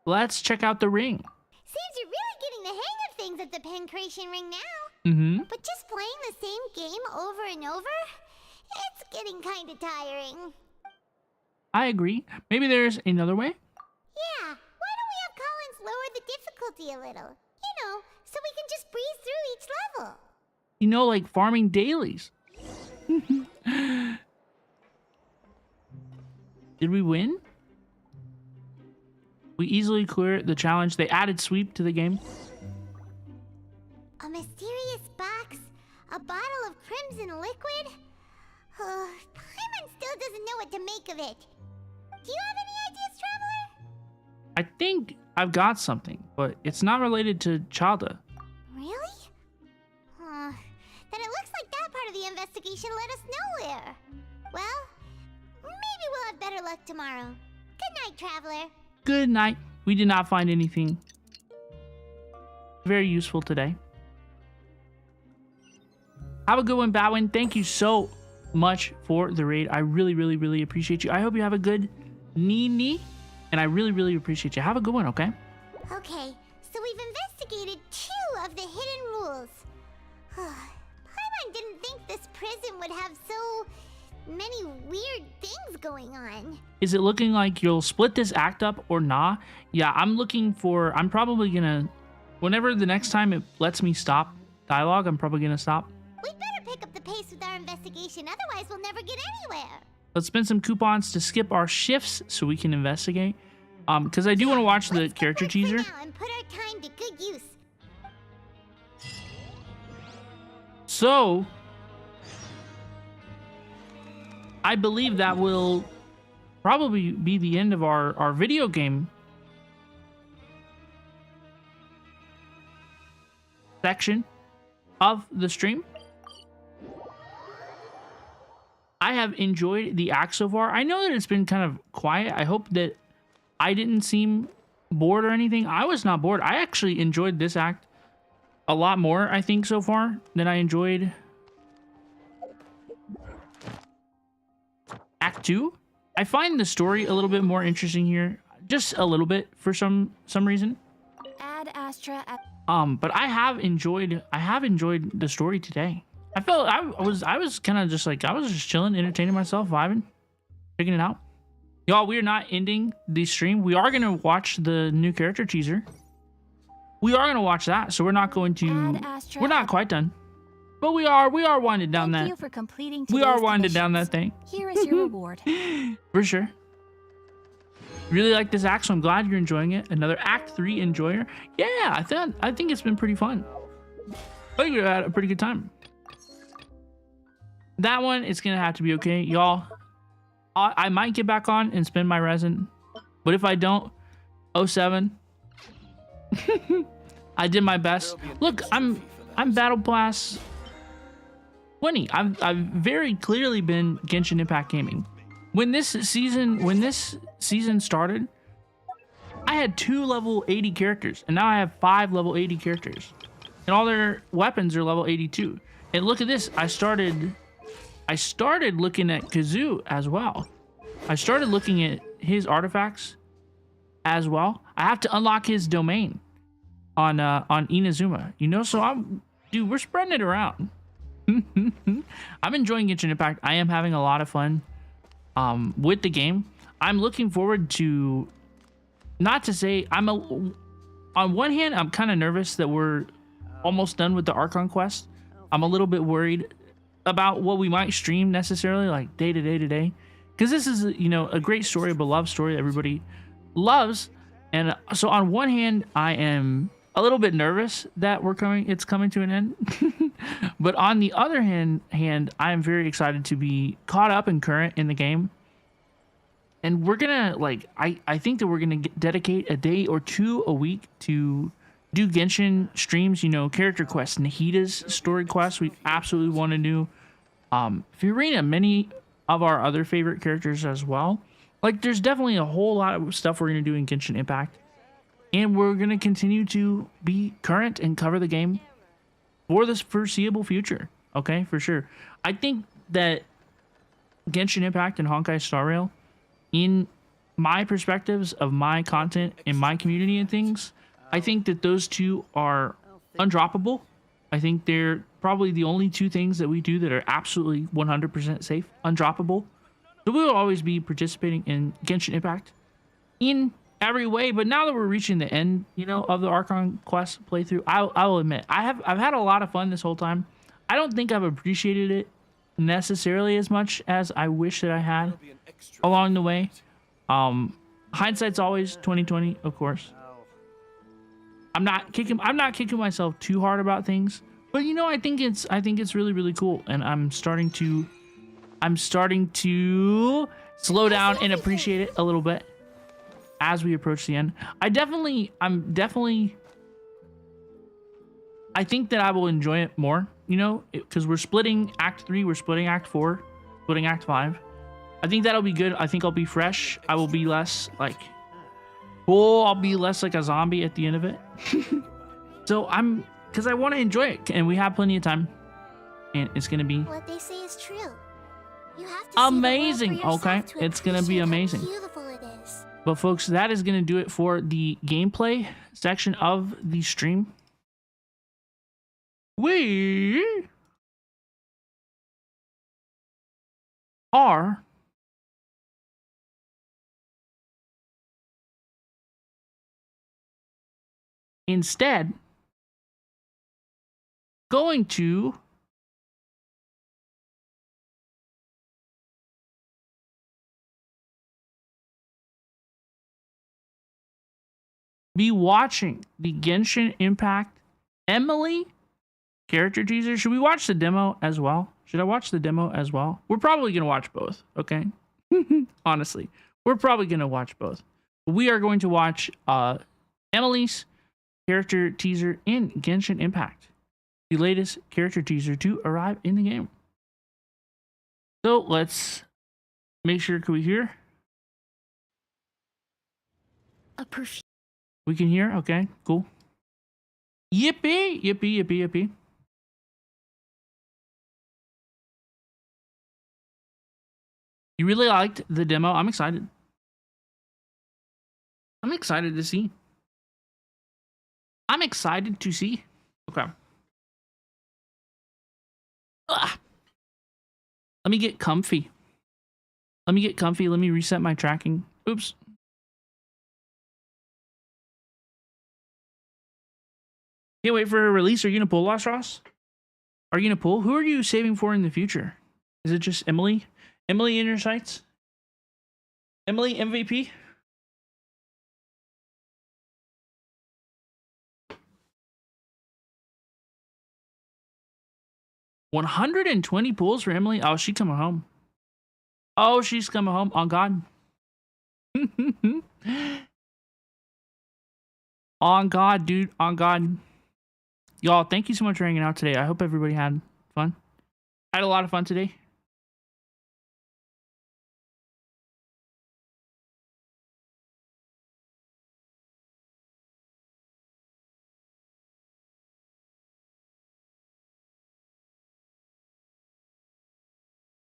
Let's check out the ring. Seems you're really getting the hang of things at the Pancration Ring now. Mm-hmm. But just playing the same game over and over, it's getting kind of tiring. I agree. Maybe there's another way? Yeah, why don't we have Collins lower the difficulty a little? You know, so we can just breeze through each level. You know, like farming dailies. Did we win? We easily clear the challenge. They added sweep to the game. A mysterious box? A bottle of crimson liquid? Paimon still doesn't know what to make of it. Do you have any ideas, Traveler? I think I've got something, but it's not related to Chalda. Really? Then it looks like that part of the investigation led us nowhere. Well, maybe we'll have better luck tomorrow. Good night, Traveler. Good night. We did not find anything. Very useful today. Have a good one, Batwin. Thank you so much for the raid. I really, really, really appreciate you. I hope you have a good Nini, and I really, really appreciate you. Have a good one, okay? Okay, so we've investigated 2 of the hidden rules. Paimon didn't think this prison would have so many weird things going on. Is it looking like you'll split this act up or not? Yeah, I'm probably gonna, whenever the next time it lets me stop dialogue, I'm probably gonna stop. We'd better pick up the pace with our investigation, otherwise we'll never get anywhere. Let's spend some coupons to skip our shifts so we can investigate. Because I do want to watch the character teaser. Now and put our time to good use. So, I believe that will probably be the end of our video game section of the stream. I have enjoyed the act so far. I know that it's been kind of quiet. I hope that I didn't seem bored or anything. I was not bored. I actually enjoyed this act a lot more, I think, so far than I enjoyed Act 2. I find the story a little bit more interesting here, just a little bit for some reason. Add Astra. But I have enjoyed the story today. I felt I was kind of just like, I was just chilling, entertaining myself, vibing, checking it out. Y'all, we are not ending the stream. We are gonna watch the new character teaser. We are gonna watch that, so we're not going to. We're not quite done, but we are winding down that. Thank you for completing We are today's winding down that thing. Here is your reward. For sure. Really like this act, so I'm glad you're enjoying it. Another Act 3 enjoyer. Yeah, I think it's been pretty fun. I think we had a pretty good time. That one, it's gonna have to be okay, y'all. I might get back on and spend my resin, but if I don't, 07. I did my best. Look, I'm Battle Pass 20. I've very clearly been Genshin Impact gaming. When this season started, I had 2 level 80 characters, and now I have 5 level 80 characters, and all their weapons are level 82. And look at this, I started looking at Kazoo as well. I started looking at his artifacts as well. I have to unlock his domain on Inazuma, you know, so dude, we're spreading it around. I'm enjoying Genshin Impact. I am having a lot of fun with the game. I'm looking forward to, not to say, on one hand, I'm kind of nervous that we're almost done with the Archon quest. I'm a little bit worried about what we might stream necessarily, like day to day, because this is, you know, a great story, a beloved story that everybody loves. And so on one hand, I am a little bit nervous that it's coming to an end. But on the other hand, I am very excited to be caught up and current in the game. And we're gonna, like, I think that we're gonna dedicate a day or 2 a week to do Genshin streams, you know, character quests, Nahida's story quests. We absolutely want to do Furina, many of our other favorite characters as well. Like, there's definitely a whole lot of stuff we're going to do in Genshin Impact. And we're going to continue to be current and cover the game for this foreseeable future. Okay, for sure. I think that Genshin Impact and Honkai Star Rail, in my perspectives of my content and my community and things, I think that those two are undroppable. I think they're probably the only 2 things that we do that are absolutely 100% safe, undroppable. So we will always be participating in Genshin Impact in every way. But now that we're reaching the end, you know, of the Archon quest playthrough, I will admit I've had a lot of fun this whole time. I don't think I've appreciated it necessarily as much as I wish that I had along the way. Hindsight's always 20/20, of course. I'm not kicking myself too hard about things, but you know, I think it's really, really cool, and I'm starting to slow down and appreciate it a little bit as we approach the end. I think that I will enjoy it more, you know, because we're splitting Act 3, we're splitting Act 4, splitting Act 5. I think that'll be good. I think I'll be fresh. I will be less like, I'll be less like a zombie at the end of it. So because I want to enjoy it, and we have plenty of time, and it's gonna be what they say is true. You have to amazing. See the world for yourself Okay, it's gonna be amazing. How beautiful it is. But folks, that is gonna do it for the gameplay section of the stream. We are instead going to be watching the Genshin Impact Emily character teaser. Should we watch the demo as well? Should I watch the demo as well? We're probably going to watch both, okay? Honestly, we're probably going to watch both. We are going to watch Emily's character teaser in Genshin Impact, the latest character teaser to arrive in the game. So let's make sure, can we hear? A perfume. We can hear? Okay, cool. Yippee, yippee, yippee, yippee. You really liked the demo? I'm excited. I'm excited to see. I'm excited to see. Okay. Ugh. Let me get comfy. Let me get comfy. Let me reset my tracking. Oops. Can't wait for a release. Are you gonna pull Lost Ross? Are you gonna pull? Who are you saving for in the future? Is it just Emily? Emily in your sights? Emily MVP? $120 pulls for Emily. Oh, she's coming home. Oh, she's coming home. On God. On God, dude. On God. Y'all, thank you so much for hanging out today. I hope everybody had fun. I had a lot of fun today.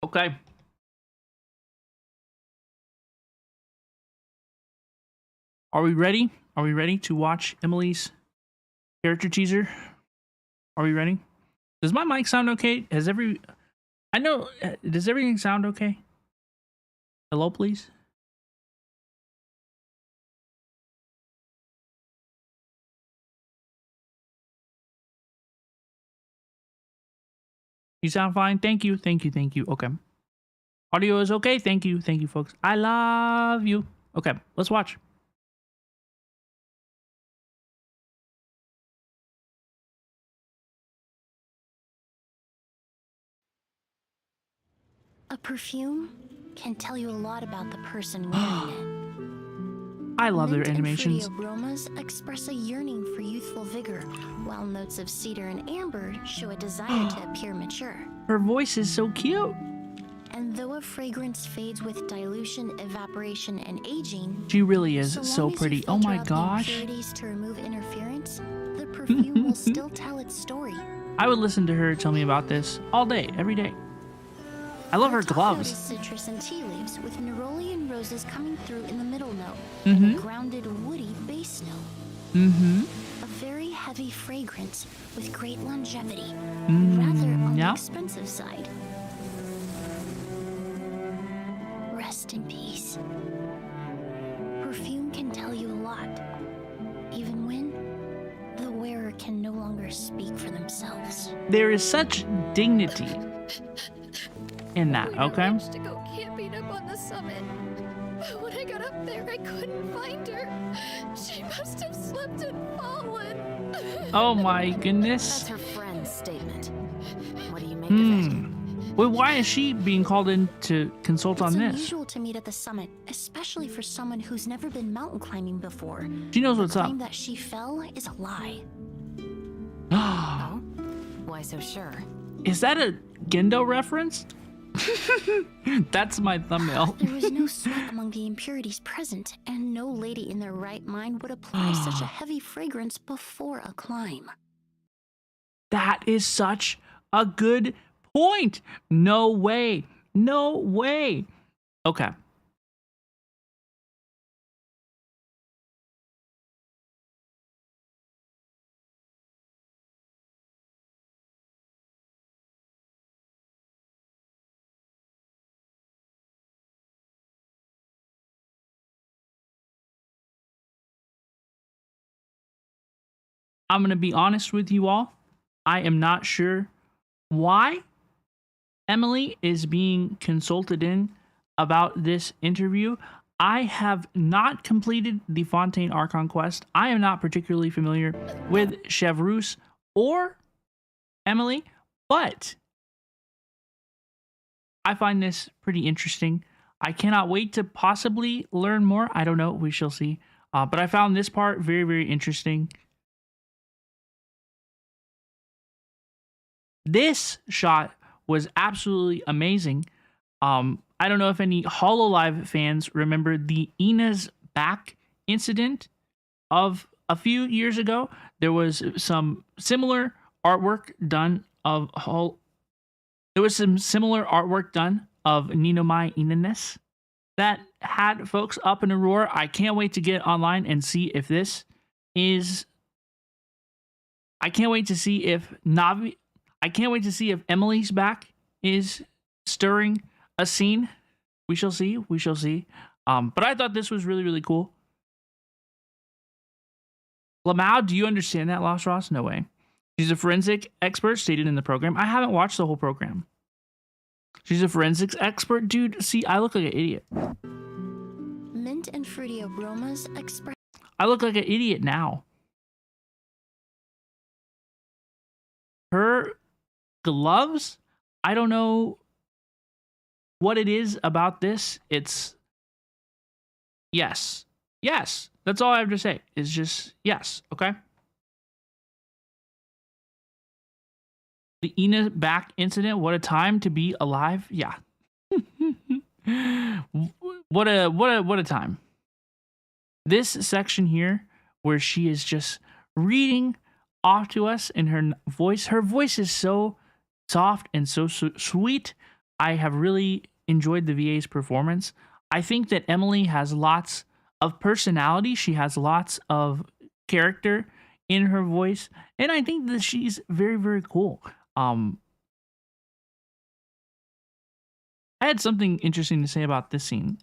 Okay. Are we ready? Are we ready to watch Emily's character teaser? Are we ready? Does my mic sound okay? Does everything sound okay? Hello, please? You sound fine. Thank you. Thank you. Thank you. Okay. Audio is okay. Thank you. Thank you, folks. I love you. Okay, let's watch. A perfume can tell you a lot about the person wearing it. I love their Mint and animations. fruity aromas express a yearning for youthful vigor, while notes of cedar and amber show a desire to appear mature. Her voice is so cute. And though a fragrance fades with dilution, evaporation, and aging, She really is so so long as you pretty. Oh filter my out the gosh. impurities to remove interference, the perfume will still tell its story. I would listen to her tell me about this all day, every day. I love her The top note gloves. is citrus and tea leaves, with neroli and roses coming through in the middle note, Mhm. and a grounded woody base note. Mm-hmm. A very heavy fragrance with great longevity, Mm, rather on yeah. the expensive side. Rest in peace. Perfume can tell you a lot, even when the wearer can no longer speak for themselves. There is such dignity in that, okay? arranged to go camping up on the summit. But when I got up there, I couldn't find her. She must have slipped and fallen. Oh my goodness. That's her friend's statement. What do you make of it? Well, why is she being called in to consult on It's this? unusual to meet at the summit, especially for someone who's never been mountain climbing before. She knows what's the up. claim that she fell is a lie. Oh? Why so sure? Is that a Gendo reference? That's my thumbnail. There was no sweat among the impurities present, and no lady in their right mind would apply such a heavy fragrance before a climb. That is such a good point. No way. No way. Okay. I'm going to be honest with you all. I am not sure why Emily is being consulted in about this interview. I have not completed the Fontaine Archon quest. I am not particularly familiar with Chevreuse or Emily, but I find this pretty interesting. I cannot wait to possibly learn more. I don't know. We shall see. But I found this part very, very interesting. This shot was absolutely amazing. I don't know if any HoLoLive fans remember the Ina's back incident of a few years ago. There was some similar artwork done of Ninomai Inanes that had folks up in a roar. I can't wait to get online and see if this is. I can't wait to see if Emily's back is stirring a scene. We shall see. We shall see. But I thought this was really, really cool. Lamau, do you understand that, Lost Ross? No way. She's a forensic expert stated in the program. I haven't watched the whole program. She's a forensics expert? Dude, see, I look like an idiot. Mint and fruity aromas express. I look like an idiot now. Her gloves? I don't know what it is about this. It's yes. Yes. That's all I have to say. It's just yes. Okay. The Ina back incident. What a time to be alive. Yeah. What a time. This section here where she is just reading off to us in her voice. Her voice is so soft and so sweet. I have really enjoyed the VA's performance. I think that Emily has lots of personality. She has lots of character in her voice. And I think that she's very, very cool. I had something interesting to say about this scene.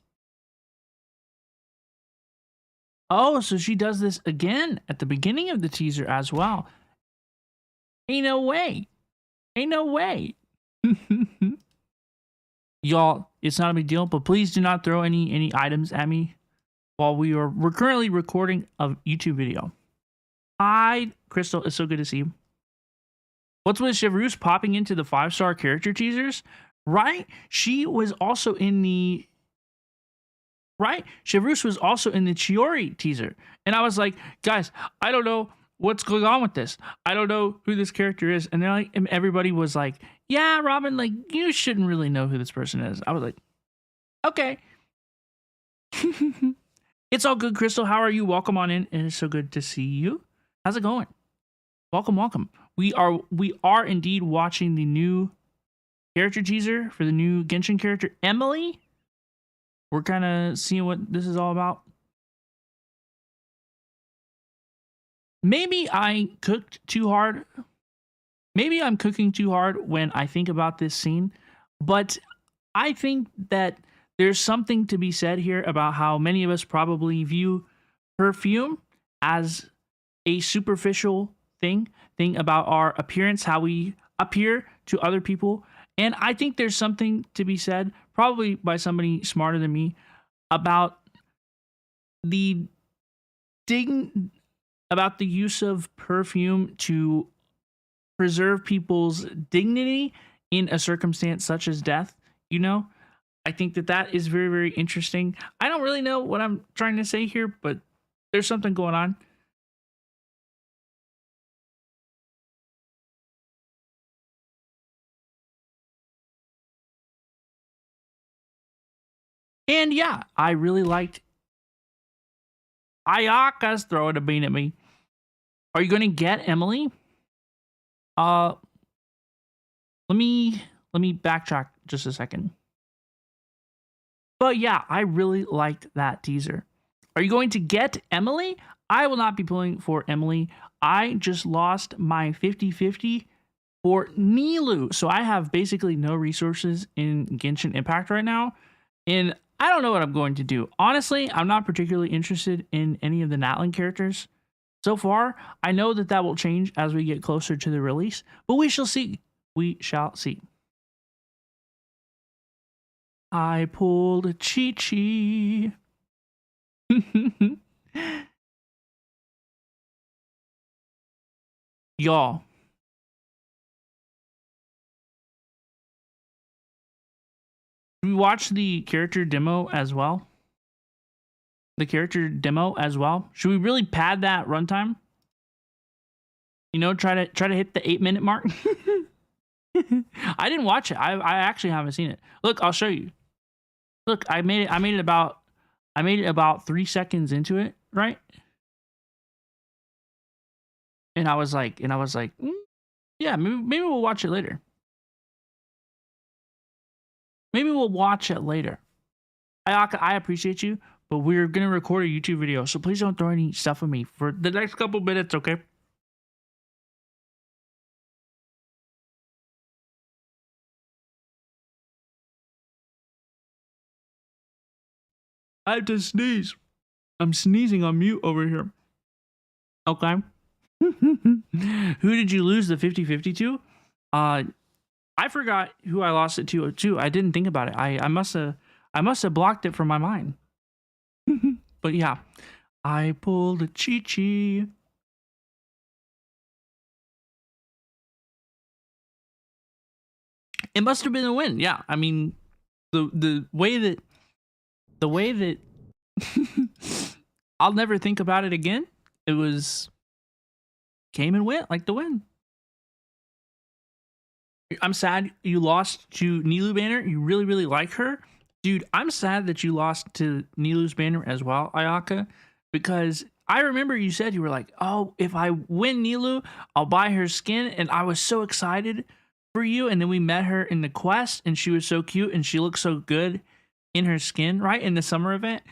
Oh, so she does this again at the beginning of the teaser as well. Ain't no way. Ain't no way. Y'all, it's not a big deal, but please do not throw any items at me while we're currently recording a YouTube video. Hi, Crystal. It's so good to see you. What's with Chevreuse popping into the 5-star character teasers? Right? She was also in the... Right? Chevreuse was also in the Chiori teaser. And I was like, guys, I don't know what's going on with this. I don't know who this character is. And they're like, and everybody was like, yeah, Robin, like, you shouldn't really know who this person is. I was like, okay. It's all good, Crystal. How are you? Welcome on in. It is so good to see you. How's it going? Welcome, welcome. We are indeed watching the new character teaser for the new Genshin character, Emily. We're kind of seeing what this is all about. Maybe I cooked too hard. Maybe I'm cooking too hard when I think about this scene, but I think that there's something to be said here about how many of us probably view perfume as a superficial thing about our appearance, how we appear to other people. And I think there's something to be said, probably by somebody smarter than me, about the use of perfume to preserve people's dignity in a circumstance such as death. You know, I think that is very, very interesting. I don't really know what I'm trying to say here, but there's something going on. And yeah, I really liked Ayaka's throwing a bean at me. Are you going to get Emily? Let me backtrack just a second. But yeah, I really liked that teaser. Are you going to get Emily? I will not be pulling for Emily. I just lost my 50-50 for Nilou. So I have basically no resources in Genshin Impact right now. And I don't know what I'm going to do. Honestly, I'm not particularly interested in any of the Natlan characters. So far, I know that that will change as we get closer to the release, but we shall see. We shall see. I pulled a Chi-Chi. Y'all. We watched the character demo as well. The character demo as well. Should we really pad that runtime? You know, try to hit the 8-minute mark. I didn't watch it. I actually haven't seen it. Look, I'll show you. Look, I made it about 3 seconds into it, right? And I was like, yeah, maybe we'll watch it later. Maybe we'll watch it later. Ayaka, I appreciate you, but we're gonna record a YouTube video, so please don't throw any stuff at me for the next couple minutes, okay? I have to sneeze. I'm sneezing on mute over here. Okay. Who did you lose the 50-50 to? I forgot who I lost it to too. I didn't think about it. I must have blocked it from my mind. But yeah, I pulled a Chi-Chi. It must have been a win. Yeah, I mean, the way that I'll never think about it again. It was came and went like the win. I'm sad you lost to Nilou banner. You really, really like her. Dude, I'm sad that you lost to Nilou's banner as well, Ayaka, because I remember you said you were like, oh, if I win Nilou, I'll buy her skin. And I was so excited for you. And then we met her in the quest and she was so cute and she looked so good in her skin, right? In the summer event.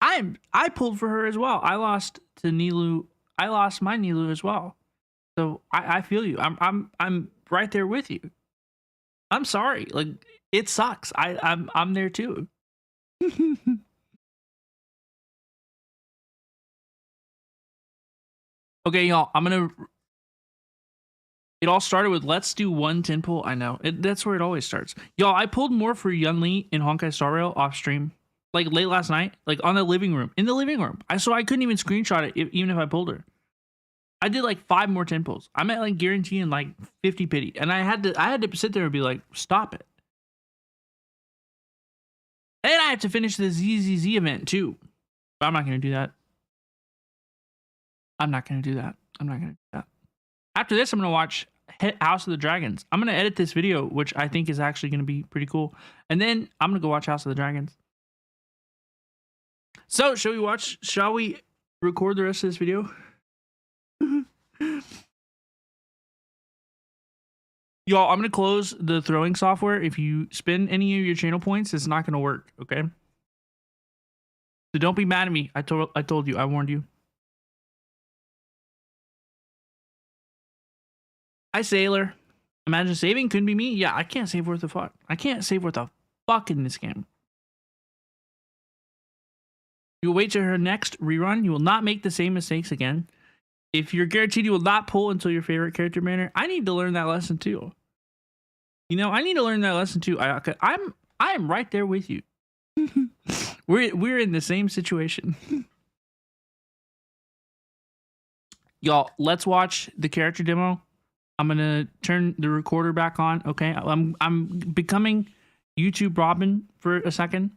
I pulled for her as well. I lost to Nilou. I lost my Nilou as well. So I feel you. I'm right there with you. I'm sorry. Like, it sucks. I'm there too. Okay, y'all. It all started with let's do one 10 pull. I know. That's where it always starts. Y'all, I pulled more for Yunli in Honkai Star Rail off stream. Like late last night. Like on the living room. In the living room. So I couldn't even screenshot it even if I pulled her. I did like 5 more 10 pulls. I'm at like guaranteeing like 50 pity. And I had to sit there and be like, stop it. And I have to finish the ZZZ event too. But I'm not going to do that. I'm not going to do that. After this, I'm going to watch House of the Dragons. I'm going to edit this video, which I think is actually going to be pretty cool. And then I'm going to go watch House of the Dragons. So, shall we record the rest of this video? Y'all, I'm going to close the throwing software. If you spend any of your channel points, it's not going to work, okay? So don't be mad at me. I told you. I warned you. Hi, Sailor. Imagine saving couldn't be me. Yeah, I can't save worth a fuck. I can't save worth a fuck in this game. You will wait till her next rerun. You will not make the same mistakes again. If you're guaranteed you will not pull until your favorite character banner, I need to learn that lesson too. You know, I need to learn that lesson too. I am right there with you. We're in the same situation. Y'all, let's watch the character demo. I'm gonna turn the recorder back on. Okay, I'm becoming YouTube Robin for a second.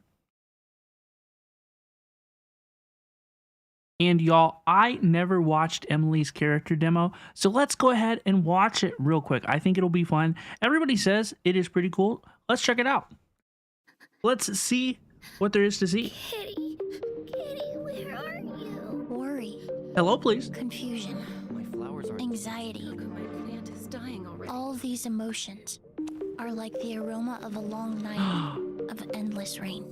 And y'all, I never watched Emily's character demo, so let's go ahead and watch it real quick. I think it'll be fun. Everybody says it is pretty cool. Let's check it out. Let's see what there is to see. Kitty, where are you? Worry. Hello, please. Confusion. My flowers are Anxiety. My plant is dying already. All these emotions are like the aroma of a long night of endless rain.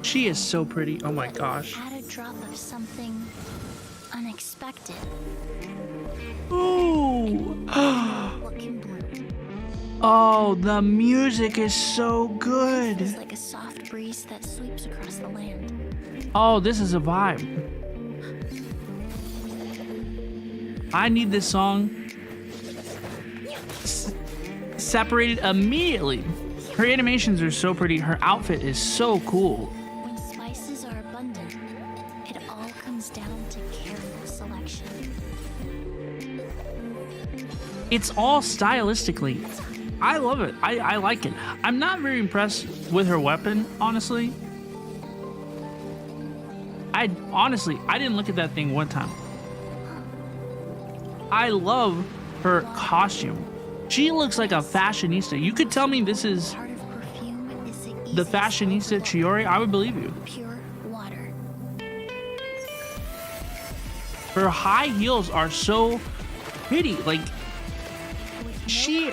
She is so pretty. Oh my gosh. Add a drop of something unexpected. Ooh. What can bloom? Oh, the music is so good. It's like a soft breeze that sweeps across the land. Oh, this is a vibe. I need this song separated immediately. Her animations are so pretty. Her outfit is so cool. When spices are abundant, it all comes down to careful selection. It's all stylistically. I love it. I like it. I'm not very impressed with her weapon, honestly. I didn't look at that thing one time. I love her costume. She looks like a fashionista. You could tell me this is the fashionista Chiori, I would believe you. Pure water. Her high heels are so pretty. Like,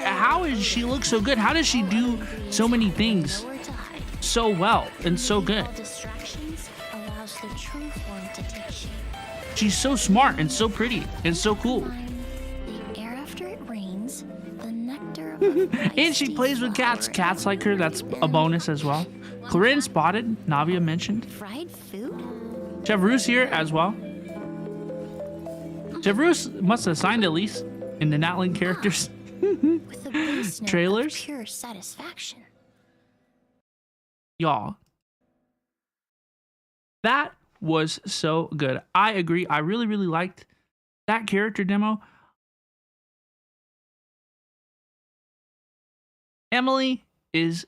how does she look so good? How does she do so many things so well and so good? Distractions allows the true form to take shape. She's so smart and so pretty and so cool. The air after it rains, the nectar of a And she plays with cats. Cats like her. That's a bonus as well. Corinne spotted. Navia mentioned. fried food. Chevroos here as well. Chevroos must have signed at least in the Natlin characters. With a base note Trailers. of pure satisfaction. Y'all, that was so good. I agree. I really liked that character demo. Emily is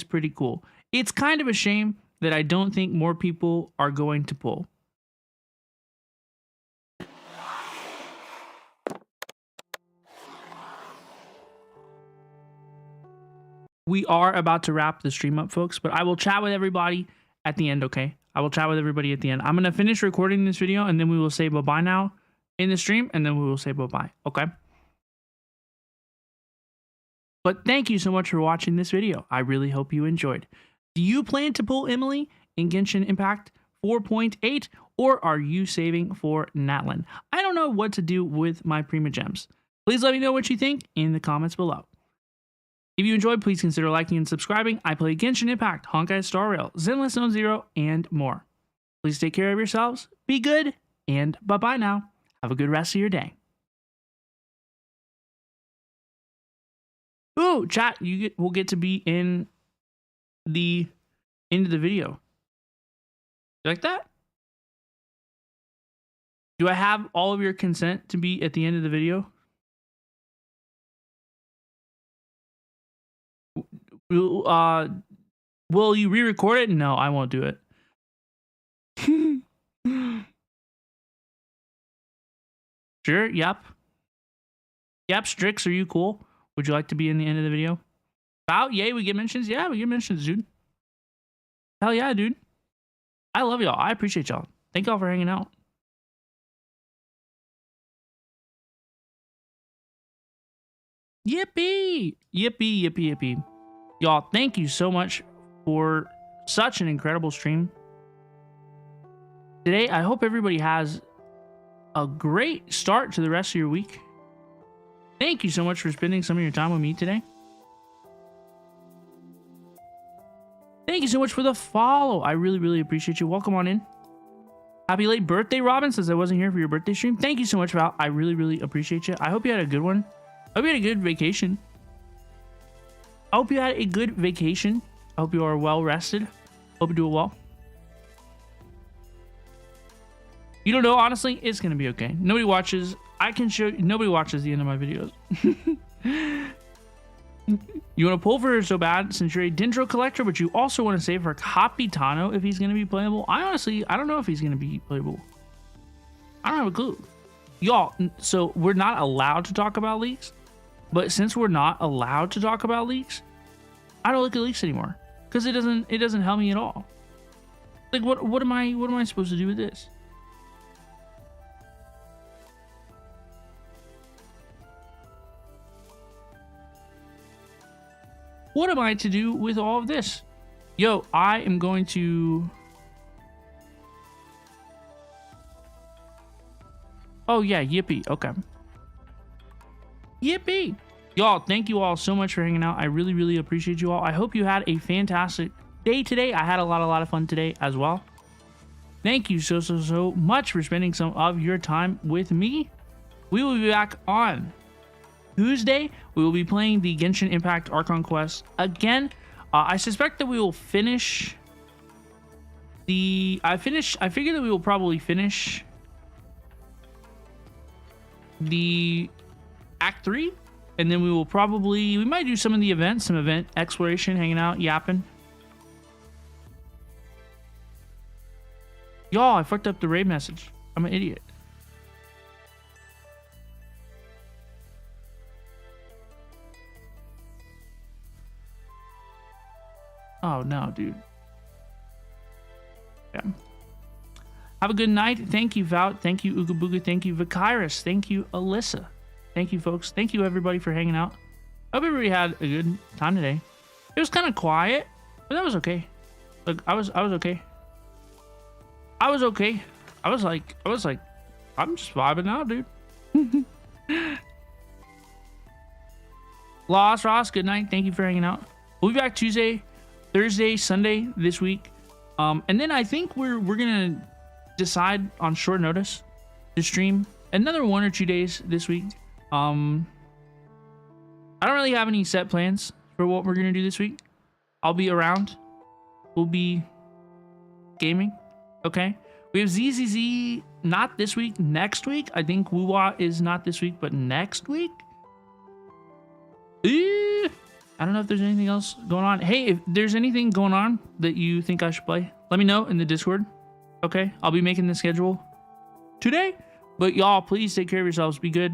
pretty cool. It's kind of a shame that I don't think more people are going to pull. We are about to wrap the stream up, folks, but I will chat with everybody at the end, okay? I will chat with everybody at the end. I'm going to finish recording this video, and then we will say bye-bye now in the stream, and then we will say bye-bye, okay? But thank you so much for watching this video. I really hope you enjoyed. Do you plan to pull Emily in Genshin Impact 4.8, or are you saving for Natlin? I don't know what to do with my Prima Gems. Please let me know what you think in the comments below. If you enjoyed, please consider liking and subscribing. I play Genshin Impact, Honkai Star Rail, Zenless Zone Zero, and more. Please take care of yourselves, be good, and bye-bye now. Have a good rest of your day. Ooh, chat, will get to be in the end of the video. You like that? Do I have all of your consent to be at the end of the video? Will you re-record it? No, I won't do it. Sure, yep. Yep, Strix, are you cool? Would you like to be in the end of the video? Wow, yay, we get mentions? Yeah, we get mentions, dude. Hell yeah, dude. I love y'all. I appreciate y'all. Thank y'all for hanging out. Yippee! Yippee, yippee, yippee. Y'all, thank you so much for such an incredible stream today. I hope everybody has a great start to the rest of your week. Thank you so much for spending some of your time with me today. Thank you so much for the follow. I really appreciate you. Welcome on in. Happy late birthday, Robin, since I wasn't here for your birthday stream. Thank you so much, Val. I really appreciate you. I hope you had a good one. I hope you had a good vacation. I hope you had a good vacation. I hope you are well rested. Hope you do it well. You don't know, honestly, it's gonna be okay. Nobody watches. I can show you. Nobody watches the end of my videos. You want to pull for her so bad since you're a Dendro collector, but you also want to save for Capitano if he's gonna be playable. I don't know if he's gonna be playable. I don't have a clue. Y'all, so we're not allowed to talk about leaks. But since we're not allowed to talk about leaks, I don't look at leaks anymore. because it doesn't help me at all. Like, what am I supposed to do with this? What am I to do with all of this? Yo, I am going to... Oh yeah, yippee. Okay. Yippee. Y'all, thank you all so much for hanging out. I really, really appreciate you all. I hope you had a fantastic day today. I had a lot of fun today as well. Thank you so much for spending some of your time with me. We will be back on Tuesday. We will be playing the Genshin Impact Archon quest again. I suspect that we will finish the... I figure that we will probably finish the Act 3. And then we might do some of the events, some event exploration, hanging out, yapping. Y'all, I fucked up the raid message. I'm an idiot. Oh, no, dude. Yeah. Have a good night. Thank you, Vout. Thank you, Ooga Booga. Thank you, Vakyrus. Thank you, Alyssa. Thank you, folks. Thank you, everybody, for hanging out. Hope everybody had a good time today. It was kind of quiet, but that was okay. Like, I was okay. I was okay. I was like, I'm just vibing out, dude. Lost Ross, good night. Thank you for hanging out. We'll be back Tuesday, Thursday, Sunday this week. And then I think we're gonna decide on short notice to stream another 1 or 2 days this week. I don't really have any set plans for what we're gonna do this week. I'll be around. We'll be gaming. Okay. We have ZZZ not this week, next week. I think Wuwa is not this week, but next week. I don't know if there's anything else going on. Hey, if there's anything going on that you think I should play, let me know in the Discord. Okay, I'll be making the schedule today. But y'all, please take care of yourselves. Be good.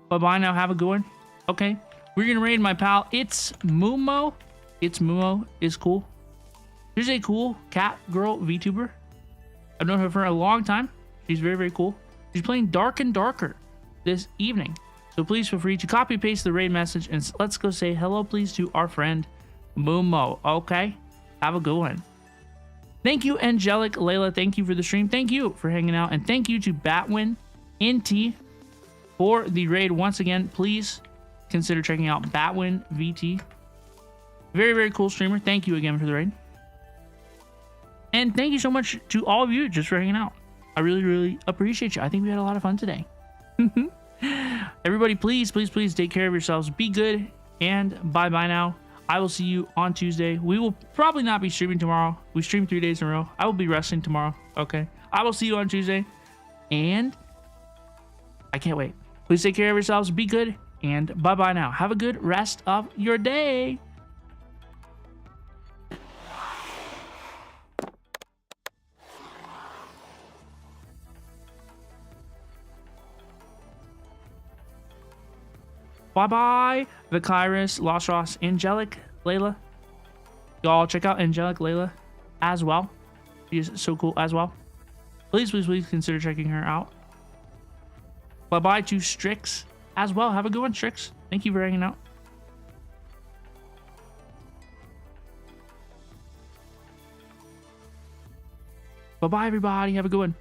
Bye-bye now. Have a good one. Okay, we're going to raid my pal. It's Mumo. It's cool. She's a cool cat girl VTuber. I've known her for a long time. She's very, very cool. She's playing Dark and Darker this evening. So please feel free to copy paste the raid message and let's go say hello, please, to our friend Mumo. Okay, have a good one. Thank you, Angelic Layla. Thank you for the stream. Thank you for hanging out. And thank you to Batwin NT for the raid. Once again, please consider checking out Batwin VT. Very, very cool streamer. Thank you again for the raid. And thank you so much to all of you just for hanging out. I really, really appreciate you. I think we had a lot of fun today. Everybody, please, please, please take care of yourselves. Be good. And bye-bye now. I will see you on Tuesday. We will probably not be streaming tomorrow. We stream 3 days in a row. I will be resting tomorrow. Okay. I will see you on Tuesday. And I can't wait. Please take care of yourselves. Be good. And bye-bye now. Have a good rest of your day. Bye-bye, Vakyrus, Lost Ross, Angelic, Layla. Y'all check out Angelic Layla as well. She is so cool as well. Please, please, please consider checking her out. Bye-bye to Strix as well. Have a good one, Strix. Thank you for hanging out. Bye-bye, everybody. Have a good one.